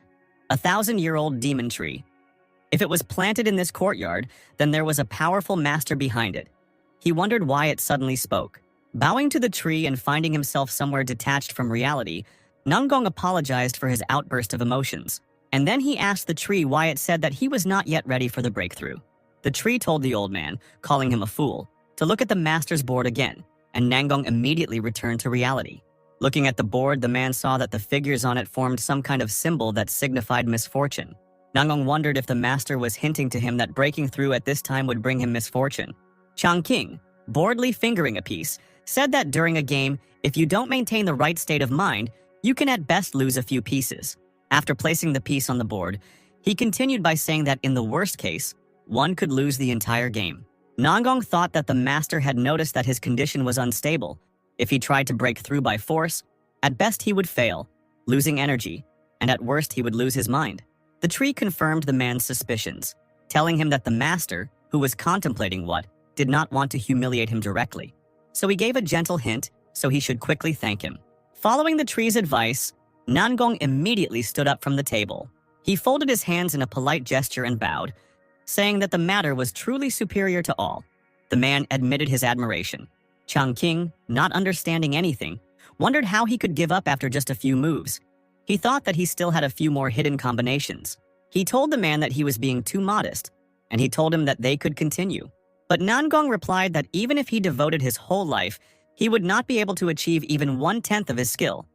a 1,000-year-old demon tree. If it was planted in this courtyard, then there was a powerful master behind it. He wondered why it suddenly spoke. Bowing to the tree and finding himself somewhere detached from reality, Nangong apologized for his outburst of emotions. And then he asked the tree why it said that he was not yet ready for the breakthrough. The tree told the old man, calling him a fool, to look at the master's board again, and Nangong immediately returned to reality. Looking at the board, the man saw that the figures on it formed some kind of symbol that signified misfortune. Nangong wondered if the master was hinting to him that breaking through at this time would bring him misfortune. Changqing, boredly fingering a piece, said that during a game, if you don't maintain the right state of mind, you can at best lose a few pieces. After placing the piece on the board, he continued by saying that in the worst case, one could lose the entire game. Nangong thought that the master had noticed that his condition was unstable. If he tried to break through by force, at best he would fail, losing energy, and at worst he would lose his mind. The tree confirmed the man's suspicions, telling him that the master, who was contemplating what, did not want to humiliate him directly. So he gave a gentle hint so he should quickly thank him. Following the tree's advice, Nangong immediately stood up from the table. He folded his hands in a polite gesture and bowed, saying that the matter was truly superior to all. The man admitted his admiration. Changqing, not understanding anything, wondered how he could give up after just a few moves. He thought that he still had a few more hidden combinations. He told the man that he was being too modest, and he told him that they could continue. But Nangong replied that even if he devoted his whole life, he would not be able to achieve even 1/10 of his skill,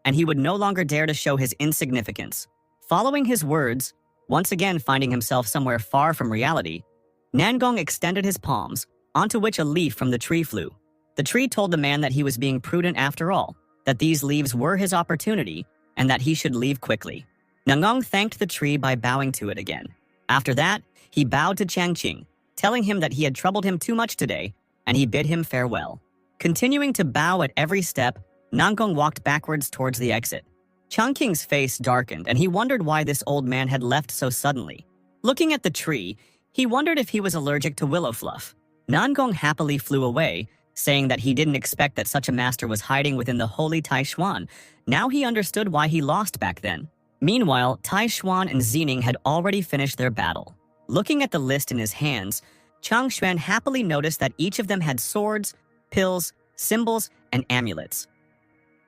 and he would no longer dare to show his insignificance. Following his words, once again finding himself somewhere far from reality, Nangong extended his palms, onto which a leaf from the tree flew. The tree told the man that he was being prudent after all, that these leaves were his opportunity, and that he should leave quickly. Nangong thanked the tree by bowing to it again. After that, he bowed to Changqing, telling him that he had troubled him too much today, and he bid him farewell. Continuing to bow at every step, Nangong walked backwards towards the exit. Changqing's face darkened, and he wondered why this old man had left so suddenly. Looking at the tree, he wondered if he was allergic to willow fluff. Nangong happily flew away, saying that he didn't expect that such a master was hiding within the holy Taishuan. Now he understood why he lost back then. Meanwhile, Taishuan and Xining had already finished their battle. Looking at the list in his hands, Changshuan happily noticed that each of them had swords, pills, symbols, and amulets.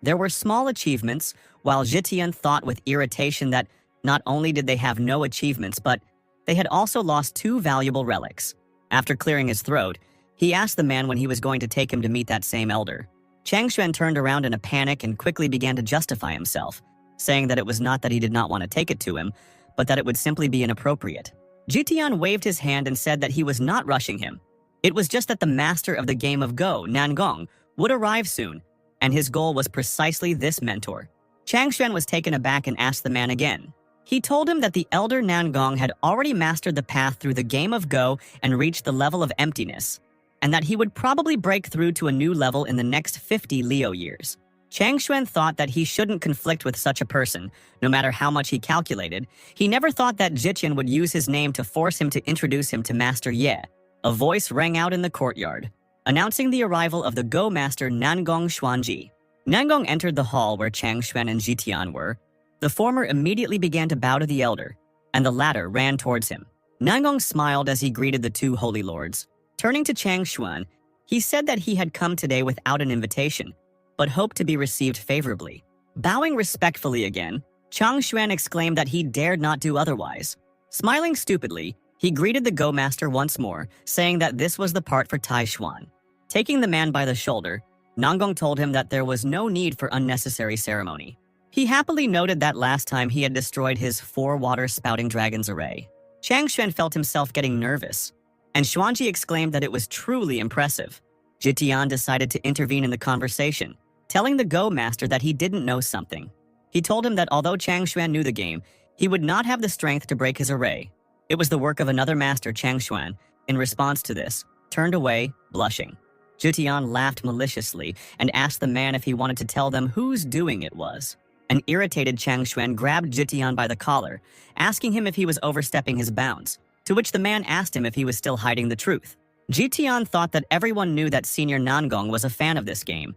There were small achievements, while Zhitian thought with irritation that not only did they have no achievements, but they had also lost 2 valuable relics. After clearing his throat, he asked the man when he was going to take him to meet that same elder. Changshuan turned around in a panic and quickly began to justify himself, saying that it was not that he did not want to take it to him, but that it would simply be inappropriate. Zhitian waved his hand and said that he was not rushing him. It was just that the master of the game of Go, Nangong, would arrive soon, and his goal was precisely this mentor. Changshuan was taken aback and asked the man again. He told him that the elder Nangong had already mastered the path through the game of Go and reached the level of emptiness, and that he would probably break through to a new level in the next 50 Leo years. Changshuan thought that he shouldn't conflict with such a person, no matter how much he calculated. He never thought that Zhitian would use his name to force him to introduce him to Master Ye. A voice rang out in the courtyard, announcing the arrival of the Go Master Nangong Xuanji. Nangong entered the hall where Changshuan and Zhitian were. The former immediately began to bow to the elder, and the latter ran towards him. Nangong smiled as he greeted the 2 holy lords. Turning to Changshuan, he said that he had come today without an invitation, but hoped to be received favorably. Bowing respectfully again, Changshuan exclaimed that he dared not do otherwise. Smiling stupidly, He greeted the Go Master once more, saying that this was the part for Tai Xuan. Taking the man by the shoulder, Nangong told him that there was no need for unnecessary ceremony. He happily noted that last time he had destroyed his 4 water-spouting dragons array. Chang Xuan felt himself getting nervous, and Xuanji exclaimed that it was truly impressive. Jitian decided to intervene in the conversation, telling the Go Master that he didn't know something. He told him that although Chang Xuan knew the game, he would not have the strength to break his array. It was the work of another master, Chang Xuan, in response to this, turned away, blushing. Jitian laughed maliciously and asked the man if he wanted to tell them whose doing it was. An irritated Chang Xuan grabbed Jitian by the collar, asking him if he was overstepping his bounds, to which the man asked him if he was still hiding the truth. Jitian thought that everyone knew that Senior Nangong was a fan of this game.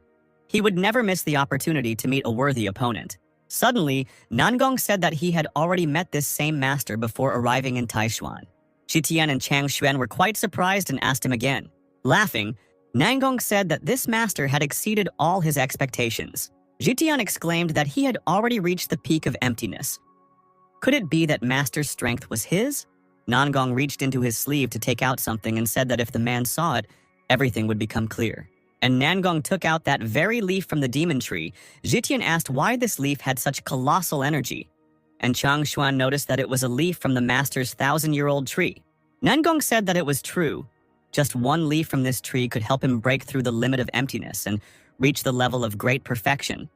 He would never miss the opportunity to meet a worthy opponent. Suddenly, Nangong said that he had already met this same master before arriving in Taishuan. Jitian and Chang Xuan were quite surprised and asked him again. Laughing, Nangong said that this master had exceeded all his expectations. Jitian exclaimed that he had already reached the peak of emptiness. Could it be that master's strength was his? Nangong reached into his sleeve to take out something and said that if the man saw it, everything would become clear. And Nangong took out that very leaf from the demon tree. Jitian asked why this leaf had such colossal energy. And Chang Xuan noticed that it was a leaf from the master's 1,000-year-old tree. Nangong said that it was true. Just one leaf from this tree could help him break through the limit of emptiness and reach the level of great perfection.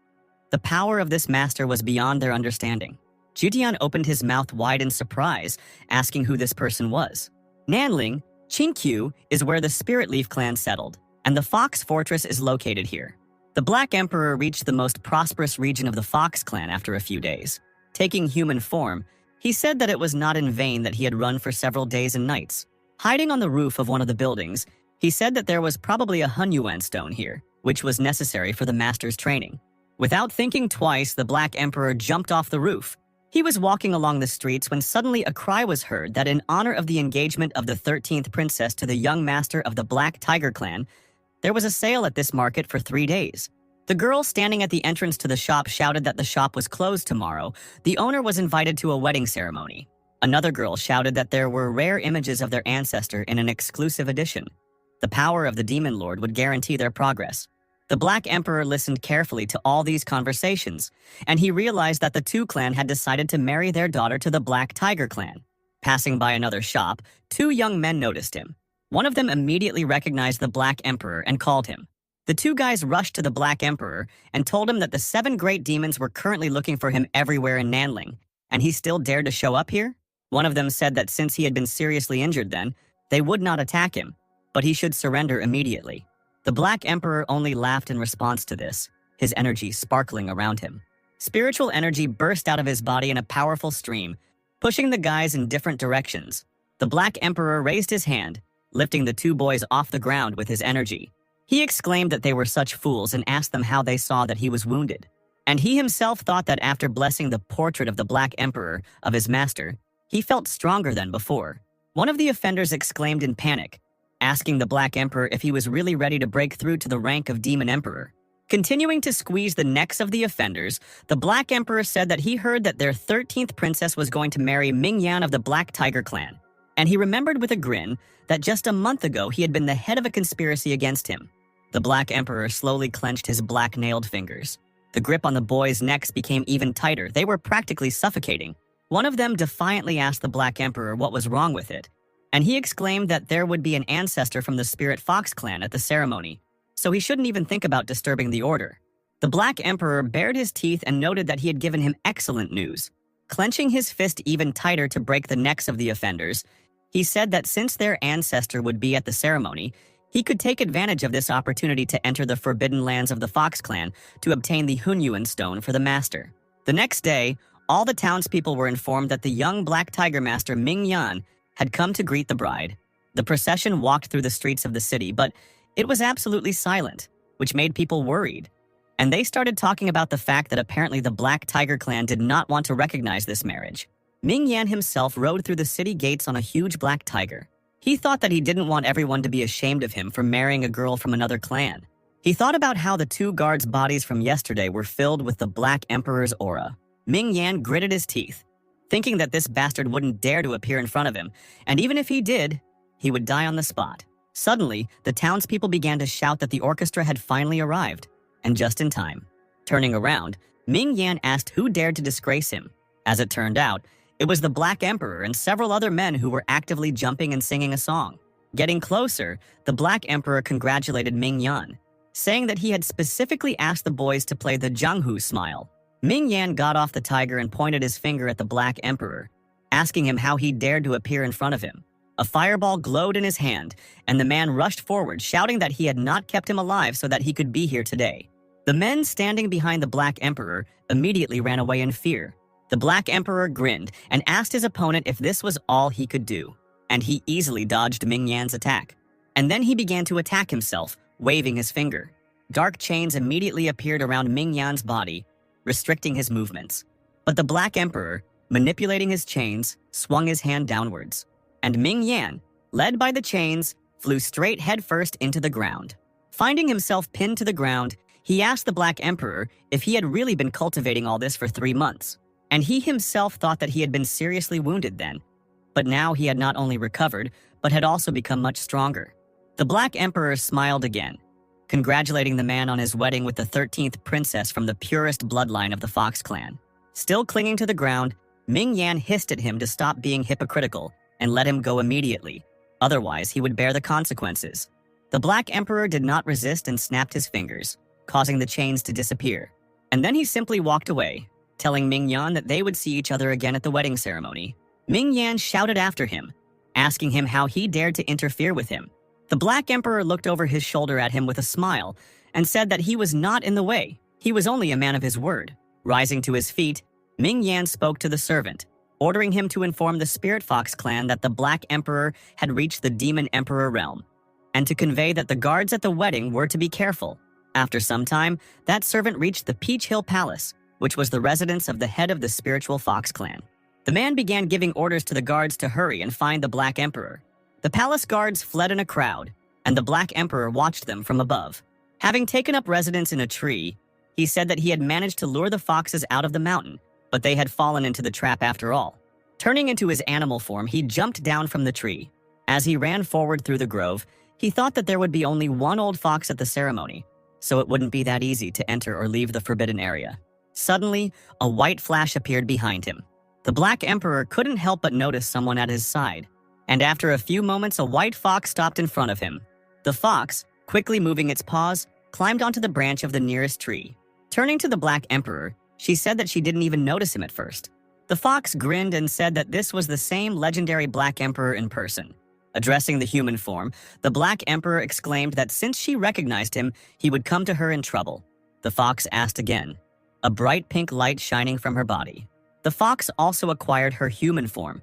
The power of this master was beyond their understanding. Jitian opened his mouth wide in surprise, asking who this person was. Nanling, Qinkyu, is where the Spirit Leaf clan settled, and the Fox Fortress is located here. The Black Emperor reached the most prosperous region of the Fox clan after a few days. Taking human form, he said that it was not in vain that he had run for several days and nights. Hiding on the roof of one of the buildings, he said that there was probably a Hunyuan stone here, which was necessary for the master's training. Without thinking twice, the Black Emperor jumped off the roof. He was walking along the streets when suddenly a cry was heard that in honor of the engagement of the 13th princess to the young master of the Black Tiger clan, there was a sale at this market for 3 days. The girl standing at the entrance to the shop shouted that the shop was closed tomorrow. The owner was invited to a wedding ceremony. Another girl shouted that there were rare images of their ancestor in an exclusive edition. The power of the Demon Lord would guarantee their progress. The Black Emperor listened carefully to all these conversations, and he realized that the two clan had decided to marry their daughter to the Black Tiger clan. Passing by another shop, 2 young men noticed him. One of them immediately recognized the Black Emperor and called him. The 2 guys rushed to the Black Emperor and told him that the 7 great demons were currently looking for him everywhere in Nanling, and he still dared to show up here? One of them said that since he had been seriously injured then, they would not attack him, but he should surrender immediately. The Black Emperor only laughed in response to this, his energy sparkling around him. Spiritual energy burst out of his body in a powerful stream, pushing the guys in different directions. The Black Emperor raised his hand, lifting the 2 boys off the ground with his energy. He exclaimed that they were such fools and asked them how they saw that he was wounded. And he himself thought that after blessing the portrait of the Black Emperor, of his master, he felt stronger than before. One of the offenders exclaimed in panic, asking the Black Emperor if he was really ready to break through to the rank of Demon Emperor. Continuing to squeeze the necks of the offenders, the Black Emperor said that he heard that their 13th princess was going to marry Ming Yan of the Black Tiger clan, and he remembered with a grin that just a month ago he had been the head of a conspiracy against him. The Black Emperor slowly clenched his black-nailed fingers. The grip on the boys' necks became even tighter. They were practically suffocating. One of them defiantly asked the Black Emperor what was wrong with it, and he exclaimed that there would be an ancestor from the Spirit Fox clan at the ceremony, so he shouldn't even think about disturbing the order. The Black Emperor bared his teeth and noted that he had given him excellent news. Clenching his fist even tighter to break the necks of the offenders, he said that since their ancestor would be at the ceremony, he could take advantage of this opportunity to enter the forbidden lands of the Fox clan to obtain the Hunyuan stone for the master. The next day, all the townspeople were informed that the young Black Tiger master Ming Yan had come to greet the bride. The procession walked through the streets of the city, but it was absolutely silent, which made people worried. And they started talking about the fact that apparently the Black Tiger clan did not want to recognize this marriage. Ming Yan himself rode through the city gates on a huge black tiger. He thought that he didn't want everyone to be ashamed of him for marrying a girl from another clan. He thought about how the 2 guards' bodies from yesterday were filled with the Black Emperor's aura. Ming Yan gritted his teeth. thinking that this bastard wouldn't dare to appear in front of him, and even if he did, he would die on the spot. Suddenly, the townspeople began to shout that the orchestra had finally arrived, and just in time. Turning around, Ming Yan asked who dared to disgrace him. As it turned out, it was the Black Emperor and several other men who were actively jumping and singing a song. Getting closer, the Black Emperor congratulated Ming Yan, saying that he had specifically asked the boys to play the Zhenghu smile. Ming Yan got off the tiger and pointed his finger at the Black Emperor, asking him how he dared to appear in front of him. A fireball glowed in his hand, and the man rushed forward, shouting that he had not kept him alive so that he could be here today. The men standing behind the Black Emperor immediately ran away in fear. The Black Emperor grinned and asked his opponent if this was all he could do, and he easily dodged Ming Yan's attack. And then he began to attack himself, waving his finger. Dark chains immediately appeared around Ming Yan's body, restricting his movements. But the Black Emperor, manipulating his chains, swung his hand downwards. And Ming Yan, led by the chains, flew straight headfirst into the ground. Finding himself pinned to the ground, he asked the Black Emperor if he had really been cultivating all this for 3 months. And he himself thought that he had been seriously wounded then. But now he had not only recovered, but had also become much stronger. The Black Emperor smiled again, congratulating the man on his wedding with the 13th princess from the purest bloodline of the Fox clan. Still clinging to the ground, Ming Yan hissed at him to stop being hypocritical and let him go immediately. Otherwise, he would bear the consequences. The Black Emperor did not resist and snapped his fingers, causing the chains to disappear. And then he simply walked away, telling Ming Yan that they would see each other again at the wedding ceremony. Ming Yan shouted after him, asking him how he dared to interfere with him. The Black Emperor looked over his shoulder at him with a smile and said that he was not in the way. He was only a man of his word. Rising to his feet, Ming Yan spoke to the servant, ordering him to inform the Spirit Fox clan that the Black Emperor had reached the Demon Emperor realm, and to convey that the guards at the wedding were to be careful. After some time, that servant reached the Peach Hill Palace, which was the residence of the head of the Spiritual Fox clan. The man began giving orders to the guards to hurry and find the Black Emperor. The palace guards fled in a crowd, and the Black Emperor watched them from above. Having taken up residence in a tree, he said that he had managed to lure the foxes out of the mountain, but they had fallen into the trap after all. Turning into his animal form, he jumped down from the tree. As he ran forward through the grove, he thought that there would be only one old fox at the ceremony, so it wouldn't be that easy to enter or leave the forbidden area. Suddenly, a white flash appeared behind him. The Black Emperor couldn't help but notice someone at his side, and after a few moments, a white fox stopped in front of him. The fox, quickly moving its paws, climbed onto the branch of the nearest tree. Turning to the Black Emperor, she said that she didn't even notice him at first. The fox grinned and said that this was the same legendary Black Emperor in person. Addressing the human form, the Black Emperor exclaimed that since she recognized him, he would come to her in trouble. The fox asked again, a bright pink light shining from her body. The fox also acquired her human form.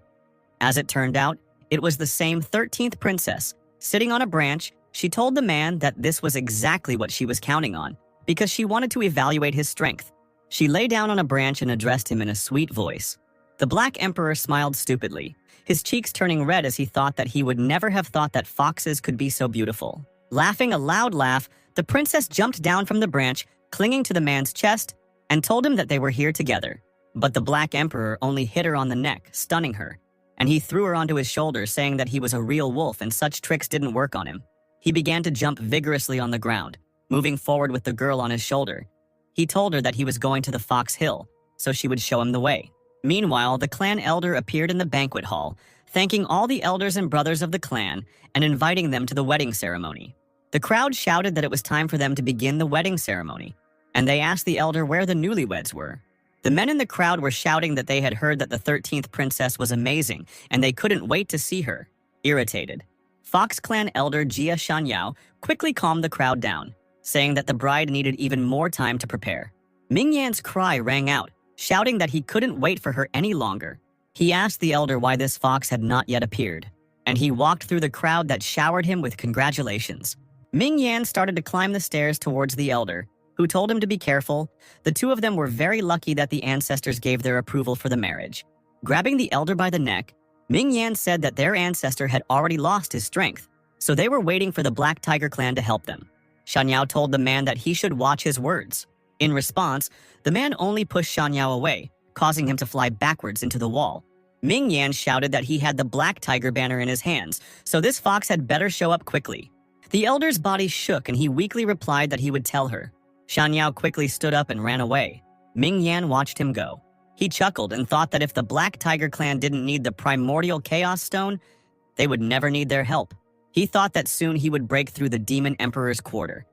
As it turned out, it was the same 13th princess. Sitting on a branch, she told the man that this was exactly what she was counting on, because she wanted to evaluate his strength. She lay down on a branch and addressed him in a sweet voice. The Black Emperor smiled stupidly, his cheeks turning red as he thought that he would never have thought that foxes could be so beautiful. Laughing a loud laugh, the princess jumped down from the branch, clinging to the man's chest, and told him that they were here together. But the Black Emperor only hit her on the neck, stunning her, and he threw her onto his shoulder, saying that he was a real wolf and such tricks didn't work on him. He began to jump vigorously on the ground, moving forward with the girl on his shoulder. He told her that he was going to the Fox Hill, so she would show him the way. Meanwhile, the clan elder appeared in the banquet hall, thanking all the elders and brothers of the clan and inviting them to the wedding ceremony. The crowd shouted that it was time for them to begin the wedding ceremony, and they asked the elder where the newlyweds were. The men in the crowd were shouting that they had heard that the 13th princess was amazing, and they couldn't wait to see her. Irritated, Fox clan elder Jia Shanyao quickly calmed the crowd down, saying that the bride needed even more time to prepare. Ming Yan's cry rang out, shouting that he couldn't wait for her any longer. He asked the elder why this fox had not yet appeared, and he walked through the crowd that showered him with congratulations. Ming Yan started to climb the stairs towards the elder, who told him to be careful. The two of them were very lucky that the ancestors gave their approval for the marriage. Grabbing the elder by the neck, Ming Yan said that their ancestor had already lost his strength, so they were waiting for the Black Tiger clan to help them. Shanyao told the man that he should watch his words. In response, the man only pushed Shanyao away, causing him to fly backwards into the wall. Ming Yan shouted that he had the black tiger banner in his hands, so this fox had better show up quickly. The elder's body shook and he weakly replied that he would tell her. Shan Yao quickly stood up and ran away. Ming Yan watched him go. He chuckled and thought that if the Black Tiger clan didn't need the primordial chaos stone, they would never need their help. He thought that soon he would break through the demon emperor's quarter.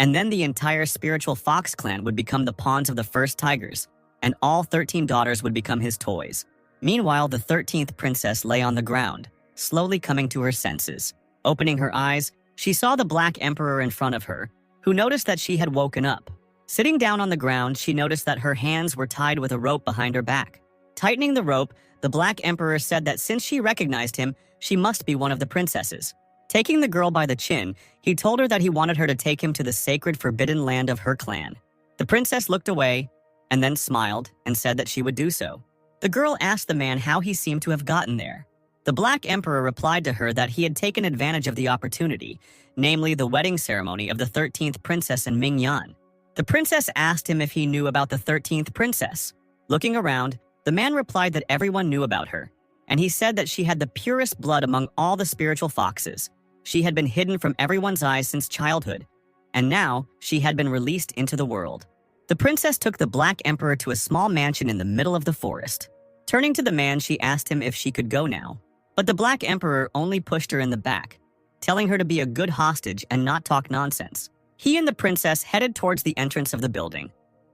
And then the entire spiritual fox clan would become the pawns of the first tigers, and all 13 daughters would become his toys. Meanwhile, the 13th princess lay on the ground, slowly coming to her senses. Opening her eyes, she saw the Black Emperor in front of her, who noticed that she had woken up. Sitting down on the ground, she noticed that her hands were tied with a rope behind her back. Tightening the rope, the Black Emperor said that since she recognized him, she must be one of the princesses. Taking the girl by the chin, he told her that he wanted her to take him to the sacred forbidden land of her clan. The princess looked away, and then smiled and said that she would do so. The girl asked the man how he seemed to have gotten there. The Black Emperor replied to her that he had taken advantage of the opportunity, namely the wedding ceremony of the 13th princess and Ming Yan. The princess asked him if he knew about the 13th princess. Looking around, the man replied that everyone knew about her, and he said that she had the purest blood among all the spiritual foxes. She had been hidden from everyone's eyes since childhood, and now she had been released into the world. The princess took the Black Emperor to a small mansion in the middle of the forest. Turning to the man, she asked him if she could go now. But the Black Emperor only pushed her in the back, telling her to be a good hostage and not talk nonsense. He and the princess headed towards the entrance of the building,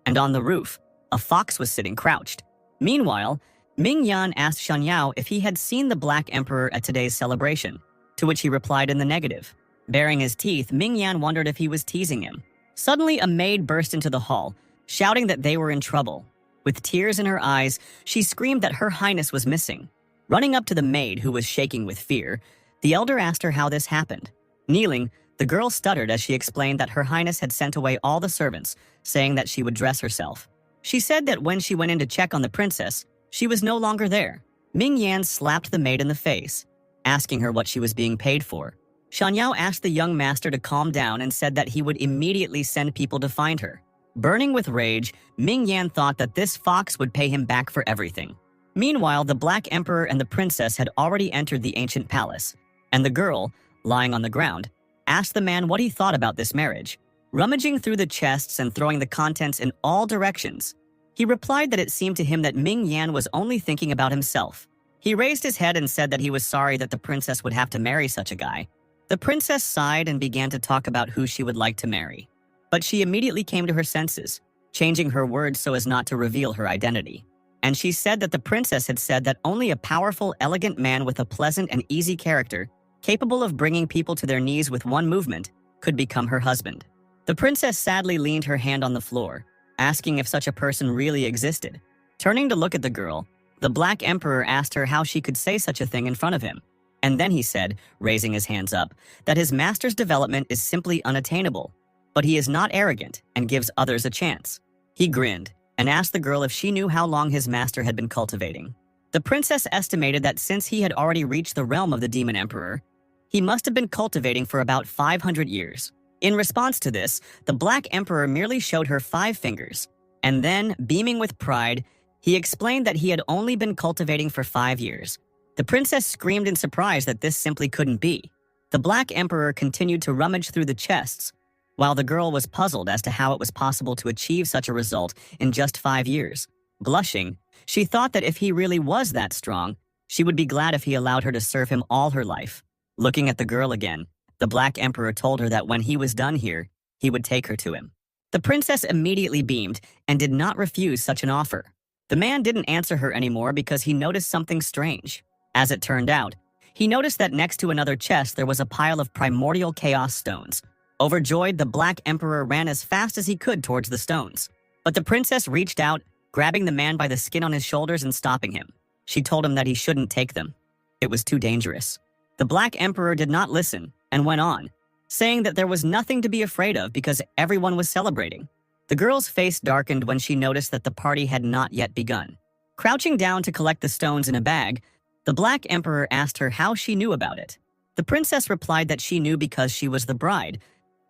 and on the roof, a fox was sitting crouched. Meanwhile, Ming Yan asked Shan Yao if he had seen the Black Emperor at today's celebration, to which he replied in the negative. Baring his teeth, Ming Yan wondered if he was teasing him. Suddenly, a maid burst into the hall, shouting that they were in trouble. With tears in her eyes, she screamed that Her Highness was missing. Running up to the maid, who was shaking with fear, the elder asked her how this happened. Kneeling, the girl stuttered as she explained that Her Highness had sent away all the servants, saying that she would dress herself. She said that when she went in to check on the princess, she was no longer there. Ming Yan slapped the maid in the face, asking her what she was being paid for. Shan Yao asked the young master to calm down and said that he would immediately send people to find her. Burning with rage, Ming Yan thought that this fox would pay him back for everything. Meanwhile, the Black Emperor and the princess had already entered the ancient palace, and the girl, lying on the ground, asked the man what he thought about this marriage. Rummaging through the chests and throwing the contents in all directions, he replied that it seemed to him that Ming Yan was only thinking about himself. He raised his head and said that he was sorry that the princess would have to marry such a guy. The princess sighed and began to talk about who she would like to marry. But she immediately came to her senses, changing her words so as not to reveal her identity. And she said that the princess had said that only a powerful, elegant man with a pleasant and easy character, capable of bringing people to their knees with one movement, could become her husband. The princess sadly leaned her hand on the floor, asking if such a person really existed. Turning to look at the girl, the Black Emperor asked her how she could say such a thing in front of him. And then he said, raising his hands up, that his master's development is simply unattainable, but he is not arrogant and gives others a chance. He grinned and asked the girl if she knew how long his master had been cultivating. The princess estimated that since he had already reached the realm of the Demon Emperor, he must have been cultivating for about 500 years. In response to this, the Black Emperor merely showed her 5 fingers, and then, beaming with pride, he explained that he had only been cultivating for 5 years. The princess screamed in surprise that this simply couldn't be. The Black Emperor continued to rummage through the chests, while the girl was puzzled as to how it was possible to achieve such a result in just 5 years. Blushing, she thought that if he really was that strong, she would be glad if he allowed her to serve him all her life. Looking at the girl again, the Black Emperor told her that when he was done here, he would take her to him. The princess immediately beamed and did not refuse such an offer. The man didn't answer her anymore because he noticed something strange. As it turned out, he noticed that next to another chest there was a pile of primordial chaos stones. Overjoyed, the Black Emperor ran as fast as he could towards the stones. But the princess reached out, grabbing the man by the skin on his shoulders and stopping him. She told him that he shouldn't take them. It was too dangerous. The Black Emperor did not listen and went on, saying that there was nothing to be afraid of because everyone was celebrating. The girl's face darkened when she noticed that the party had not yet begun. Crouching down to collect the stones in a bag, the Black Emperor asked her how she knew about it. The princess replied that she knew because she was the bride,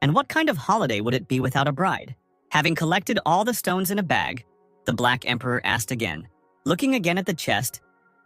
and what kind of holiday would it be without a bride? Having collected all the stones in a bag, the Black Emperor asked again, Looking again at the chest,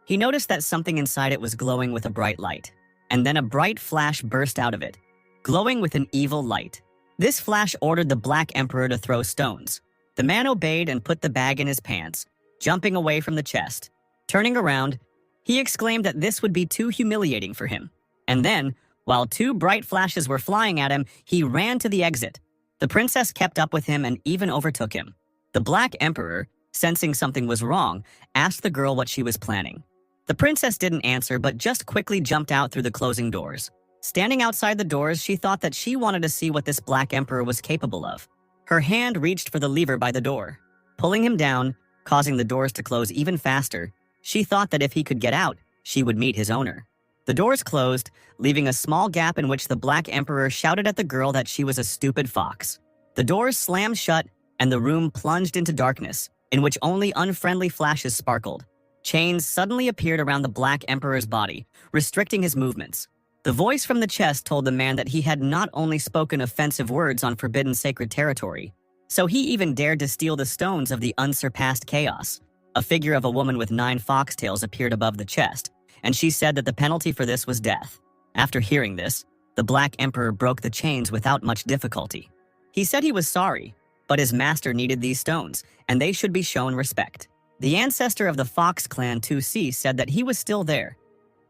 he noticed that something inside it was glowing with a bright light. And then a bright flash burst out of it, glowing with an evil light. This flash ordered the Black Emperor to throw stones. The man obeyed and put the bag in his pants, jumping away from the chest. Turning around, he exclaimed that this would be too humiliating for him. And then, while two bright flashes were flying at him, he ran to the exit. The princess kept up with him and even overtook him. The Black Emperor, sensing something was wrong, asked the girl what she was planning. The princess didn't answer but just quickly jumped out through the closing doors. Standing outside the doors, she thought that she wanted to see what this Black Emperor was capable of. Her hand reached for the lever by the door. Pulling him down, causing the doors to close even faster, she thought that if he could get out, she would meet his owner. The doors closed, leaving a small gap in which the Black Emperor shouted at the girl that she was a stupid fox. The doors slammed shut, and the room plunged into darkness, in which only unfriendly flashes sparkled. Chains suddenly appeared around the Black Emperor's body, restricting his movements. The voice from the chest told the man that he had not only spoken offensive words on forbidden sacred territory, so he even dared to steal the stones of the unsurpassed chaos. A figure of a woman with 9 foxtails appeared above the chest, and she said that the penalty for this was death. After hearing this, the Black Emperor broke the chains without much difficulty. He said he was sorry, but his master needed these stones, and they should be shown respect. The ancestor of the Fox clan 2C said that he was still there.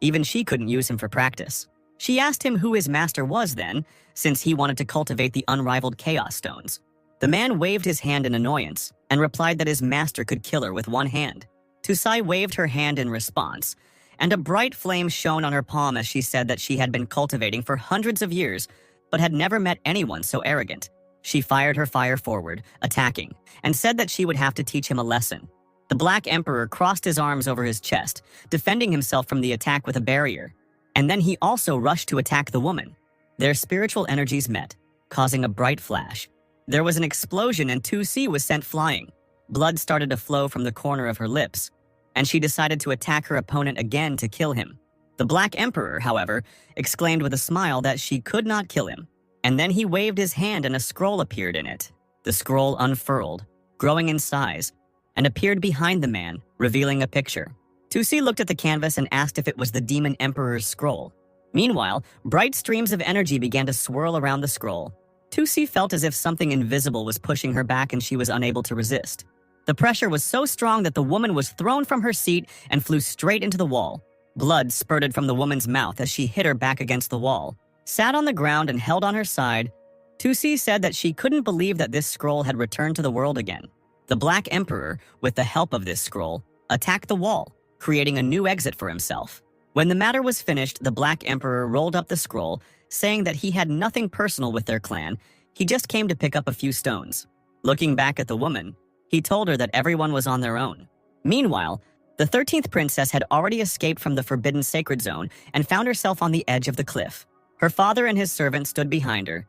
Even she couldn't use him for practice. She asked him who his master was then, since he wanted to cultivate the unrivaled Chaos Stones. The man waved his hand in annoyance and replied that his master could kill her with one hand. Tusai waved her hand in response, and a bright flame shone on her palm as she said that she had been cultivating for hundreds of years, but had never met anyone so arrogant. She fired her fire forward, attacking, and said that she would have to teach him a lesson. The Black Emperor crossed his arms over his chest, defending himself from the attack with a barrier. And then he also rushed to attack the woman. Their spiritual energies met, causing a bright flash. There was an explosion and 2C was sent flying. Blood started to flow from the corner of her lips, and she decided to attack her opponent again to kill him. The Black Emperor, however, exclaimed with a smile that she could not kill him. And then he waved his hand and a scroll appeared in it. The scroll unfurled, growing in size, and appeared behind the man, revealing a picture. 2C looked at the canvas and asked if it was the Demon Emperor's scroll. Meanwhile, bright streams of energy began to swirl around the scroll. 2C felt as if something invisible was pushing her back and she was unable to resist. The pressure was so strong that the woman was thrown from her seat and flew straight into the wall. Blood spurted from the woman's mouth as she hit her back against the wall. Sat on the ground and held on her side, 2C said that she couldn't believe that this scroll had returned to the world again. The Black Emperor, with the help of this scroll, attacked the wall, creating a new exit for himself. When the matter was finished, the Black Emperor rolled up the scroll, saying that he had nothing personal with their clan, he just came to pick up a few stones. Looking back at the woman, he told her that everyone was on their own. Meanwhile, the 13th princess had already escaped from the Forbidden Sacred Zone and found herself on the edge of the cliff. Her father and his servant stood behind her,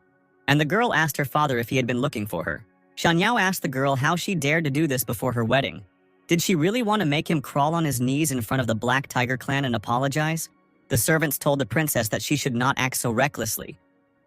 and the girl asked her father if he had been looking for her. Shanyao asked the girl how she dared to do this before her wedding. Did she really want to make him crawl on his knees in front of the Black Tiger clan and apologize? The servants told the princess that she should not act so recklessly,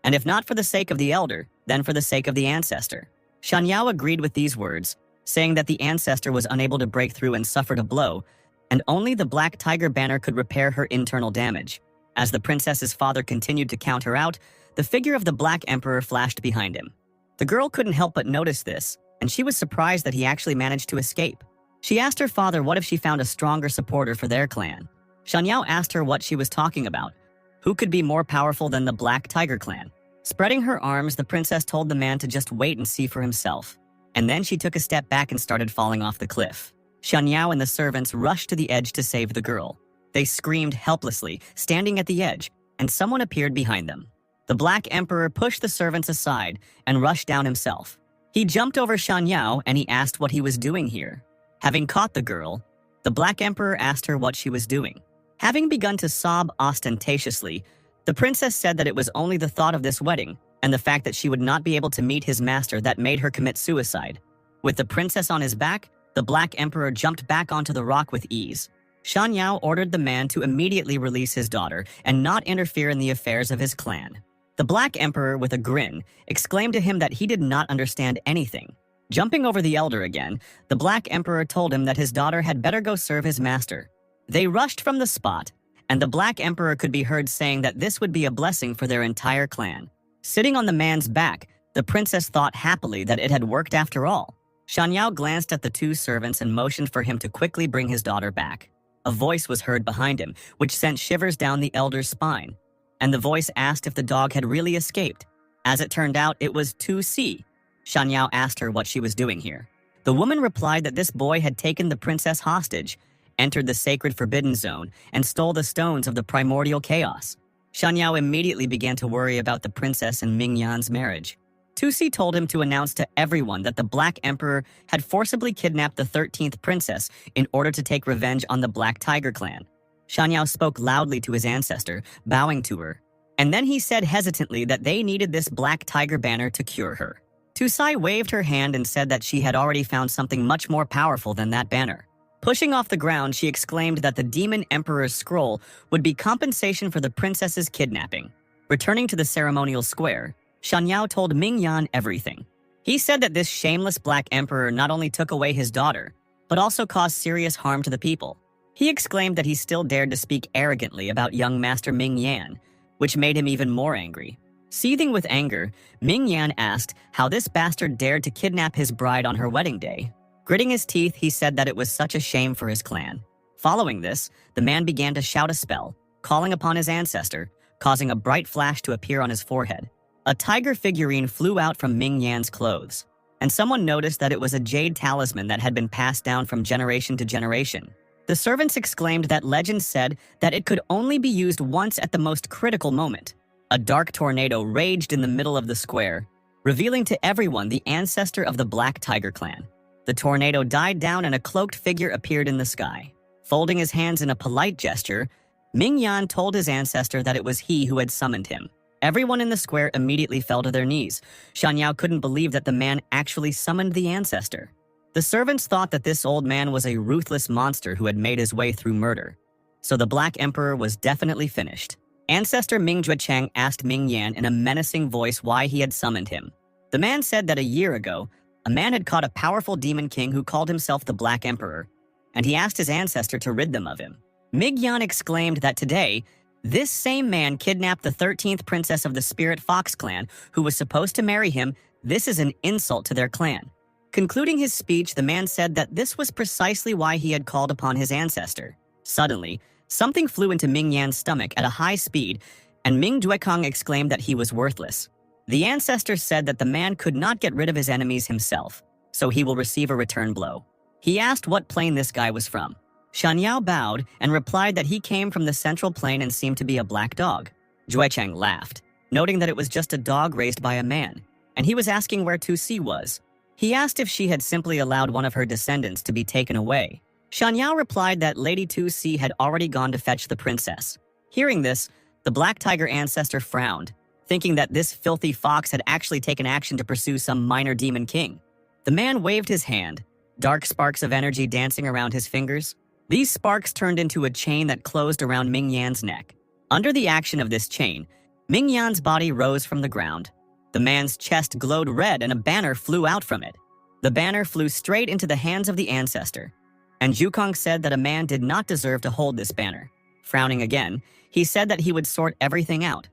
and if not for the sake of the elder, then for the sake of the ancestor. Shanyao agreed with these words, saying that the ancestor was unable to break through and suffered a blow, and only the Black Tiger banner could repair her internal damage. As the princess's father continued to count her out, the figure of the Black Emperor flashed behind him. The girl couldn't help but notice this, and she was surprised that he actually managed to escape. She asked her father what if she found a stronger supporter for their clan. Shanyao asked her what she was talking about. Who could be more powerful than the Black Tiger clan? Spreading her arms, the princess told the man to just wait and see for himself. And then she took a step back and started falling off the cliff. Shanyao and the servants rushed to the edge to save the girl. They screamed helplessly, standing at the edge, and someone appeared behind them. The Black Emperor pushed the servants aside and rushed down himself. He jumped over Shanyao and he asked what he was doing here. Having caught the girl, the Black Emperor asked her what she was doing. Having begun to sob ostentatiously, the princess said that it was only the thought of this wedding and the fact that she would not be able to meet his master that made her commit suicide. With the princess on his back, the Black Emperor jumped back onto the rock with ease. Shanyao ordered the man to immediately release his daughter and not interfere in the affairs of his clan. The Black Emperor, with a grin, exclaimed to him that he did not understand anything. Jumping over the elder again, the Black Emperor told him that his daughter had better go serve his master. They rushed from the spot, and the Black Emperor could be heard saying that this would be a blessing for their entire clan. Sitting on the man's back, the princess thought happily that it had worked after all. Shanyao glanced at the two servants and motioned for him to quickly bring his daughter back. A voice was heard behind him, which sent shivers down the elder's spine. And the voice asked if the dog had really escaped. As it turned out, it was 2C. Shanyao asked her what she was doing here. The woman replied that this boy had taken the princess hostage, entered the sacred forbidden zone, and stole the stones of the primordial chaos. Shanyao immediately began to worry about the princess and Mingyan's marriage. 2C told him to announce to everyone that the Black Emperor had forcibly kidnapped the 13th princess in order to take revenge on the Black Tiger clan. Shanyao spoke loudly to his ancestor, bowing to her. And then he said hesitantly that they needed this Black Tiger banner to cure her. 2C waved her hand and said that she had already found something much more powerful than that banner. Pushing off the ground, she exclaimed that the Demon Emperor's scroll would be compensation for the princess's kidnapping. Returning to the ceremonial square, Shanyao told Mingyan everything. He said that this shameless Black Emperor not only took away his daughter, but also caused serious harm to the people. He exclaimed that he still dared to speak arrogantly about young Master Mingyan, which made him even more angry. Seething with anger, Mingyan asked how this bastard dared to kidnap his bride on her wedding day. Gritting his teeth, he said that it was such a shame for his clan. Following this, the man began to shout a spell, calling upon his ancestor, causing a bright flash to appear on his forehead. A tiger figurine flew out from Mingyan's clothes, and someone noticed that it was a jade talisman that had been passed down from generation to generation. The servants exclaimed that legend said that it could only be used once at the most critical moment. A dark tornado raged in the middle of the square, revealing to everyone the ancestor of the Black Tiger clan. The tornado died down and a cloaked figure appeared in the sky. Folding his hands in a polite gesture, Mingyan told his ancestor that it was he who had summoned him. Everyone in the square immediately fell to their knees. Shanyao couldn't believe that the man actually summoned the ancestor. The servants thought that this old man was a ruthless monster who had made his way through murder. So the Black Emperor was definitely finished. Ancestor Ming Juechang asked Mingyan in a menacing voice why he had summoned him. The man said that a year ago, a man had caught a powerful demon king who called himself the Black Emperor, and he asked his ancestor to rid them of him. Mingyan exclaimed that today, this same man kidnapped the 13th princess of the Spirit Fox clan, who was supposed to marry him. This is an insult to their clan. Concluding his speech, the man said that this was precisely why he had called upon his ancestor. Suddenly, something flew into Mingyan's stomach at a high speed, and Ming Juechang exclaimed that he was worthless. The ancestor said that the man could not get rid of his enemies himself, so he will receive a return blow. He asked what plane this guy was from. Shanyao bowed and replied that he came from the central plain and seemed to be a black dog. Juechang laughed, noting that it was just a dog raised by a man, and he was asking where 2C was. He asked if she had simply allowed one of her descendants to be taken away. Shanyao replied that Lady 2C had already gone to fetch the princess. Hearing this, the Black Tiger ancestor frowned, thinking that this filthy fox had actually taken action to pursue some minor demon king. The man waved his hand, dark sparks of energy dancing around his fingers. These sparks turned into a chain that closed around Mingyan's neck. Under the action of this chain, Mingyan's body rose from the ground. The man's chest glowed red and a banner flew out from it. The banner flew straight into the hands of the ancestor, and Juechang said that a man did not deserve to hold this banner. Frowning again, he said that he would sort everything out,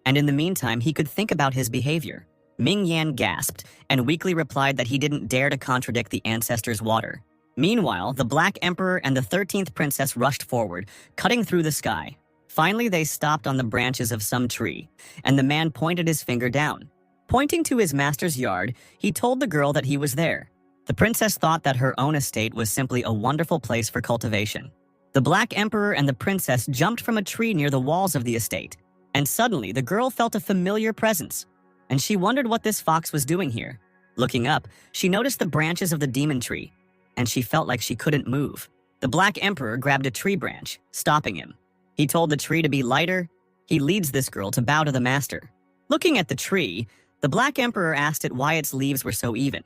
and in the meantime he could think about his behavior. Mingyan gasped and weakly replied that he didn't dare to contradict the ancestor's water. Meanwhile, the Black Emperor and the 13th princess rushed forward, cutting through the sky. Finally, they stopped on the branches of some tree, and the man pointed his finger down. Pointing to his master's yard, he told the girl that he was there. The princess thought that her own estate was simply a wonderful place for cultivation. The Black Emperor and the princess jumped from a tree near the walls of the estate, and suddenly the girl felt a familiar presence, and she wondered what this fox was doing here. Looking up, she noticed the branches of the demon tree, and she felt like she couldn't move. The Black Emperor grabbed a tree branch, stopping him. He told the tree to be lighter. He leads this girl to bow to the master. Looking at the tree, the Black Emperor asked it why its leaves were so even.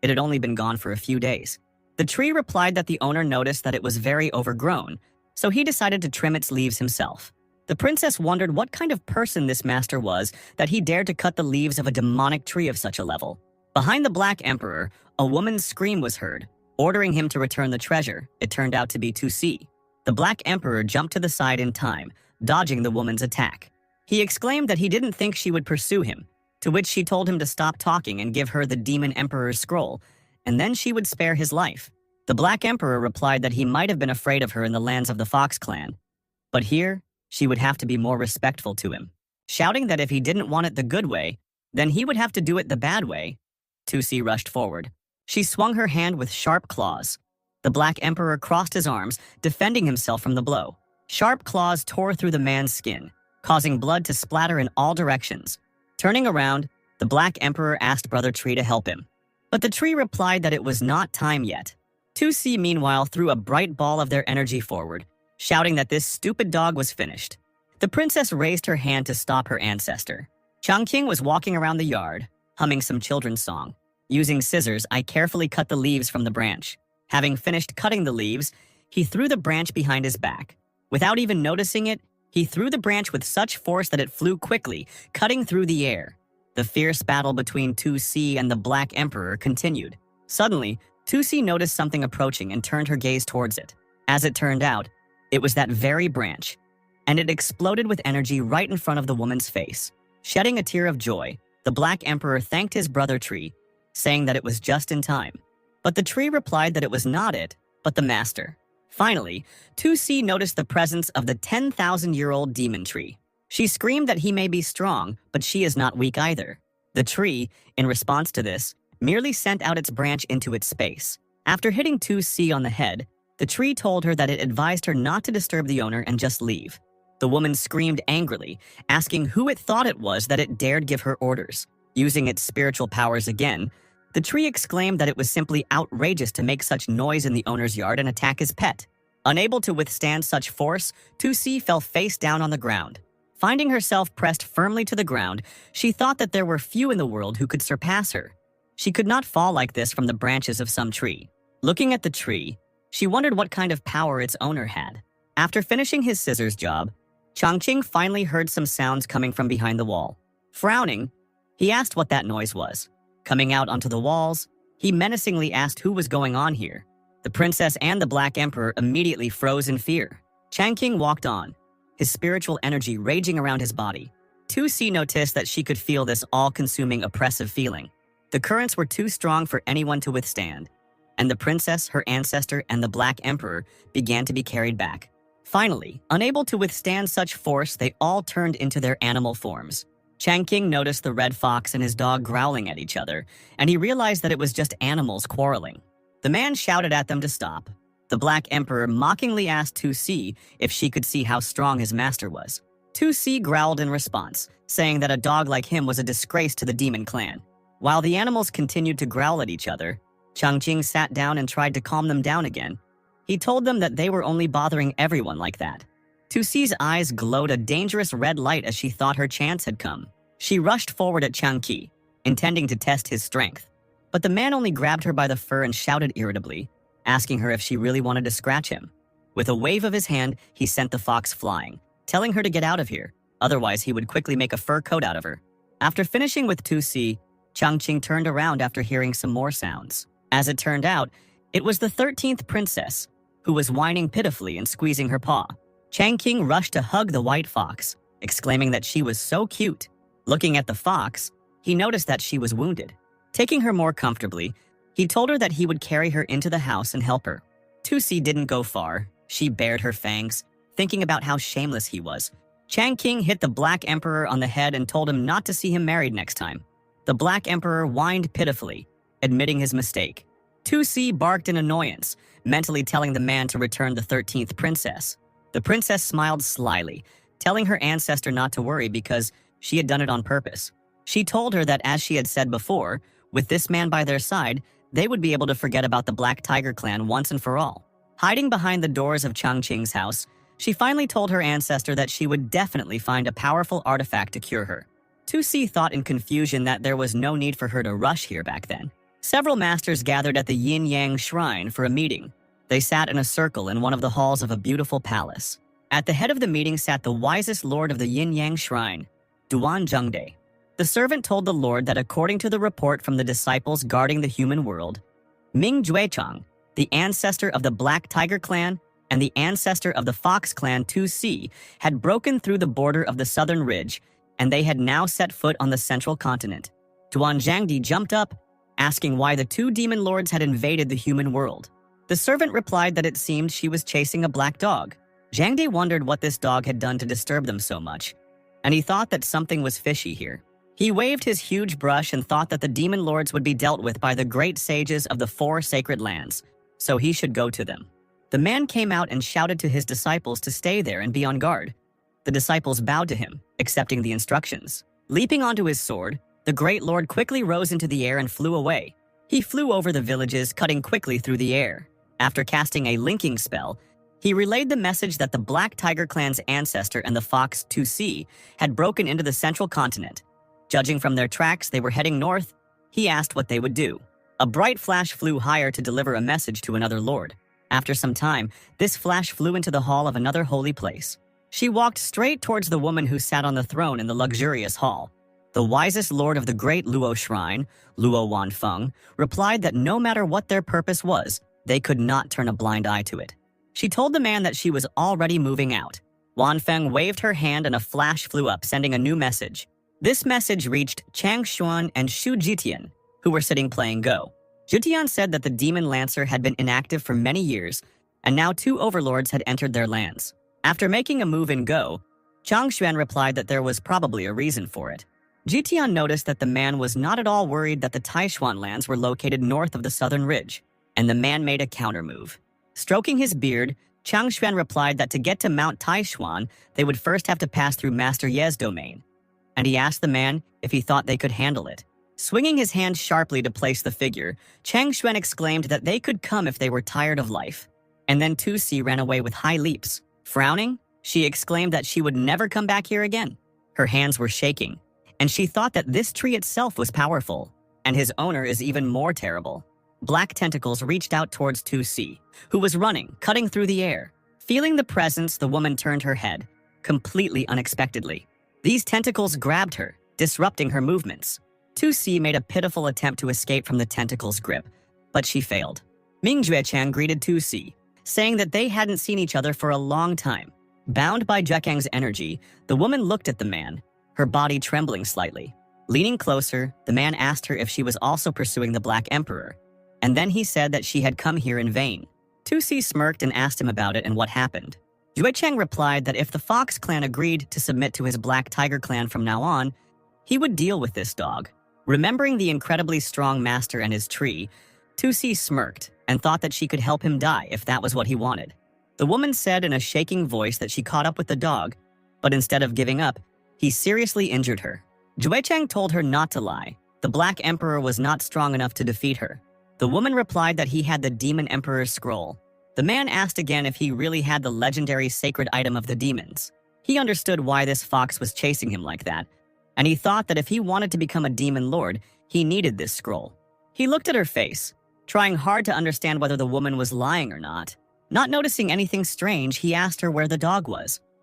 It had only been gone for a few days. The tree replied that the owner noticed that it was very overgrown, so he decided to trim its leaves himself. The princess wondered what kind of person this master was that he dared to cut the leaves of a demonic tree of such a level. Behind the Black Emperor, a woman's scream was heard, ordering him to return the treasure. It turned out to be Tusi. The Black Emperor jumped to the side in time, dodging the woman's attack. He exclaimed that he didn't think she would pursue him, to which she told him to stop talking and give her the Demon Emperor's scroll, and then she would spare his life. The Black Emperor replied that he might have been afraid of her in the lands of the Fox clan, but here, she would have to be more respectful to him, shouting that if he didn't want it the good way, then he would have to do it the bad way. Tusi rushed forward. She swung her hand with sharp claws. The Black Emperor crossed his arms, defending himself from the blow. Sharp claws tore through the man's skin, causing blood to splatter in all directions. Turning around, the Black Emperor asked Brother Tree to help him. But the tree replied that it was not time yet. Tusi, meanwhile, threw a bright ball of their energy forward, shouting that this stupid dog was finished. The princess raised her hand to stop her ancestor. Changqing was walking around the yard, humming some children's song. Using scissors, I carefully cut the leaves from the branch. Having finished cutting the leaves, he threw the branch behind his back. Without even noticing it, he threw the branch with such force that it flew quickly, cutting through the air. The fierce battle between Tusi and the Black Emperor continued. Suddenly, Tusi noticed something approaching and turned her gaze towards it. As it turned out, it was that very branch, and it exploded with energy right in front of the woman's face. Shedding a tear of joy, the Black Emperor thanked his brother Tree, saying that it was just in time. But the tree replied that it was not it, but the master. Finally, Tusi noticed the presence of the 10,000-year-old demon tree. She screamed that he may be strong, but she is not weak either. The tree, in response to this, merely sent out its branch into its space. After hitting Tusi on the head, the tree told her that it advised her not to disturb the owner and just leave. The woman screamed angrily, asking who it thought it was that it dared give her orders. Using its spiritual powers again, the tree exclaimed that it was simply outrageous to make such noise in the owner's yard and attack his pet. Unable to withstand such force, Tusi fell face down on the ground. Finding herself pressed firmly to the ground, she thought that there were few in the world who could surpass her. She could not fall like this from the branches of some tree. Looking at the tree, she wondered what kind of power its owner had. After finishing his scissors job, Changqing finally heard some sounds coming from behind the wall. Frowning, he asked what that noise was. Coming out onto the walls, he menacingly asked who was going on here. The princess and the Black Emperor immediately froze in fear. Changqing walked on, his spiritual energy raging around his body. Tusi noticed that she could feel this all-consuming oppressive feeling. The currents were too strong for anyone to withstand, and the princess, her ancestor, and the Black Emperor began to be carried back. Finally, unable to withstand such force, they all turned into their animal forms. Changqing noticed the red fox and his dog growling at each other, and he realized that it was just animals quarreling. The man shouted at them to stop. The Black Emperor mockingly asked Tusi if she could see how strong his master was. Tusi growled in response, saying that a dog like him was a disgrace to the demon clan. While the animals continued to growl at each other, Changqing sat down and tried to calm them down again. He told them that they were only bothering everyone like that. Tusi's eyes glowed a dangerous red light as she thought her chance had come. She rushed forward at Changqi, intending to test his strength. But the man only grabbed her by the fur and shouted irritably, asking her if she really wanted to scratch him. With a wave of his hand, he sent the fox flying, telling her to get out of here, otherwise he would quickly make a fur coat out of her. After finishing with Tusi, Changqing turned around after hearing some more sounds. As it turned out, it was the 13th princess, who was whining pitifully and squeezing her paw. Changqing rushed to hug the white fox, exclaiming that she was so cute. Looking at the fox, he noticed that she was wounded. Taking her more comfortably, he told her that he would carry her into the house and help her. Tusi didn't go far. She bared her fangs, thinking about how shameless he was. Changqing hit the Black Emperor on the head and told him not to see him married next time. The Black Emperor whined pitifully, admitting his mistake. Tusi barked in annoyance, mentally telling the man to return the 13th princess. The princess smiled slyly, telling her ancestor not to worry because she had done it on purpose. She told her that, as she had said before, with this man by their side, they would be able to forget about the Black Tiger clan once and for all. Hiding behind the doors of Changqing's house, she finally told her ancestor that she would definitely find a powerful artifact to cure her. Tusi thought in confusion that there was no need for her to rush here back then. Several masters gathered at the Yin-Yang Shrine for a meeting. They sat in a circle in one of the halls of a beautiful palace. At the head of the meeting sat the wisest lord of the Yin-Yang Shrine, Duan Zhengde. The servant told the Lord that according to the report from the disciples guarding the human world, Ming Juechang, the ancestor of the Black Tiger clan and the ancestor of the Fox clan 2C, had broken through the border of the southern ridge, and they had now set foot on the central continent. Duan Zhangdi jumped up, asking why the two demon lords had invaded the human world. The servant replied that it seemed she was chasing a black dog. Zhangdi wondered what this dog had done to disturb them so much, and he thought that something was fishy here. He waved his huge brush and thought that the demon lords would be dealt with by the great sages of the 4 sacred lands, so he should go to them. The man came out and shouted to his disciples to stay there and be on guard. The disciples bowed to him, accepting the instructions. Leaping onto his sword, the great lord quickly rose into the air and flew away. He flew over the villages, cutting quickly through the air. After casting a linking spell, he relayed the message that the Black Tiger clan's ancestor and the Fox 2C had broken into the central continent. Judging from their tracks, they were heading north. He asked what they would do. A bright flash flew higher to deliver a message to another lord. After some time, this flash flew into the hall of another holy place. She walked straight towards the woman who sat on the throne in the luxurious hall. The wisest lord of the great Luo Shrine, Luo Wanfeng, replied that no matter what their purpose was, they could not turn a blind eye to it. She told the man that she was already moving out. Wanfeng waved her hand and a flash flew up, sending a new message. This message reached Chang Xuan and Xu Jitian, who were sitting playing Go. Jitian said that the Demon Lancer had been inactive for many years, and now 2 overlords had entered their lands. After making a move in Go, Chang Xuan replied that there was probably a reason for it. Jitian noticed that the man was not at all worried that the Taishuan lands were located north of the southern ridge, and the man made a countermove. Stroking his beard, Chang Xuan replied that to get to Mount Taishuan, they would first have to pass through Master Ye's domain, and he asked the man if he thought they could handle it. Swinging his hand sharply to place the figure, Chang Xuan exclaimed that they could come if they were tired of life. And then 2C ran away with high leaps. Frowning, she exclaimed that she would never come back here again. Her hands were shaking, and she thought that this tree itself was powerful, and his owner is even more terrible. Black tentacles reached out towards 2C, who was running, cutting through the air. Feeling the presence, the woman turned her head, completely unexpectedly. These tentacles grabbed her, disrupting her movements. 2C made a pitiful attempt to escape from the tentacles' grip, but she failed. Ming Juechang greeted 2C, saying that they hadn't seen each other for a long time. Bound by Juechang's energy, the woman looked at the man, her body trembling slightly. Leaning closer, the man asked her if she was also pursuing the Black Emperor, and then he said that she had come here in vain. 2C smirked and asked him about it and what happened. Juechang replied that if the Fox clan agreed to submit to his Black Tiger clan from now on, he would deal with this dog. Remembering the incredibly strong master and his tree, 2C smirked and thought that she could help him die if that was what he wanted. The woman said in a shaking voice that she caught up with the dog, but instead of giving up, he seriously injured her. Juechang told her not to lie. The Black Emperor was not strong enough to defeat her. The woman replied that he had the Demon Emperor's scroll. The man asked again if he really had the legendary sacred item of the demons. He understood why this fox was chasing him like that, and he thought that if he wanted to become a demon lord, he needed this scroll. He looked at her face, trying hard to understand whether the woman was lying or not. Not noticing anything strange, he asked her where the dog was.